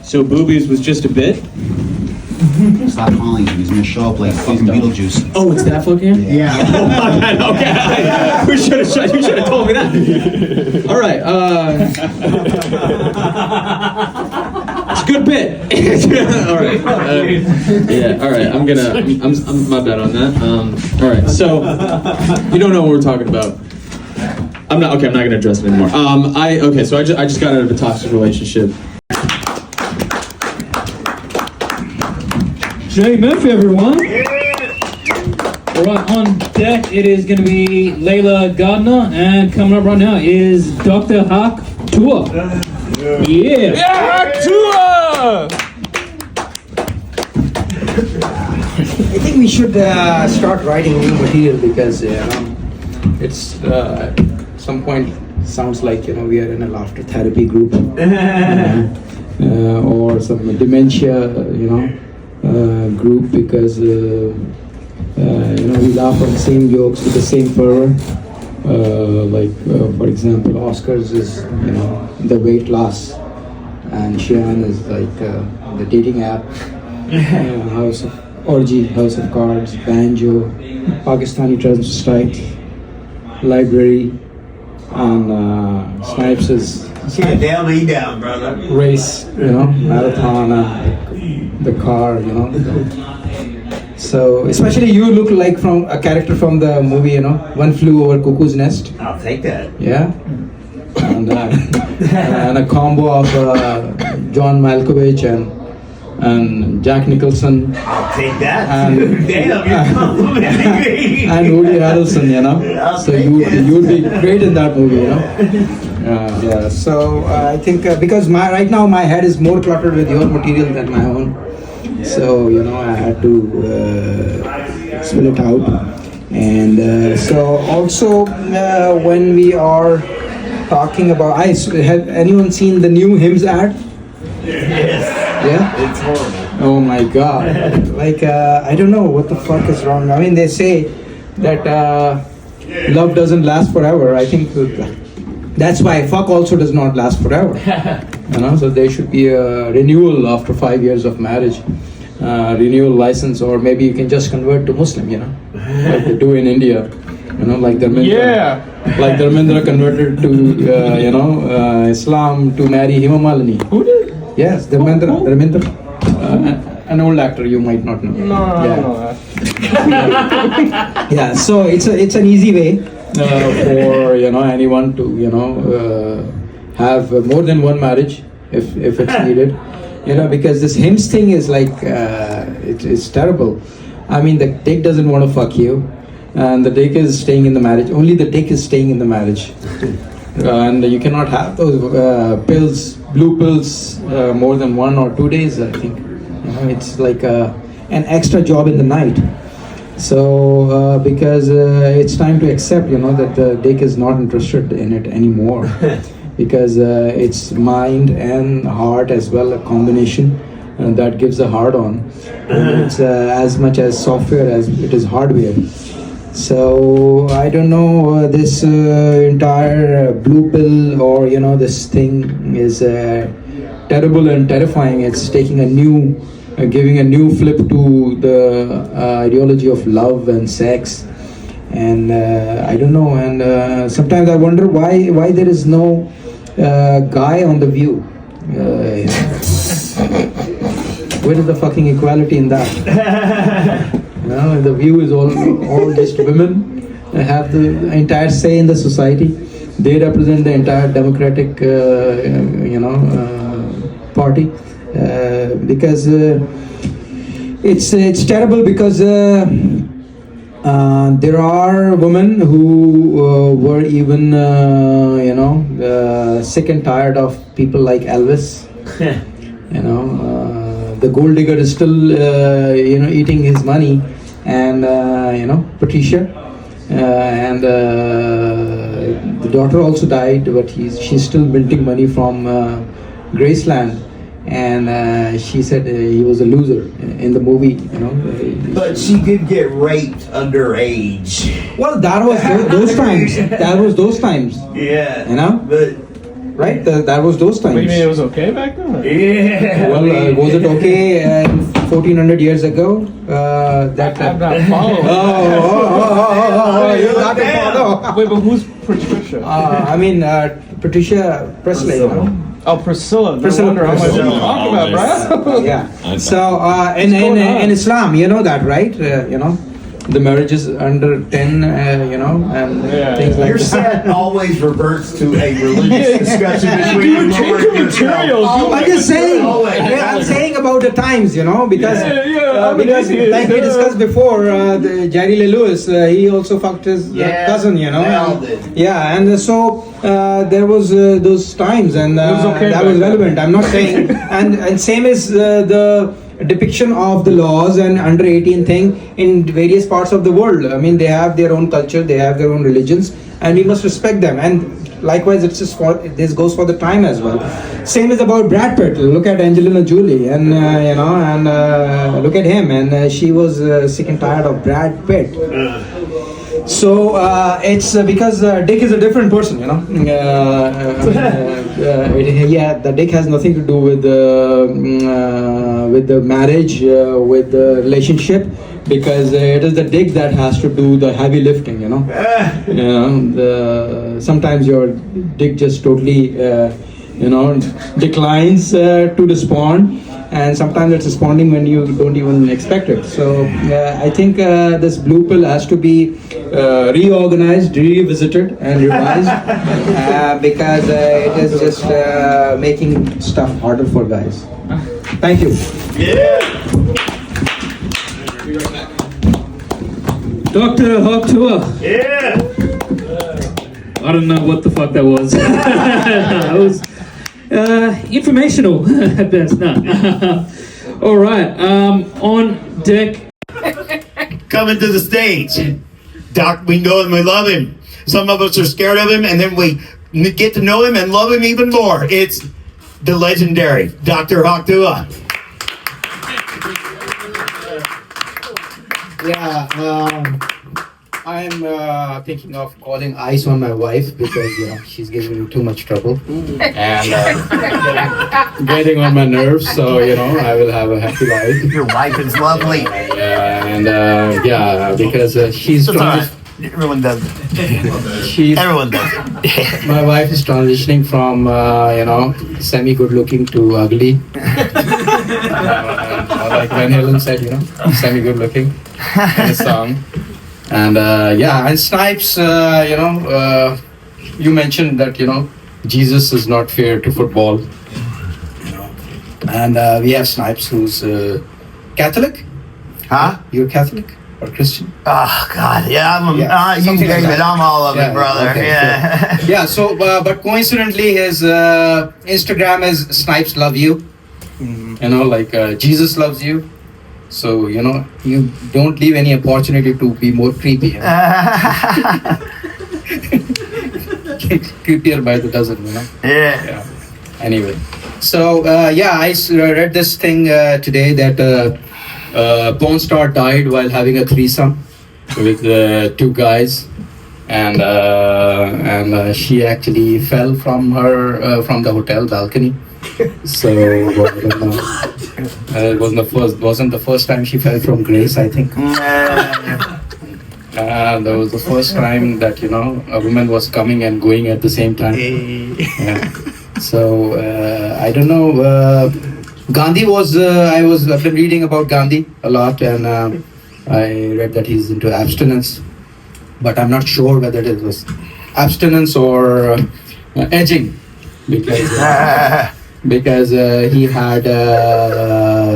So Boobies was just a bit? Stop calling him, he's gonna show up like fucking Beetlejuice. Oh, it's that fucking? Yeah. Oh my God, okay. You should have told me that. All right, it's a good bit. All right. All right, I'm my bad on that. All right, so you don't know what we're talking about. I'm not gonna address it anymore. So I just got out of a toxic relationship. Jay Murphy, everyone. All right, on deck it is going to be Layla Gardner, and coming up right now is Dr. Hawk Tuah. Yeah. Yeah, Tuah! I think we should start writing new material because it's some point sounds like we are in a laughter therapy group or some dementia group because we laugh on the same jokes with the same fervor. For example, Oscars is the weight loss, and Shian is like the dating app, House of Orgy, House of Cards, Banjo, Pakistani transvestite, Library, and Snipes is Nail me down, brother. race, marathon, the car, So, especially you look like from a character from the movie, One Flew Over Cuckoo's Nest. I'll take that. Yeah. And a combo of John Malkovich and Jack Nicholson. I'll take that. And, Damn, you're complimenting me. And Woody Harrelson, So you'd be great in that movie, Yeah. So I think because right now my head is more cluttered with your material than my own. So I had to spill it out. And so also when we are talking about, have anyone seen the new Hims ad? Yes. Yeah? It's horrible. Oh my god. I don't know what the fuck is wrong. I mean, they say that love doesn't last forever. I think that's why fuck also does not last forever. So there should be a renewal after 5 years of marriage. Renewal license, or maybe you can just convert to Muslim, like they do in India. Like Dharmendra. Like Dharmendra converted to Islam to marry Hema Malini. Who did? Yes, Dharmendra. An old actor you might not know. No, I don't know that. Yeah, so it's an easy way for anyone to have more than one marriage if it's needed. Because this Hims thing is like it's terrible. I mean, the dick doesn't want to fuck you, and the dick is staying in the marriage. Only the dick is staying in the marriage, and you cannot have those pills, blue pills, more than 1 or 2 days. I think it's like an extra job in the night. So because it's time to accept, that the dick is not interested in it anymore. Because it's mind and heart as well, a combination that gives a hard-on. And it's as much as software as it is hardware. So I don't know, this entire blue pill or this thing is terrible and terrifying. It's taking giving a new flip to the ideology of love and sex. And I don't know, and sometimes I wonder why there is no guy on The View. Where is the fucking equality in that? The View is all just women have the entire say in the society. They represent the entire Democratic, party. Because it's terrible because there are women who were even, sick and tired of people like Elvis. The gold digger is still, eating his money, and Patricia, and the daughter also died, but she's still minting money from Graceland. And she said he was a loser in the movie, But she did get raped underage. Well, that was those times. That was those times. Yeah. But right? That was those times. What do you mean, it was okay back then? Or? Yeah. Well, was it okay 1400 years ago? That I'm not following. You're not follow. Wait, but who's Patricia? I mean, Patricia Presley. Oh, Priscilla. Priscilla. No wonder. I'm like, what are you talking about, bro? Yeah. So in Islam, you know that, right? The marriage is under 10, and things like your that. set always reverts to a religious discussion between you and yourself. I'm just saying. I'm saying about the times, because because like we discussed before, Jerry Lee Lewis, he also fucked his cousin, Yeah, and so there was those times, and it was okay that was relevant. I'm not saying, and same as the depiction of the laws and under 18 thing in various parts of the world. I mean, they have their own culture, they have their own religions, and we must respect them. And likewise, this goes for the time as well. Same is about Brad Pitt. Look at Angelina Jolie, and look at him. And she was sick and tired of Brad Pitt. So it's because Dick is a different person, the Dick has nothing to do with the marriage, with the relationship, because it is the Dick that has to do the heavy lifting, sometimes your Dick just totally, declines to respond. And sometimes it's responding when you don't even expect it. So I think this blue pill has to be reorganized, revisited, and revised because it is just making stuff harder for guys. Thank you. Dr. Hawk Tuah. Yeah. I don't know what the fuck that was. That was informational at best. No. All right. On deck. Coming to the stage. Doc, we know him, we love him. Some of us are scared of him, and then we get to know him and love him even more. It's the legendary Dr. Hawk Tuah. Yeah, I'm thinking of calling ice on my wife because she's giving me too much trouble and getting on my nerves. So I will have a happy life. Your wife is lovely. Because she's everyone does it. Everyone does it. My wife is transitioning from semi good looking to ugly. Like Van Halen said, semi good looking in a song. And and Snipes, you mentioned that Jesus is not fair to football, and we have Snipes who's Catholic. Huh? You're Catholic or Christian? Oh God, yeah, you name it, I'm all of it, brother. Okay, yeah. Sure. Yeah. So, but coincidentally, his Instagram is Snipes Love You. Jesus loves you. So, you don't leave any opportunity to be more creepy. Creepier by the dozen, Yeah. Anyway. So, I read this thing today that porn star died while having a threesome with two guys. And she actually fell from the hotel balcony. So I don't know. It wasn't the first time she fell from grace, I think. That was the first time that a woman was coming and going at the same time. Yeah. So I don't know. Gandhi was. I've been reading about Gandhi a lot, and I read that he's into abstinence, but I'm not sure whether it was abstinence or edging, because he had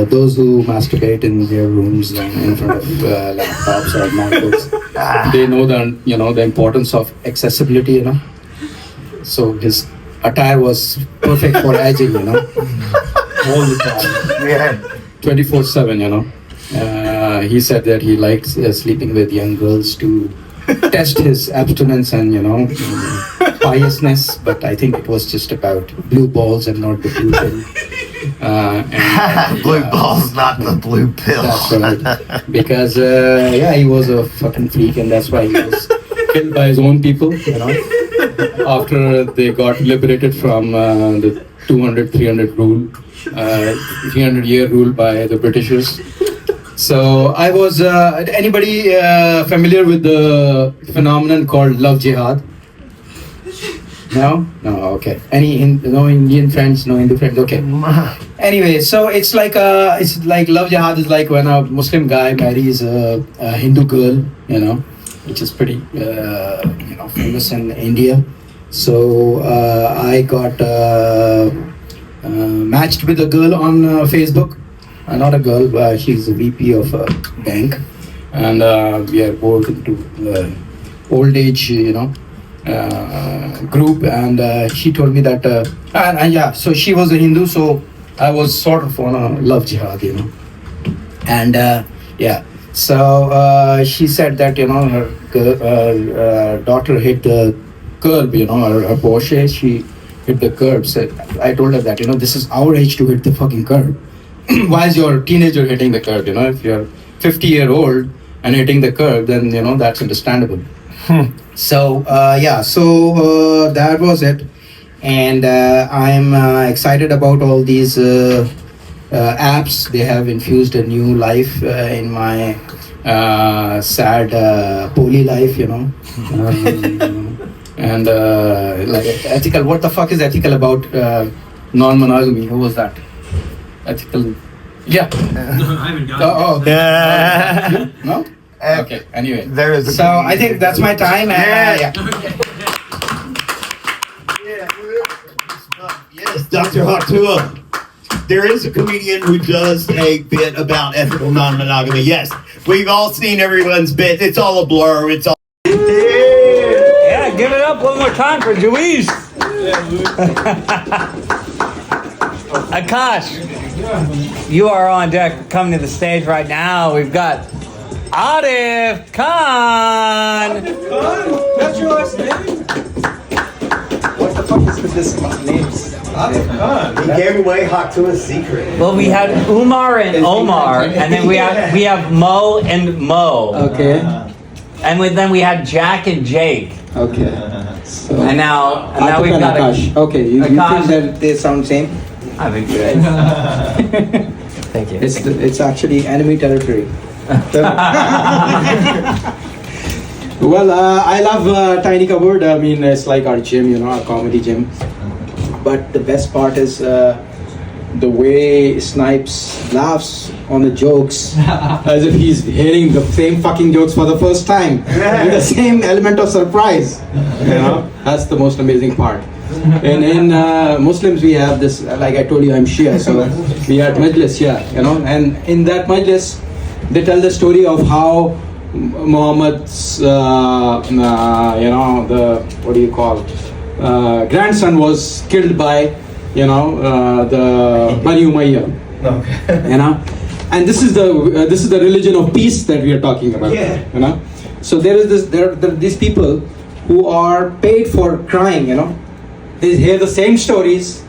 those who masturbate in their rooms in front of laptops or MacBooks. They know the importance of accessibility, So his attire was perfect for edging, all the time. Yeah. 24/7, He said that he likes sleeping with young girls to test his abstinence and piousness, but I think it was just about blue balls and not the blue pill. Blue balls, not the blue pill. That's right. Because he was a fucking freak, and that's why he was killed by his own people. After they got liberated from the 300 rule, 300-year rule by the Britishers. So I was. Anybody familiar with the phenomenon called love jihad? No? Okay. No Indian friends, no Hindu friends? Okay. Anyway, so it's like love jihad is like when a Muslim guy marries a Hindu girl, which is pretty, famous in India. So I got matched with a girl on Facebook. Not a girl, she's a VP of a bank, and we are both into old age, group. And she told me that, so she was a Hindu, so I was sort of on a love jihad, And yeah, so she said that her daughter hit the curb, her Porsche, she hit the curb. So I told her that this is our age to hit the fucking curb. Why is your teenager hitting the curb? If you're 50-year-old and hitting the curb, then that's understandable. So that was it, and I'm excited about all these apps. They have infused a new life in my sad poly life, and like ethical. What the fuck is ethical about non-monogamy? Who was that? Ethical. Yeah. I haven't got No? Okay, anyway. So I think that's my time. And, Yes, Dr. Tuah. There is a comedian who does a bit about ethical non-monogamy. Yes, we've all seen everyone's bit. It's all a blur. It's all. Yeah, give it up one more time for Louise. Akash, you are on deck. Coming to the stage right now. We've got Arif Khan. That's your last name? What the fuck is with this names? He gave away Hawk Tuah's secret. Well, we had Umar and Omar, and then we have Mo and Mo. Okay. And then we had Jack and Jake. Okay. So And now we've got Akash. Okay, you think that they sound same? I think good. Thank you. It's actually enemy territory. Well, I love Tiny Cupboard. I mean, it's like our gym, our comedy gym. But the best part is the way Snipes laughs on the jokes as if he's hearing the same fucking jokes for the first time with the same element of surprise. That's the most amazing part. And in Muslims we have this, like I told you, I'm Shia, so we had Majlis, and in that Majlis they tell the story of how Muhammad's, grandson was killed by, the Bani Umayyah. And this is the religion of peace that we are talking about. So there are these people who are paid for crying. They hear the same stories,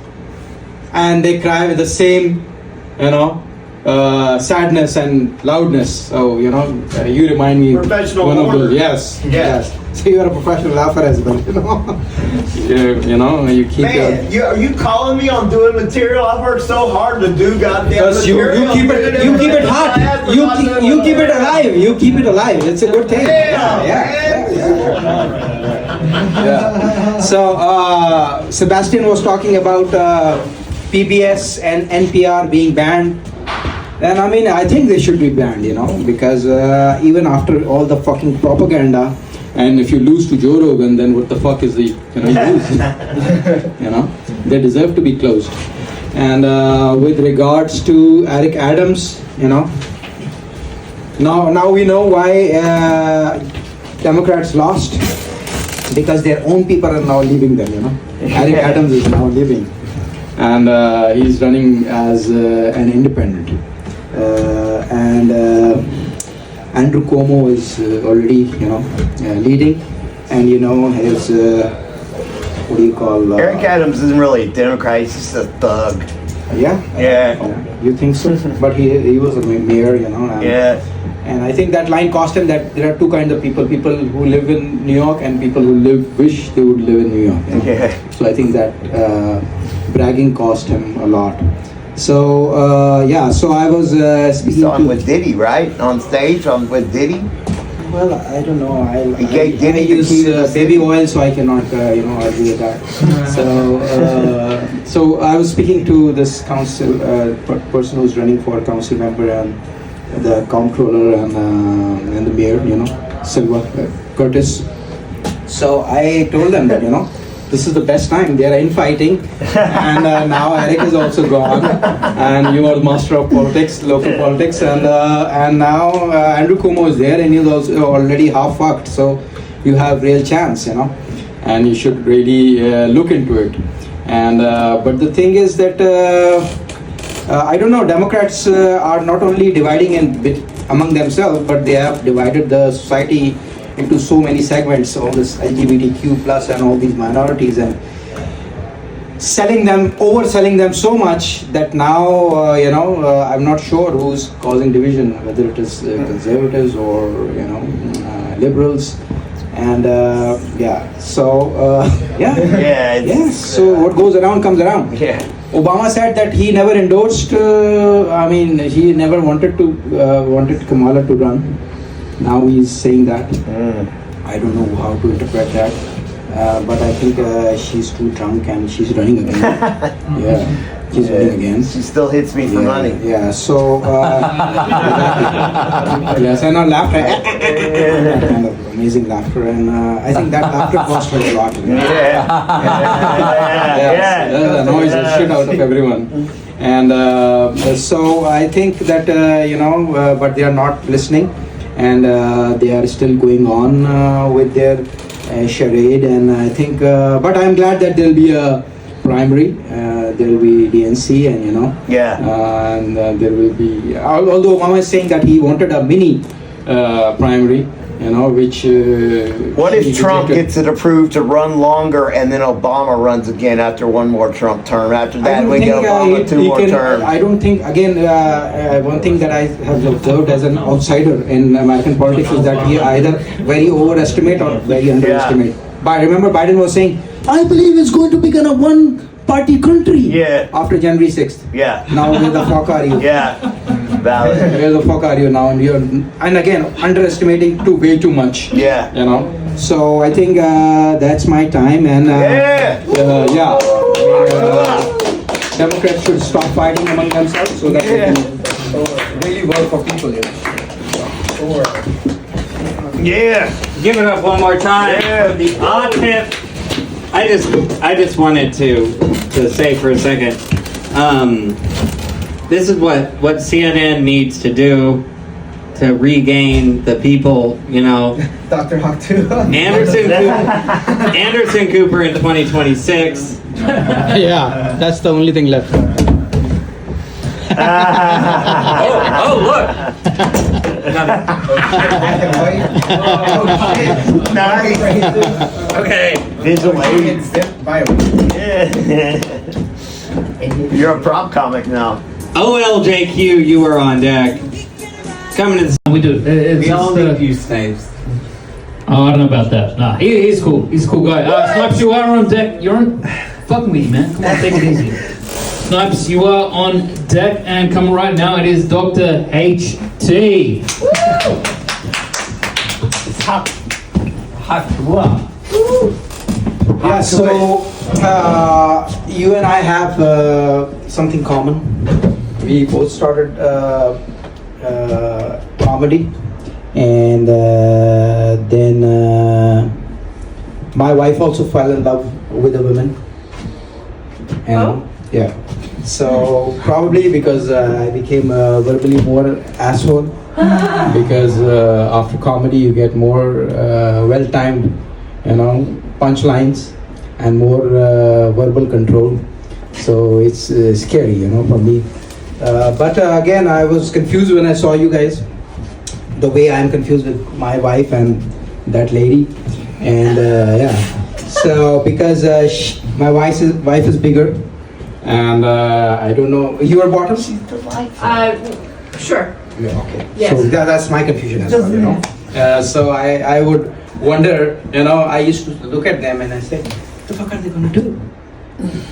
and they cry with the same, sadness and loudness. So you remind me Professional one of those. mourner. Yes. So you are a professional laugher as well. You keep Man, are you calling me on doing material? I've worked so hard to do goddamn because you material. keep it hot. You keep it alive. You keep it alive. It's a good thing. Yeah. So Sebastian was talking about PBS and NPR being banned. And I think they should be banned, because even after all the fucking propaganda, and if you lose to Joe Rogan, then what the fuck is the you lose? They deserve to be closed. And with regards to Eric Adams, now we know why Democrats lost, because their own people are now leaving them. Eric Adams is now leaving, and he's running as an independent. And Andrew Cuomo is already, leading, and his Eric Adams isn't really a Democrat. He's just a thug. Yeah. You think so? But he was a mayor, And I think that line cost him that there are two kinds of people who live in New York and people who wish they would live in New York. So I think that bragging cost him a lot. So so I was speaking on with Diddy, right? On stage with Diddy? Well, I don't know. I use baby oil, so I cannot argue with that. So I was speaking to this council person who's running for council member and the comptroller and the mayor, Silva Curtis. So I told them that this is the best time. They are infighting, and now Eric is also gone, and you are the master of politics, local politics, and now Andrew Cuomo is there, and he's also already half fucked. So you have real chance, and you should really look into it. And but the thing is that I don't know. Democrats are not only dividing among themselves, but they have divided the society into so many segments. All this LGBTQ plus and all these minorities, and overselling them so much that now I'm not sure who's causing division, whether it is conservatives or liberals. And so so what goes around comes around. Obama said that he never endorsed he never wanted Kamala to run. Now he's saying that. I don't know how to interpret that, but I think she's too drunk and she's running again. She's running again. She still hits me for money. Yeah, so yes, and her laughter, kind of amazing laughter, and I think that laughter cost her a lot. That annoys the shit out of everyone. And so I think that but they are not listening, and they are still going on with their charade. And I think, but I'm glad that there'll be a primary. There will be DNC, and and there will be. Although Obama is saying that he wanted a mini primary, which. What if Trump gets it approved to run longer, and then Obama runs again after one more Trump term? After that, we get Obama two more terms. I don't think. Again, one thing that I have observed as an outsider in American politics is that we either very overestimate or very underestimate. But I remember Biden was saying, "I believe it's going to become a one-party country." After January 6th. Now where the fuck are you? Valid. Where the fuck are you now? And again, underestimating way too much. So I think that's my time, and Democrats should stop fighting among themselves so that they can really work for people. Give it up one more time for the odd tip. I just wanted to say for a second. This is what CNN needs to do to regain the people, Dr. Hawk too. Anderson Cooper in 2026. Yeah, that's the only thing left. Look. Nice. Okay. Visual aids. You're a prop comic now. OLJQ, you are on deck. Coming to the... We do. We all need you, Snipes. Oh, I don't know about that. Nah, he's cool. He's a cool guy. Snipes, you are on deck. You're on... Fuck me, man. Come on, take it easy. Snipes, you are on deck, and coming right now, it is Dr. HT. Hot Tuah. Yeah, so you and I have something common. We both started comedy, and then my wife also fell in love with a woman. And so probably because I became verbally more asshole, because after comedy you get more well-timed, punchlines and more verbal control. So it's scary, for me. But again, I was confused when I saw you guys, the way I'm confused with my wife and that lady. And so because my wife is bigger, and I don't know, you are bottom? Sure. Yeah, okay. Yes. So that's my confusion as well, so I would wonder, I used to look at them and I say, what the fuck are they going to do?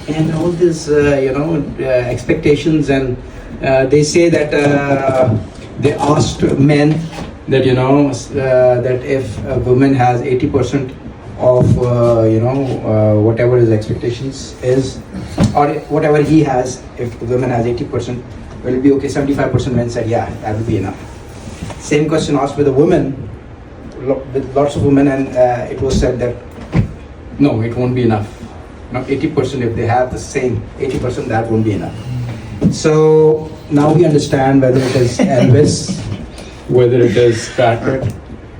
And all this, expectations, and they say that they asked men that, that if a woman has 80% of, whatever his expectations is, or whatever he has, if the woman has 80%, will it be okay? 75% men said, yeah, that will be enough. Same question asked with a woman, with lots of women, and it was said that, no, it won't be enough. 80%, if they have the same 80%, that won't be enough. So now we understand whether it is Elvis, whether it is Patrick,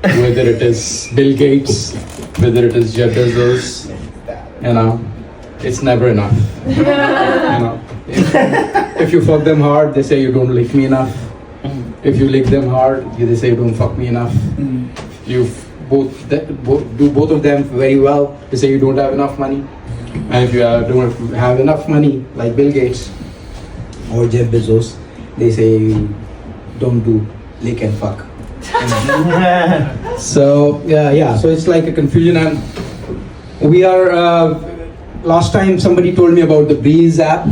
whether it is Bill Gates, whether it is Jeff Bezos, it's never enough. If you fuck them hard, they say you don't lick me enough. If you lick them hard, they say you don't fuck me enough. You do both of them very well, they say you don't have enough money. And if you don't have enough money, like Bill Gates or Jeff Bezos, they say you don't do lick and fuck. So so it's like a confusion, and we are. Last time somebody told me about the Breeze app.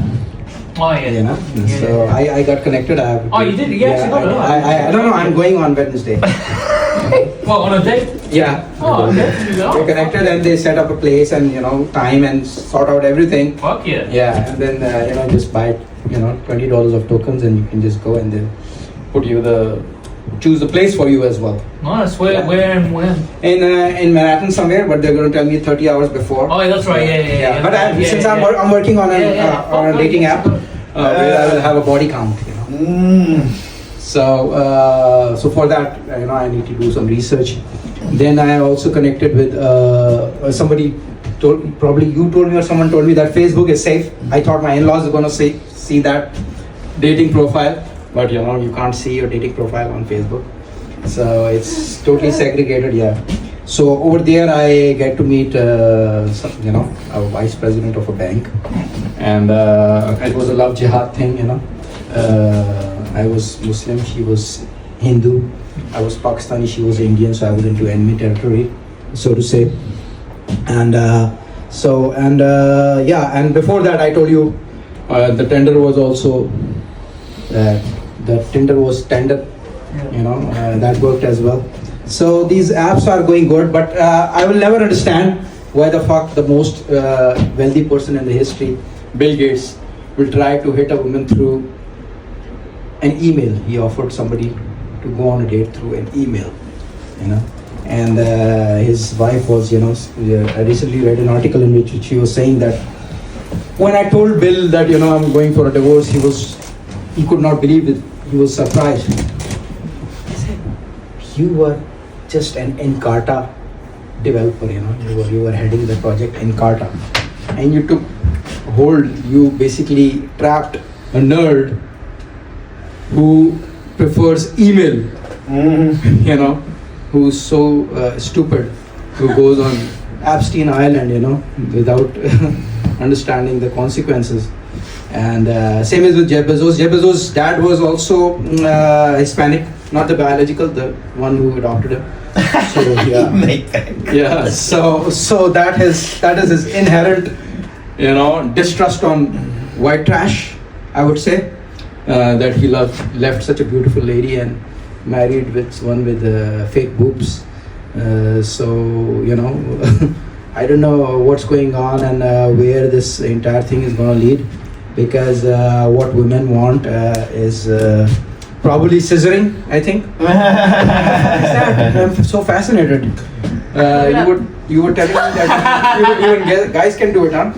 Oh yeah. You know, so I got connected. Oh, you did? You actually got it? I don't know. I'm going on Wednesday. Well, on a date? Yeah. Oh, okay. We're connected, and they set up a place and time and sort out everything. Fuck yeah. Yeah, and then just buy $20 of tokens, and you can just go and then choose the place for you as well. Nice. Where and when? In Manhattan somewhere, but they're going to tell me 30 hours before. Oh, that's right. Yeah. But since I'm working on a dating app, where I will have a body count. So for that, I need to do some research. Then I also connected with somebody. Probably you told me or someone told me that Facebook is safe. I thought my in-laws are going to see that dating profile, but you can't see your dating profile on Facebook. So it's totally segregated. Yeah. So over there I get to meet a vice president of a bank, and it was a love jihad thing. I was Muslim, she was Hindu. I was Pakistani, she was Indian, so I was into enemy territory, so to say. And before that I told you the tender was also the Tinder was tender. That worked as well. So these apps are going good, but I will never understand why the fuck the most wealthy person in the history, Bill Gates, will try to hit a woman through an email. He offered somebody to go on a date through an email, and his wife was, I recently read an article in which she was saying that when I told Bill that, I'm going for a divorce, he could not believe it. He was surprised. I said, you were just an Encarta developer, you were heading the project Encarta, and you took hold, you basically trapped a nerd who prefers email, who's so stupid, who goes on Epstein Island, without understanding the consequences. And same as with Jeff Bezos. Jeff Bezos' dad was also Hispanic, not the biological, the one who adopted him. So yeah, so that is his inherent, distrust on white trash, I would say, that he left such a beautiful lady and married with one with fake boobs. I don't know what's going on and where this entire thing is going to lead, because what women want is probably scissoring, I think. I'm so fascinated. You were telling me that even guys can do it, huh?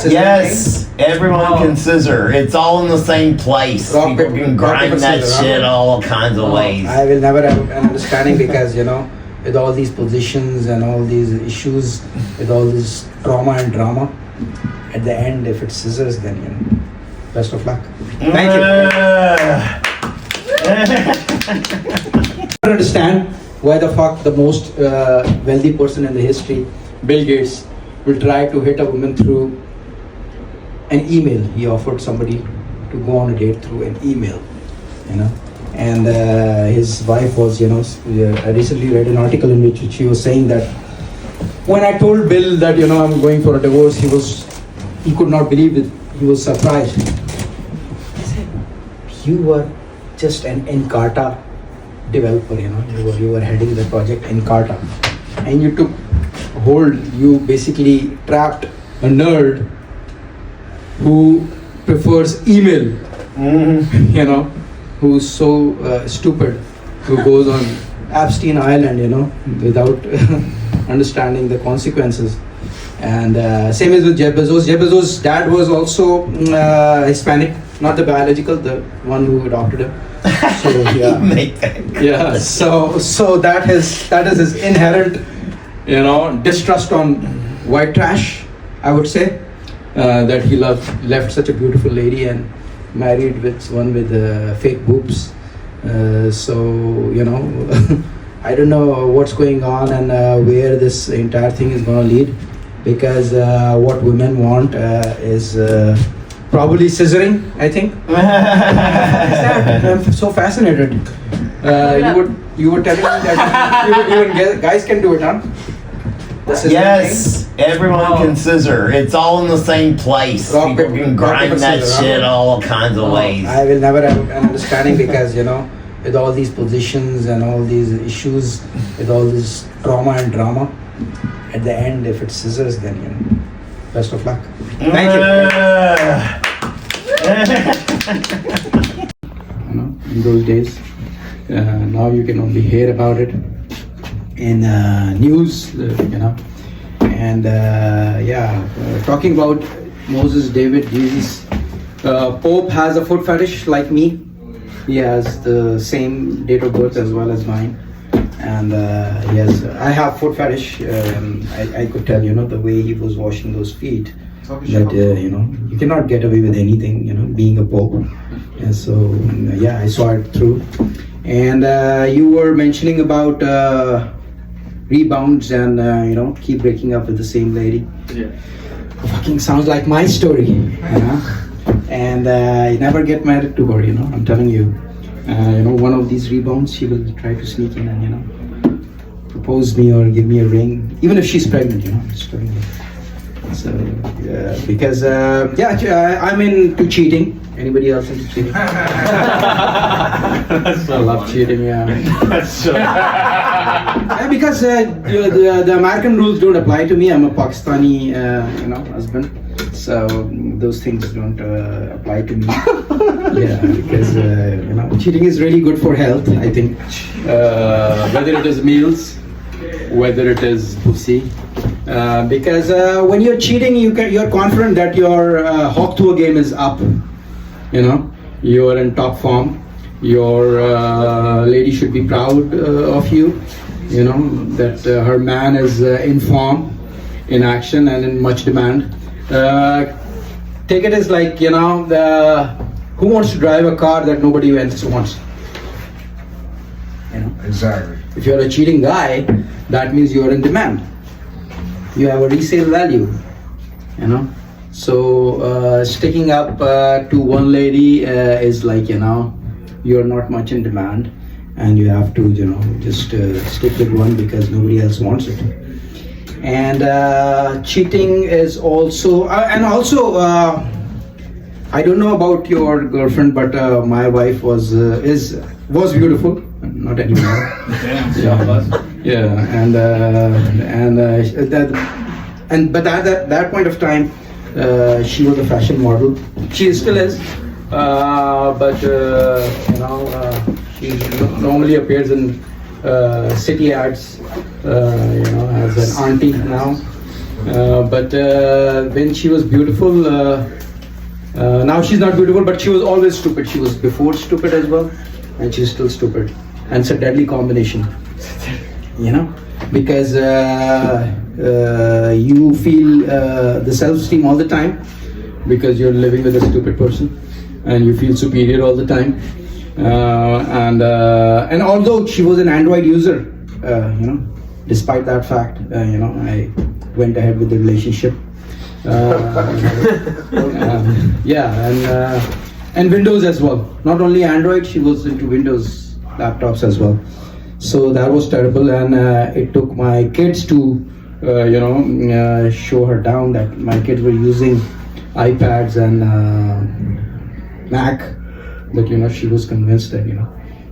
Yes, everyone can scissor. It's all in the same place. People can grind that shit all kinds of ways. I will never have an understanding because, with all these positions and all these issues, with all this trauma and drama, at the end, if it scissors, then, best of luck. Thank you. I don't understand why the fuck the most wealthy person in the history, Bill Gates, will try to hit a woman through an email. He offered somebody to go on a date through an email, and his wife was, I recently read an article in which she was saying that when I told Bill that, I'm going for a divorce, he could not believe it. He was surprised. I said, you were just an Encarta developer, you were heading the project Encarta, and you took hold, you basically trapped a nerd who prefers email, who's so stupid, who goes on Epstein Island, without understanding the consequences. And same as with Jeff Bezos. Jeff Bezos' dad was also Hispanic, not the biological, the one who adopted him. So yeah, so that is his inherent, distrust on white trash, I would say, that he left such a beautiful lady and married with one with fake boobs. So I don't know what's going on and where this entire thing is going to lead, because what women want is probably scissoring, I think. I'm so fascinated. You were telling me that even guys can do it, huh? Yes, everyone can scissor. It's all in the same place. People can grind that shit all kinds of ways. I will never have an understanding because, with all these positions and all these issues, with all this trauma and drama, at the end, if it scissors, then, best of luck. Thank you. In those days, now you can only hear about it in news, and talking about Moses, David, Jesus. Pope has a foot fetish like me. He has the same date of birth as well as mine, and I have foot fetish. I could tell, the way he was washing those feet, that you cannot get away with anything, being a Pope. And so I saw it through. And you were mentioning about rebounds and keep breaking up with the same lady. Yeah. Fucking sounds like my story, And I never get married to her, I'm telling you. One of these rebounds, she will try to sneak in and propose me or give me a ring, even if she's pregnant, I'm just telling you. So because I'm into cheating. Anybody else into cheating? I love cheating, yeah. Because the American rules don't apply to me. I'm a Pakistani, husband. So those things don't apply to me. Yeah, because cheating is really good for health, I think. Whether it is meals, whether it is pussy. Because when you're cheating, you're confident that your Hawk Tuah game is up. You're in top form. Your lady should be proud of you. That her man is in form, in action, and in much demand. Take it as like, who wants to drive a car that nobody else wants? Exactly. If you're a cheating guy, that means you're in demand. You have a resale value, So sticking up to one lady is like, you're not much in demand, and you have to, just stick with one because nobody else wants it. And cheating is also, I don't know about your girlfriend, but my wife was beautiful, not anymore. But at that point of time, she was a fashion model. She still is, but she normally appears in city ads, as an auntie now. But when she was beautiful, now she's not beautiful, but she was always stupid. She was before stupid as well, and she's still stupid. And it's a deadly combination, because you feel the self-esteem all the time because you're living with a stupid person, and you feel superior all the time. And although she was an Android user, despite that fact, I went ahead with the relationship. And Windows as well. Not only Android, she was into Windows laptops as well. So that was terrible, and it took my kids to, show her down that my kids were using iPads and Mac. But she was convinced that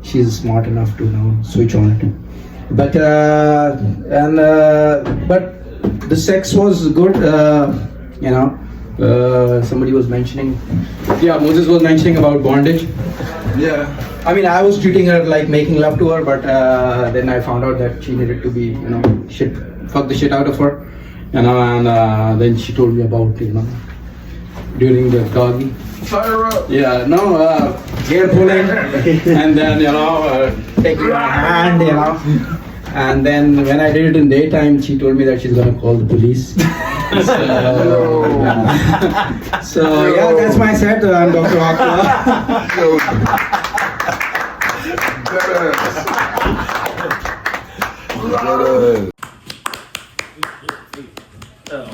she's smart enough to switch on it. But but the sex was good. Somebody was mentioning, Moses was mentioning about bondage. Yeah. I mean, I was treating her like making love to her, but then I found out that she needed to be, fuck the shit out of her, and then she told me about, during the doggy. Fire her up. Yeah, no, hair pulling, and then, taking my hand, And then when I did it in daytime, she told me that she's gonna call the police. So yeah, that's my set. I'm Dr.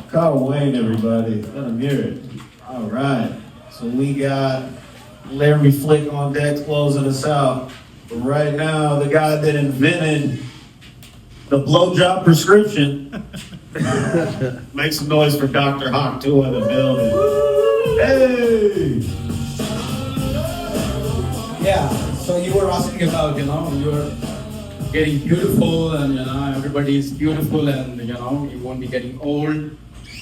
Kyle Wayne, everybody. Let him hear it. All right. So we got Larry Flick on deck closing us out. But right now, the guy that invented the blowjob prescription. Make some noise for Dr. Hawk Tuah in the building. Hey! Yeah, so you were asking about, you're getting beautiful and, everybody is beautiful and, you won't be getting old.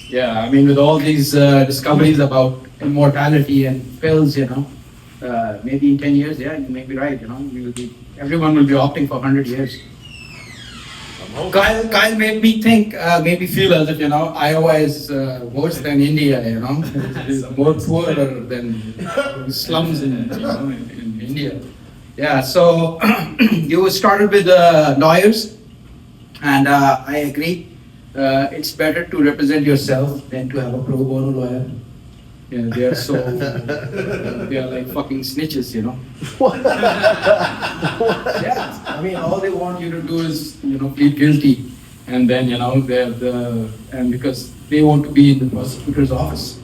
Yeah, I mean, with all these discoveries about immortality and pills, maybe in 10 years, yeah, you may be right, everyone will be opting for 100 years. Kyle made me think, made me feel as if, Iowa is worse than India, It's more poorer than slums in India. Yeah, so you started with lawyers, and I agree. It's better to represent yourself than to have a pro bono lawyer. Yeah, they are like fucking snitches, Yeah, I mean, all they want you to do is, plead guilty, and then, and because they want to be in the prosecutor's office,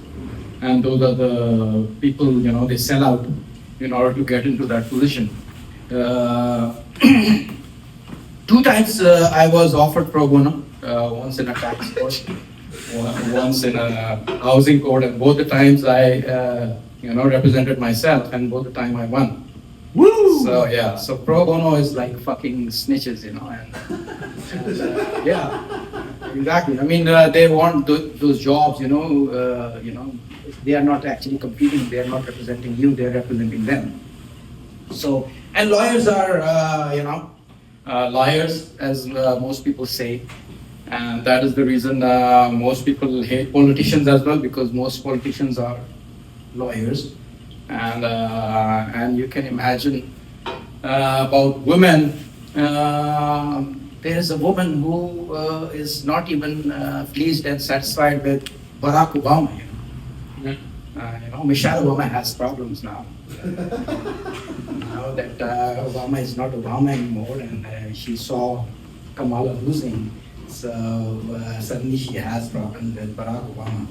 and those are the people, they sell out in order to get into that position. 2 times I was offered pro bono, once in a tax court, once in a housing court, and both the times I, represented myself, and both the time I won. Woo! So yeah, so pro bono is like fucking snitches, and yeah, exactly. I mean, they want those jobs, they are not actually competing, they are not representing you, they are representing them. So, and lawyers are, lawyers, as most people say. And that is the reason most people hate politicians as well, because most politicians are lawyers. And you can imagine about women. There is a woman who is not even pleased and satisfied with Barack Obama. Michelle Obama has problems now. Now that Obama is not Obama anymore, and she saw Kamala losing. So suddenly she has problems with Barack Obama.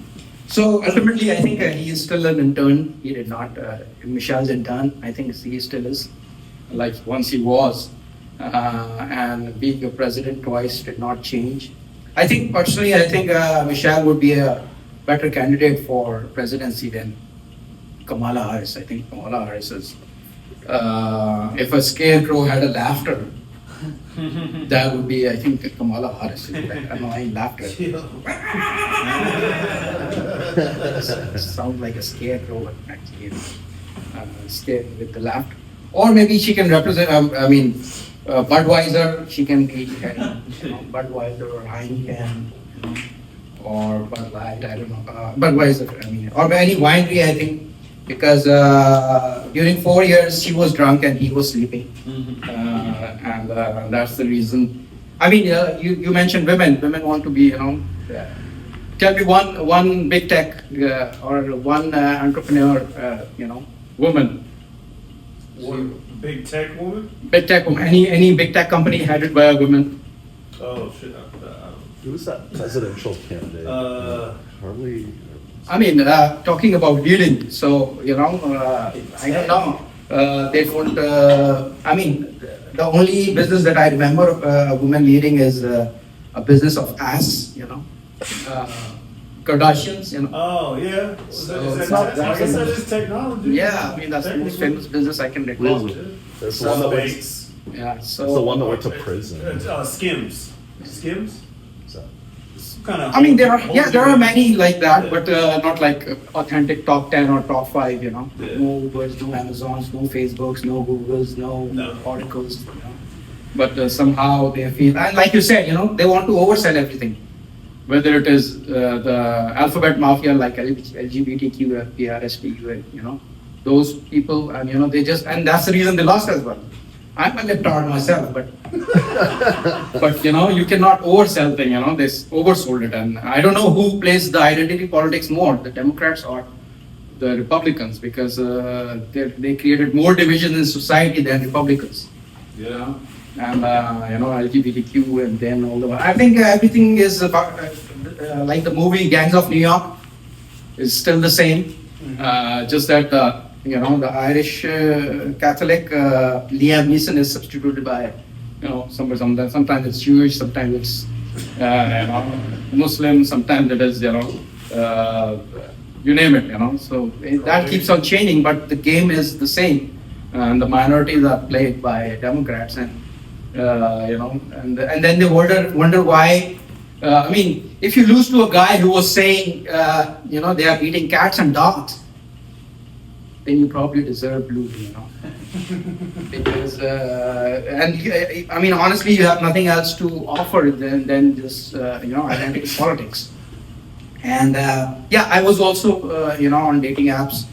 So ultimately, I think he is still an intern. He did not, Michelle's intern, I think he still is, like once he was. And being a president twice did not change. I think personally, Michelle would be a better candidate for presidency than Kamala Harris. I think Kamala Harris is, if a scarecrow had a laughter, that would be, I think, Kamala Harris, like annoying laughter. Sounds like a scarecrow, but actually, scared with the laughter. Or maybe she can represent, Budweiser, she can be, Budweiser or Heineken, or Bud Light, I don't know, Budweiser, or any winery, I think. Because during 4 years she was drunk and he was sleeping, and that's the reason. You mentioned women. Women want to be, tell me one big tech or one entrepreneur, woman. One big tech woman? Big tech woman. Any big tech company headed by a woman? Oh shit! Who's that presidential candidate? Harley. Talking about leading, so, I don't know. They don't, the only business that I remember women leading is a business of ass, Kardashians, Oh, yeah. That is technology. Yeah, that's the most famous business I can recall. There's So- one that went, Yeah, It's so. the one that went to prison. Skims. Skims? So, Kind of There are many like that, but not like authentic top 10 or top 5, No Ubers, no Amazons, no Facebooks, no Googles, no articles, But somehow they feel, and like you said, they want to oversell everything. Whether it is the alphabet mafia like LGBTQ, FPR, SPU, those people, and they just, and that's the reason they lost as well. I'm a libtard myself, but you cannot oversell thing. They oversold it, and I don't know who plays the identity politics more, the Democrats or the Republicans, because they created more division in society than Republicans. And LGBTQ, and then all the. I think everything is about like the movie Gangs of New York is still the same, just that the Irish Catholic Liam Neeson is substituted by sometimes it's Jewish, sometimes it's Muslim, sometimes it is you name it. So that keeps on changing, but the game is the same, and the minorities are played by Democrats, and and then they wonder why. If you lose to a guy who was saying they are eating cats and dogs, then you probably deserve blue, because honestly, you have nothing else to offer than just identity politics. And I was also on dating apps,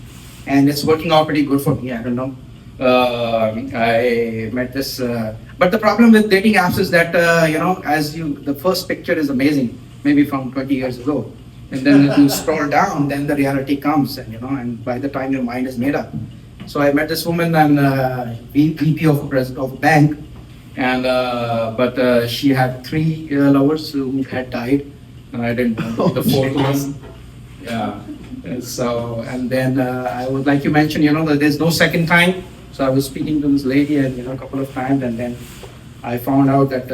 and it's working out pretty good for me. I don't know. I met this, but the problem with dating apps is that the first picture is amazing, maybe from 20 years ago, and then if you scroll down, then the reality comes, and by the time your mind is made up. So I met this woman, and VP of a bank, and but she had 3 lovers who had died, and I didn't know the 4th one. Yeah. And so, and then I would, like you mentioned, that there's no second time. So I was speaking to this lady, and a couple of times, and then I found out that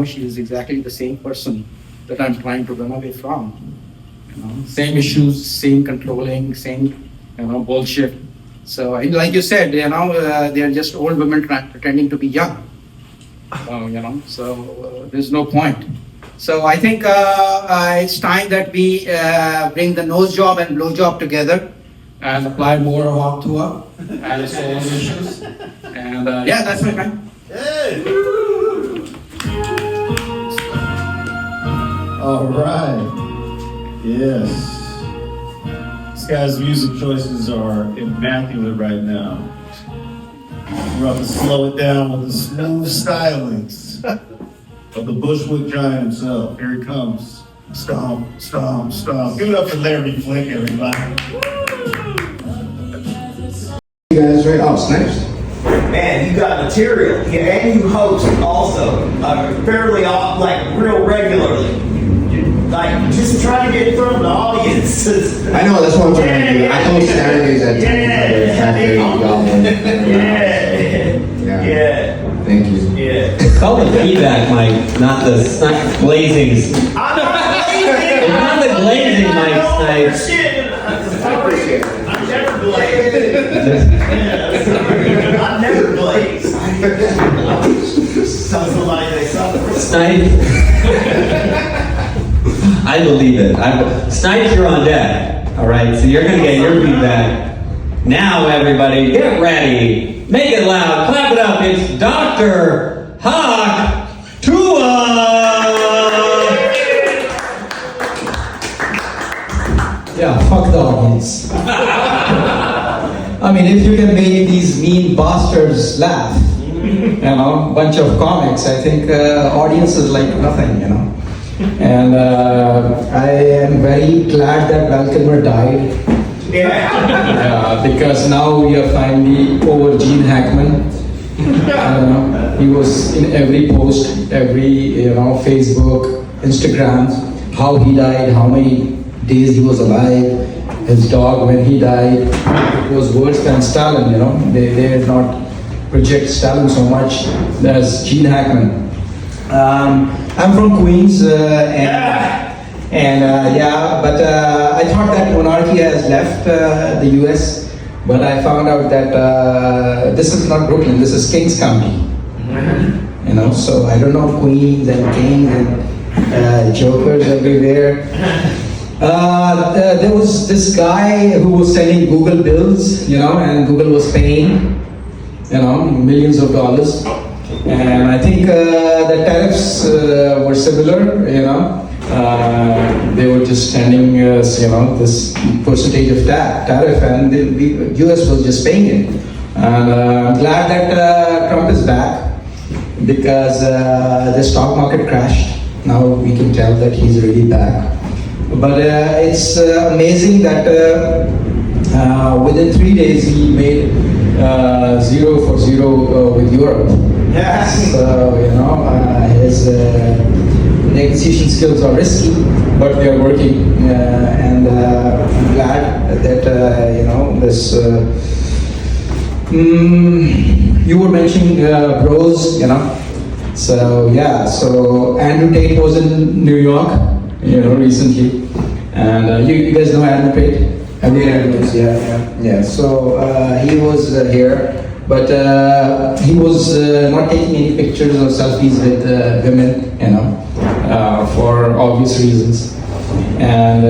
she is exactly the same person that I'm trying to run away from. Same issues, same controlling, same bullshit. So like you said, they're just old women pretending to be young. So there's no point. So I think it's time that we bring the nose job and blow job together and apply more of Tuah and solve issues. And that's my time. All right. Yes. This guy's music choices are immaculate right now. We're about to slow it down with the smooth stylings of the Bushwick giant himself. Here he comes. Stomp, stomp, stomp. Give it up for Larry Flick, everybody. You guys ready? Oh, snaps. Man, you got material. And you host also. Fairly real regularly. Just trying to get in front of the audiences. I know, that's what I'm trying to do. I host Saturdays at 10. Yeah. Thank you. Yeah. Call the feedback mic, not the glazing. I'm not glazing. It's not the glazing mic, Snipes. I appreciate it. I'm never glazed. I'm never glazed. Sounds like they suffer. Snipes. I believe it. Snipes, you're on deck. All right, so you're going to get your feedback. Now, everybody, get ready. Make it loud. Clap it up. It's Dr. Hawk Tuah. Yeah, fuck the audience. If you can make these mean bastards laugh, bunch of comics, I think audience is like nothing, And I am very glad that Val Kilmer died. Because now we are finally over Gene Hackman. He was in every post, every Facebook, Instagram, how he died, how many days he was alive, his dog when he died. It was worse than Stalin. They did not project Stalin so much as Gene Hackman. I'm from Queens, but I thought that monarchy has left the US, but I found out that this is not Brooklyn, this is Kings County. So I don't know Queens and Kings and jokers everywhere. There was this guy who was selling Google bills, and Google was paying, millions of dollars. And I think the tariffs were similar, they were just sending us, this percentage of tariff, and the US was just paying it. And I'm glad that Trump is back because the stock market crashed. Now we can tell that he's really back. But it's amazing that within 3 days he made 0 for 0 with Europe. Yes. So, his negotiation skills are risky, but they are working. And I'm glad that, this. You were mentioning bros, So yeah, so Andrew Tate was in New York, recently, and you guys know Andrew Tate? Yeah. So he was here, but he was not taking any pictures or selfies with women, for obvious reasons. And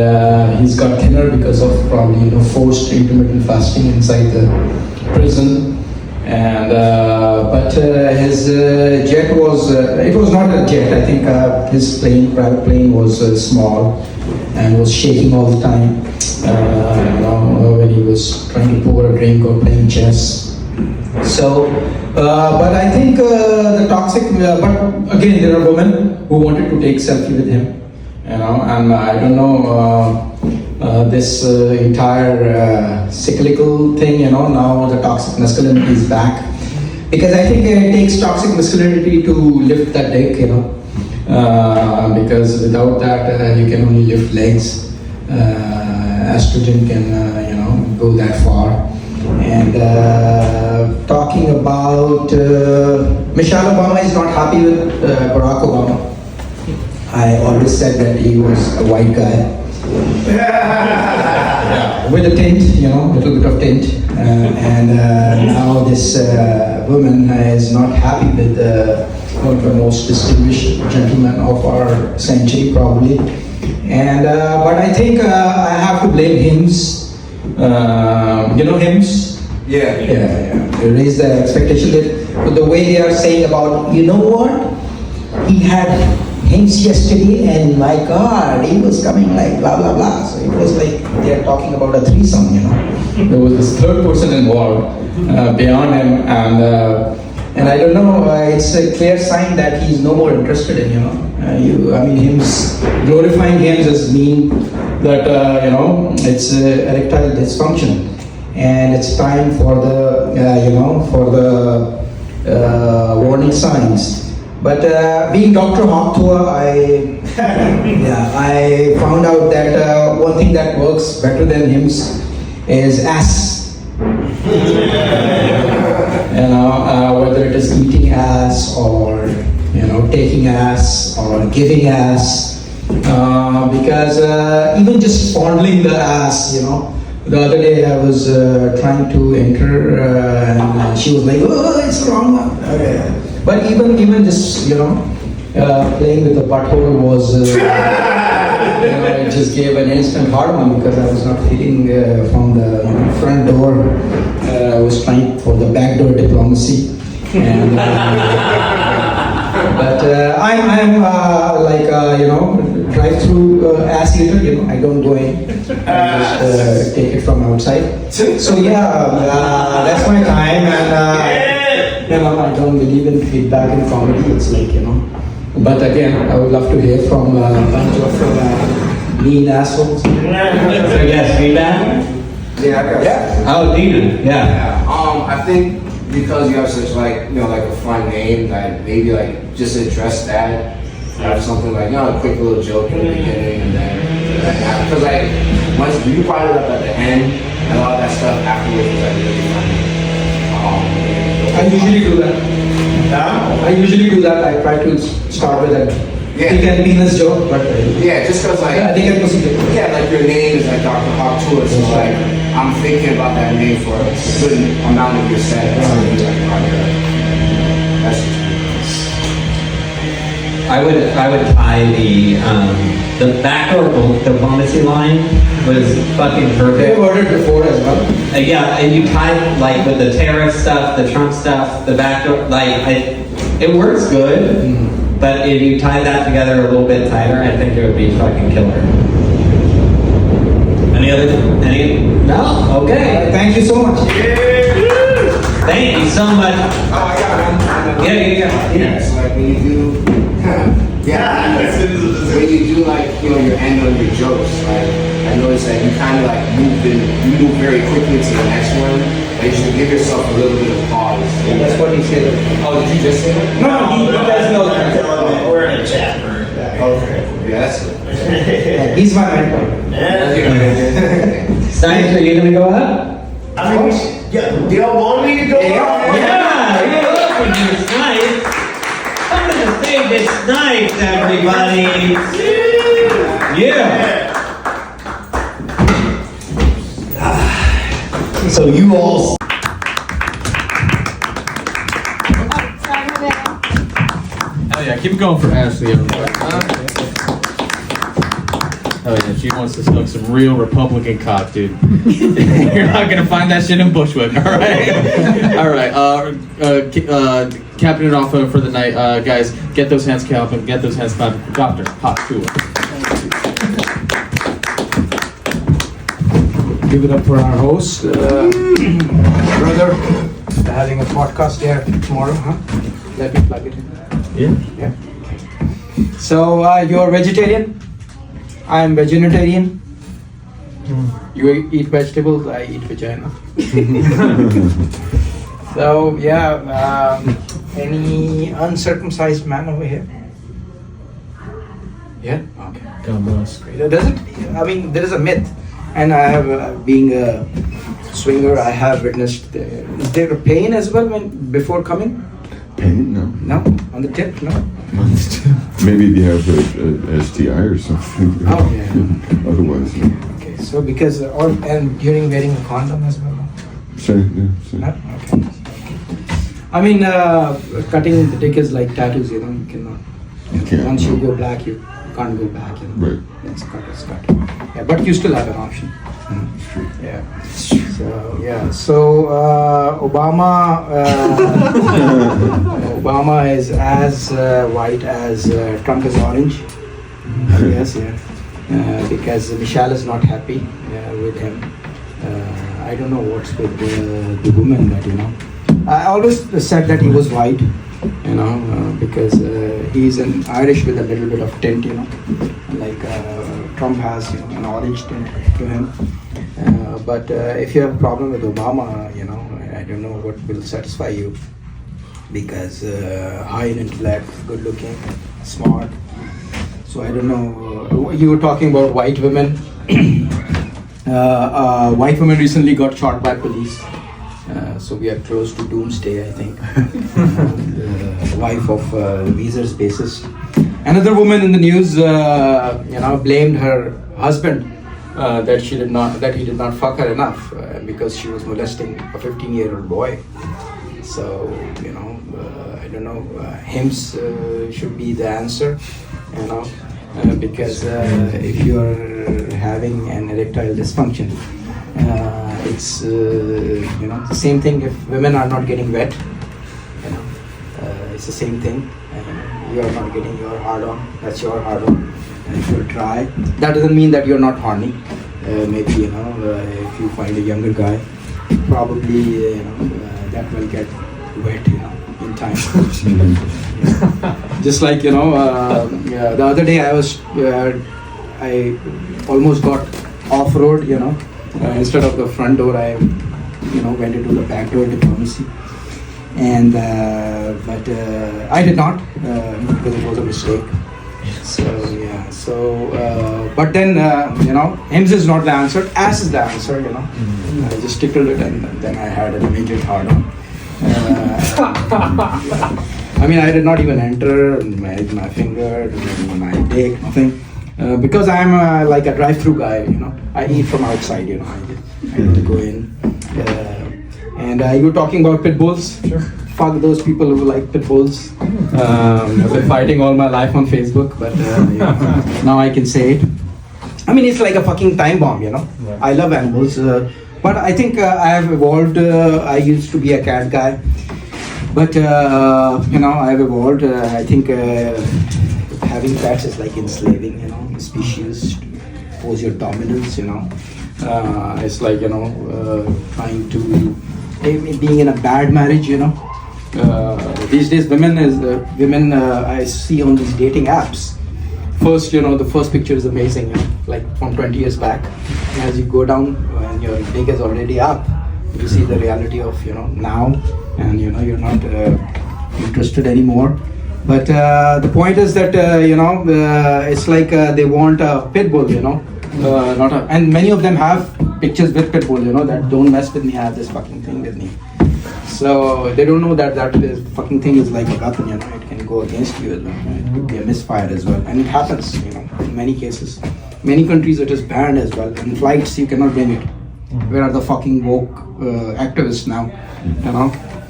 he's got thinner because of probably forced intermittent fasting inside the prison. And but his jet was it was not a jet. I think his private plane was small and was shaking all the time. When he was trying to pour a drink or playing chess. So, but I think the toxic. But again, there are women who wanted to take selfie with him. And I don't know. This entire cyclical thing, now the toxic masculinity is back. Because I think it takes toxic masculinity to lift that dick, because without that you can only lift legs. Estrogen can, go that far. And talking about Michelle Obama is not happy with Barack Obama. I always said that he was a white guy. Yeah. With a tint, a little bit of tint. And now this woman is not happy with one of the most distinguished gentlemen of our century, probably. And but I think I have to blame hymns. Hymns? Yeah. They raise the expectation that the way they are saying about, what? He had hymns yesterday, and my God, he was coming like blah blah blah. So it was like they are talking about a threesome, There was this third person involved beyond him, and I don't know. It's a clear sign that he's no more interested in, hymns, glorifying hymns does mean that it's erectile dysfunction, and it's time for the warning signs. But being Dr. Tuah, I found out that one thing that works better than hymns is ass. Whether it is eating ass or taking ass or giving ass, because even just fondling the ass, The other day I was trying to enter, and she was like, "Oh, it's the wrong one." Okay. But even just playing with the butthole was it just gave an instant hard one because I was not hitting from the front door. I was trying for the back door diplomacy, and but I'm like drive-through ass eater. I don't go in. I just take it from outside. So yeah, that's my time, and I don't believe in feedback in comedy. It's like But again, I would love to hear from a bunch of mean assholes. So yes, feedback. Yeah, I got Yeah. Oh, Dina. Yeah. I think because you have such like a fun name, that maybe just address that. Have something a quick little joke in the beginning, and then because once you brought it up at the end, and a lot of that stuff afterwards was really funny. I usually do that. I try to start with a big and penis joke, but just because your name is Dr. Hawk Tuah, so I'm thinking about that name for a good amount of your set. I would tie the backdoor diplomacy line was fucking perfect. You've heard it before as well. Yeah, and you tie with the tariff stuff, the Trump stuff, the backdoor, it works good. But if you tie that together a little bit tighter, I think it would be fucking killer. Any? No? Okay. Thank you so much. Yeah. Thank you so much. Oh, I got one. Yeah. So like when you do, when you do like your end on your jokes, like I noticed that you kind of like you move very quickly to the next one. And you should give yourself a little bit of pause. That's what he said. Oh, did you just say that? No, he doesn't know that. We're in a chat. Okay. Yeah, that's it. He's my mentor. Snipe, are you gonna go up? I mean, yeah, do y'all want me to go? Yeah, you're welcome to Snipe. Come to the stage at Snipe, everybody. Yeah. So you all. Hell yeah, keep it going for Ashley, everybody. Hell yeah, she wants to smoke some real Republican cock, dude. You're not gonna find that shit in Bushwick, all right? All right, capping it off for the night, guys. Get those hands clapping. Get those hands clapping. Dr. Hawk Tuah. Give it up for our host, brother, having a podcast here tomorrow, huh? Let me plug it in. Yeah. So you're vegetarian? I'm vegetarian. You eat vegetables, I eat vagina. So yeah, any uncircumcised man over here? Yeah? Okay. God bless. Does it, I mean, there is a myth. And I have, being a swinger, I have witnessed, is there a pain as well before coming? Pain? No. No? On the tip? No? Maybe if you have a STI or something. Oh, yeah. Otherwise, no. Okay, so because, and during wearing a condom as well? Same, yeah. No? Okay. I mean, cutting the dick is like tattoos, you know, you cannot. Once you go black, you can't go back, you know. Right. It's cut. Yeah, but you still have an option. Yeah. So yeah. So Obama is as white as Trump is orange. Yes, yeah. Because Michelle is not happy with him. I don't know what's with the woman, but you know, I always said that he was white. You know, because he's an Irish with a little bit of tint, you know, like Trump has, you know, an orange tint to him. But if you have a problem with Obama, you know, I don't know what will satisfy you, because high in intellect, good looking, smart. So I don't know. You were talking about white women. White women recently got shot by police. So we are close to doomsday, I think. The wife of Weezer's bassist. Another woman in the news, you know, blamed her husband that he did not fuck her enough because she was molesting a 15-year-old boy. So you know, I don't know. Hymns should be the answer, you know, because if you are having an erectile dysfunction. It's you know, the same thing if women are not getting wet, you know, it's the same thing. You are not getting your hard on, that's your hard on. And if you're dry, that doesn't mean that you're not horny. Maybe, you know, if you find a younger guy, probably, you know, that will get wet, you know, in time. Just like, you know, the other day I almost got off-road, you know. Instead of the front door, I, you know, went into the back door diplomacy, and but I did not because it was a mistake. So yeah. So but then you know, hymns is not the answer. Ass is the answer. You know, I just tickled it, and then I had an immediate hard on. I mean, I did not even enter my finger, my dick, nothing. Because I'm like a drive-through guy, you know. I eat from outside, you know. I don't go in. And you were talking about pit bulls. Sure. Fuck those people who like pit bulls. I've been fighting all my life on Facebook, but yeah, now I can say it. I mean, it's like a fucking time bomb, you know. Yeah. I love animals, but I think I have evolved. I used to be a cat guy, but you know, I've evolved. I think. Having pets is like enslaving, you know, species, pose your dominance, you know. It's like, you know, trying to being in a bad marriage, these days women I see on these dating apps. First, the first picture is amazing, like from 20 years back. And as you go down and your leg is already up, you see the reality of, now, and you're not interested anymore. But the point is that, it's like they want a pit bull, and many of them have pictures with pit bull, that don't mess with me, I have this fucking thing with me. So they don't know that fucking thing is like a weapon, it can go against you as well. It could be a misfire as well. And it happens, in many cases. Many countries it is banned as well. In flights you cannot bring it. Where are the fucking woke activists now?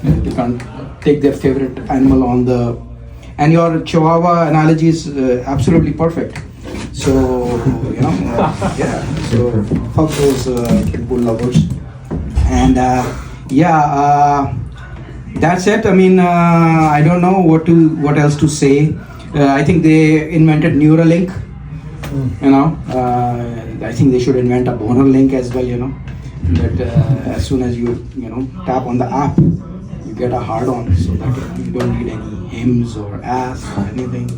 They can't take their favorite animal on the... And your Chihuahua analogy is absolutely perfect. So, yeah. So fuck those pit bull lovers. And that's it. I mean, I don't know what else to say. I think they invented Neuralink. I think they should invent a boner link as well. That as soon as you tap on the app, you get a hard on, so that you don't need any hymns or ass or anything.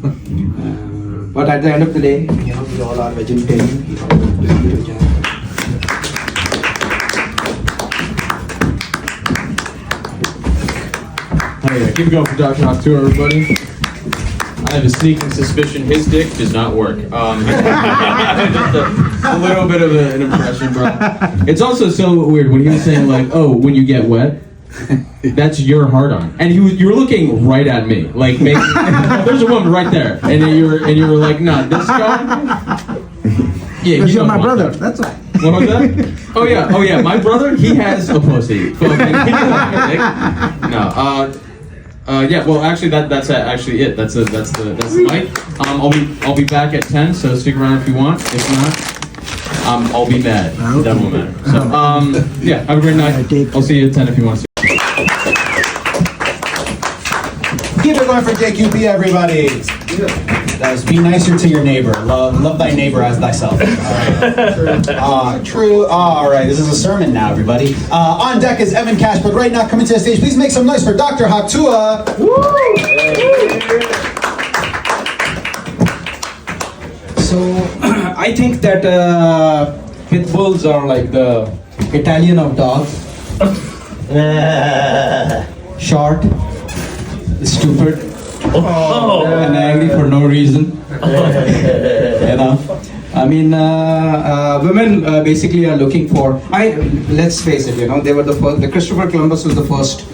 But at the end of the day, we all are vegetarian. Oh yeah, keep it going for Dr. Hawk Tour, everybody. I have a sneaking suspicion his dick does not work. Just a little bit of an impression, bro. It's also so weird when he was saying like, oh, when you get wet, that's your hard on, and you were looking right at me, like there's a woman right there, and you were like, nah, this guy. Yeah, you're my brother. That's right. What was that? Oh yeah, my brother, he has a pussy. No, yeah. Well, actually, that's actually it. That's the mic. I'll be back at 10. So stick around if you want. If not, I'll be mad. That won't matter. So yeah, have a great night. I'll see you at 10 if you want to. Keep it going for JQP, everybody. Guys, be nicer to your neighbor. Love thy neighbor as thyself. All right. True. All right. This is a sermon now, everybody. On deck is Evan Cash, but right now, coming to the stage, please make some noise for Dr. Hawk Tuah. So I think that pit bulls are like the Italian of dogs. Short, stupid, and angry for no reason. I mean, women basically are looking for. Let's face it. They were the first. The Christopher Columbus was the first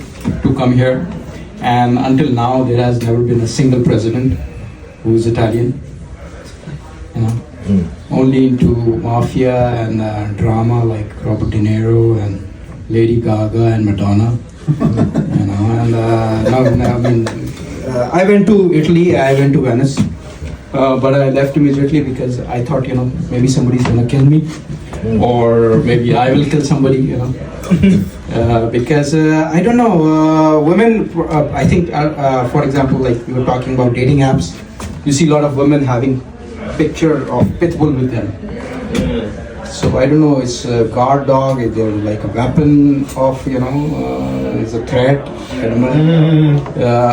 to come here, and until now there has never been a single president who is Italian. Only into mafia and drama like Robert De Niro and Lady Gaga and Madonna. I went to Italy, I went to Venice, but I left immediately because I thought, maybe somebody's gonna kill me, or maybe I will kill somebody, because I don't know, women, I think, for example, like we were talking about dating apps, you see a lot of women having picture of pit bull with them. So I don't know, it's a guard dog, is there like a weapon of, is a threat, I don't know.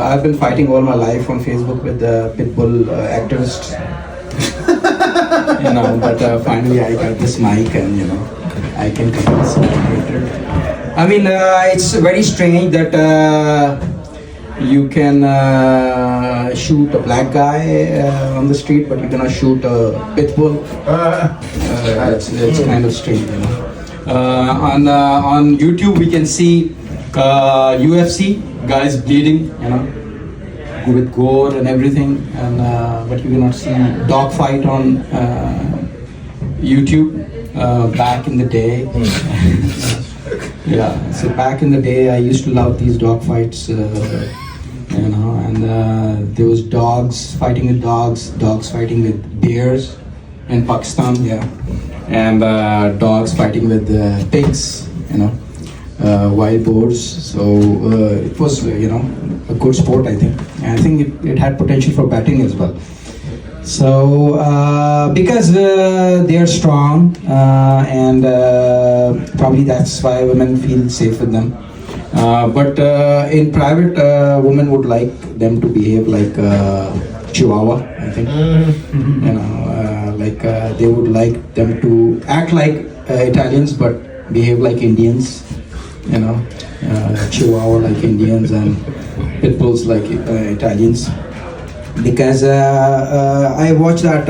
I've been fighting all my life on Facebook with the pit bull activists. But finally I got this mic and, I can convince the moderator. I mean, it's very strange that you can shoot a black guy on the street, but you cannot shoot a pit bull. It's kind of strange, On YouTube, we can see UFC guys bleeding, with gore and everything, and but you cannot see dog fight on YouTube. Back in the day. Yeah, so back in the day, I used to love these dog fights. And there was dogs fighting with dogs, dogs fighting with bears in Pakistan, and dogs fighting with pigs, wild boars. So it was, a good sport, I think. And I think it had potential for betting as well. So because they are strong, and probably that's why women feel safe with them. But in private, women would like them to behave like Chihuahua, I think. You know, they would like them to act like Italians but behave like Indians. You know, Chihuahua like Indians and pit bulls like Italians. Because I watched that.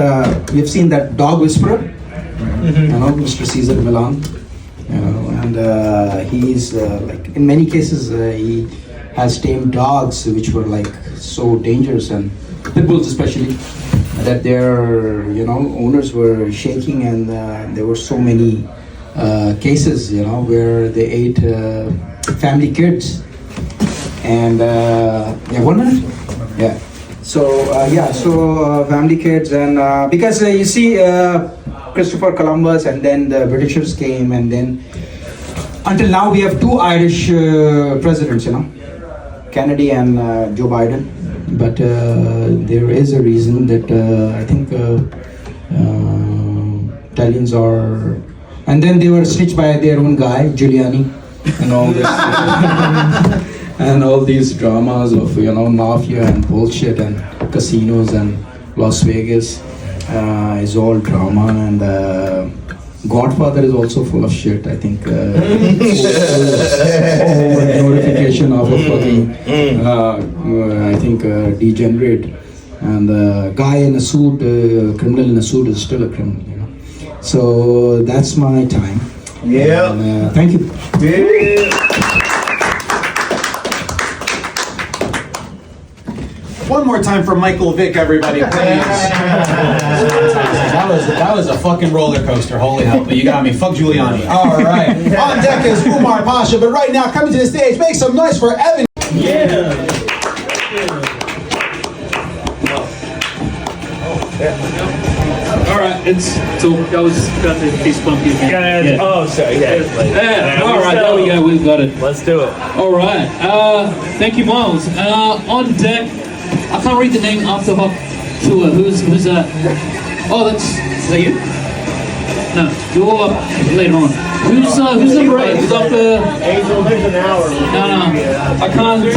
You've seen that Dog Whisperer. You know, Mr. Caesar Milan. You know, and he's like in many cases he has tamed dogs which were like so dangerous, and pit bulls especially, that their owners were shaking, and there were so many cases where they ate family kids. And yeah, 1 minute. Yeah. So family kids, and because you see. Christopher Columbus, and then the Britishers came, and then until now we have 2 Irish presidents, Kennedy and Joe Biden. But there is a reason that I think Italians are, and then they were stitched by their own guy, Giuliani, and all this, and all these dramas of mafia and bullshit and casinos and Las Vegas. Is all drama, and Godfather is also full of shit. I think glorification of a fucking degenerate, and guy in a suit, criminal in a suit is still a criminal. So that's my time. Yeah. And, thank you. Yeah. One more time for Michael Vick, everybody, please. That was a fucking roller coaster. Holy hell! But you got me. Fuck Giuliani. All right. On deck is Umar Pasha, but right now, coming to the stage, make some noise for Evan. Yeah. All right, so that was got the fist bump you can. Yeah. Oh, sorry. Yeah. All right, there we go. We've got it. Let's do it. All right. Thank you, Miles. On deck. I can't read the name after Hawk Tuah. Who's that? Oh, is that you? No, you're up later on. Who's number 8? Who's up the? Angel, there's an hour. No, I can't. Is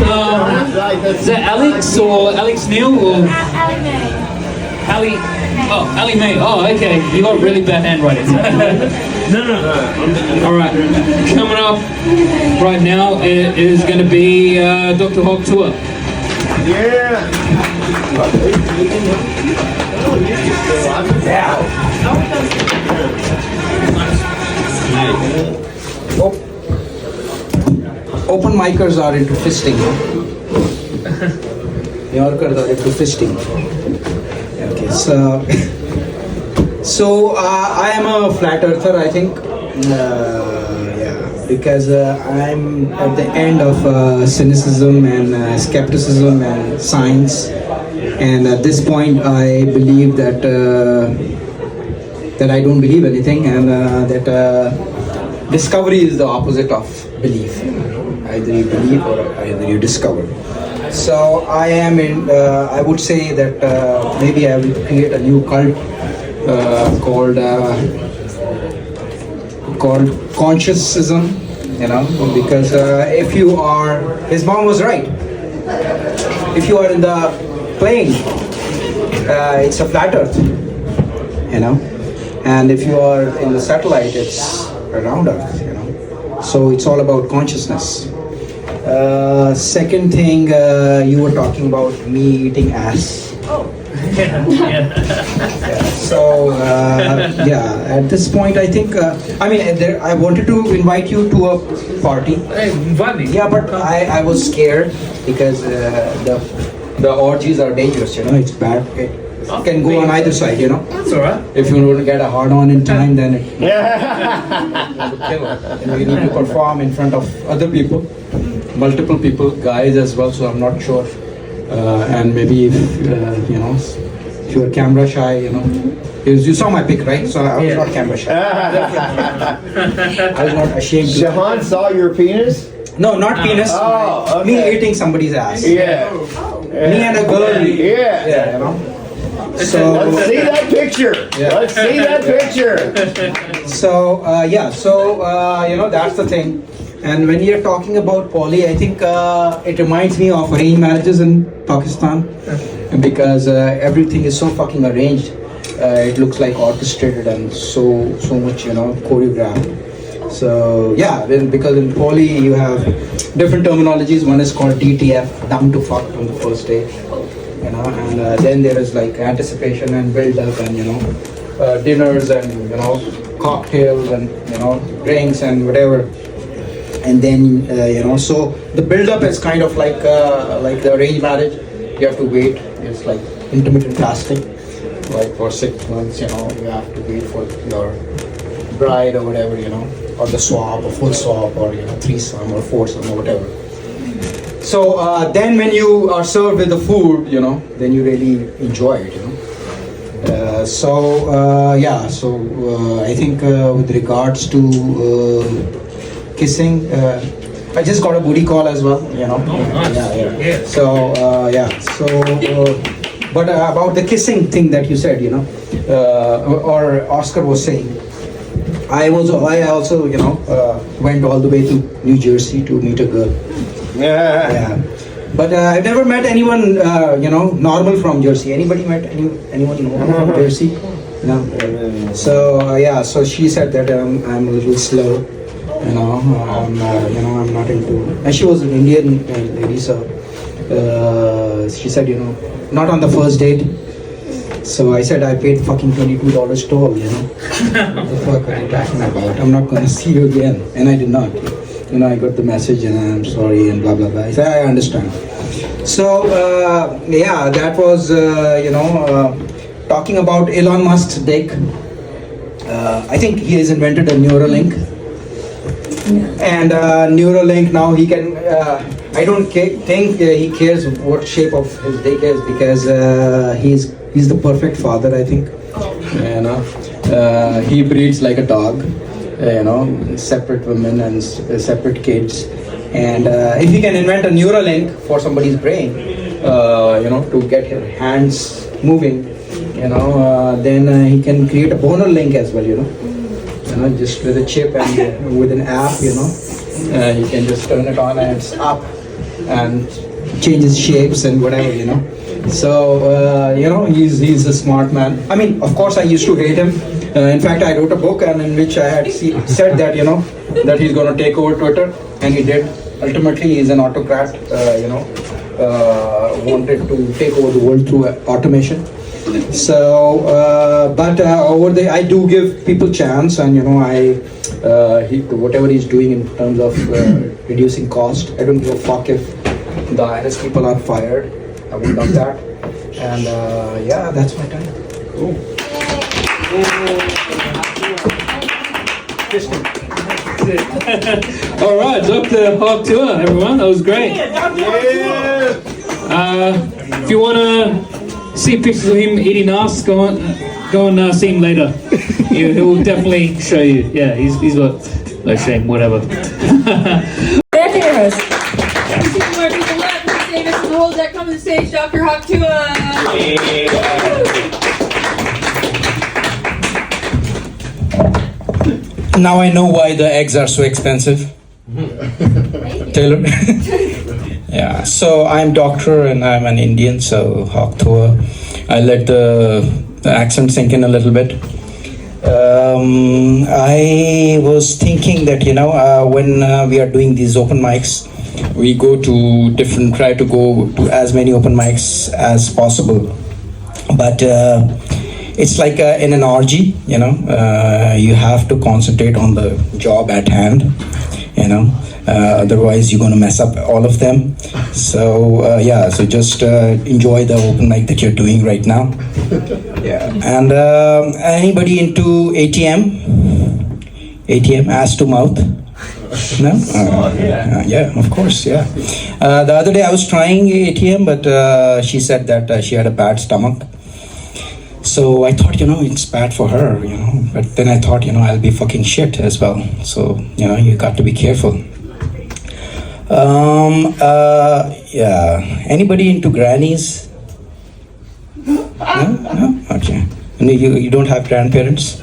that Alex or Alex Neil or? Ali. Oh, Ali May. Oh, okay. You got really bad handwriting. No. All right. Coming up right now is going to be Dr. Hawk Tuah. Yeah. Open micers are into fisting. New Yorkers are into fisting. Okay, so I am a flat earther, I think. Because I'm at the end of cynicism and skepticism and science, and at this point I believe that I don't believe anything, and that discovery is the opposite of belief. Either you believe or either you discover. So I am in. I would say that maybe I will create a new cult called consciousism. Because if you are, his mom was right. If you are in the plane, it's a flat earth, and if you are in the satellite, it's a round earth, So it's all about consciousness. Second thing, you were talking about me eating ass. So at this point I think I wanted to invite you to a party. Yeah, but I was scared because the orgies are dangerous, it's bad. It can go on either side, That's alright. If you want to get a hard on in time, then it will kill. You need to perform in front of other people, multiple people, guys as well, so I'm not sure. And maybe if you're camera shy, you saw my pic, right? So I was not camera shy. I was not ashamed. Shahan saw your penis? No, not penis. Oh, okay. Me eating somebody's ass. Yeah. Me and a girl. Yeah. So let's see that picture. Yeah. Let's see that picture. So that's the thing. And when you're talking about poly, I think it reminds me of arranged marriages in Pakistan, because everything is so fucking arranged. It looks like orchestrated and so much, choreographed. So yeah, because in poly you have different terminologies. One is called DTF, dumb to fuck on the first day, and then there is like anticipation and build up and dinners and cocktails and drinks and whatever. And then so the build up is kind of like the arranged marriage. You have to wait. It's like intermittent fasting, like for 6 months. You have to wait for your bride or whatever, or the swap or full swap or threesome or foursome or whatever. So then when you are served with the food, then you really enjoy it. I think with regards to kissing, I just got a booty call as well, Yeah. So but about the kissing thing that you said, or Oscar was saying, I also went all the way to New Jersey to meet a girl. Yeah. But I've never met anyone, normal from Jersey. Anybody met anyone normal from Jersey? No. So so she said that I'm a little slow. I'm not into. And she was an Indian lady, so she said, not on the first date. So I said I paid fucking $22 toll. What the fuck are you talking about? I'm not gonna see you again, and I did not. I got the message and I'm sorry and blah blah blah. I said I understand. So that was talking about Elon Musk's dick. I think he has invented a Neuralink. And Neuralink now he can. I don't think he cares what shape of his dick is, because he's the perfect father. I think. He breeds like a dog. Separate women and separate kids. And if he can invent a Neuralink for somebody's brain, to get his hands moving, then he can create a boner link as well. Just with a chip and with an app, you can just turn it on and it's up and changes shapes and whatever, So, he's a smart man. I mean, of course, I used to hate him. In fact, I wrote a book and in which I had said that, that he's going to take over Twitter, and he did. Ultimately, he's an autocrat, wanted to take over the world through automation. So, over there, I do give people chance, and whatever he's doing in terms of reducing cost, I don't give a fuck if the IRS people are fired. I would love that, and that's my time. Cool. All right, Dr. Hawk Tuah, everyone, that was great. If you want to see pictures of him eating ass, go and see him later. He will definitely show you. Yeah, he's got no shame, whatever. They're heroes. You see more people left. Davis and the whole deck come to the stage. Dr. Hawk Now I know why the eggs are so expensive. Taylor. Yeah, so I'm doctor and I'm an Indian, so Hawk Tuah. I let the accent sink in a little bit. I was thinking that, when we are doing these open mics, we try to go to as many open mics as possible. But it's like in an orgy, you have to concentrate on the job at hand, otherwise you're going to mess up all of them. So so just enjoy the open mic that you're doing right now. Yeah. And anybody into ATM, ass to mouth? No? Yeah, of course, yeah. The other day I was trying ATM, but she said that she had a bad stomach. So I thought, it's bad for her, but then I thought, I'll be fucking shit as well. So, you got to be careful. Anybody into grannies? No? Okay. You don't have grandparents?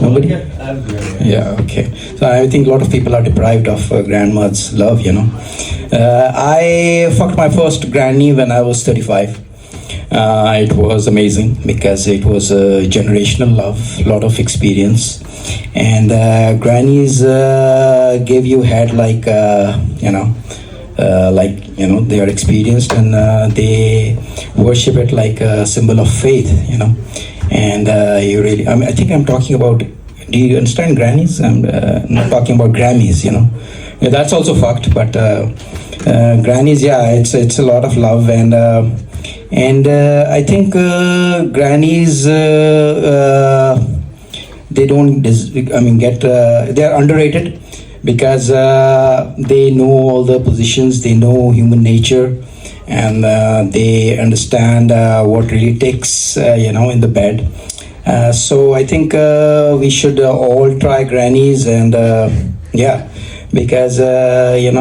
Nobody? Yeah, okay. So I think a lot of people are deprived of grandma's love, I fucked my first granny when I was 35. It was amazing because it was a generational love, a lot of experience. And grannies gave you head like, they are experienced and they worship it like a symbol of faith, And you really, I think I'm talking about, do you understand grannies? I'm not talking about Grammys, Yeah, that's also fucked, but grannies, yeah, it's a lot of love. And I think grannies, they don't, they're underrated because they know all the positions, they know human nature, and they understand what really takes, in the bed. So I think we should all try grannies, and because it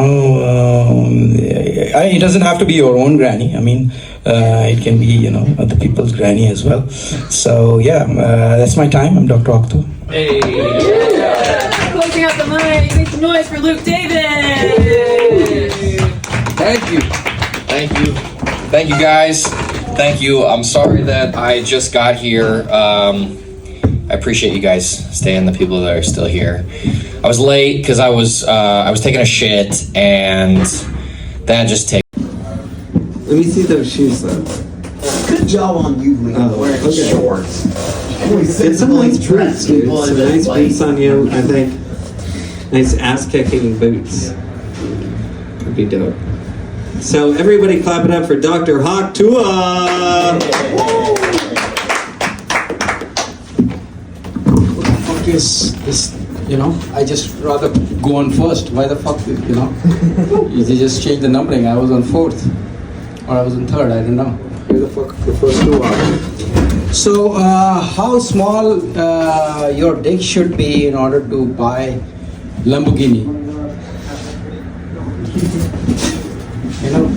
doesn't have to be your own granny. It can be other people's granny as well. So that's my time. I'm Dr. Octo. Hey. Closing out the mic, make some noise for Luke David. Thank you guys. Thank you. I'm sorry that I just got here. I appreciate you guys staying, the people that are still here. I was late because I was taking a shit, and that just takes. Let me see those shoes though. Good job on you, Liam, wearing shorts. It's a nice boots, dude. Some nice boots on you, I think. Nice ass-kicking boots. Would be dope. So everybody clap it up for Dr. Hawk Tuah! What the fuck is this? I just rather go on first. Why the fuck, You just change the numbering. I was on fourth. Or I was on third, I don't know. Where the fuck the first two are? So, how small your dick should be in order to buy Lamborghini?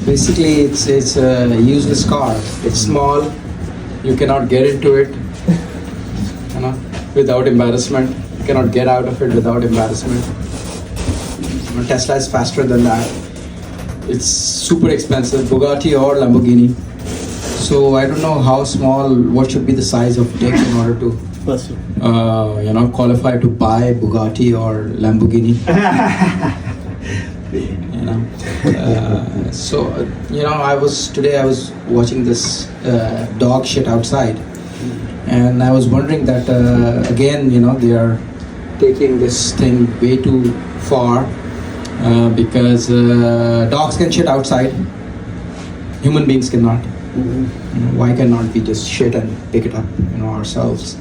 Basically it's a useless car. It's small. You cannot get into it, without embarrassment. You cannot get out of it without embarrassment. Tesla is faster than that. It's super expensive, Bugatti or Lamborghini. So I don't know how small, what should be the size of dick in order to, qualify to buy Bugatti or Lamborghini. I was watching this dog shit outside, and I was wondering that again, they are taking this thing way too far. Because dogs can shit outside, human beings cannot. Why cannot we just shit and pick it up, ourselves?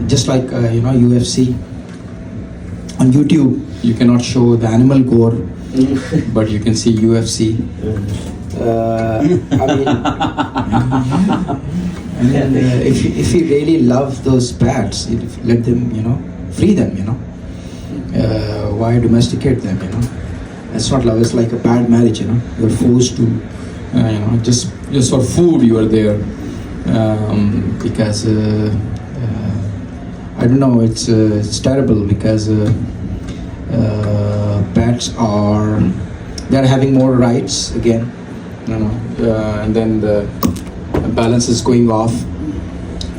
Just like UFC. On YouTube, you cannot show the animal gore, but you can see UFC. If you really love those pets, let them, free them, why domesticate them, That's not love, it's like a bad marriage, You're forced to, just for food you are there. Because, I don't know, it's terrible because pets they're having more rights again, and then the balance is going off.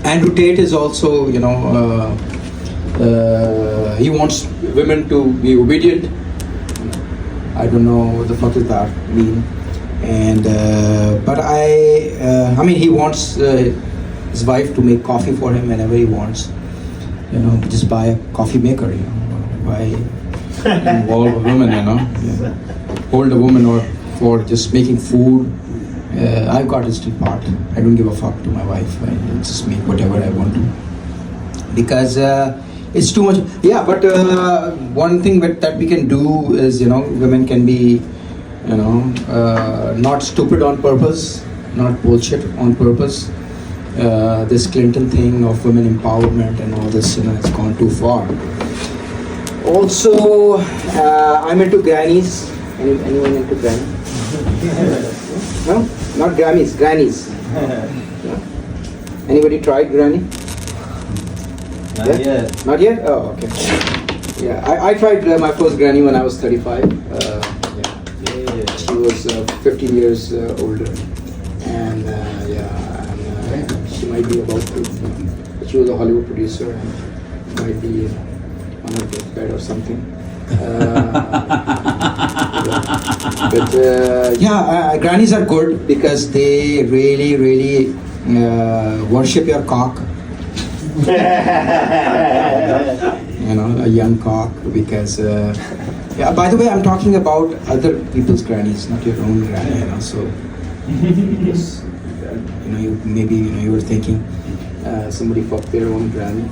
Andrew Tate is also, he wants women to be obedient. I don't know what the fuck does that mean. And but he wants his wife to make coffee for him whenever he wants. Just buy a coffee maker. Why involve a woman? Hold a woman or for just making food. I've got a still part. I don't give a fuck to my wife. I just make whatever I want to. Because it's too much. Yeah, but one thing that we can do is, women can be, not stupid on purpose, not bullshit on purpose. This Clinton thing of women empowerment and all this, it's gone too far. Also, I'm into grannies. Anyone into grannies? No, not Grammys, grannies. No? Anybody tried granny? Not yet. Not yet? Oh, okay. Yeah, I tried my first granny when I was 35. She was 15 years older. And she might be about to. She was a Hollywood producer and might be on her deathbed or something. Grannies are good because they really worship your cock. A young cock because. By the way, I'm talking about other people's grannies, not your own granny. So, you were thinking somebody fucked their own granny.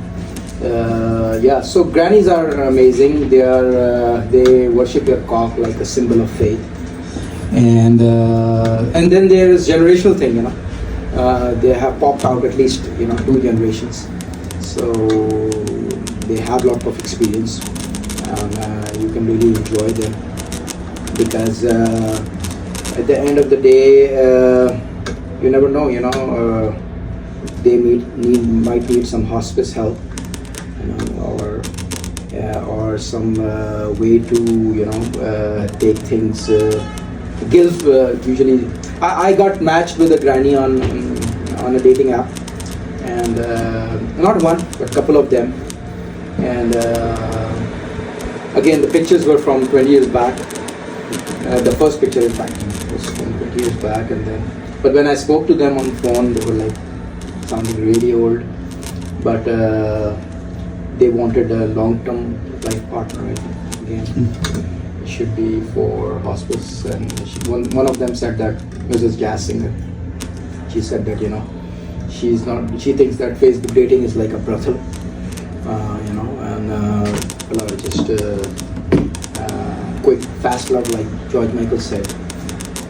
So grannies are amazing. They worship your cock like a symbol of faith. And then there is generational thing. They have popped out at least 2 generations. So they have a lot of experience. You can really enjoy them because at the end of the day, you never know. They might need some hospice help, or some way to take things. Guilt usually. I got matched with a granny on a dating app, and not one but a couple of them, and. Again, the pictures were from 20 years back. The first picture, in fact, was from 20 years back, but when I spoke to them on phone, they were sounding really old. But they wanted a long-term life partner. Again, it should be for hospice. And one of them said that it was a jazz singer. She said that she's not. She thinks that Facebook dating is like a brothel. Just quick, fast love, like George Michael said.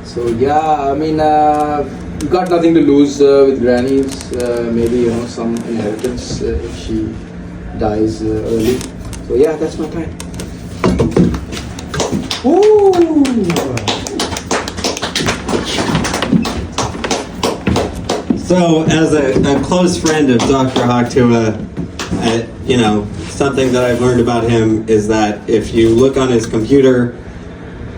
So you got nothing to lose with grannies. Maybe some inheritance if she dies early. So that's my time. So, as a close friend of Dr. Tuah, something that I've learned about him is that if you look on his computer,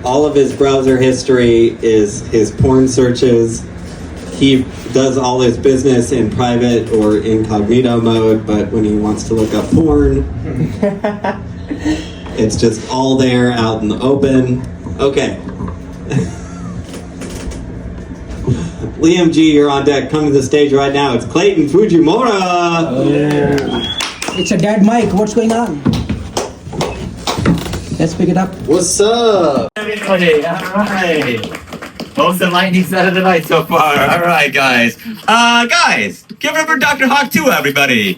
all of his browser history is his porn searches. He does all his business in private or incognito mode, but when he wants to look up porn, it's just all there out in the open. Okay. Liam G, you're on deck. Come to the stage right now. It's Clayton Fujimura. It's a dead mic. What's going on? Let's pick it up. What's up? Everybody, all right. Most enlightening set of the night so far. All right, guys. Guys, give it up for Dr. Tuah, everybody.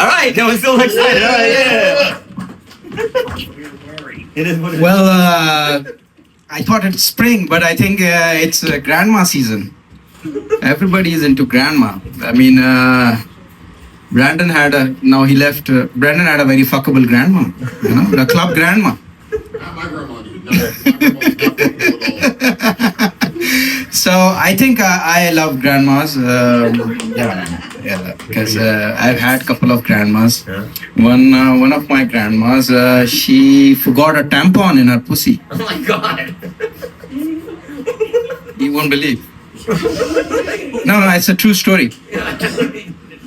All right, no one's still excited. All right, yeah. It is what it is. Well, I thought it's spring, but I think it's grandma season. Everybody is into grandma. Brandon had Brandon had a very fuckable grandma, the club grandma. My grandma did. So I think I love grandmas. Because I've had a couple of grandmas. One of my grandmas, she forgot a tampon in her pussy. Oh my God. You won't believe. No, it's a true story.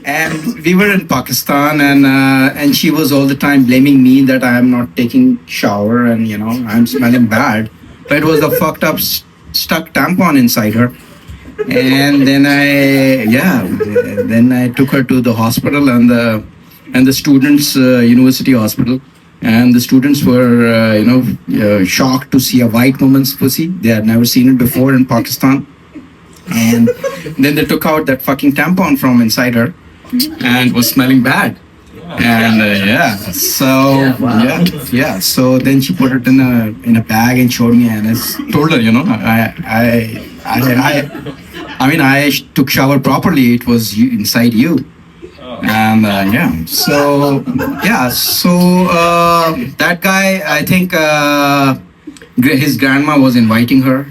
And we were in Pakistan, and she was all the time blaming me that I am not taking shower and I'm smelling bad. But it was a fucked up stuck tampon inside her. And then I took her to the hospital and the students university hospital, and the students were shocked to see a white woman's pussy. They had never seen it before in Pakistan. And then they took out that fucking tampon from inside her and was smelling bad. And so then she put it in a bag and showed me, and I told her, I took shower properly. It was inside you. And that guy, I think his grandma was inviting her,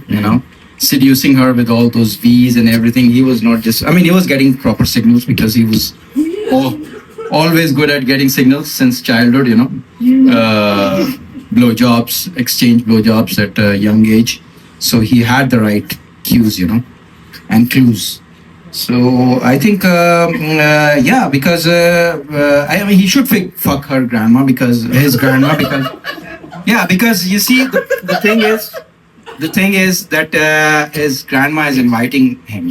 seducing her with all those V's and everything. He was not just, he was getting proper signals because he was always good at getting signals since childhood, blowjobs, exchange blowjobs at a young age. So he had the right cues, and clues. So I think, because he should fuck her grandma because his grandma because you see the thing is that his grandma is inviting him,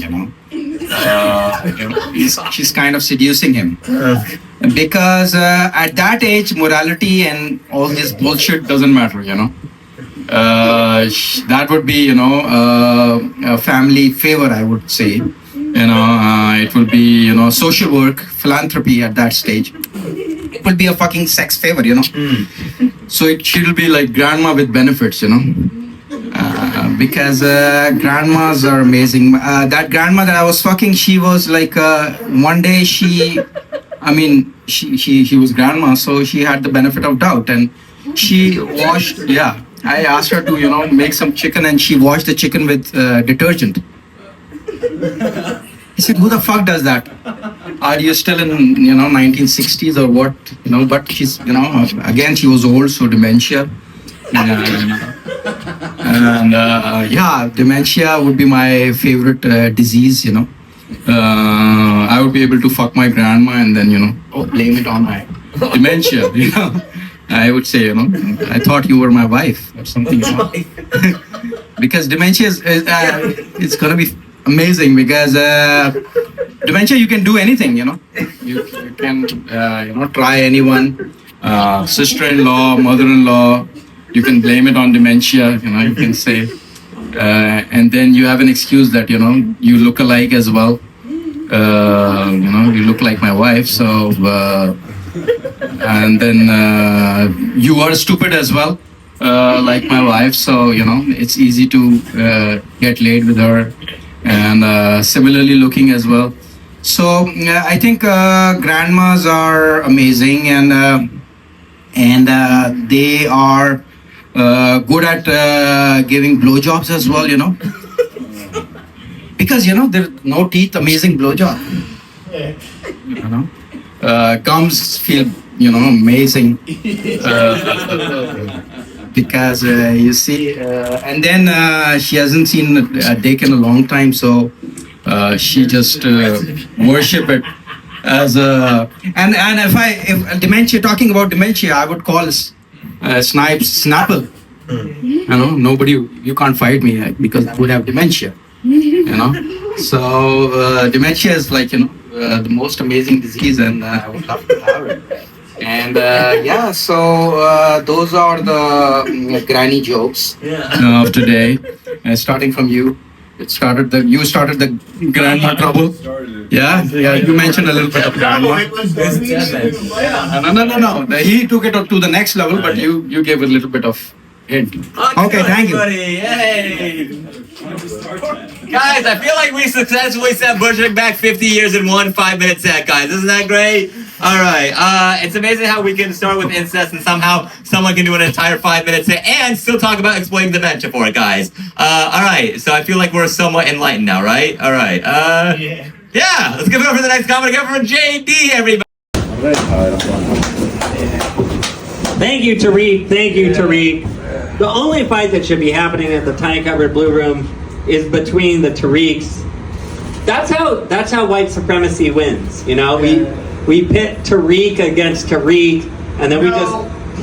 she's kind of seducing him because at that age morality and all this bullshit doesn't matter, that would be a family favor, I would say. It will be social work, philanthropy at that stage. It will be a fucking sex favor, So she'll be like grandma with benefits, because grandmas are amazing. That grandma that I was fucking, she was like one day she was grandma, so she had the benefit of doubt, and she washed. Yeah, I asked her to make some chicken, and she washed the chicken with detergent. He said, "Who the fuck does that? Are you still in 1960s or what?" But she's again she was old, so dementia. And dementia would be my favorite disease. I would be able to fuck my grandma and then blame it on my dementia. I would say I thought you were my wife or something. Because dementia is it's gonna be amazing because dementia you can do anything. You can try anyone, sister-in-law, mother-in-law. You can blame it on dementia, you can say, and then you have an excuse that, you look alike as well. You look like my wife, so, and then you are stupid as well, like my wife, so, it's easy to get laid with her, and similarly looking as well. So I think grandmas are amazing, and they are good at giving blowjobs as well, because there's no teeth, amazing blowjob. Gums feel amazing because you see, and then she hasn't seen a dick in a long time, so she just worship it as a and if dementia, talking about dementia, I would call Snipes Snapple. Nobody, you can't fight me because I would have dementia. So dementia is like the most amazing disease, and I would love to have it. And so those are the granny jokes of today. Starting from you, you started the grandma trouble. Yeah. You mentioned a little bit of grandma. No. He took it up to the next level, but you gave a little bit of hint. Okay, thank you. Yay! Guys, I feel like we successfully set Bushwick back 50 years in one 5-minute set, guys. Isn't that great? All right. It's amazing how we can start with incest and somehow someone can do an entire 5-minute set and still talk about explaining dementia for it, guys. All right. So I feel like we're somewhat enlightened now, right? All right. Yeah. Let's give it over to the next comment again for JD, everybody. Thank you, Tariq. Thank you, Tariq. The only fight that should be happening at the Tiny Cupboard Blue Room is between the Tariqs. That's how white supremacy wins. We pit Tariq against Tariq, and then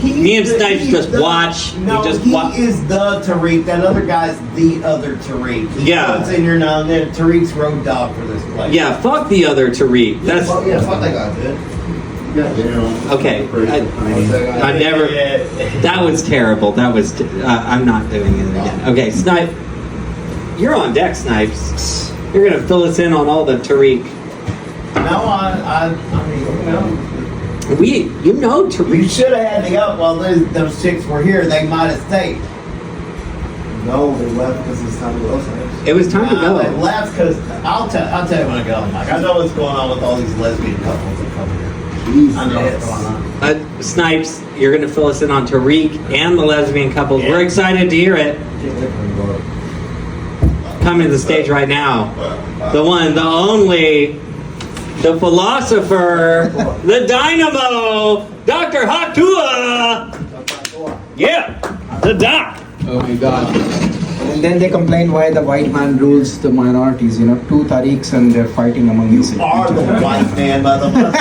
me and Snipes just watch. No, he is the Tariq. That other guy's the other Tariq. Yeah. What's in your now? Tariq's road dog for this place. Yeah, fuck the other Tariq. That's fuck that guy, dude. okay. I never. That was terrible. That was. I'm not doing it again. Okay, Snipe. You're on deck, Snipes. You're gonna fill us in on all the Tariq. No, I mean, Tariq. We should have had to go while those chicks were here. They might have stayed. No, they left because it's time to go. It was time to go. They left because I'll tell you when I go. Like, I know what's going on with all these lesbian couples that come here. I know what's going on. Snipes, you're going to fill us in on Tariq and the lesbian couples. Yeah. We're excited to hear it. Coming to the stage right now, the one, the only the philosopher, the dynamo, Dr. Hawk Tuah. Yeah, the doc. Oh my God. And then they complain why the white man rules the minorities. You know, 2 Tariqs and they're fighting among each other. You are the white man, motherfucker.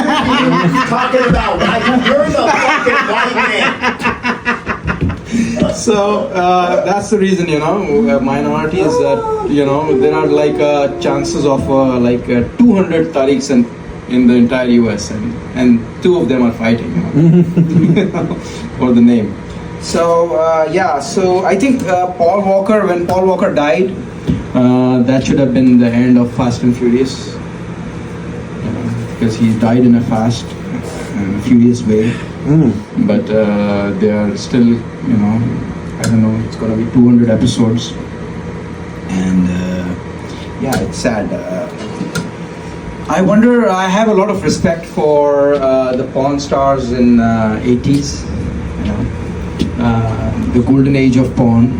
You're talking about white. You're the fucking white man. So that's the reason, you know, minorities that, you know, there are like chances of 200 Tariqs in the entire US, and 2 of them are fighting, you know, for the name. So so I think Paul Walker, when Paul Walker died, that should have been the end of Fast and Furious, you know, because he died in a fast and furious way. But they are still, you know, I don't know, it's gonna be 200 episodes, and yeah, it's sad. I wonder, I have a lot of respect for the porn stars in 80s, you know, the golden age of porn,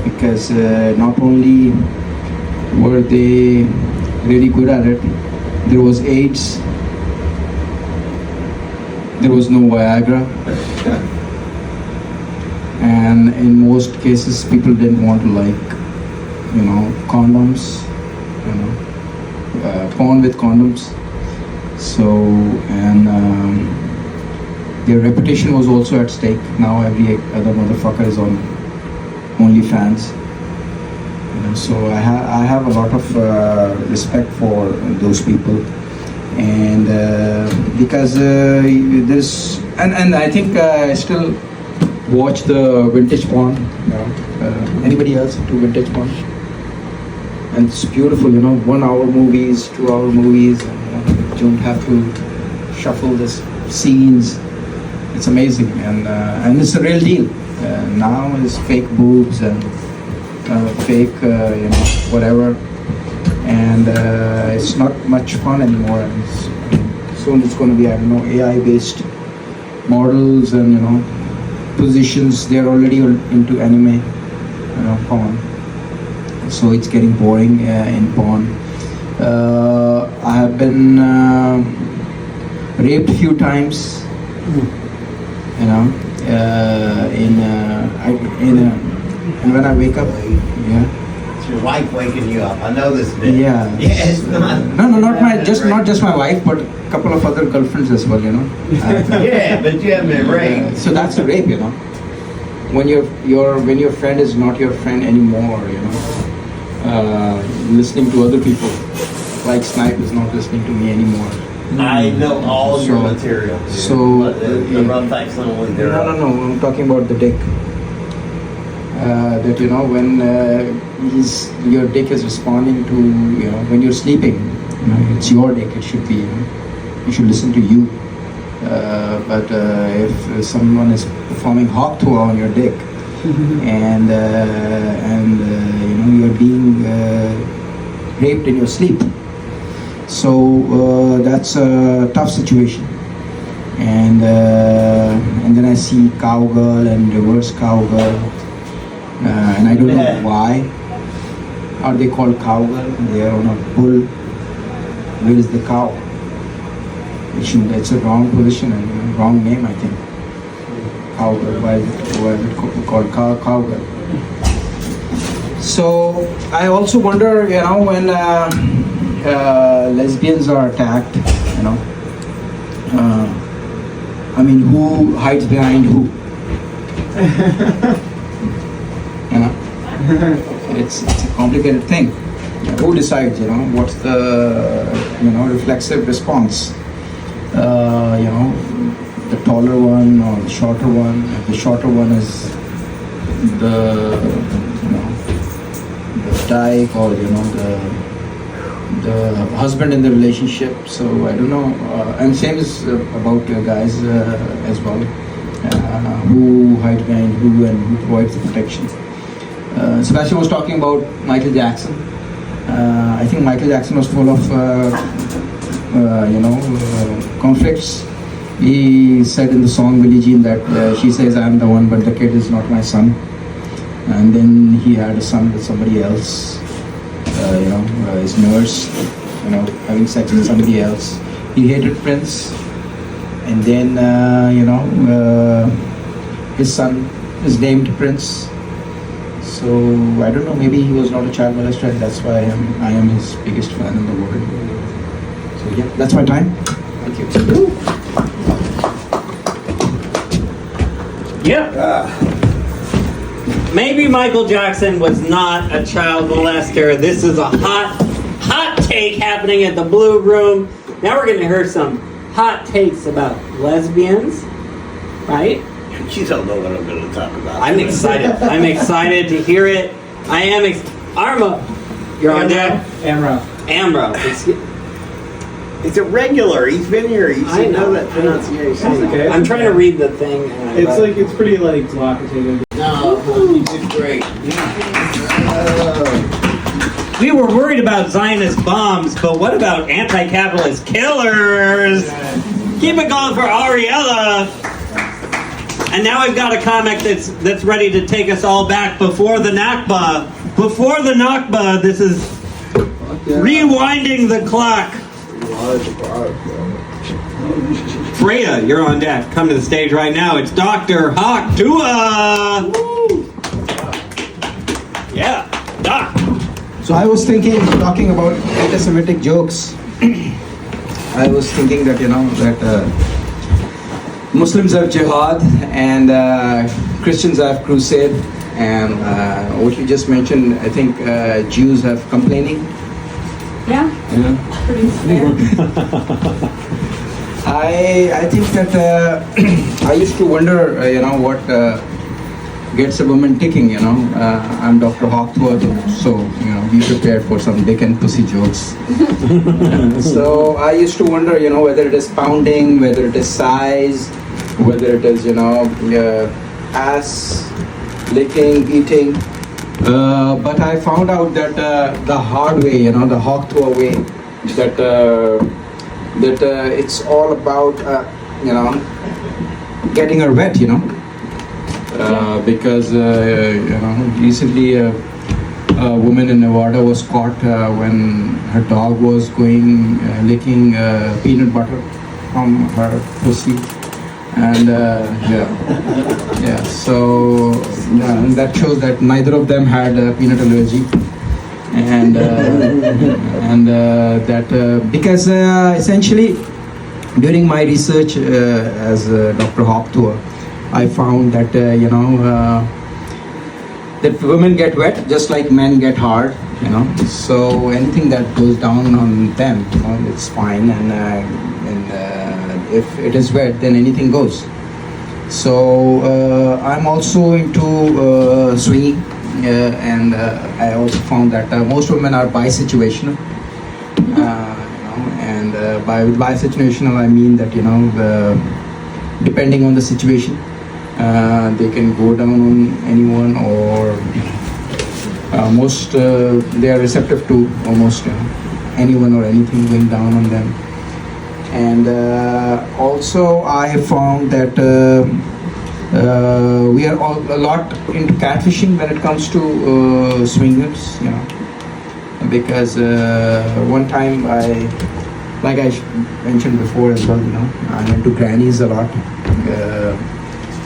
because not only were they really good at it, there was AIDS, there was no Viagra, and in most cases people didn't want to, like, you know, condoms, you know, porn with condoms. So, and their reputation was also at stake. Now every other motherfucker is on OnlyFans. You know, so I have a lot of respect for those people, and because there's and I think I still watch the vintage porn. You know, anybody else do vintage porn? And it's beautiful, you know, 1 hour movies, 2 hour movies, and, you don't have to shuffle the scenes. It's amazing, and it's a real deal. Now it's fake boobs and fake, you know, whatever, and it's not much fun anymore. And soon it's going to be, I don't know, AI-based models and, you know, positions. They're already into anime, you know, porn. So it's getting boring in porn. I have been raped a few times, you know, and when I wake up, yeah. It's your wife waking you up. I know this bit. Yeah. Yeah, it's not. No, not just my wife, but a couple of other girlfriends as well, you know. Yeah, but you haven't been raped. So that's a rape, you know. When your friend is not your friend anymore, you know. Listening to other people, like Snipe is not listening to me anymore. I know all your material. Dude. So the rough facts only there. No, I'm talking about the dick. That, you know, when your dick is responding to, you know, when you're sleeping, you know, it's your dick. It should be, you know, you should listen to you. But if someone is performing Hawk Tuah on your dick, and you know, you're being raped in your sleep, so that's a tough situation. And then I see cowgirl and reverse cowgirl, and I don't know why are they called cowgirl. They are on a bull. Where is the cow? It's a wrong position and wrong name, I think. Cowgirl. Why is it called cowgirl? So I also wonder, you know, when lesbians are attacked, you know, I mean, who hides behind who? You know, it's a complicated thing. Who decides, you know, what's the, you know, reflexive response? You know, the taller one or the shorter one. If the shorter one is the, you know, the dyke, or, you know, the husband in the relationship. So I don't know. And same is about guys as well. Who hides behind who and who provides the protection. Sebastian was talking about Michael Jackson. I think Michael Jackson was full of you know, conflicts. He said in the song Billie Jean that she says I'm the one, but the kid is not my son. And then he had a son with somebody else, you know, his nurse, you know, having sex with somebody else. He hated Prince, and then his son is named Prince. So I don't know. Maybe he was not a child molester, and that's why I am his biggest fan in the world. So yeah, that's my time. Thank you. Yeah. Maybe Michael Jackson was not a child molester. This is a hot take happening at the Blue Room. Now we're going to hear some hot takes about lesbians, right? You don't know what I'm going to talk about. I'm excited. I'm excited to hear it. I am Arma, you're on deck. Amro. It's a regular. He's been here. You should know that pronunciation. Okay. I'm trying to read the thing. It's pretty like talkative. No, you did great. We were worried about Zionist bombs, but what about anti-capitalist killers? Keep it going for Ariella. And now I've got a comic that's ready to take us all back before the Nakba. Before the Nakba, this is rewinding the clock. Freya, you're on deck. Come to the stage right now. It's Dr. Hawk Tuah. Yeah, Doc. So I was talking about anti-Semitic jokes. I was thinking that Muslims have jihad and Christians have crusade, and what you just mentioned, I think Jews have complaining. Yeah. Pretty fair. I think that I used to wonder, what gets a woman ticking. I'm Dr. Hawk Tuah, so be prepared for some dick and pussy jokes. So I used to wonder, whether it is pounding, whether it is size, whether it is ass licking, eating. But I found out that the hard way, the Hawk Tuah way, that it's all about getting her wet, because recently a woman in Nevada was caught when her dog was going licking peanut butter from her pussy, and so and that shows that neither of them had a peanut allergy. And that because essentially during my research as Dr. Hawk Tuah, I found that that women get wet just like men get hard, So anything that goes down on them, it's fine, and if it is wet, then anything goes. So I'm also into swinging. And I also found that most women are bisituational, and by bisituational I mean that depending on the situation, they can go down on anyone, or most they are receptive to almost anyone or anything going down on them. And also I found that we are all a lot into catfishing when it comes to swingers, because one time I mentioned before as well, I'm into grannies a lot,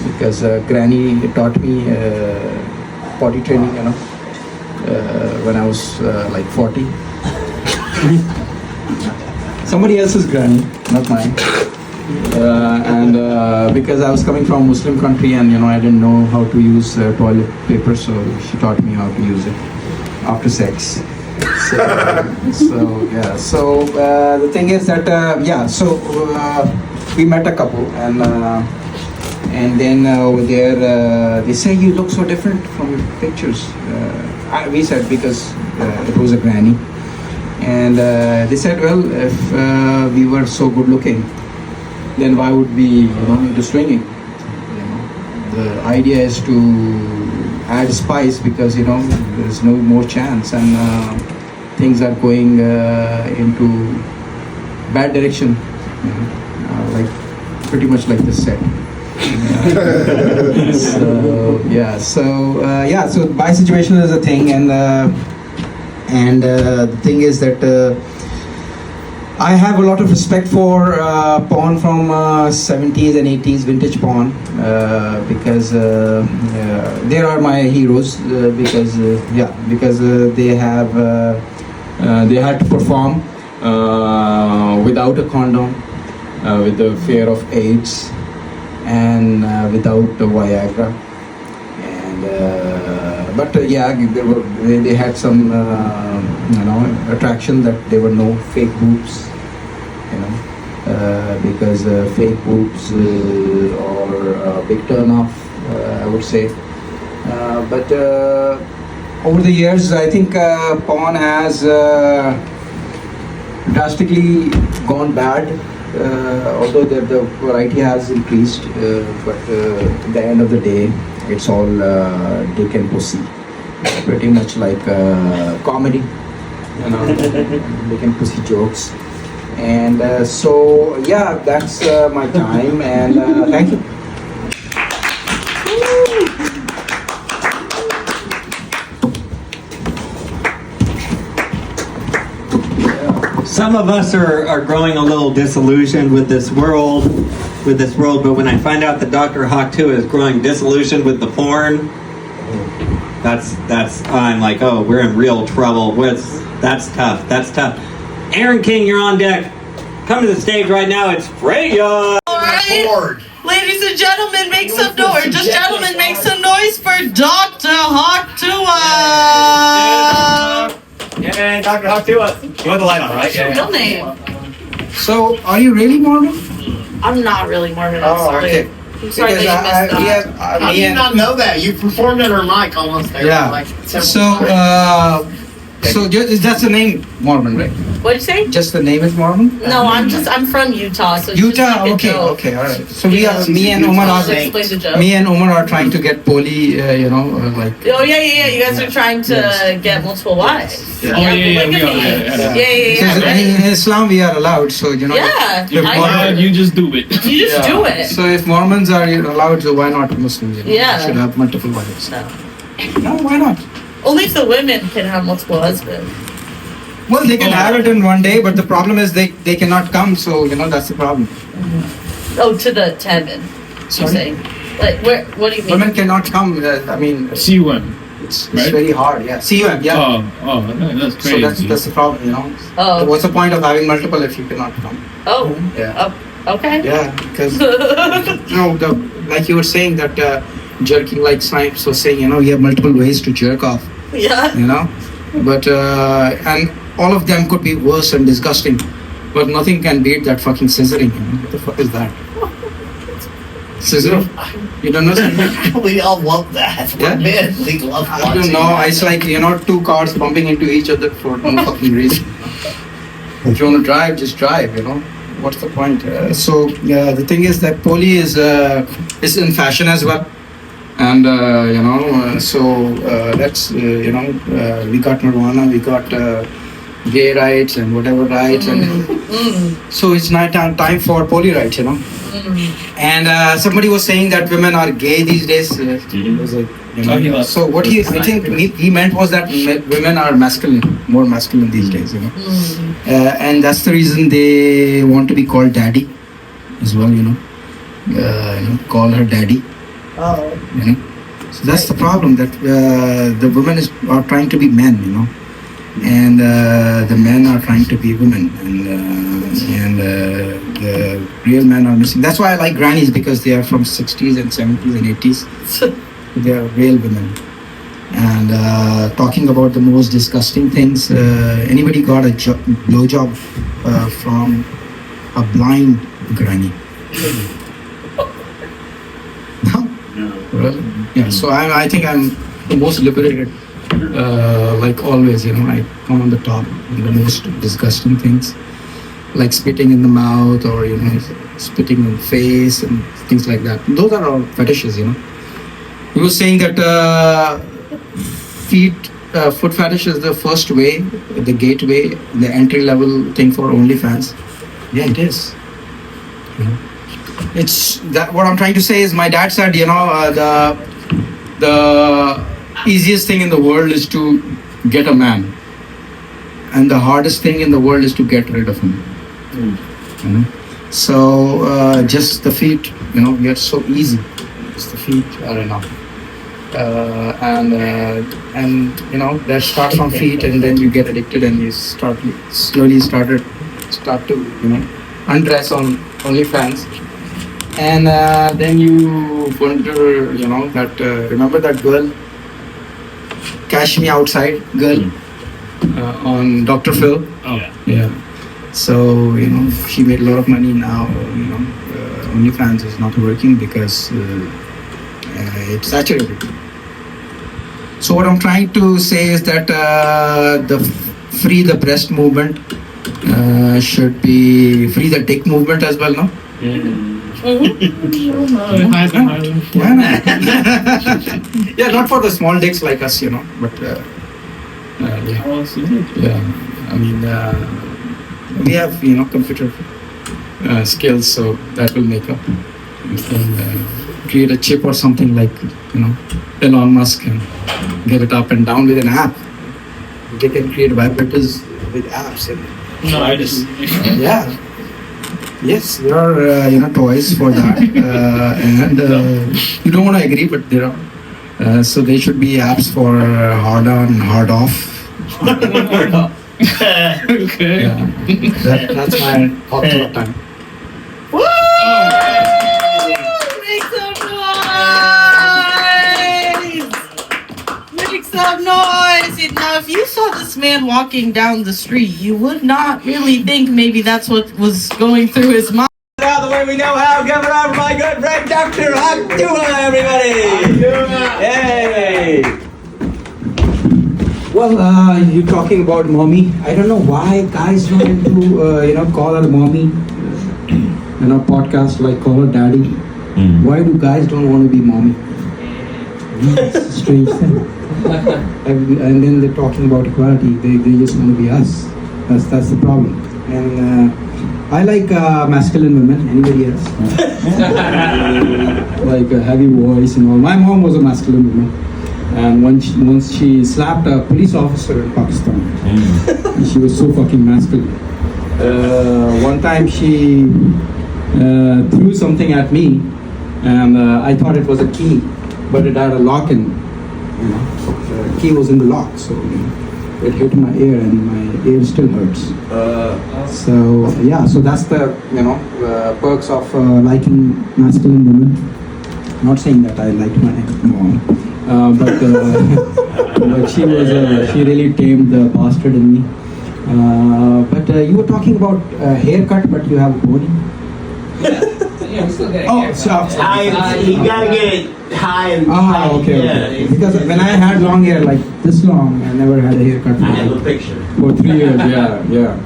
because granny taught me potty training, when I was like 40. Somebody else's granny, not mine. And because I was coming from a Muslim country, and I didn't know how to use toilet paper, so she taught me how to use it after sex. So the thing is that we met a couple, and then over there they say, you look so different from your pictures. We said because it was a granny, and they said, well, if we were so good looking, then why would we into swinging? The idea is to add spice, because there's no more chance, and things are going into bad direction, like pretty much like the set. So bisituation is a thing, and the thing is that I have a lot of respect for porn from 70s and 80s vintage porn because they are my heroes because they had to perform without a condom, with the fear of AIDS, and without the Viagra. And but they had some attraction that there were no fake boobs, because fake boobs are a big turn off, I would say. But over the years, I think porn has drastically gone bad, although the variety has increased, but at the end of the day, it's all dick and pussy. Pretty much like comedy, dick and pussy jokes. And so, yeah, that's my time, and thank you. Some of us are growing a little disillusioned with this world, but when I find out that Dr. Hawk 2 is growing disillusioned with the porn, I'm like, oh, we're in real trouble. That's tough. Aaron King, you're on deck. Come to the stage right now. It's Freya. All right. Ladies and gentlemen, make some noise. Just gentlemen, make some noise for Dr. Hawk Tuah. Yeah, Dr. Hawk Tuah. You want the light on, right? What's your real name? So, are you really Mormon? I'm not really Mormon. I'm sorry. Okay. I'm sorry that you missed that. How do you not know that? You performed at her mic almost there. Yeah. Like So that's the name Mormon, right? What'd you say? Just the name is Mormon? No, I'm from Utah. So it's just Utah, like a okay, joke. okay, all right. So me and Umar Explain the joke. are trying to get Poli, like. Oh yeah. You guys are trying to get multiple wives. Yeah. Yeah. In Islam we are allowed, so Yeah, you just do it. You just do it. So if Mormons are allowed, so why not Muslims? Yeah. They should have multiple wives. No, why not? Only if the women can have multiple husbands. Well, they can have it in one day, but the problem is they cannot come, so that's the problem. Oh, to heaven. You're saying, like, what do you mean? Women cannot come. C1. It's very hard. Yeah, C1. Yeah. Oh, that's crazy. So that's the problem. Oh. What's the point of having multiple if you cannot come? Oh. Yeah. Okay. Yeah, because like you were saying that jerking, like Snipes was saying, you have multiple ways to jerk off. Yeah. But and all of them could be worse and disgusting, but nothing can beat that fucking scissoring. What the fuck is that? Scissor? You don't know? We all love that. Yeah? Men, we love I don't know. It's like two cars bumping into each other for no fucking reason. If you want to drive, just drive. What's the point? So the thing is that poly is in fashion as well. And that's we got Nirvana, we got gay rights and whatever rights, and so it's not time for poly rights, And somebody was saying that women are gay these days. So what I think he meant was that women are more masculine these days, and that's the reason they want to be called daddy as well, call her daddy. Oh. So that's the problem, that the women are trying to be men, and the men are trying to be women, and the real men are missing. That's why I like grannies, because they are from 60s and 70s and 80s. They are real women. And talking about the most disgusting things, anybody got a blowjob from a blind granny? Really? Yeah, so I think I'm the most liberated, like always, I come on the top in the most disgusting things, like spitting in the mouth or, spitting in the face and things like that. Those are all fetishes, He was saying that foot fetish is the first way, the gateway, the entry level thing for OnlyFans. Yeah, it is. It's that what I'm trying to say is, my dad said, the easiest thing in the world is to get a man, and the hardest thing in the world is to get rid of him. You know? So just the feet, we are so easy. Just the feet are enough. And that starts from feet, and then you get addicted, and you start to undress on OnlyFans, and then you wonder, that remember that girl, Cash Me Outside girl, on Dr. Phil. Oh Yeah. So she made a lot of money now. OnlyFans is not working because it's saturated. So what I'm trying to say is that the free the breast movement should be free the dick movement as well, no? Yeah, not for the small dicks like us, but yeah. I mean, we have computer skills, so that will make up. We can create a chip or something like Elon Musk and get it up and down with an app. They can create vibrators with apps and yeah. Yes, there are toys for that, and you don't want to agree, but there are. So there should be apps for hard on, hard off. Okay. Yeah. That's my hot time. Woo! Make some noise! Make some noise! Now, if you saw this man walking down the street, you would not really think maybe that's what was going through his mind. Out the way we know how. Give it up for my good friend Dr. Tuah, everybody! Yay! Well, you're talking about mommy. I don't know why guys don't to call her mommy. Podcast like call her daddy. Why do guys don't want to be mommy? It's a strange thing. And then they're talking about equality. They just want to be us. That's the problem. And I like masculine women. Anybody else? Like a heavy voice and all. My mom was a masculine woman. And once she slapped a police officer in Pakistan. She was so fucking masculine. One time she threw something at me, and I thought it was a key, but it had a lock in. The key was in the lock, so it hit my ear, and my ear still hurts. So yeah, so that's the perks of liking masculine women. Not saying that I liked my mom. But she really tamed the bastard in me. But you were talking about haircut, but you have a pony. Yeah, we still get it. Oh, so you gotta get it high and tight. Okay. Because when I had long hair, like this long, I never had a haircut. I have a picture. For 3 years, yeah.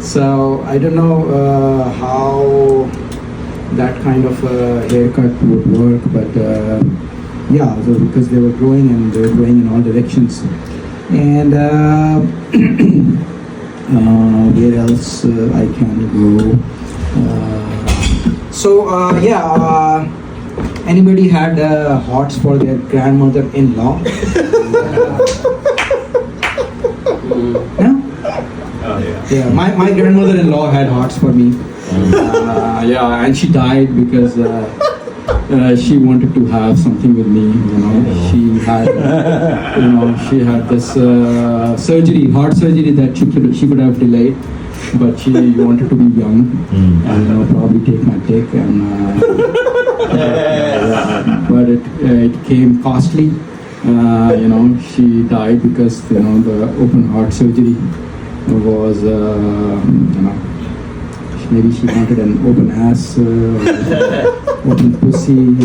So I don't know how that kind of haircut would work, but yeah, so because they were growing and they were growing in all directions. And where else I can go? Anybody had hots for their grandmother-in-law? No? Oh yeah. Yeah, my grandmother-in-law had hots for me. And she died because she wanted to have something with me. She had, she had this heart surgery that she could have delayed, but she wanted to be young and probably take my dick and. But it came costly. She died because the open heart surgery was maybe she wanted an open ass, open pussy,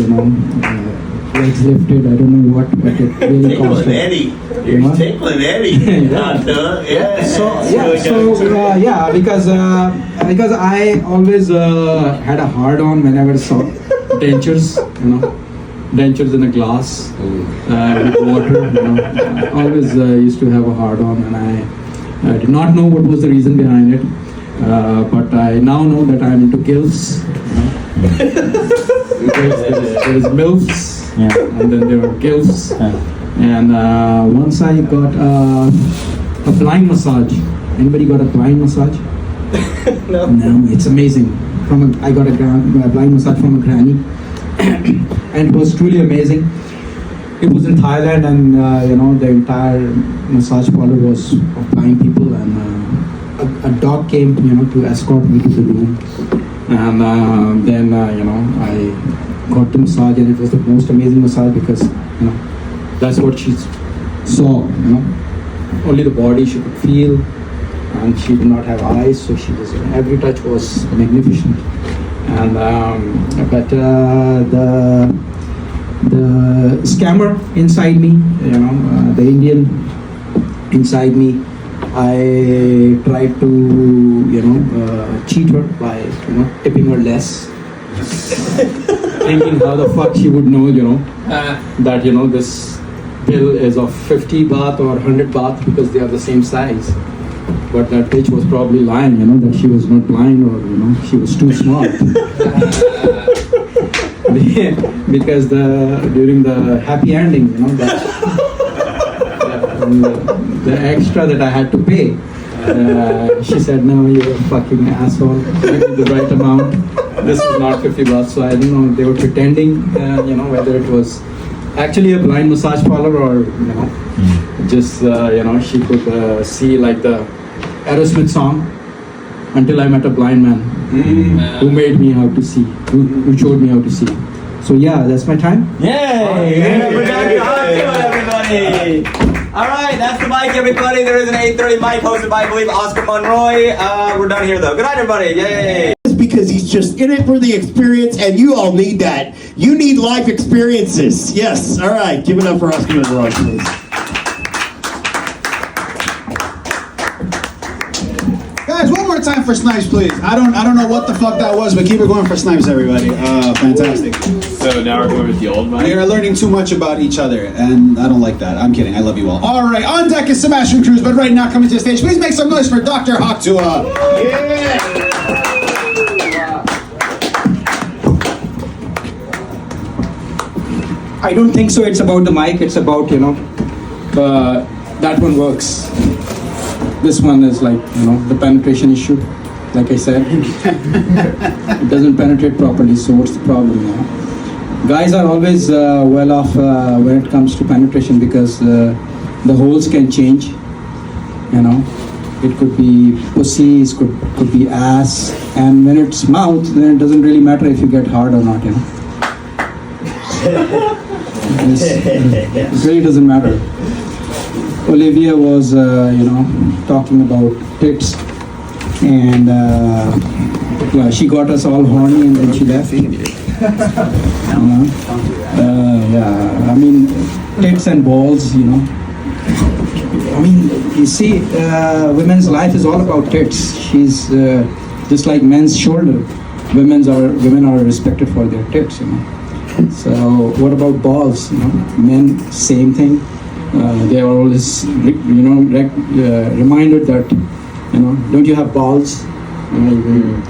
legs lifted. I don't know what, but it really cost her. Eddie. You're tickling Eddie. Because I always had a hard on whenever I saw dentures, dentures in a glass with water. I always used to have a hard on, and I did not know what was the reason behind it. But I now know that I'm into gilfs. There's MILFs, and then there are gilfs. And once I got a blind massage. Anybody got a blind massage? No, it's amazing. I got a blind massage from a granny, and it was truly amazing. It was in Thailand, and the entire massage parlor was of blind people, and a dog came, to escort me to the room, and then I got the massage, and it was the most amazing massage because that's what she saw. Only the body she could feel, and she did not have eyes, so she was every touch was magnificent. And but the scammer inside me, the Indian inside me, I tried to cheat her by tipping her less, thinking how the fuck she would know that this bill is of 50 baht or 100 baht because they are the same size. But that bitch was probably lying, that she was not blind, or she was too smart. Because during the happy ending, the extra that I had to pay, she said, "No, you're a fucking asshole. Give me the right amount. This is not 50 bucks." So I don't know. They were pretending, whether it was actually a blind massage parlor or just she could see like the Aerosmith song, "Until I Met a Blind Man," who made me how to see, who showed me how to see. So yeah, that's my time. Yay! We're done with Hot Tuah, everybody. All right, that's the mic, everybody. There is an 8:30 mic hosted by, I believe, Oscar Monroy. We're done here, though. Good night, everybody. Yay! Because he's just in it for the experience, and you all need that. You need life experiences. Yes. All right. Give it up for Oscar Monroy, please. Guys, one more time for Snipes, please. I don't know what the fuck that was, but keep it going for Snipes, everybody. Fantastic. So now we're going with the old mic? We are learning too much about each other, and I don't like that. I'm kidding. I love you all. All right, on deck is Sebastian Cruz, but right now coming to the stage, please make some noise for Dr. Hawk Tuah. Yeah! I don't think so. It's about the mic. It's about that one works. This one is like the penetration issue. Like I said, it doesn't penetrate properly. So what's the problem now? Guys are always well off when it comes to penetration because the holes can change. It could be pussy, it could be ass, and when it's mouth, then it doesn't really matter if you get hard or not. It really doesn't matter. Olivia was, talking about tits, and she got us all horny, and then she left. Yeah, I mean, tits and balls, I mean, you see, women's life is all about tits. She's just like men's shoulder. Women are respected for their tits, So what about balls? Men, same thing. They are always, reminded that, don't you have balls?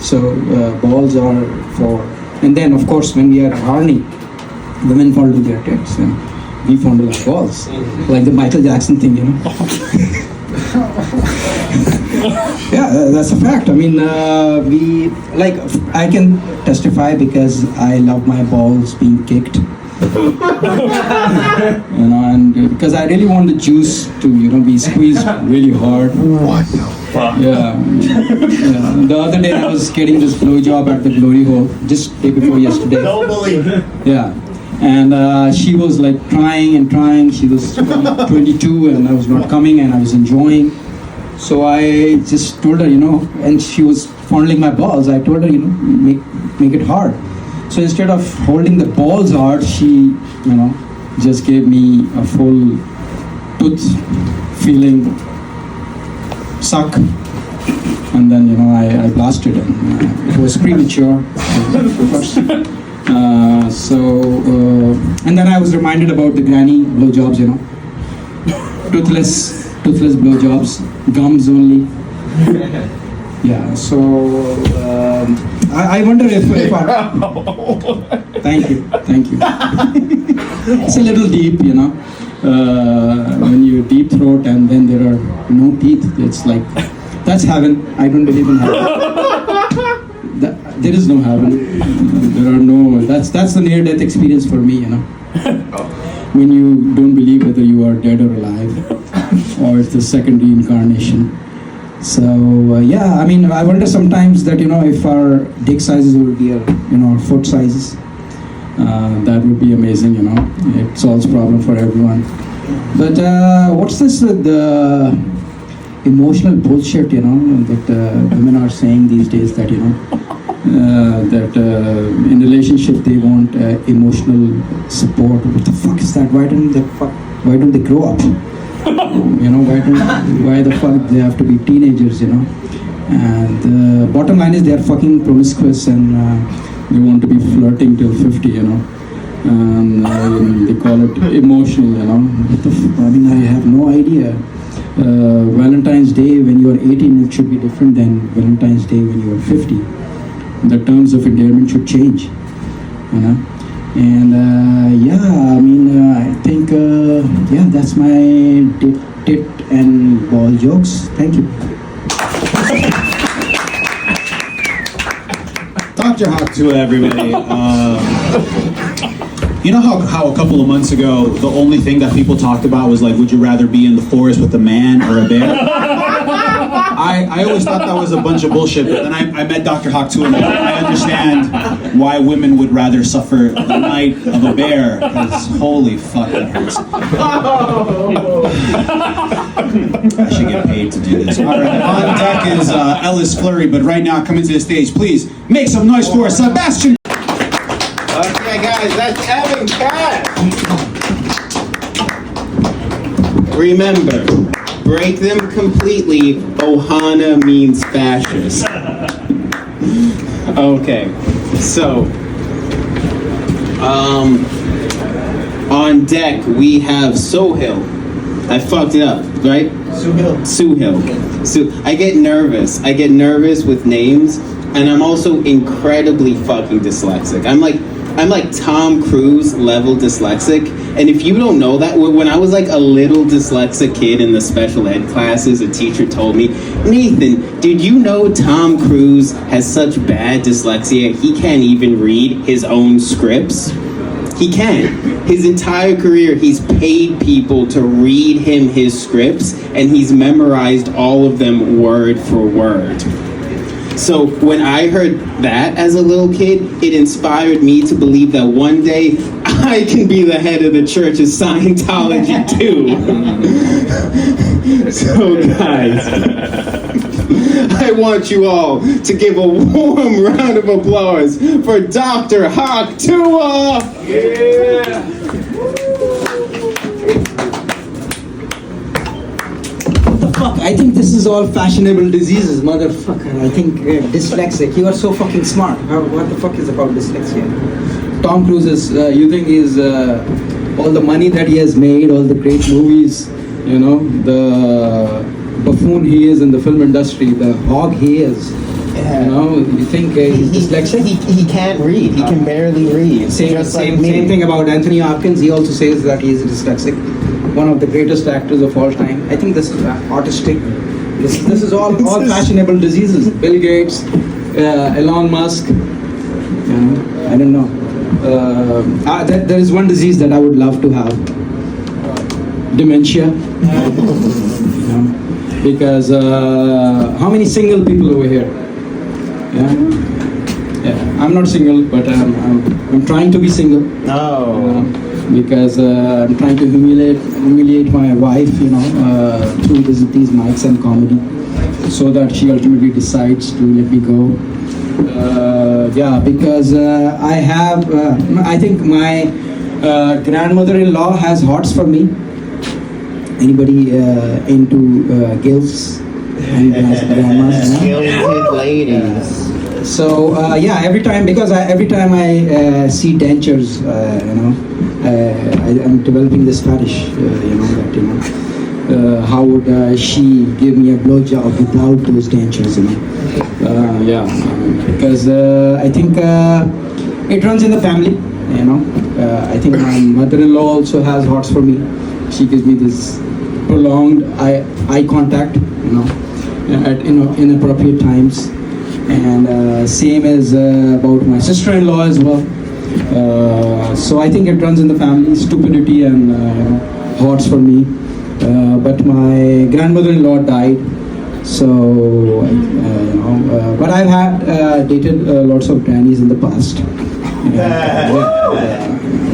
So balls are for, and then of course when we are horny, women fondle their tits and we fondle our balls, like the Michael Jackson thing, Yeah, that's a fact. I mean, I can testify because I love my balls being kicked. And because I really want the juice to, be squeezed really hard. What the fuck? Yeah. The other day I was getting this blowjob at the glory hole, just day before yesterday. Don't believe it. Yeah. And she was like trying and trying. She was 22 and I was not coming and I was enjoying. So I just told her, and she was fondling my balls. I told her, make it hard. So instead of holding the balls hard, she, just gave me a full tooth feeling suck. And then, I blasted it. It was premature. And then I was reminded about the granny blowjobs, toothless blowjobs, gums only. Yeah, so I wonder if I... Thank you. It's a little deep, when you deep throat and then there are no teeth, it's like That's heaven. I don't believe in heaven. There is no heaven. There are no. That's the near-death experience for me. When you don't believe whether you are dead or alive, or it's the second reincarnation. So yeah, I mean, I wonder sometimes that if our dick sizes would be our foot sizes, that would be amazing. It solves problem for everyone. But what's this with the emotional bullshit? That women are saying these days that that in relationship they want emotional support. What the fuck is that? Why don't they grow up? Why the fuck they have to be teenagers? And the bottom line is they are fucking promiscuous and they want to be flirting till 50. They call it emotional. What the I mean, I have no idea. Valentine's Day when you are 18, it should be different than Valentine's Day when you are 50. The terms of endearment should change, And yeah, I mean, I think that's my tit and ball jokes. Thank you. Dr. Hawk Tuah, everybody. You know how a couple of months ago, the only thing that people talked about was like, would you rather be in the forest with a man or a bear? I always thought that was a bunch of bullshit, but then I met Dr. Hawk Tuah and I understand why women would rather suffer the night of a bear, because holy fuck, that hurts. I should get paid to do this. All right, on deck is Ellis Fleury, but right now, coming to the stage, please make some noise for Sebastian. Okay, guys, that's Evan Cash. Remember, break them completely. Ohana means fascist. Okay, so on deck we have Sohail. I fucked it up, right? Suhail. I get nervous. I get nervous with names, and I'm also incredibly fucking dyslexic. I'm like Tom Cruise level dyslexic. And if you don't know that, when I was like a little dyslexic kid in the special ed classes, a teacher told me, Nathan, did you know Tom Cruise has such bad dyslexia he can't even read his own scripts? He can. His entire career, he's paid people to read him his scripts, and he's memorized all of them word for word. So when I heard that as a little kid, it inspired me to believe that one day I can be the head of the Church of Scientology too. So guys, I want you all to give a warm round of applause for Dr. Hawk Tuah! Yeah! I think this is all fashionable diseases, motherfucker. I think dyslexic. You are so fucking smart. What the fuck is about dyslexia? Tom Cruise is, you think is all the money that he has made, all the great movies, the buffoon he is in the film industry, the hog he is. You think he's dyslexic? He can't read. He can barely read. Same thing about Anthony Hopkins. He also says that he is dyslexic. One of the greatest actors of all time. I think this is artistic. This is all fashionable diseases. Bill Gates, Elon Musk. I don't know. There is one disease that I would love to have. Dementia. Because how many single people over here? Yeah. I'm not single, but I'm trying to be single. No. Because I'm trying to humiliate my wife, through these mics and comedy, so that she ultimately decides to let me go. Because I think my grandmother-in-law has hots for me. Anybody into gills and grandmas? Gilded ladies. So every time I see dentures, I'm developing this fetish. How would she give me a blowjob without those dentures? Because I think it runs in the family. I think my mother-in-law also has hots for me. She gives me this prolonged eye contact. at inappropriate times, and same as about my sister-in-law as well. So I think it runs in the family, stupidity and hearts for me. But my grandmother-in-law died, so but I've had dated lots of grannies in the past.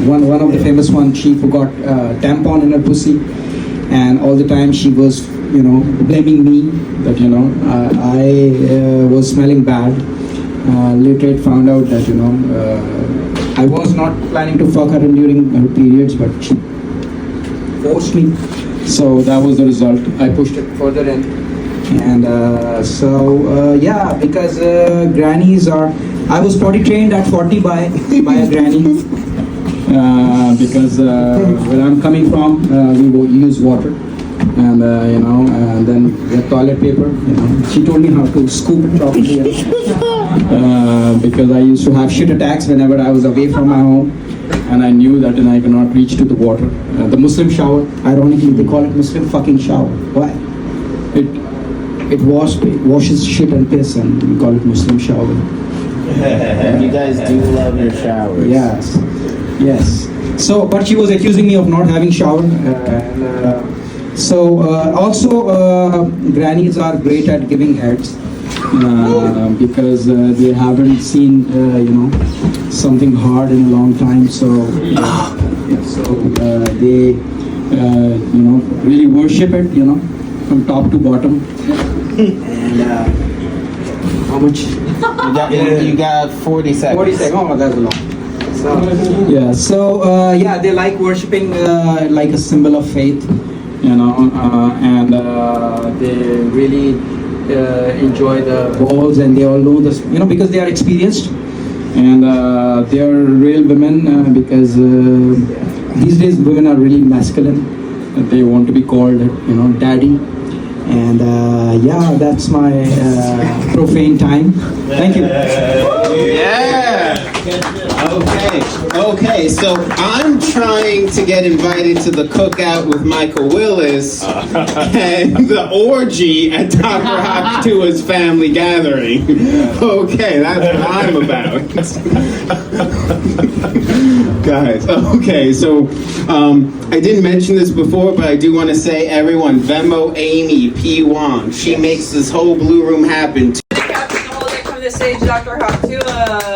One of the famous ones, she forgot tampon in her pussy, and all the time she was blaming me that I was smelling bad. Later it found out that I was not planning to fuck her during her periods, but she forced me. So that was the result. I pushed it further in, and because grannies are. I was potty trained at 40 by a granny. Because where I'm coming from, we will use water, and and then the toilet paper. She told me how to scoop it properly. Because I used to have shit attacks whenever I was away from my home, and I knew that I cannot reach to the water. The Muslim shower, ironically, they call it Muslim fucking shower. Why? It washes shit and piss, and we call it Muslim shower. You guys do love your showers. Yes. So, but she was accusing me of not having shower. Also, grannies are great at giving heads because they haven't seen, something hard in a long time. So, they, really worship it, from top to bottom. And how much? You got 40 seconds. 40 seconds. Oh, that's a lot. They like worshiping like a symbol of faith, and they really enjoy the balls, and they all know this, because they are experienced, and they are real women because these days women are really masculine. They want to be called, daddy. And that's my profane time. Thank you. Yeah. Okay. So I'm trying to get invited to the cookout with Michael Willis and the orgy at Dr. Hawk Tuah's family gathering. Okay, that's what I'm about. Guys, okay, so I didn't mention this before, but I do want to say, everyone, Venmo Amy P. Wong. She makes this whole blue room happen. Captain the whole deck, come to the stage, Dr. Hawk Tuah.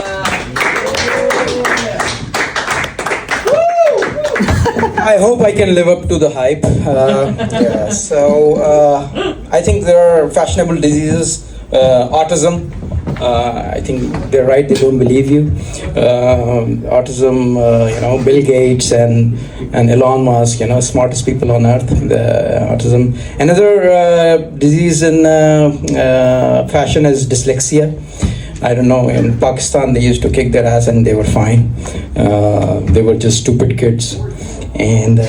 I hope I can live up to the hype. I think there are fashionable diseases, autism. I think they're right. They don't believe you. Autism. Bill Gates and Elon Musk. Smartest people on earth. The autism. Another disease in fashion is dyslexia. I don't know. In Pakistan, they used to kick their ass and they were fine. They were just stupid kids. And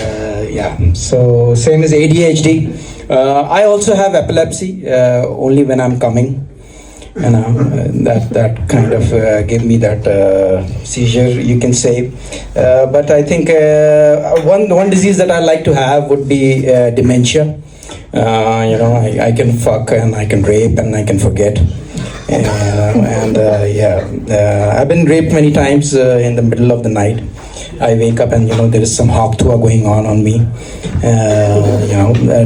so same as ADHD. I also have epilepsy, only when I'm coming. That kind of gave me that seizure, you can say. But I think one disease that I like to have would be dementia. I can fuck and I can rape and I can forget. I've been raped many times in the middle of the night. I wake up and there is some Hawk Tuah going on me.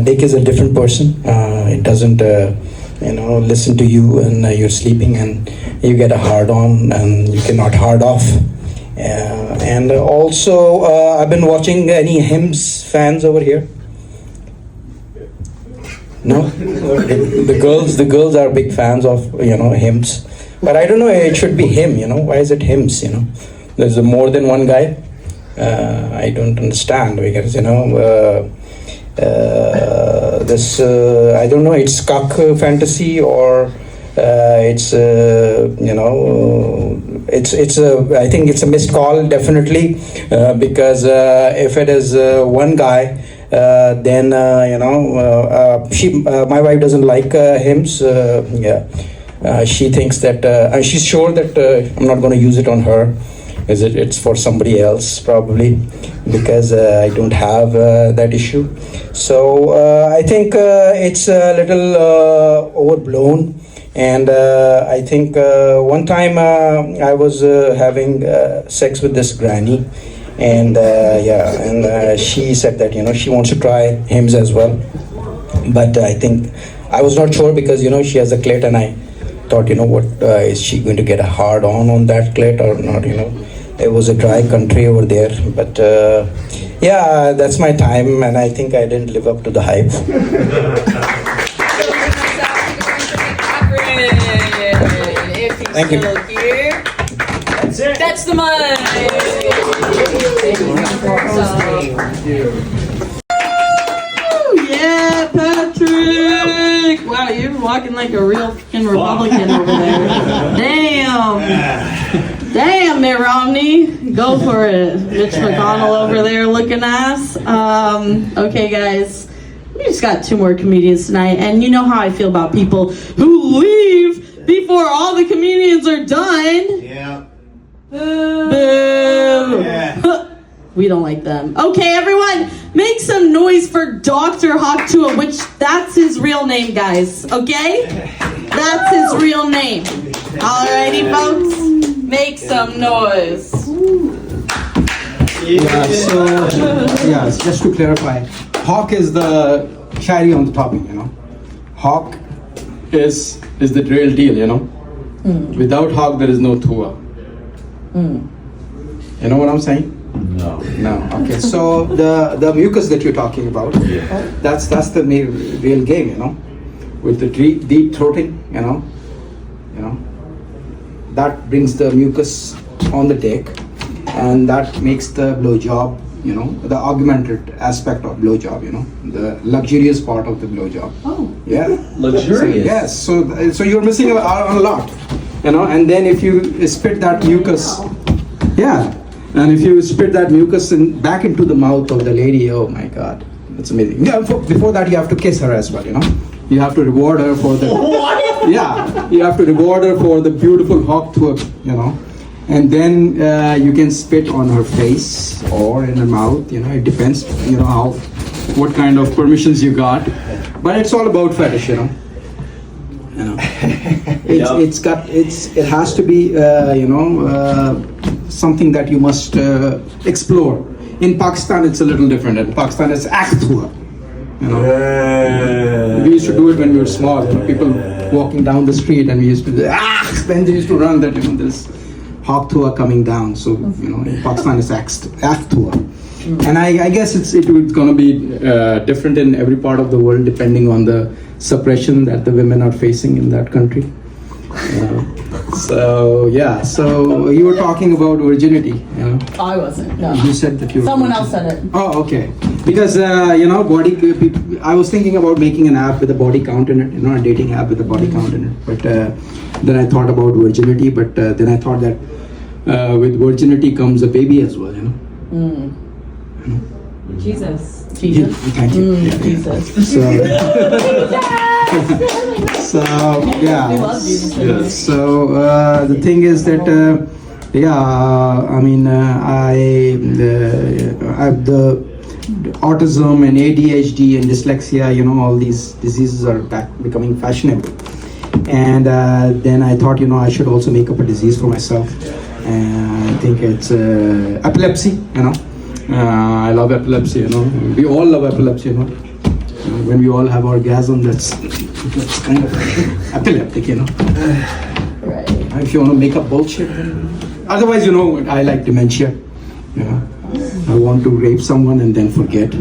Dick is a different person. It doesn't listen to you, and you're sleeping and you get a hard on and you cannot hard off. And also I've been watching any hymns fans over here. No, the girls are big fans of hymns, but I don't know. It should be hymn. Why is it hymns? There's more than one guy. I don't understand because this I don't know. It's cock fantasy or it's it's I think it's a missed call definitely because if it is one guy. Then my wife doesn't like hymns. She thinks that she's sure that I'm not going to use it on her, it's for somebody else probably, because I don't have that issue. So I think it's a little overblown. And I think one time I was having sex with this granny, and she said that she wants to try hymns as well. But I think I was not sure, because she has a clit, and I thought, what is she going to get a hard on that clit or not? It was a dry country over there. But that's my time, and I think I didn't live up to the hype. Thank you. Here. That's it. That's the mic. Yeah, Patrick! Wow, you're walking like a real fucking Republican over there. Damn! Damn, Mitt Romney! Go for it. Mitch McConnell over there looking ass. Okay, guys. We just got 2 more comedians tonight, and you know how I feel about people who leave before all the comedians are done. Yeah. Boo! Yeah. We don't like them. Okay, everyone, make some noise for Dr. Hawk Tuah, which that's his real name, guys. Okay? That's his real name. Alrighty, folks, make some noise. Just to clarify, Hawk is the cherry on the topic, Hawk is the real deal, Without Hawk, there is no Tuah. You know what I'm saying? No. Okay. So the mucus that you're talking about, that's the real game, with the deep throating, that brings the mucus on the dick, and that makes the blowjob, the augmented aspect of blowjob, the luxurious part of the blowjob. Oh. Yeah. Luxurious. So you're missing a lot, and then if you spit that mucus, and if you spit that mucus back into the mouth of the lady, oh my God, that's amazing. Yeah, before that you have to kiss her as well, You have to reward her for the... What? Yeah, you have to reward her for the beautiful Hawk Tuah, And then you can spit on her face or in her mouth, it depends, what kind of permissions you got. But it's all about fetish, It has to be, something that you must explore. In Pakistan, it's a little different. In Pakistan, it's Tuah. We used to do it when we were small. People walking down the street, and we used to do, then they used to run that, there's Hawk Tuah coming down. So, in Pakistan, it's Tuah. And I guess it's going to be different in every part of the world, depending on the suppression that the women are facing in that country. So you were talking about virginity, I wasn't. No. You said that you were. Someone else said it. Oh, okay. Because I was thinking about making an app with a body count in it, a dating app with a body count in it. But then I thought about virginity. But then I thought that with virginity comes a baby as well, Jesus. Thank you. Jesus. So the thing is that I have the autism and ADHD and dyslexia, all these diseases are becoming fashionable. And then I thought, I should also make up a disease for myself. And I think it's epilepsy, I love epilepsy, We all love epilepsy, When we all have orgasm, that's kind of epileptic, Right. If you want to make up bullshit, then... Otherwise, I like dementia, I want to rape someone and then forget,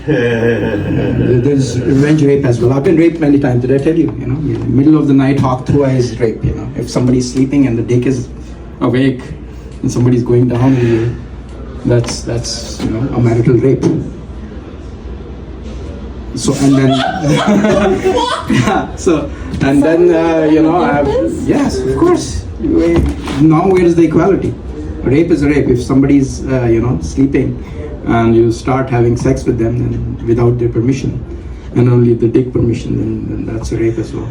There's revenge rape as well. I've been raped many times, did I tell you? In the middle of the night, Hawk Tuah is rape, If somebody's sleeping and the dick is awake and somebody's going down, that's a marital rape. So and then yes, of course. Now where is the equality? Rape is a rape. If somebody's sleeping and you start having sex with them then without their permission and only the dick permission, then that's a rape as well.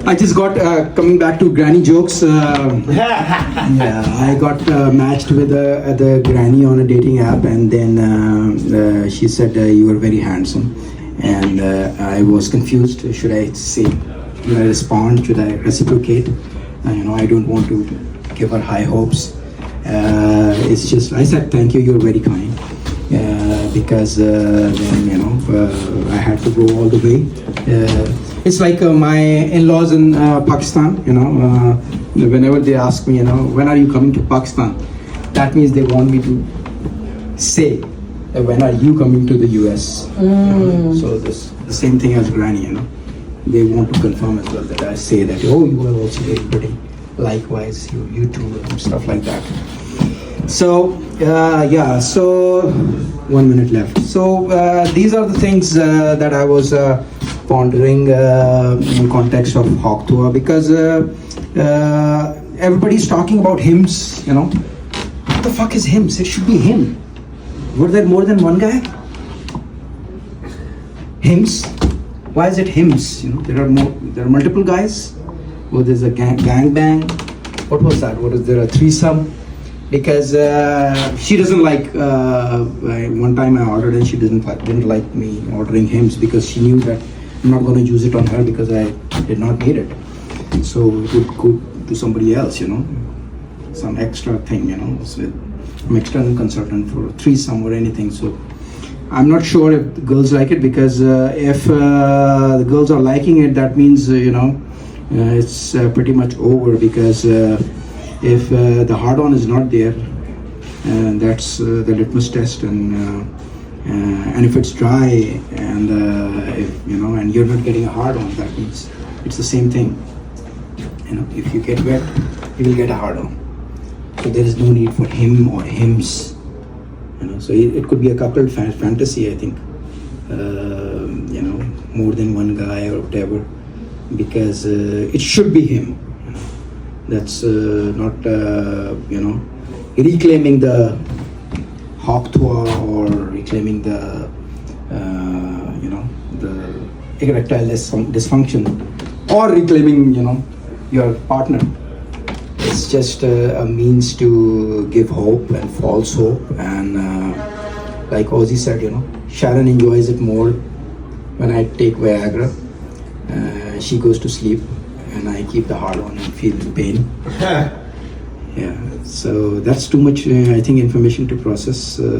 I just got coming back to granny jokes. Yeah, I got matched with the granny on a dating app, and then she said you are very handsome, and I was confused. Should I say? Should I respond? Should I reciprocate? I don't want to give her high hopes. It's just I said thank you. You're very kind. Because then I had to go all the way. It's like my in-laws in Pakistan. Whenever they ask me, when are you coming to Pakistan? That means they want me to say, when are you coming to the US? So this the same thing as granny. They want to confirm as well that I say that. Oh, you are also very pretty. Likewise, you too, and stuff like that. So so 1 minute left. So these are the things that I was pondering in context of Hawk Tuah, because everybody's talking about hymns. What the fuck is hymns? It should be him. Were there more than one guy? Hymns? Why is it hymns? There are multiple guys. Or there's a gang bang. What was that? What is there, a threesome? Because she doesn't like. One time I ordered and she didn't like me ordering hymns, because she knew that I'm not going to use it on her because I did not need it. So it would go to somebody else, some extra thing, So I'm external consultant for threesome or anything. So I'm not sure if the girls like it, because if the girls are liking it, that means it's pretty much over, because if the hard-on is not there, that's the litmus test, and if it's dry and and you're not getting a hard-on, that means it's the same thing. If you get wet, you will get a hard-on. So there is no need for him or hymns. So it could be a coupled fantasy, I think. More than one guy or whatever, because it should be him. That's not reclaiming the Hawk Tuah or reclaiming the the erectile dysfunction, or reclaiming your partner. It's just a means to give hope and false hope, and like Ozzy said, Sharon enjoys it more when I take Viagra. She goes to sleep and I keep the heart on and feel the pain. Yeah, so that's too much, I think, information to process for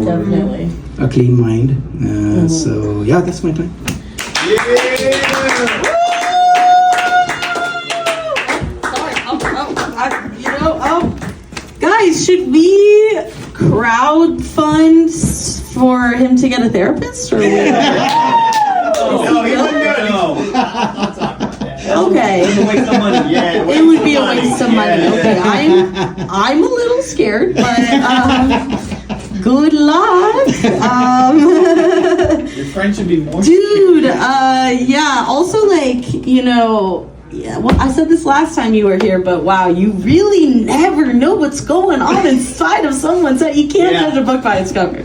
Definitely. a clean mind. So yeah, that's my time. Guys, should we crowdfund for him to get a therapist, or? No, he wouldn't do it. Okay. It would waste of money. Yeah, it would be a waste of money. Okay, I'm a little scared, but good luck. Your friend should be more. Dude, yeah. Also, yeah, well, I said this last time you were here, but wow, you really never know what's going on inside of someone's head. You can't judge a book by its cover.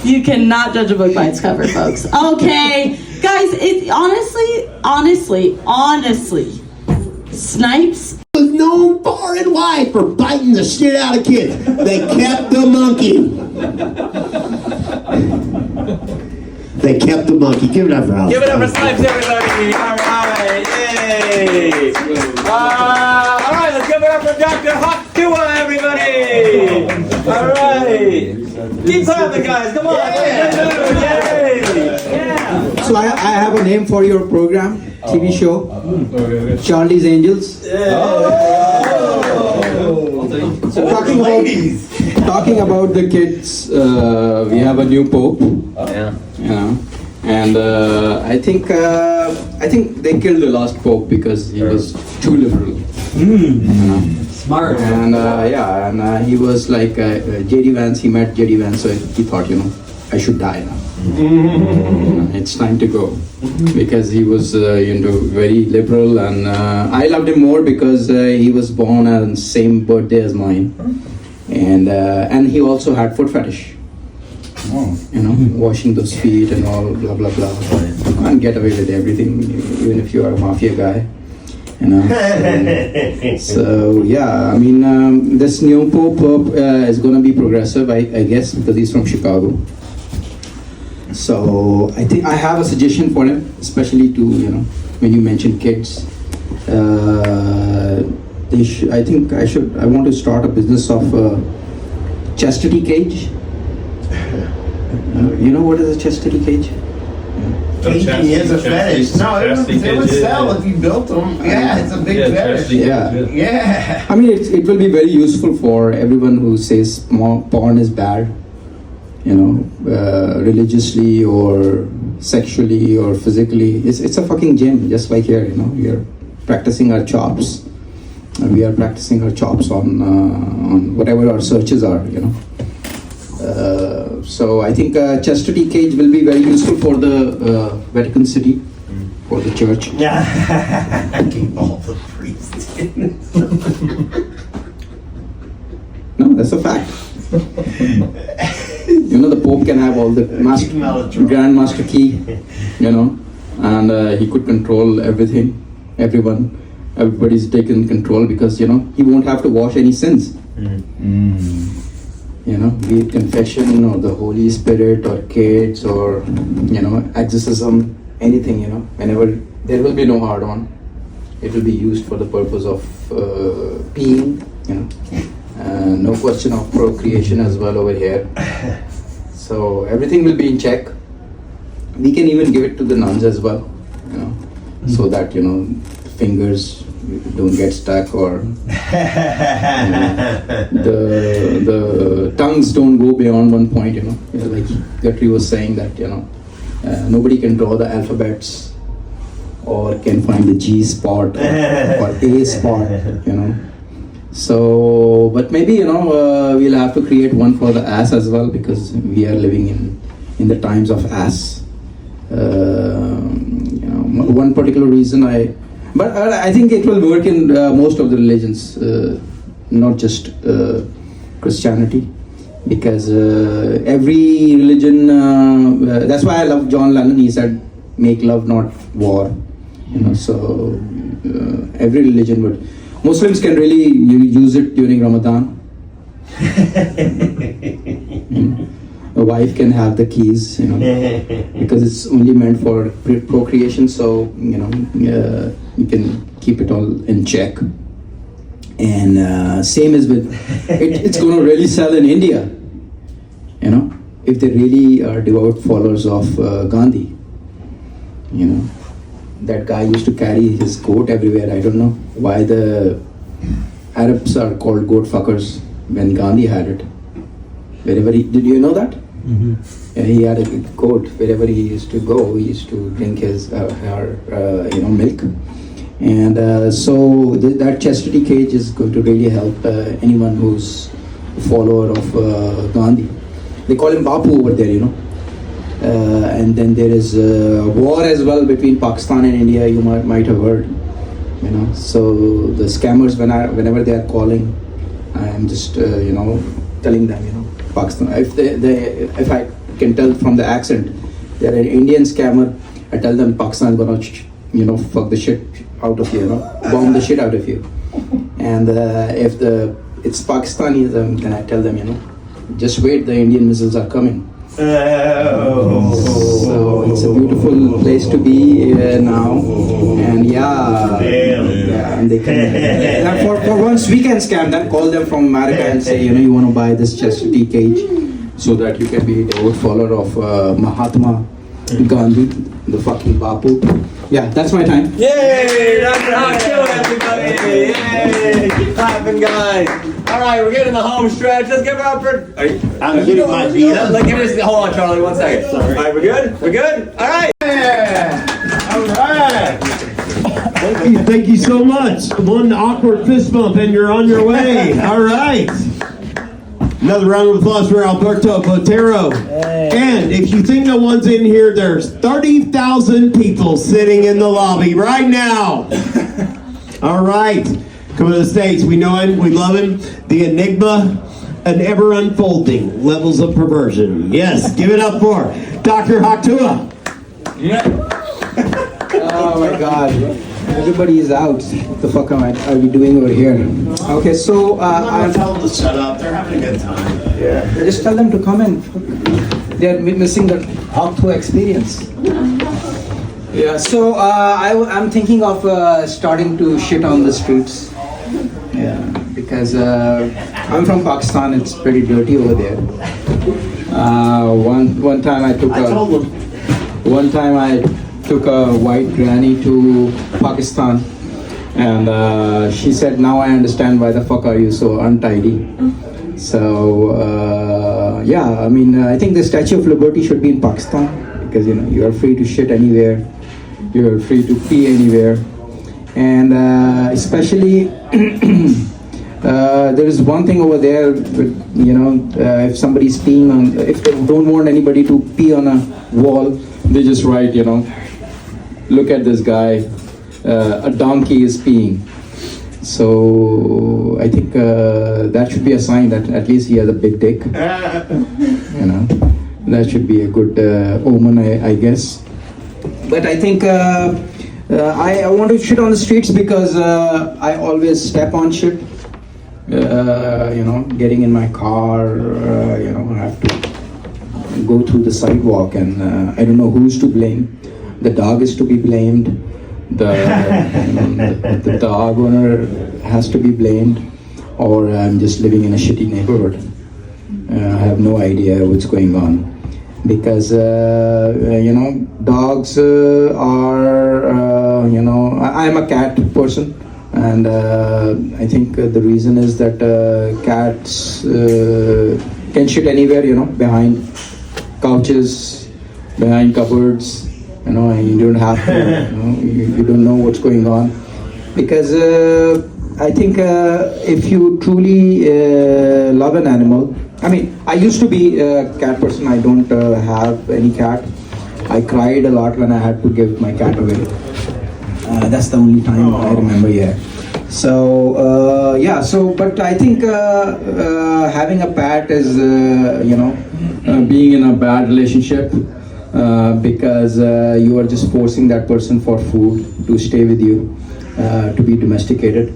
You cannot judge a book by its cover, folks. Okay, guys, it honestly, Snipes was known far and wide for biting the shit out of kids. They kept the monkey. They kept the monkey. Give it up for Alex. Give it up for Snipes, everybody. All right, yay. All right, let's give it up for Dr. Hawk Tuah, everybody. All right. Keep clapping, guys. Come on. Yay. Yeah. So I have a name for your program, TV show, Charlie's Angels. So talking about the kids, we have a new pope. And I think they killed the last pope because he was too liberal. Smart. And and he was like J.D. Vance. He met J.D. Vance, so he thought, I should die now. It's time to go, because he was very liberal, and I loved him more because he was born on the same birthday as mine, and he also had foot fetish. Washing those feet and all, blah blah blah. You can't get away with everything, even if you are a mafia guy. You know. So yeah, I mean, this new Pope is going to be progressive, I guess, because he's from Chicago. So I think I have a suggestion for him, especially to, you know, when you mention kids. I want to start a business of chastity cage. You know what is a chastity cage? Kinky is a fetish. No, it would sell if you built them. Yeah, it's a big fetish. Yeah. I mean, it will be very useful for everyone who says porn is bad, you know, religiously or sexually or physically. It's a fucking gym, just like here, you know. We are practicing our chops. We are practicing our chops on whatever our searches are, you know. So I think chastity cage will be very useful for the Vatican City, for the church. Yeah. Keep all the priests in. No, that's a fact. You know, the Pope can have all the Grand Master key, you know, and he could control everything, everyone. Everybody's taken control because, you know, he won't have to wash any sins. You know, be it confession or the Holy Spirit or kids or, you know, exorcism, anything, you know, whenever there will be no hard on, it will be used for the purpose of peeing, you know, no question of procreation as well over here. So everything will be in check. We can even give it to the nuns as well, you know, so that, you know, fingers don't get stuck or the tongues don't go beyond one point, you know. Like Guthrie was saying that, you know, nobody can draw the alphabets or can find the G spot or A spot, you know. So, but maybe, you know, we'll have to create one for the ass as well, because we are living in the times of ass. You know, one particular reason but I think it will work in most of the religions, not just Christianity, because every religion, that's why I love John Lennon. He said, make love, not war. You know, so every religion would. Muslims can really use it during Ramadan. A wife can have the keys, you know, because it's only meant for procreation. So, you know, you can keep it all in check. And same as with, it's going to really sell in India, you know, if they really are devout followers of Gandhi. You know, that guy used to carry his goat everywhere. I don't know why the Arabs are called goat fuckers when Gandhi had it. Wherever did you know that? Mm-hmm. Yeah, he had a goat. Wherever he used to go, he used to drink his you know, milk. And so that chastity cage is going to really help anyone who's a follower of Gandhi. They call him Bapu over there, you know. And then there is war as well between Pakistan and India. You might have heard, you know. So the scammers, whenever they are calling, I am just you know, telling them, you know, Pakistan. If I can tell from the accent, they're an Indian scammer. I tell them Pakistan is gonna, you know, fuck the shit out of you, you know, bomb the shit out of you. And if it's Pakistanis, then I tell them, you know, just wait, the Indian missiles are coming. So it's a beautiful place to be now, and yeah, and they can. For once we can scam them, call them from America and say, you know, you want to buy this chastity cage, so that you can be a devout follower of Mahatma Gandhi, the fucking Bapu. Yeah, that's my time. Yay! Dr. Hawk Tuah, everybody! Yay! Keep clapping, guys. All right, we're getting the home stretch. Let's give it up for. I'm getting my beat up. Give us. Hold on, Charlie. 1 second. Sorry. All right, we're good. We're good. All right. Yeah. All right. Thank you so much. One awkward fist bump and you're on your way. All right. Another round of applause for Alberto Botero. And if you think no one's in here, there's 30,000 people sitting in the lobby right now. All right. Come to the stage. We know him. We love him. The enigma, an ever unfolding levels of perversion. Yes. Give it up for Dr. Hawk Tuah. Yeah. Oh my God. Everybody is out. What the fuck are we doing over here? Okay, so I'm tell them to shut up. They're having a good time. yeah, just tell them to come in. They're missing the Hawk Tuah experience. Yeah, so I'm thinking of starting to shit on the streets. Yeah, because I'm from Pakistan. It's pretty dirty over there. One time I took a white granny to Pakistan, and she said, "Now I understand why the fuck are you so untidy." So yeah, I mean, I think the Statue of Liberty should be in Pakistan because you are free to shit anywhere, you are free to pee anywhere, and especially. There is one thing over there, if somebody's peeing on, if they don't want anybody to pee on a wall, they just write, look at this guy, a donkey is peeing. So I think that should be a sign that at least he has a big dick. That should be a good omen, I guess. But I think I want to shit on the streets because I always step on shit. Getting in my car, I have to go through the sidewalk, and I don't know who's to blame. The dog is to be blamed. The dog owner has to be blamed, or I'm just living in a shitty neighborhood. I have no idea what's going on. Because dogs are I'm a cat person, and I think the reason is that cats can shit anywhere, behind couches, behind cupboards, and you don't have to, you don't know what's going on. Because I think if you truly love an animal, I mean, I used to be a cat person. I don't have any cat. I cried a lot when I had to give my cat away. That's the only time I remember, yeah. So, but I think having a pet is, being in a bad relationship because you are just forcing that person for food to stay with you, to be domesticated.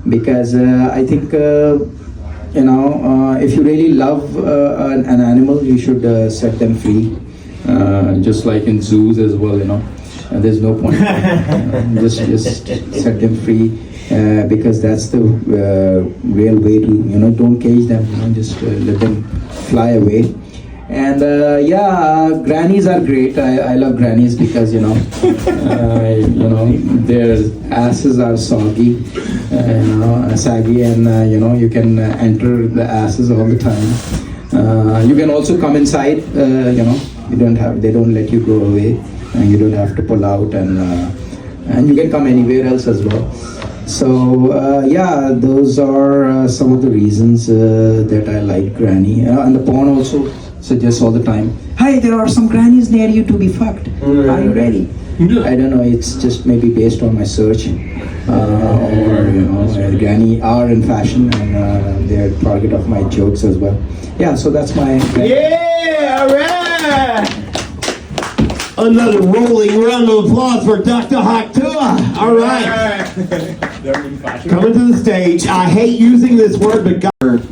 Because I think, if you really love an animal, you should set them free, just like in zoos as well, there's no point. Just set them free because that's the real way to, don't cage them, just let them fly away. And grannies are great. I love grannies because their asses are soggy, saggy, and you can enter the asses all the time. You can also come inside. They don't let you go away, and you don't have to pull out, and you can come anywhere else as well. So those are some of the reasons that I like granny. And the porn also suggests all the time, "Hi, there are some grannies near you to be fucked. Are you ready?" I don't know. It's just maybe based on my search, or granny are in fashion, and they're target of my jokes as well. Yeah, so that's my. Yeah, all right. Another rolling round of applause for Dr. Hawk Tuah. All right. Coming to the stage. I hate using this word, but God.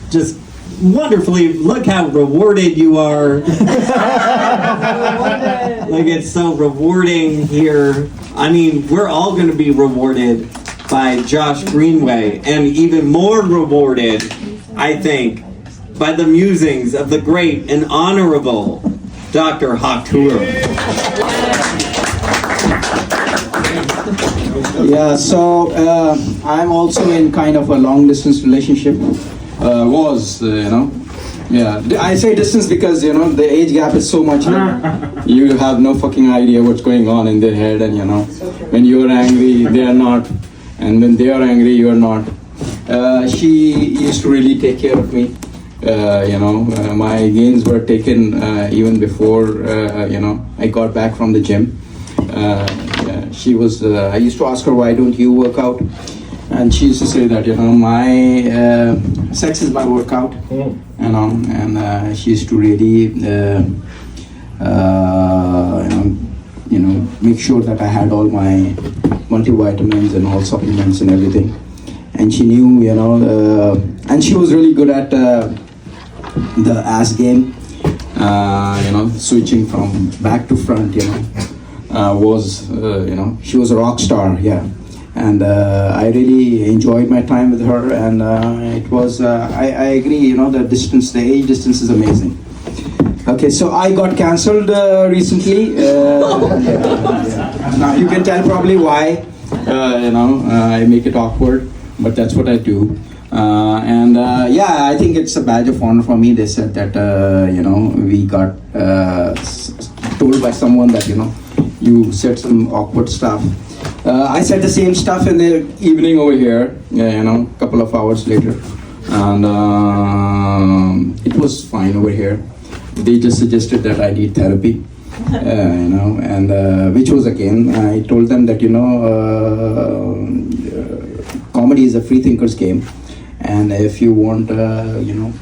Just wonderfully, look how rewarded you are. Like, it's so rewarding here. I mean, we're all going to be rewarded by Josh Greenway, and even more rewarded, I think, by the musings of the great and honorable Dr. Hawk Tuah. Yeah, so I'm also in kind of a long distance relationship. Yeah, I say distance because the age gap is so much. You have no fucking idea what's going on in their head, and when you are angry, they are not, and when they are angry, you are not. She used to really take care of me. My gains were taken even before I got back from the gym. She was. I used to ask her, "Why don't you work out?" And she used to say that my sex is my workout. And she used to really make sure that I had all my multivitamins and all supplements and everything. And she knew, and she was really good at the ass game, switching from back to front, she was a rock star, yeah. And I really enjoyed my time with her, and it was, I agree, the age distance is amazing. Okay, so I got cancelled recently. Now you can tell probably why, I make it awkward, but that's what I do. I think it's a badge of honor for me. They said that, we got told by someone that, you said some awkward stuff. I said the same stuff in the evening over here, a couple of hours later. And it was fine over here. They just suggested that I need therapy, which was again, I told them that, comedy is a free thinker's game. And if you want,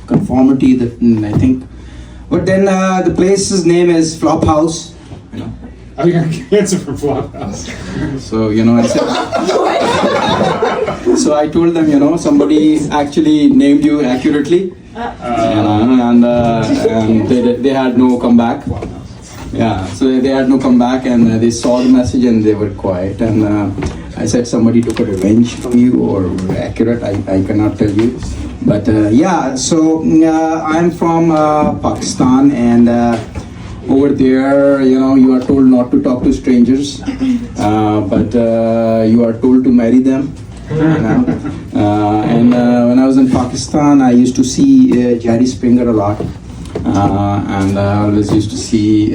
conformity, that I think. But then the place's name is Flophouse. Oh, you're cancer for Flophouse. So, I said. So I told them, somebody actually named you accurately. And they had no comeback. Yeah, so they had no comeback, and they saw the message and they were quiet. And I said somebody took a revenge from you, or accurate, I cannot tell you. But so I'm from Pakistan, and over there, you are told not to talk to strangers, but you are told to marry them. And when I was in Pakistan, I used to see Jerry Springer a lot, and I always used to see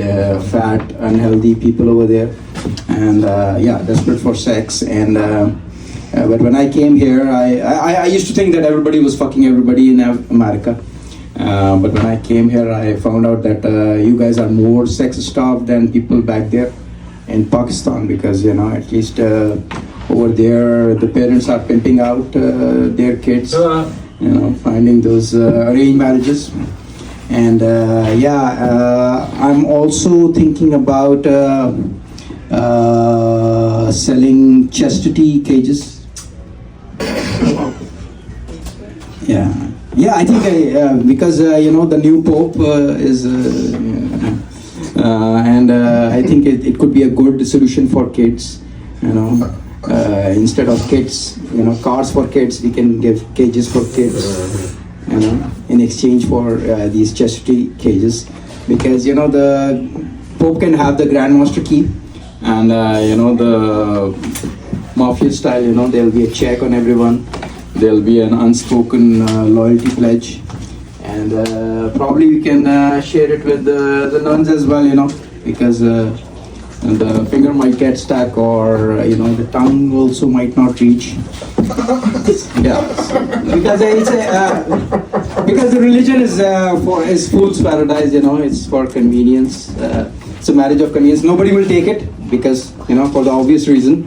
fat, unhealthy people over there, and desperate for sex. And but when I came here, I used to think that everybody was fucking everybody in America. But when I came here, I found out that you guys are more sex-starved than people back there in Pakistan, because at least over there the parents are pimping out their kids, finding those arranged marriages. And I'm also thinking about selling chastity cages. Yeah, I think because the new Pope is, and I think it could be a good solution for kids. Instead of kids, cars for kids, we can give cages for kids. In exchange for these chastity cages, because the Pope can have the Grandmaster key, and the mafia style, there'll be a check on everyone. There'll be an unspoken loyalty pledge, and probably we can share it with the nuns as well, because the finger might get stuck, or the tongue also might not reach. Yeah, because the religion is fool's paradise, it's for convenience. It's a marriage of convenience. Nobody will take it because for the obvious reason.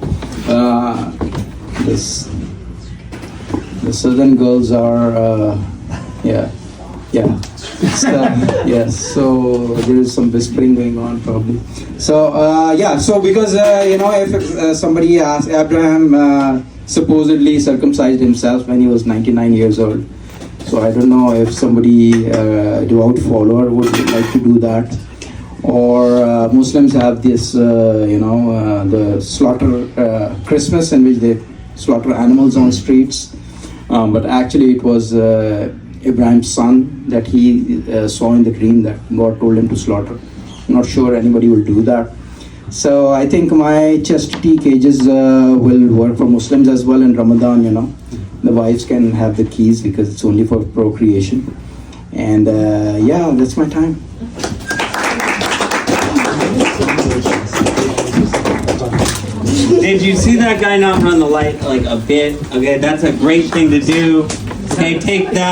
The southern girls are, yes. So there is some whispering going on probably. So so because if somebody asked, Abraham supposedly circumcised himself when he was 99 years old. So I don't know if somebody devout follower would like to do that, or Muslims have this the slaughter Christmas, in which they slaughter animals on streets. But actually it was Abraham's son that he saw in the dream that God told him to slaughter. I'm not sure anybody will do that. So I think my chastity cages will work for Muslims as well in Ramadan, The wives can have the keys because it's only for procreation. And that's my time. Did you see that guy not run the light like a bit? Okay, that's a great thing to do. Okay, take that.